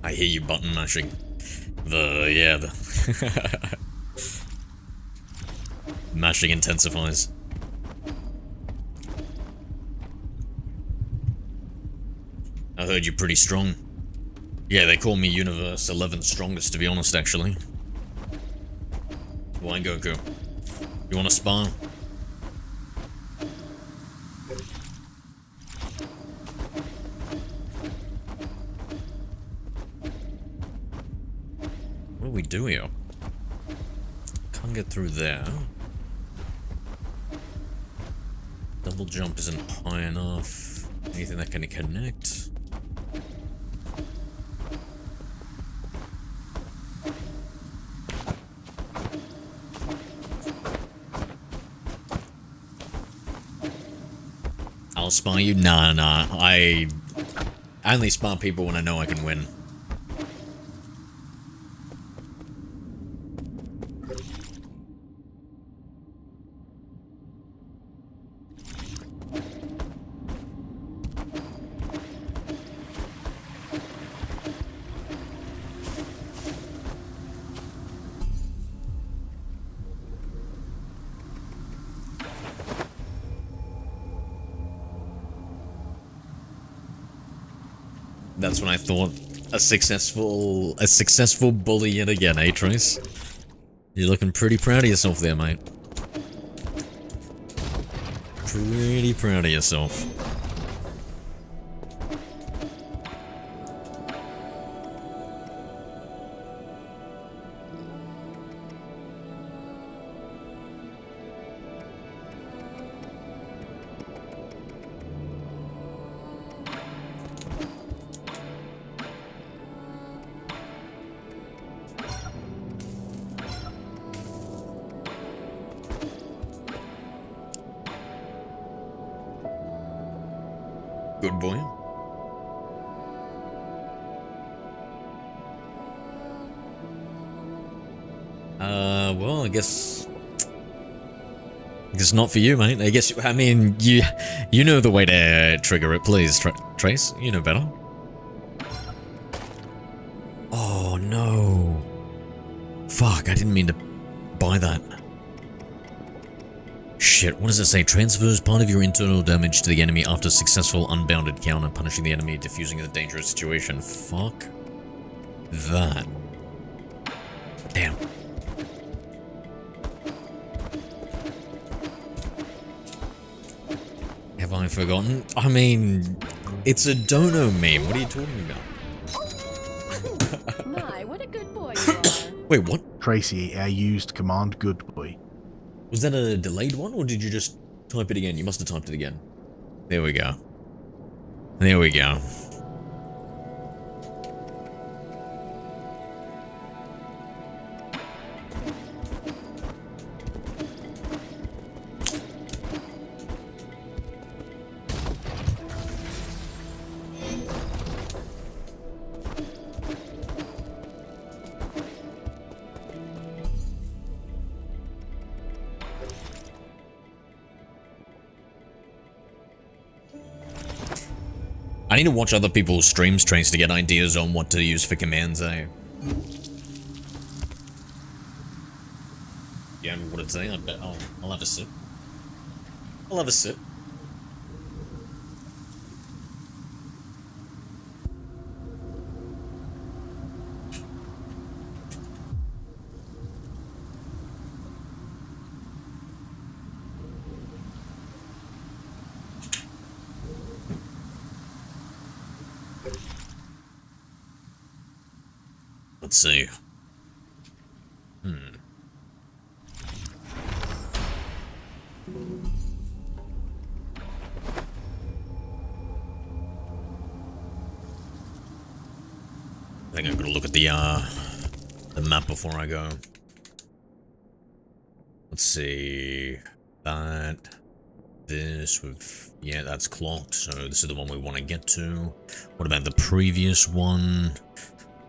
I hear you button mashing. The mashing intensifies. I heard you're pretty strong. Yeah, they call me Universe 11 strongest, to be honest, actually. Why, Goku? You wanna spawn? What do we do here? Can't get through there. Double jump isn't high enough. Anything that can connect? I'll spar you? Nah. I only spar people when I know I can win. That's when I thought a successful bully yet again, eh, Trace? You're looking pretty proud of yourself there, mate. Pretty proud of yourself. Good boy. Well, I guess not for you, mate. I mean, you know the way to trigger it, please, Trace. You know better. Oh, no. Fuck, I didn't mean to buy that. Shit, what does it say? Transfers part of your internal damage to the enemy after successful unbounded counter, punishing the enemy, diffusing a dangerous situation. Fuck that. Damn. Have I forgotten? I mean, it's a dono meme. What are you talking about? My, what a good boy you are. Wait, what? Tracy, I used command good boy. Was that a delayed one, or did you just type it again? You must have typed it again. There we go. There we go. I need to watch other people's streams, Trace, to get ideas on what to use for commands, eh? Yeah, what it's saying, I bet I'll have a sip. I'll have a sip. Let's see. I think I'm gonna look at the map before I go. Let's see. Yeah, that's clocked, so this is the one we want to get to. What about the previous one?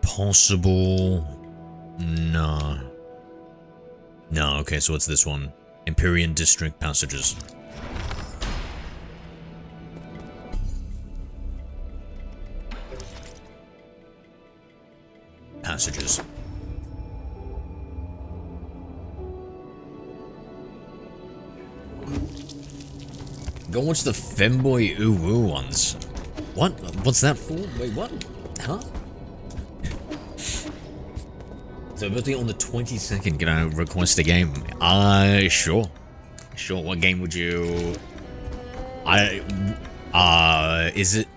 Possible? No. No, okay, so it's this one. Empyrean District Passages. Passages. Go watch the femboy ooh-woo ones. What? What's that for? Wait, what? Huh? So birthday on the 22nd, can I request a game? Sure. Sure, what game would you... is it...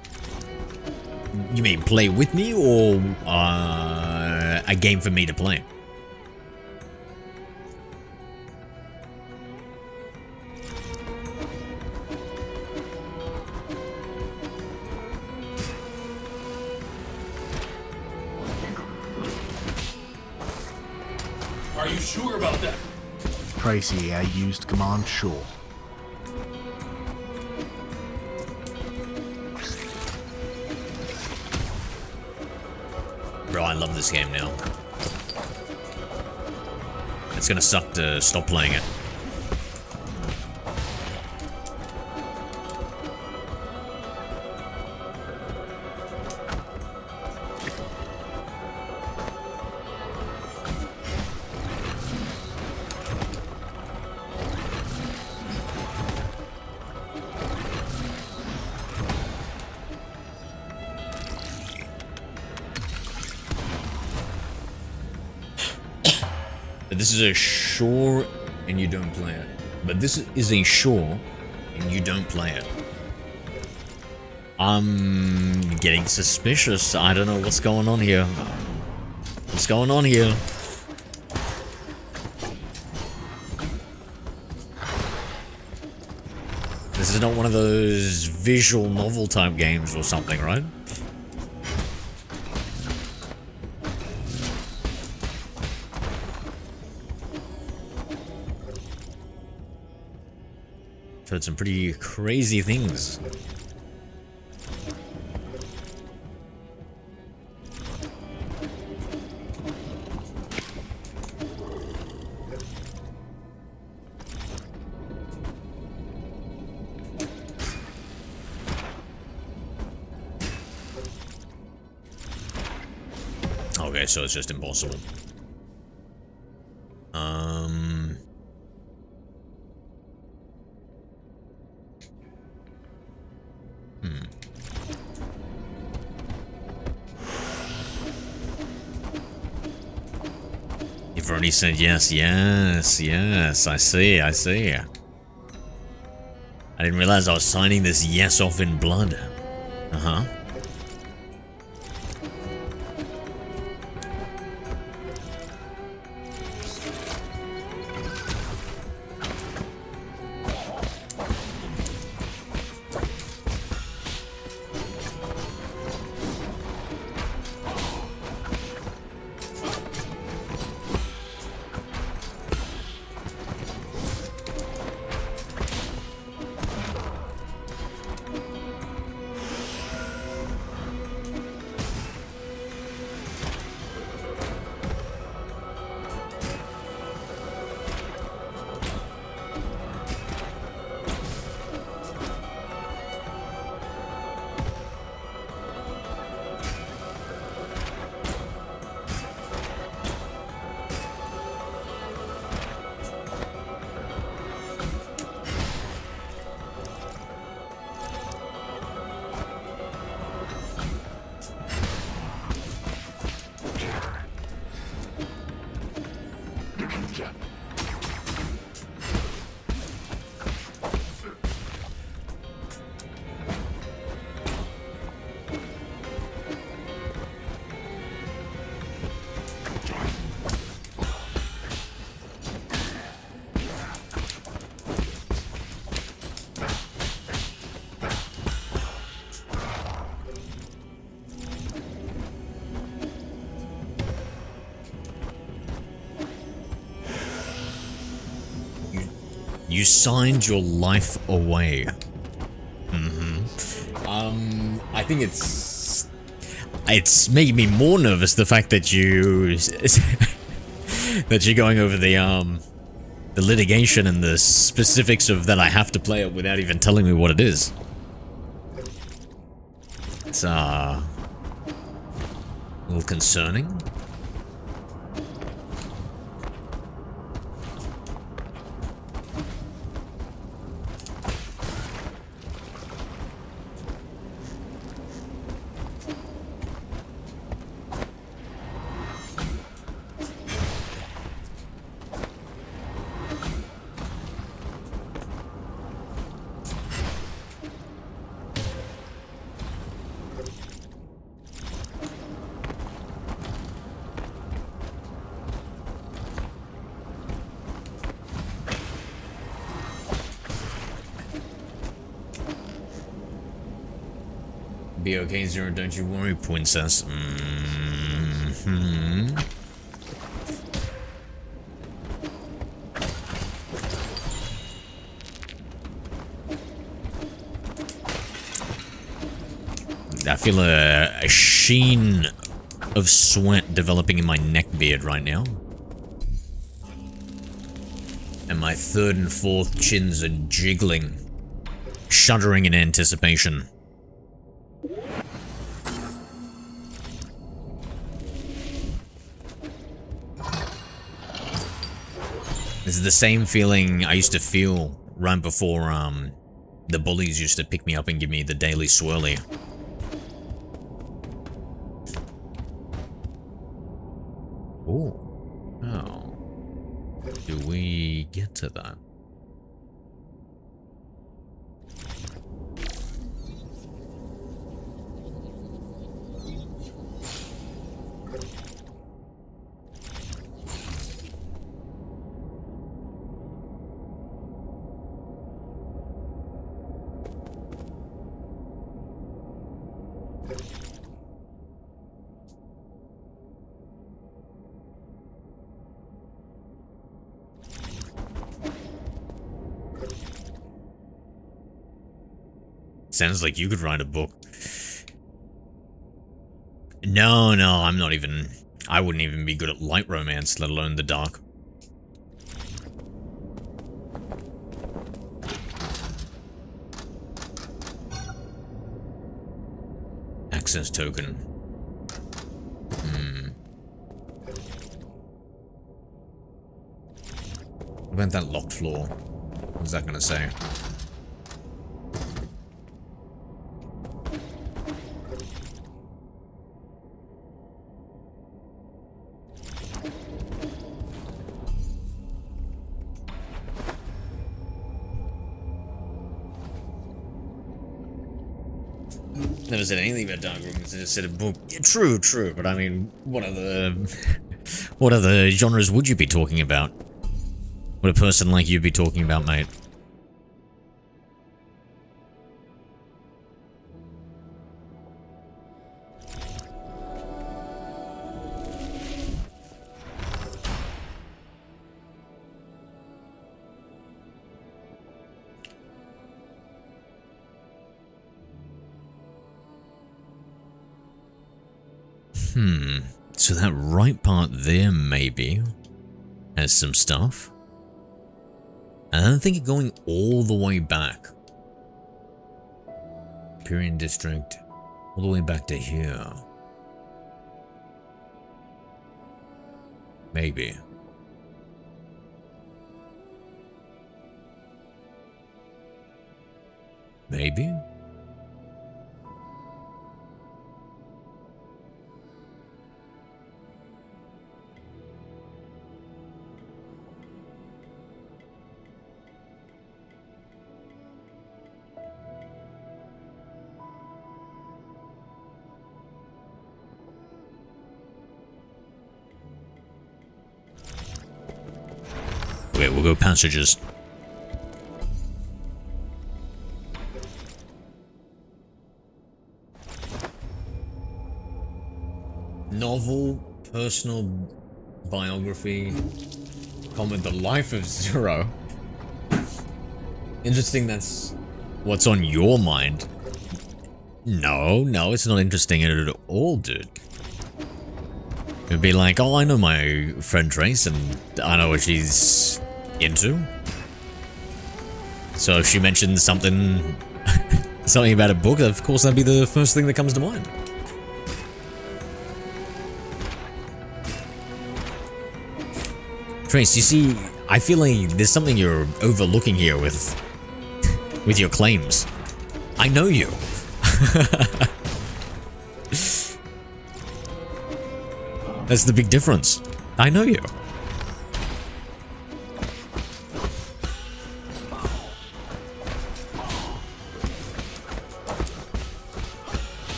You mean play with me, or, a game for me to play? Are you sure about that? Tracy, I used command sure. Bro, I love this game now. It's gonna suck to stop playing it. This is a shore and you don't play it. But this is a shore and you don't play it. I'm getting suspicious. I don't know what's going on here. What's going on here? This is not one of those visual novel type games or something, right? I've heard some pretty crazy things. Okay, so it's just impossible. You've already said yes, yes, yes. I see, I see. I didn't realize I was signing this yes off in blood. Uh-huh. You signed your life away. I think it's making me more nervous, the fact that that you're going over the litigation and the specifics of that I have to play it without even telling me what it is. It's a little concerning. be okay, Zero. Don't you worry, princess. I feel a sheen of sweat developing in my neck beard right now. And my third and fourth chins are jiggling, shuddering in anticipation. This is the same feeling I used to feel right before the bullies used to pick me up and give me the daily swirly. Oh. How do we get to that? Sounds like you could write a book. No, I'm not even... I wouldn't even be good at light romance, let alone the dark. Access token. What about that locked floor? What's that gonna say? Never said anything about dark rooms, I just said a book. Yeah, true, but I mean, what other genres would you be talking about? Would a person like you be talking about, mate? So that right part there, maybe, has some stuff. And I don't think going all the way back. Imperial District, all the way back to here. Maybe. Maybe? Okay, we'll go passages. Novel, personal biography, comment the life of Zero. Interesting, that's what's on your mind. No, it's not interesting at all, dude. It'd be like, oh, I know my friend Trace, and I know what she's into. So if she mentions something about a book, of course that'd be the first thing that comes to mind. Trace, you see, I feel like there's something you're overlooking here with your claims. I know you. That's the big difference. I know you.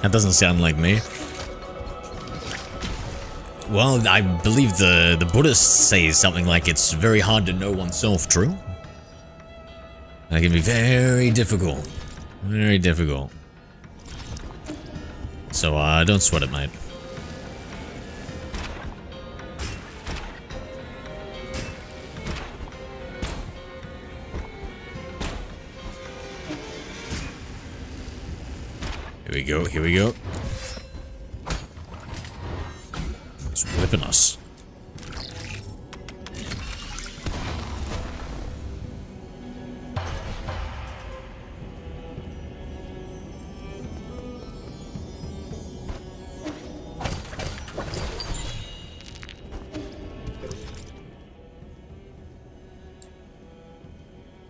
That doesn't sound like me. Well, I believe the Buddhists say something like it's very hard to know oneself, true? That can be very difficult. Very difficult. So, don't sweat it, mate. Here we go, here we go. It's whipping us.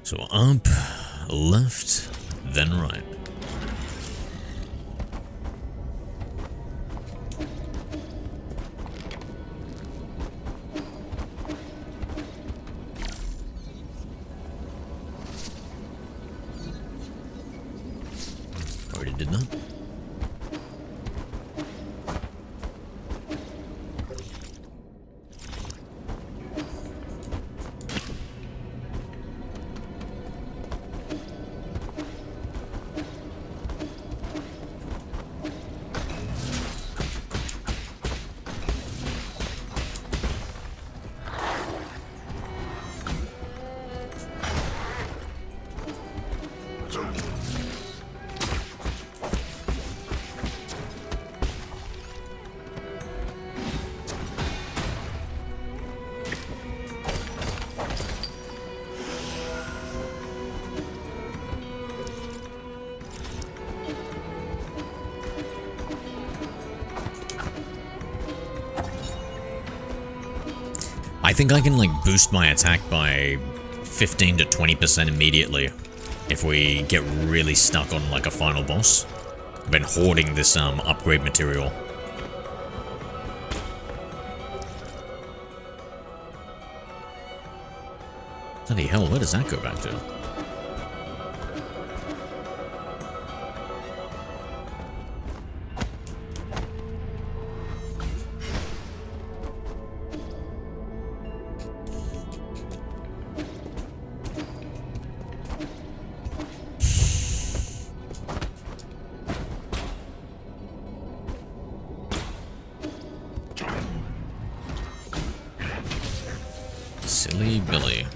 So up, left, then right. Already did that. I think I can like boost my attack by 15 to 20% immediately if we get really stuck on like a final boss. I've been hoarding this upgrade material. Bloody hell, where does that go back to? Silly Billy.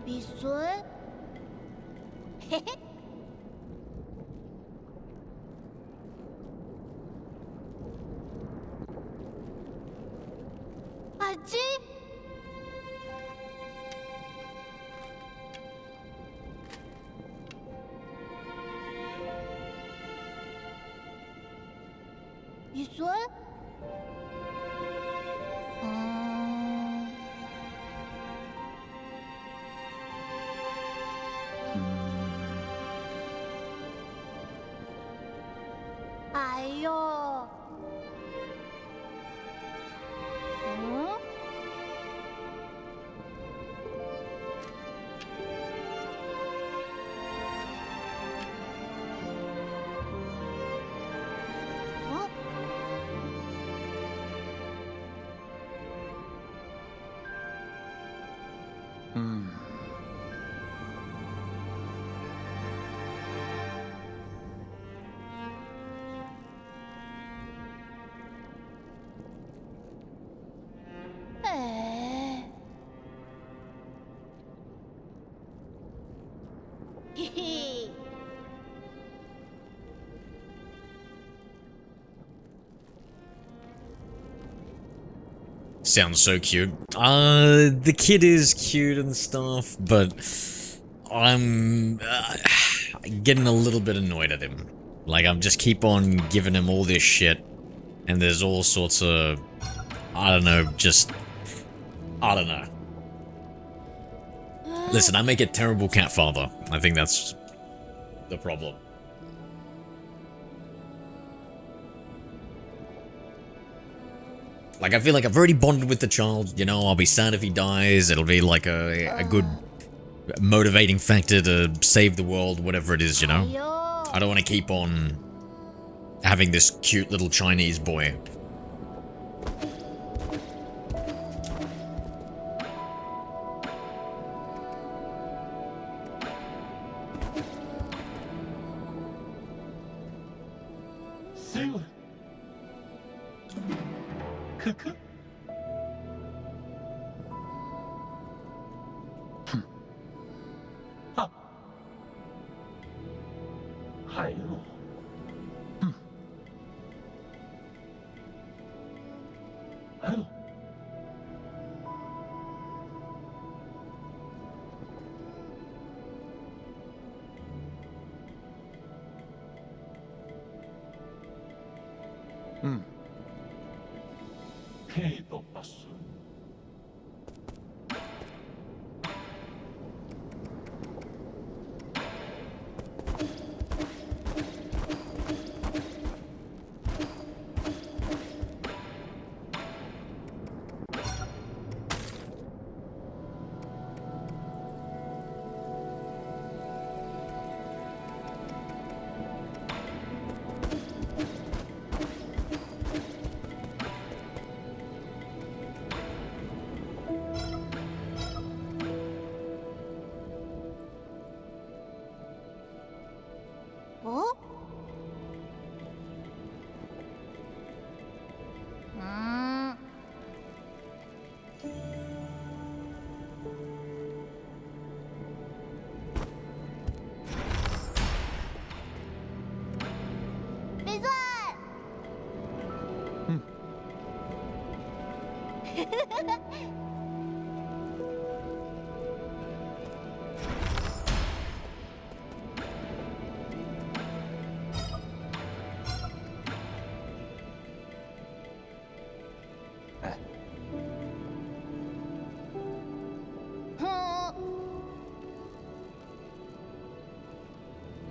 比孙，嘿嘿，阿基，比孙，哎呦，哎，嘿嘿。Sounds so cute. The kid is cute and stuff, but I'm getting a little bit annoyed at him. Like, I'm just keep on giving him all this shit, and there's all sorts of, I don't know, just, I don't know. Listen, I make a terrible cat father. I think that's the problem. Like, I feel like I've already bonded with the child, you know, I'll be sad if he dies, it'll be like a good motivating factor to save the world, whatever it is, you know? I don't want to keep on having this cute little Chinese boy. 크크. 아. 하이로. 하이로. 페이도 봤어. 어?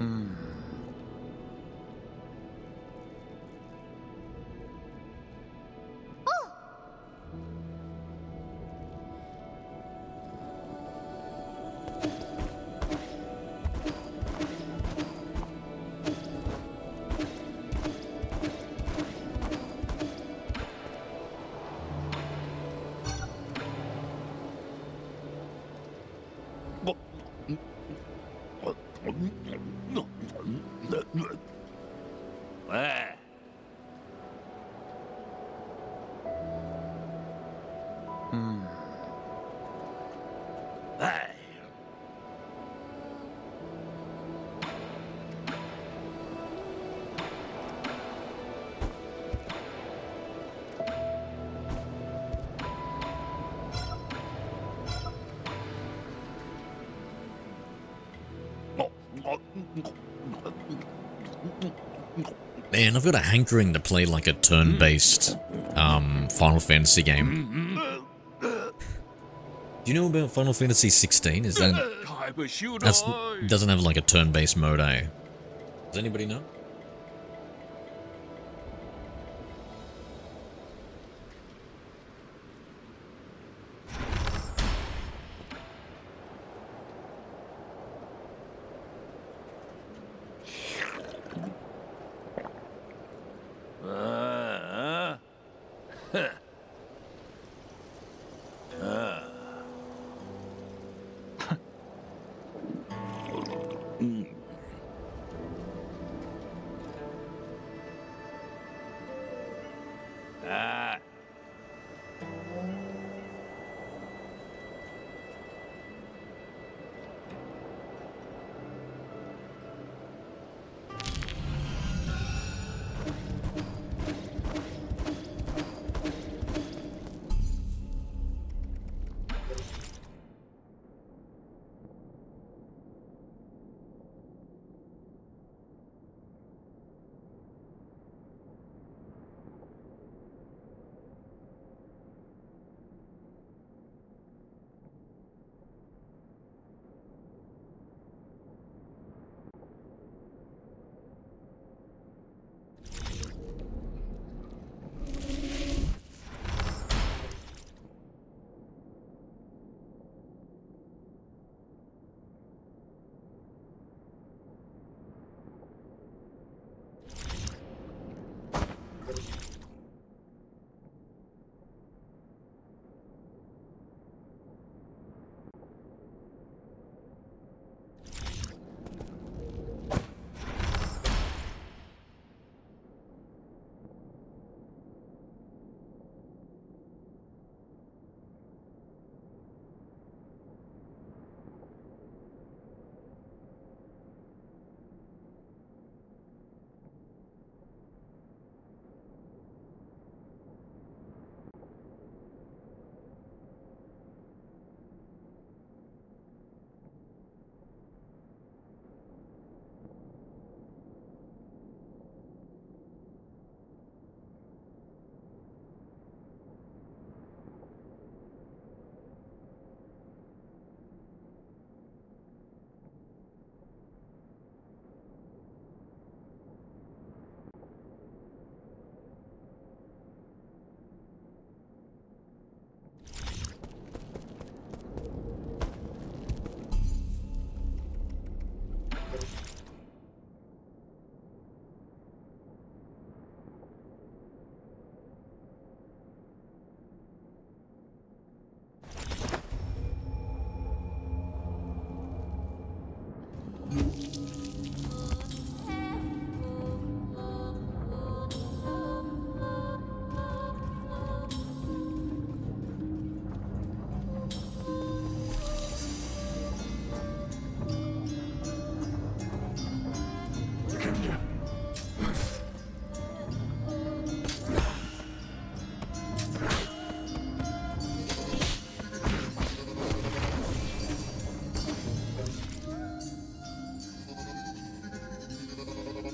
음. 미술! 왜? 에이. Man, I've got a hankering to play like a turn-based Final Fantasy game. Do you know about Final Fantasy 16? Is that doesn't have like a turn-based mode, eh? Does anybody know?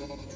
Dang it.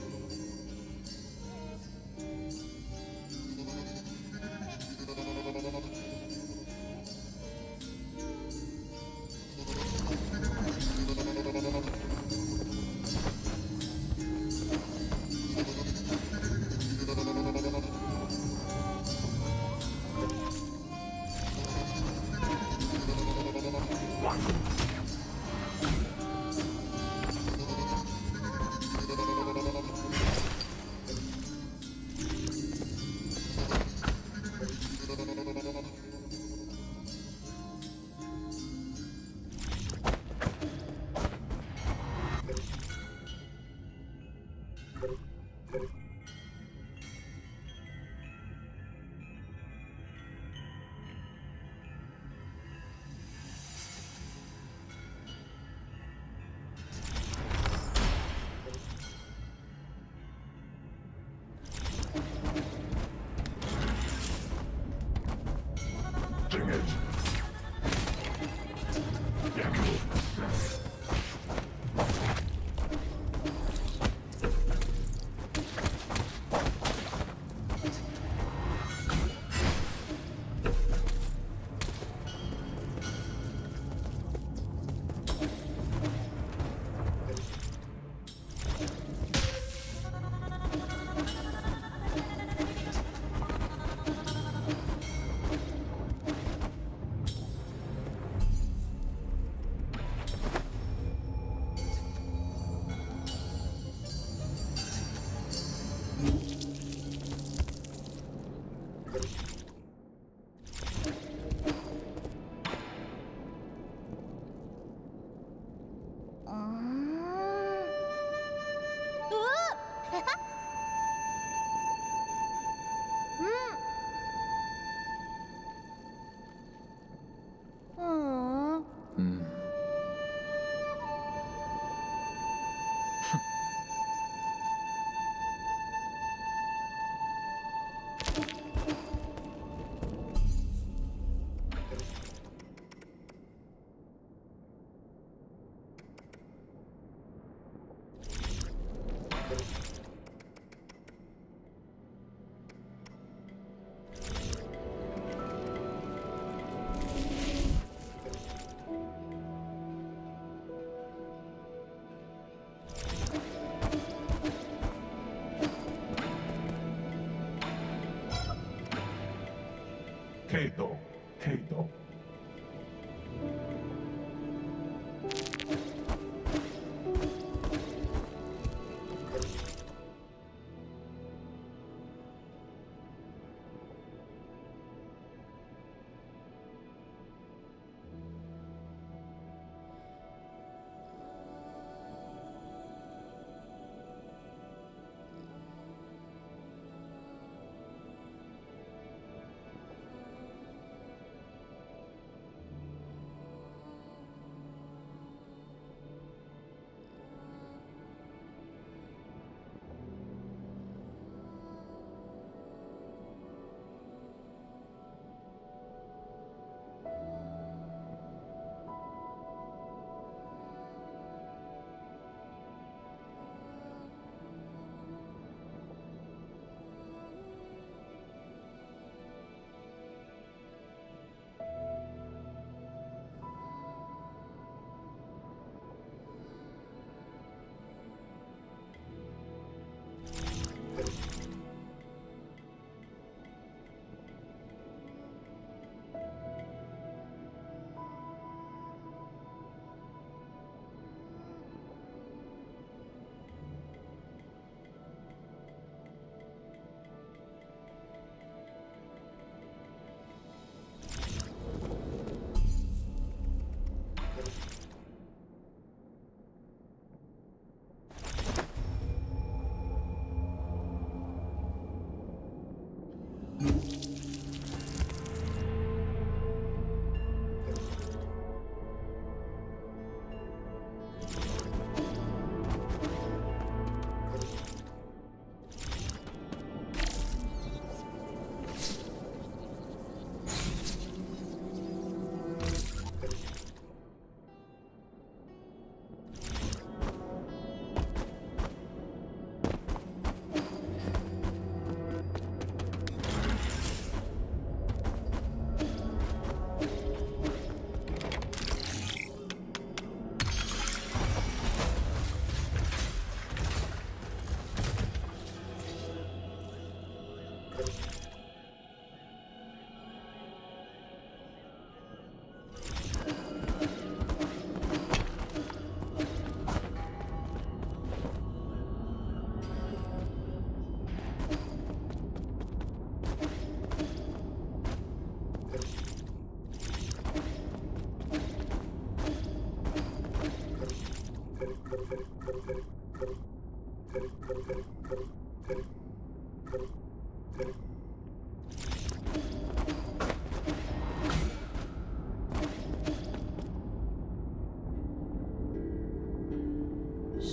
Kato.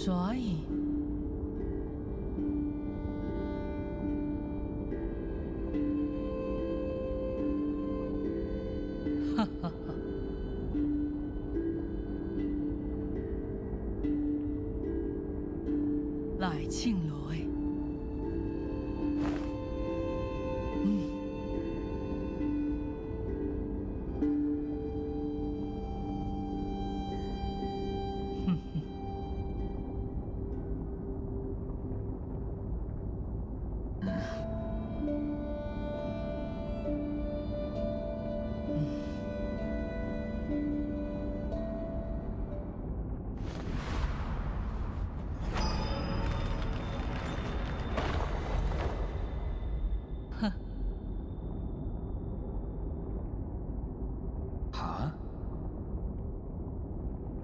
所以，哈哈哈，来请来。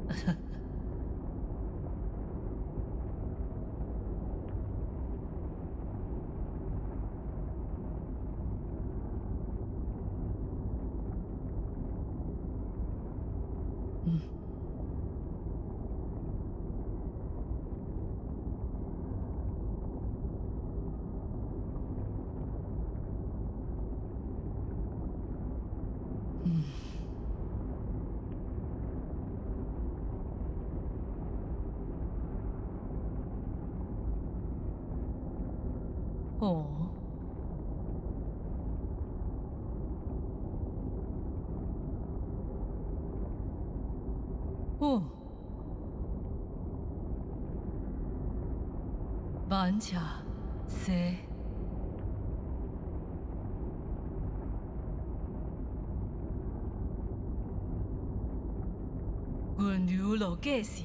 哈？哦。哦。玩家，谁？阮流落假是。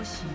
波形。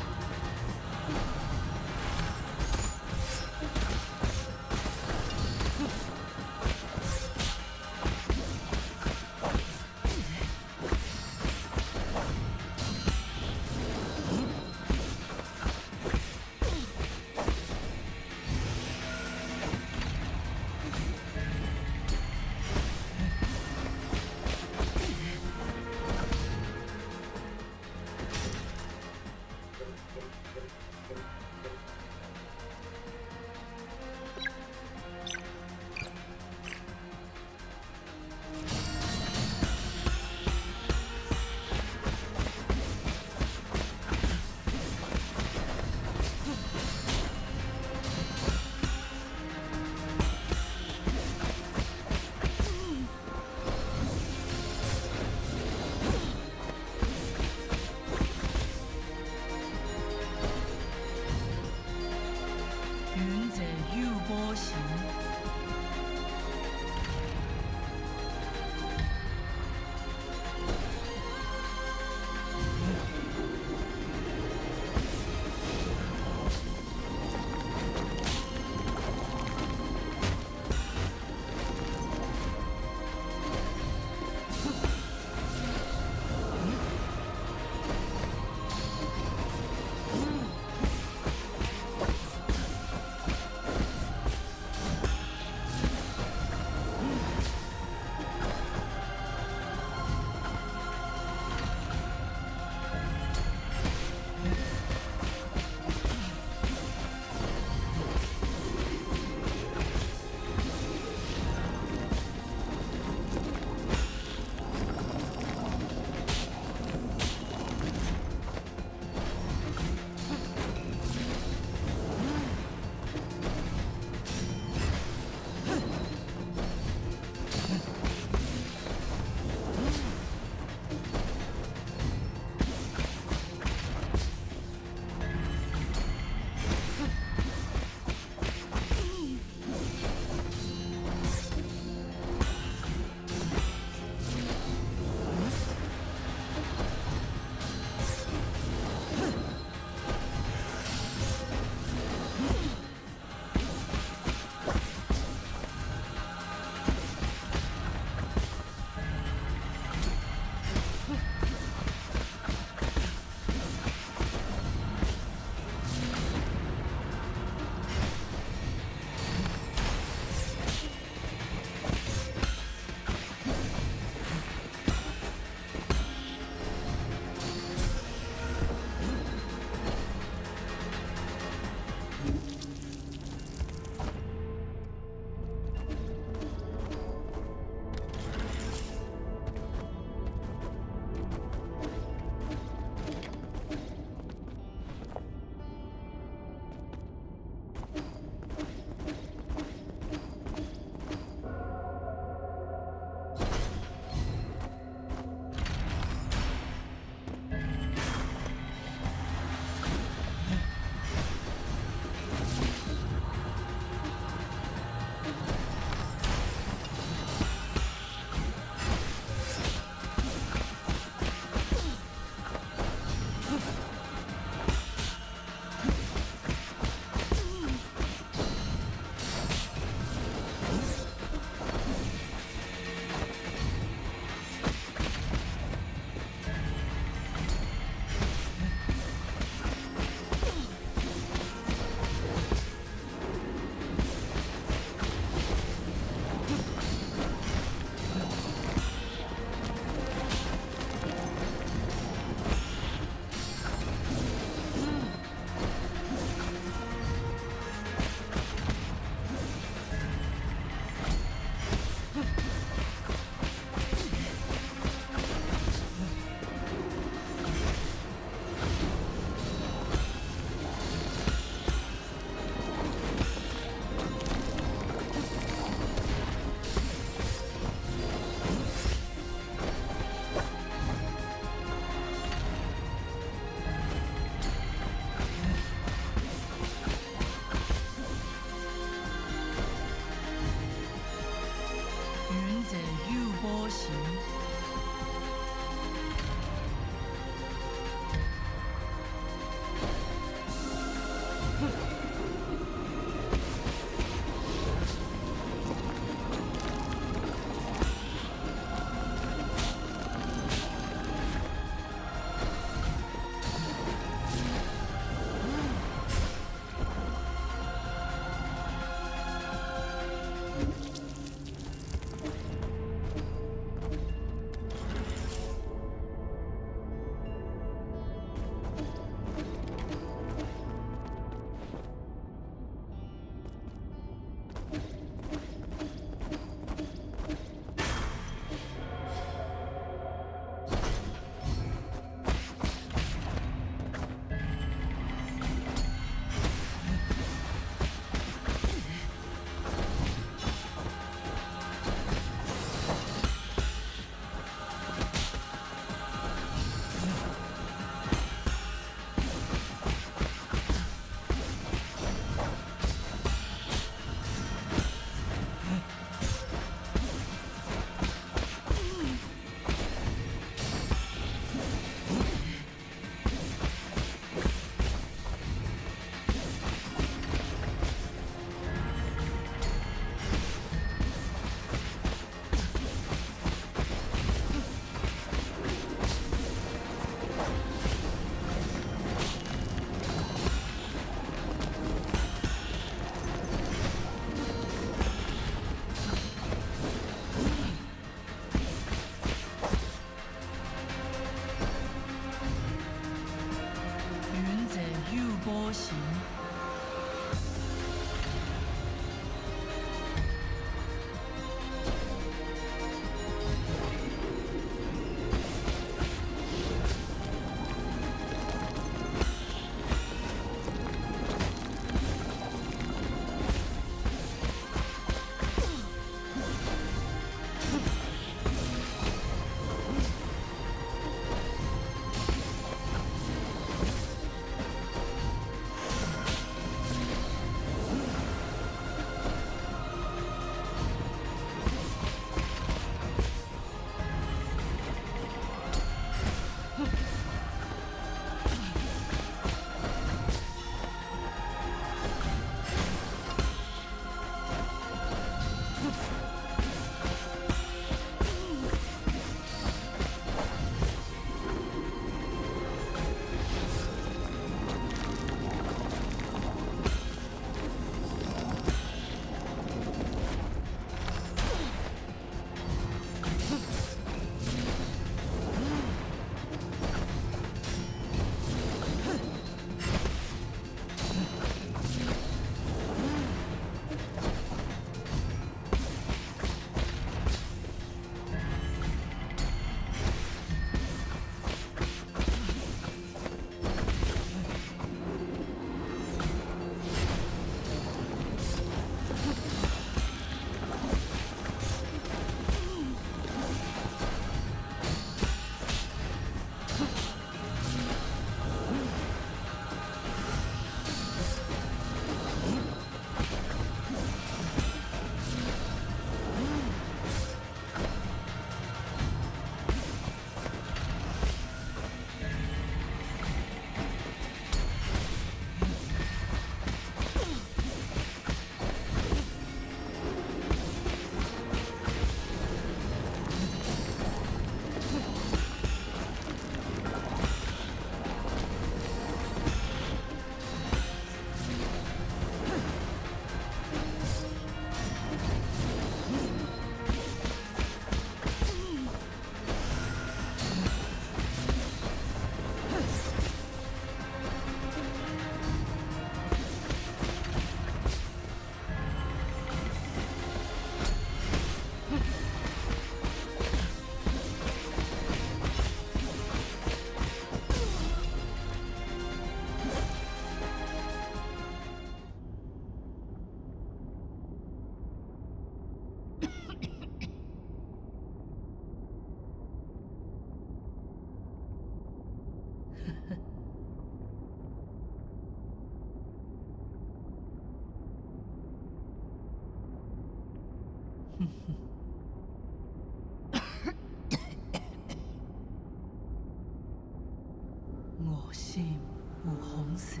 我心无红色。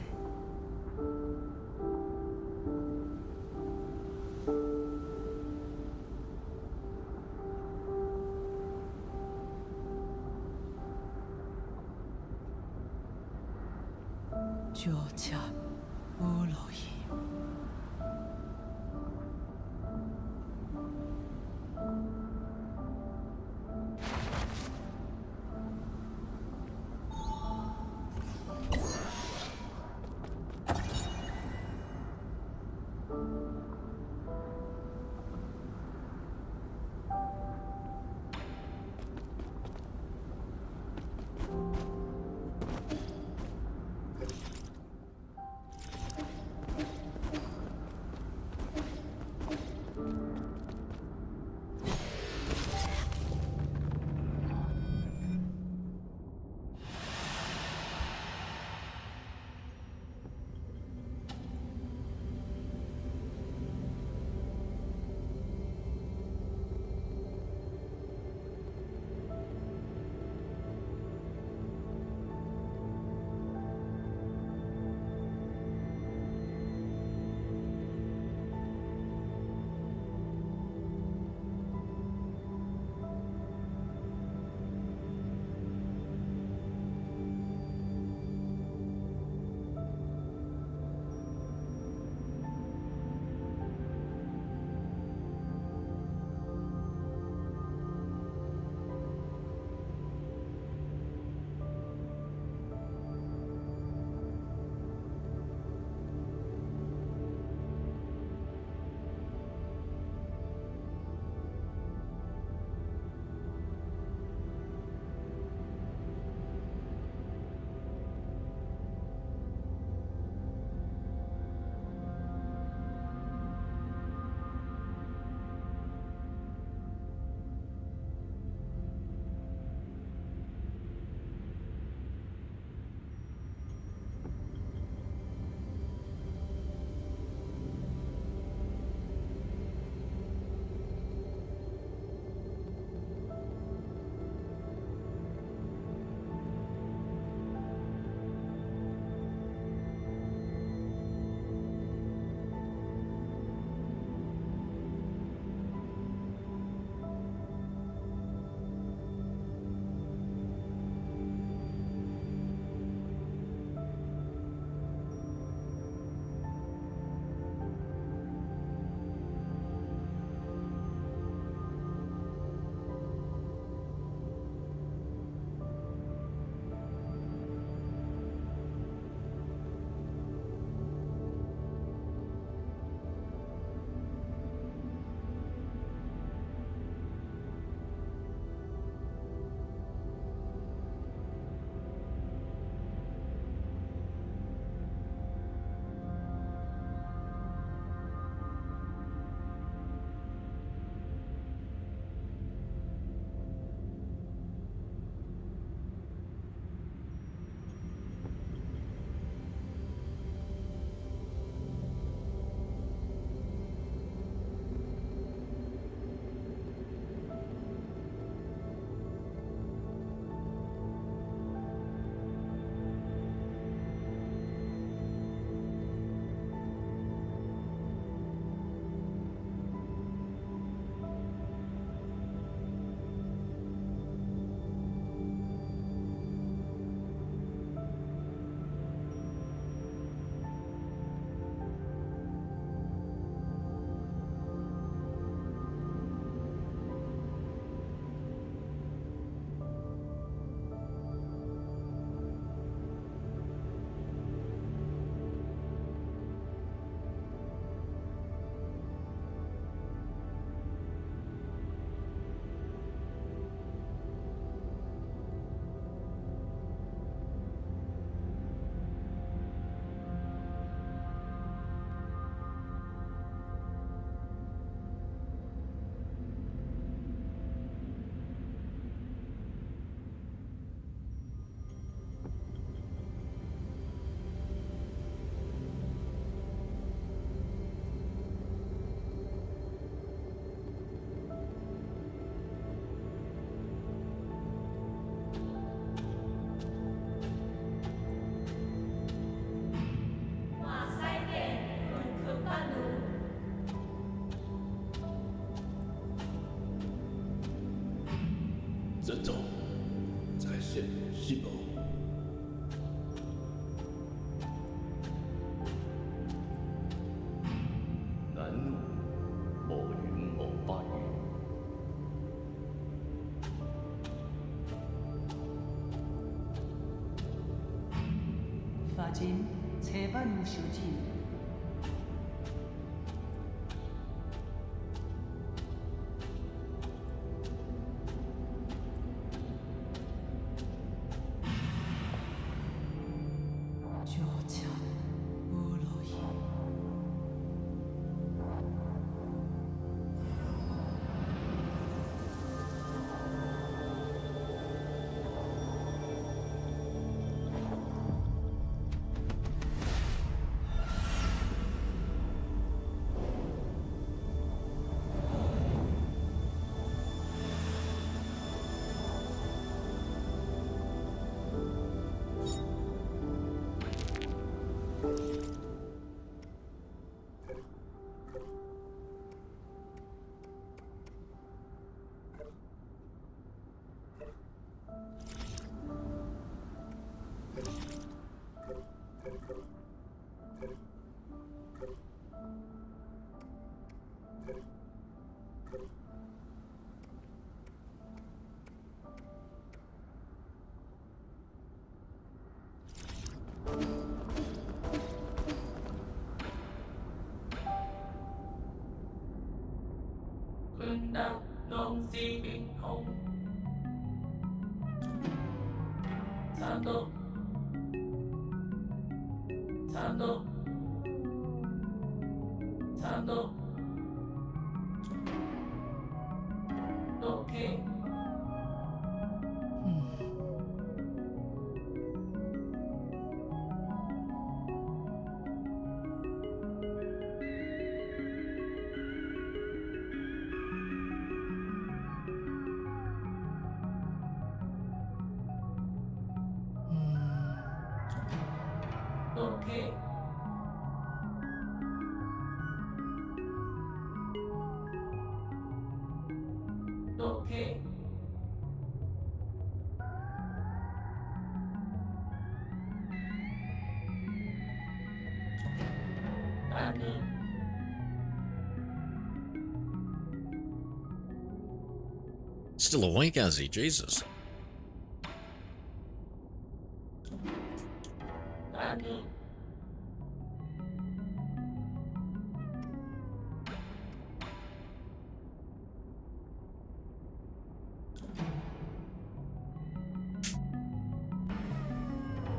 조차 울로이. 是否？南路某云某八月。法警제발 무시오지. 조차 우로히. Now, long seeking home. Tando. Tando. Tando. Okay. Okay. Okay. Annie. Still awake, is he? Jesus. Annie.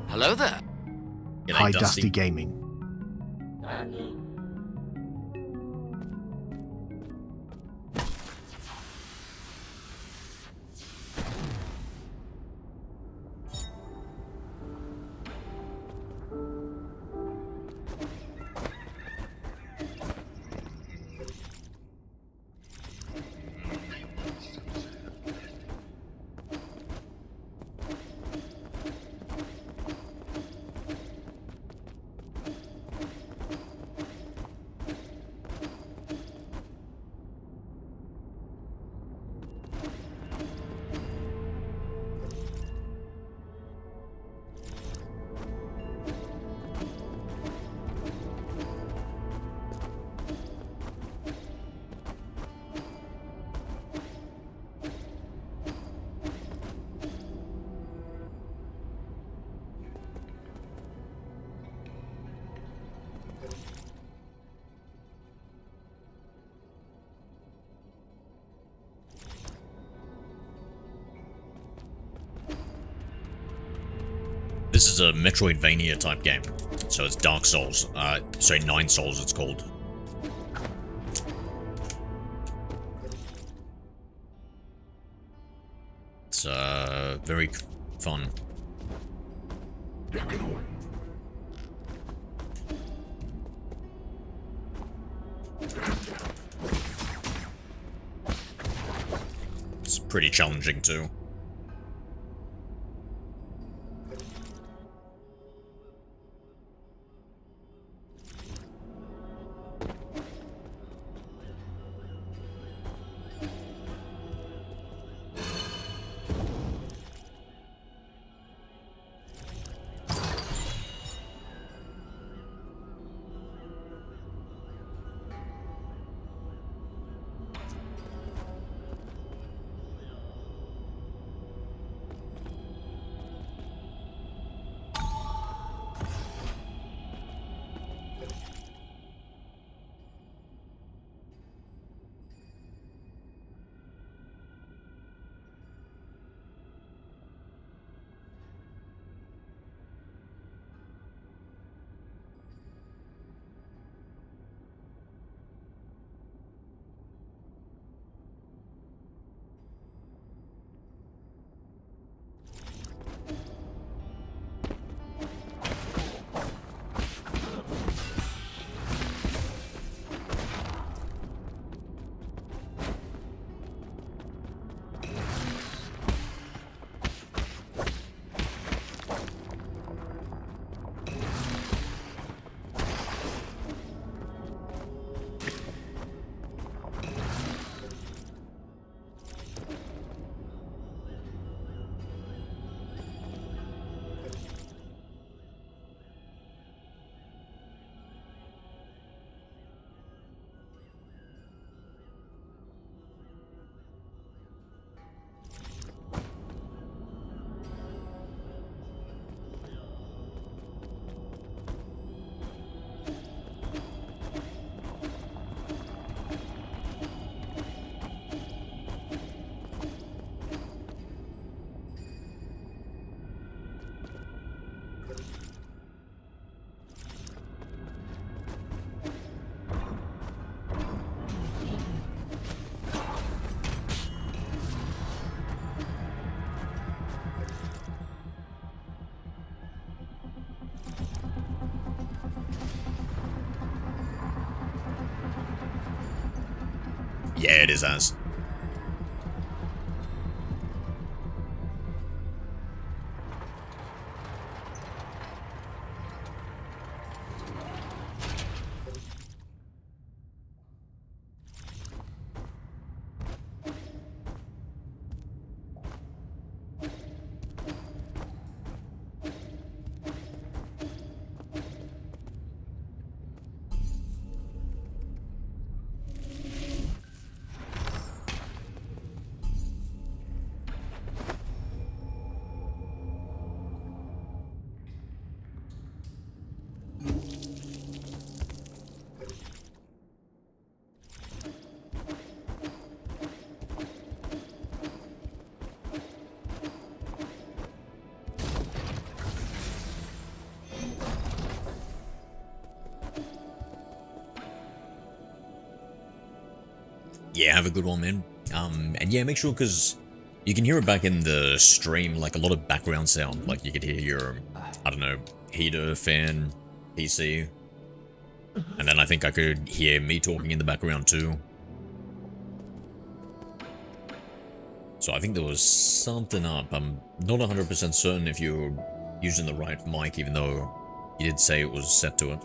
Hello there. G'day, Hi, Dusty Gaming. Annie. This is a Metroidvania type game. So it's Dark Souls. Sorry, 9 Souls it's called. It's very fun. It's pretty challenging too. Yeah, it is as. Yeah, have a good one, man. And yeah, make sure, because you can hear it back in the stream, like a lot of background sound. Like you could hear your, I don't know, heater, fan, PC. And then I think I could hear me talking in the background too. So I think there was something up. I'm not 100% certain if you're using the right mic, even though you did say it was set to it.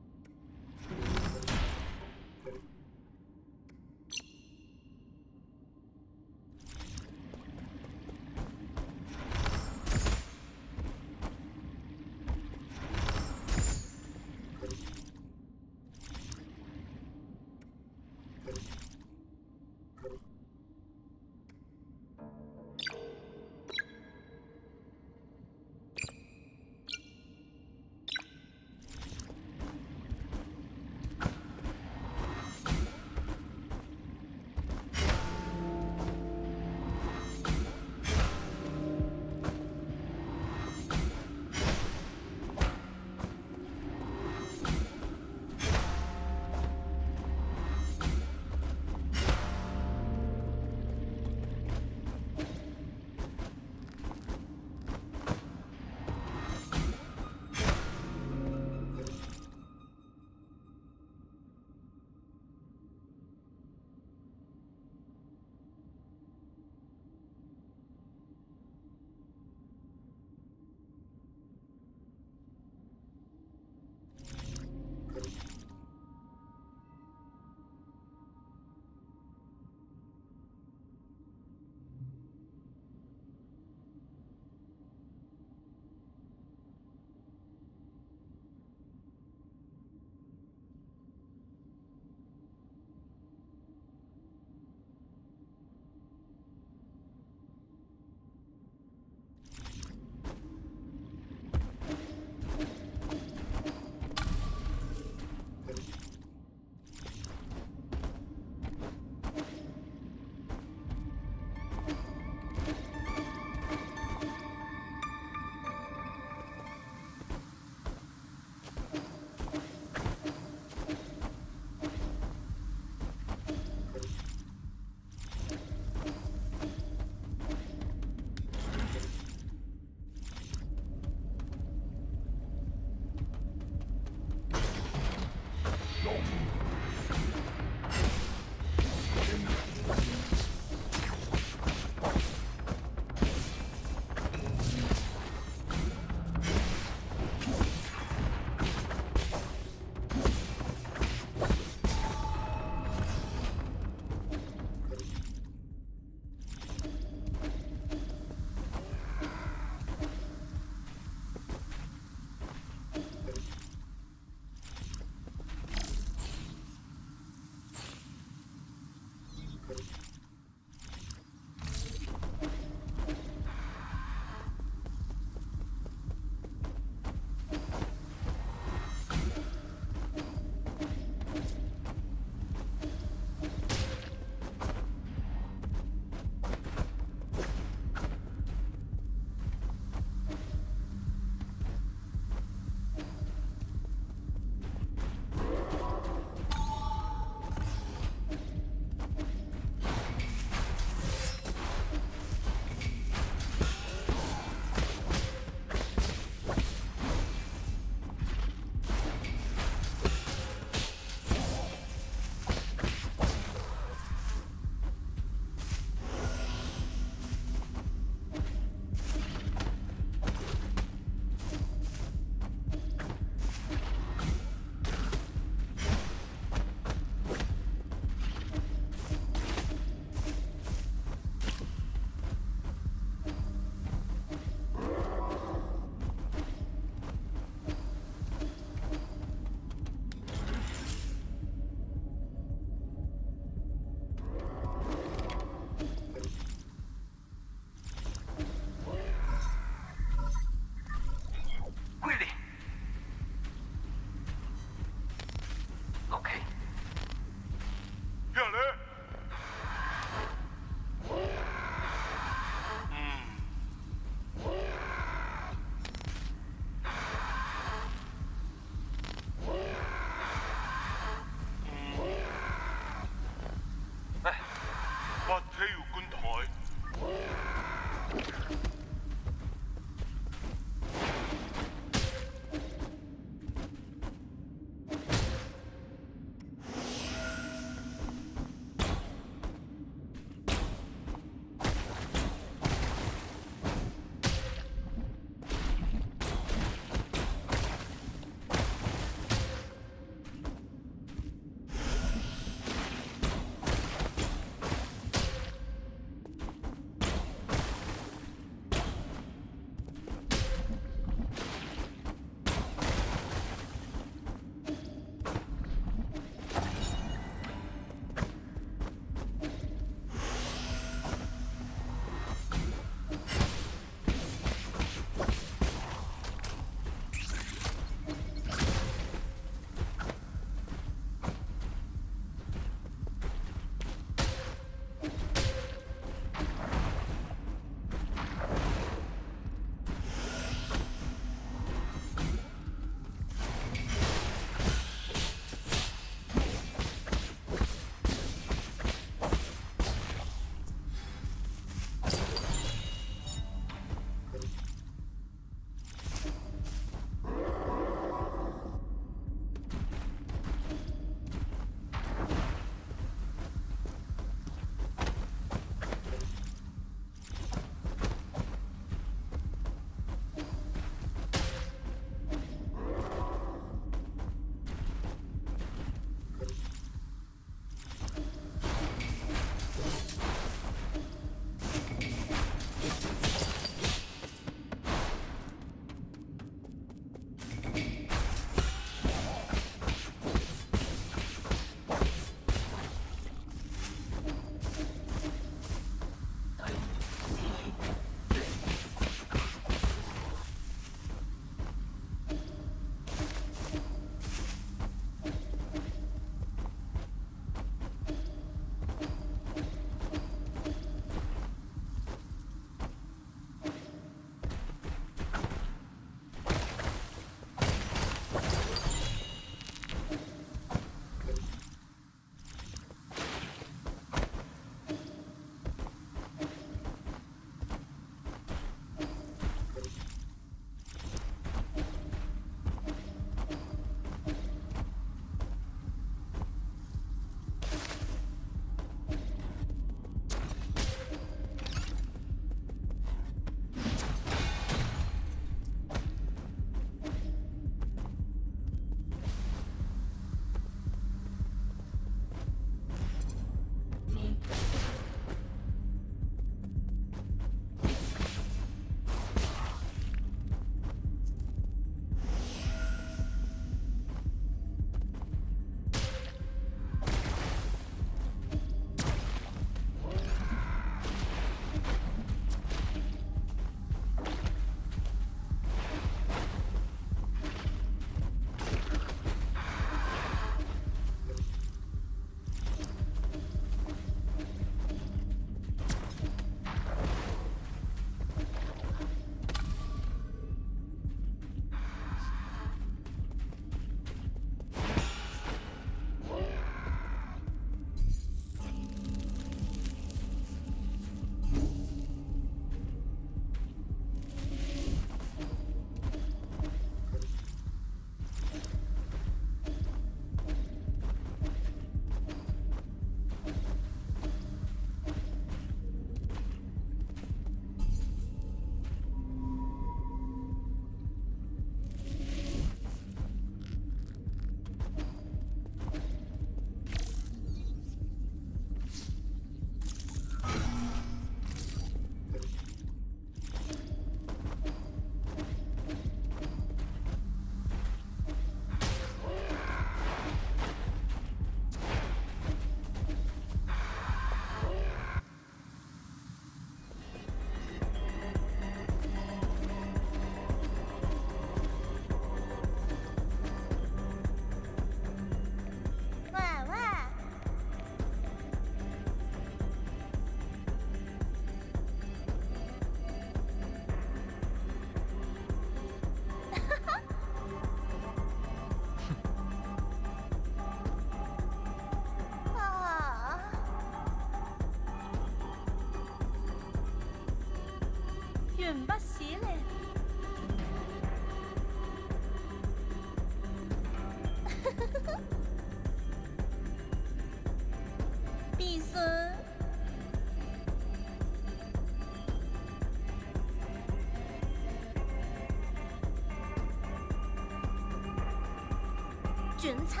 卷草。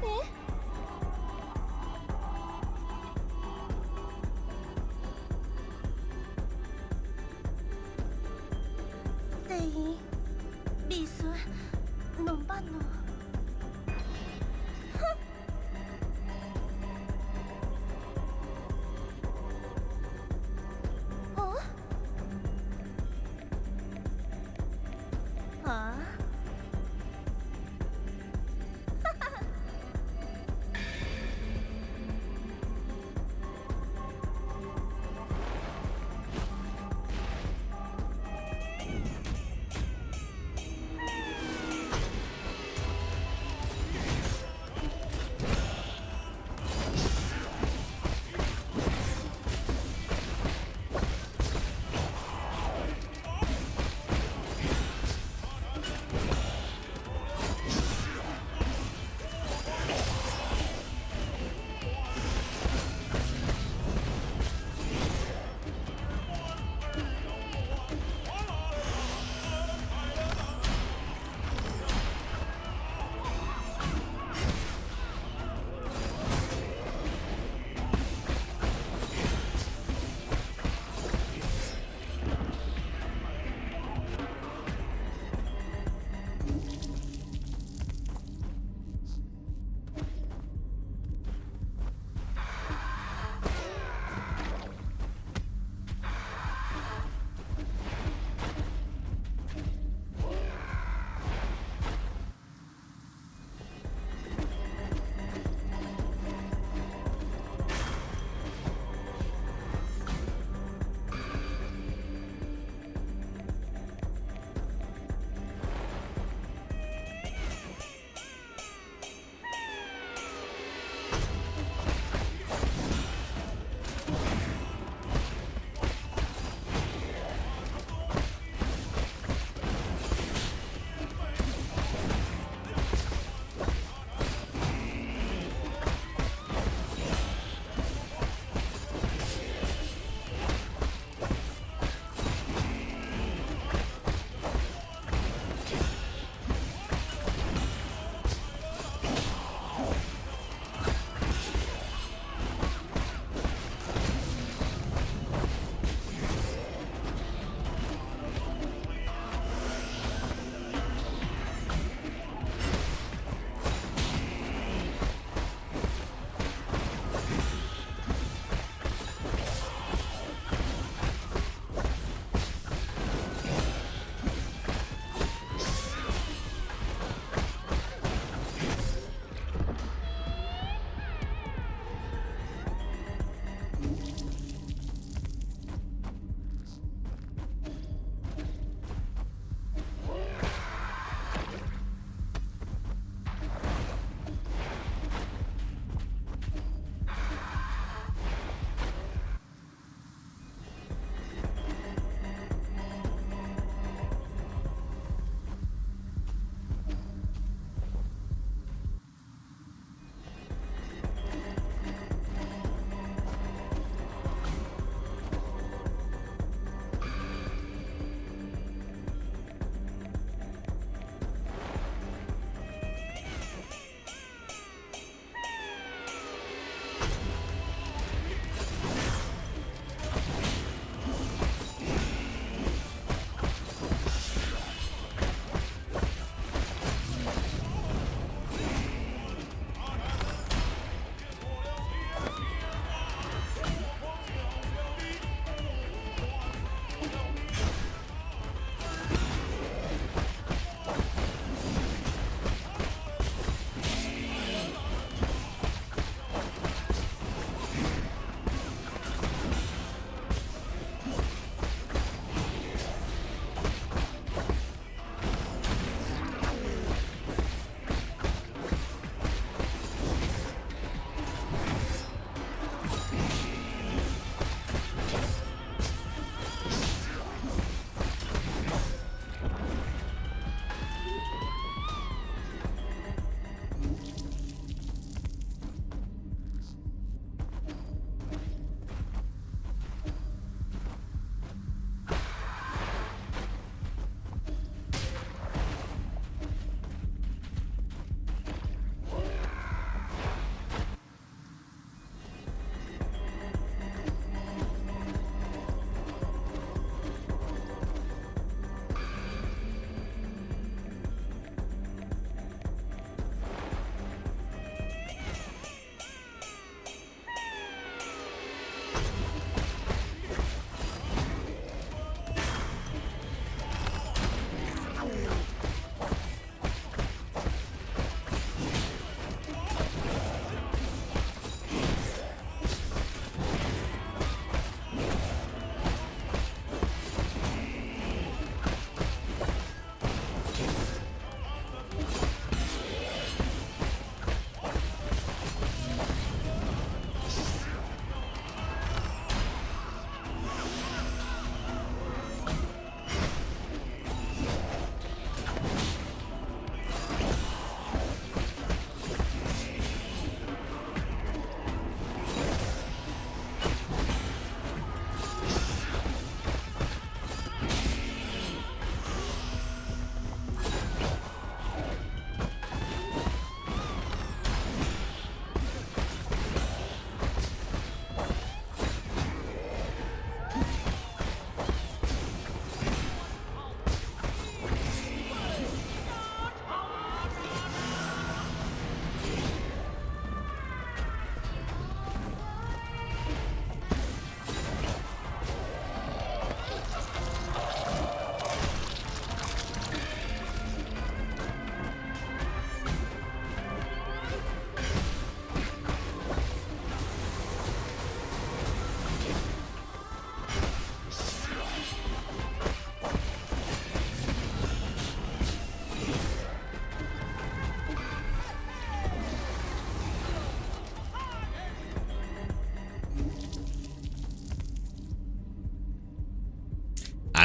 诶？第二，秘书，弄办咯？哼！哦？啊？哈哈哈！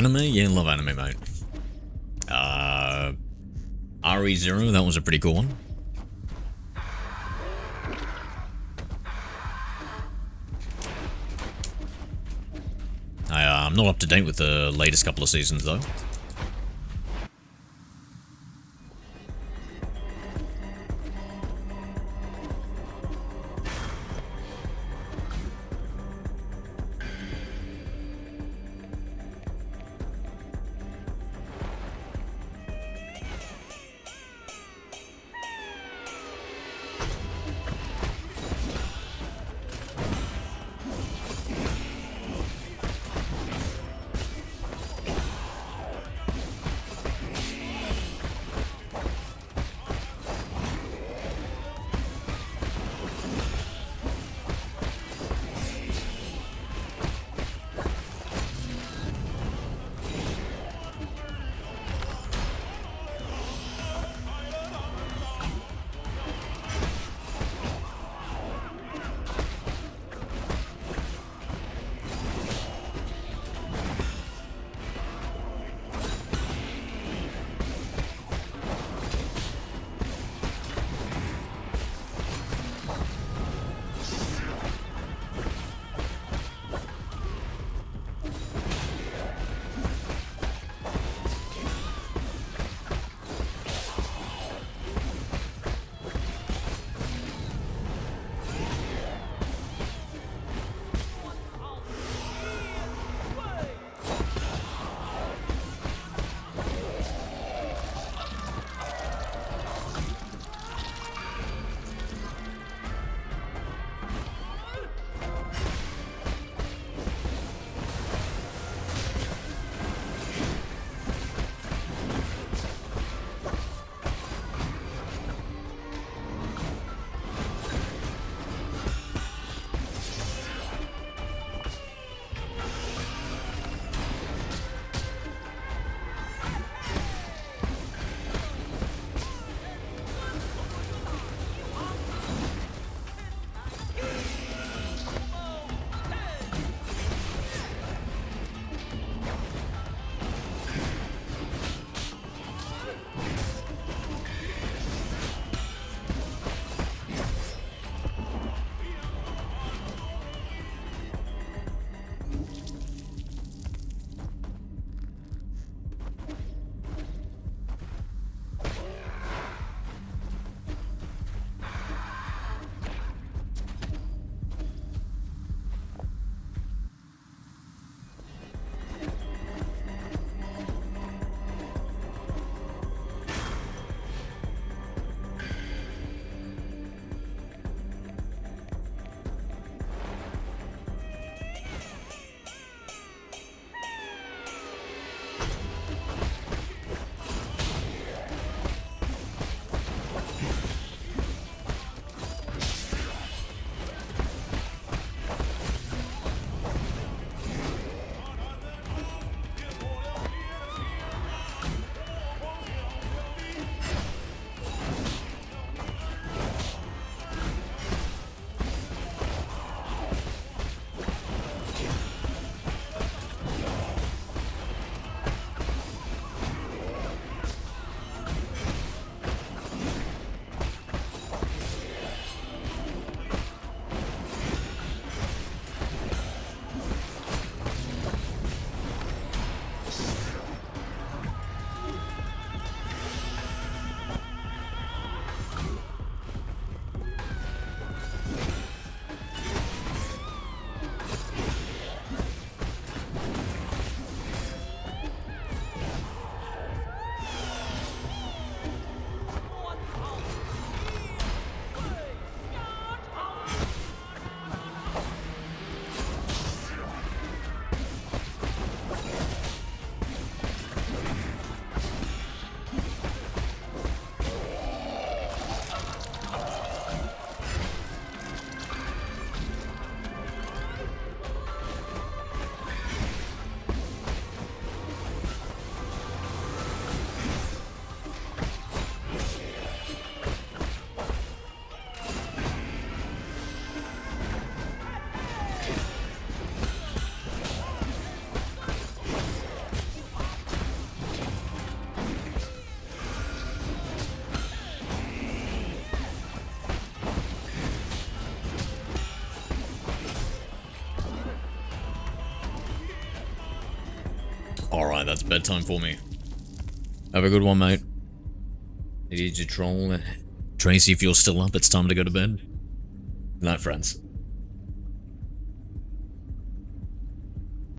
anime? Yeah, love anime, mate. RE0, that was a pretty cool one. I'm not up to date with the latest couple of seasons, though. that's bedtime for me. Have a good one, mate. Need to troll. Tracy, if you're still up, it's time to go to bed. Good night, friends.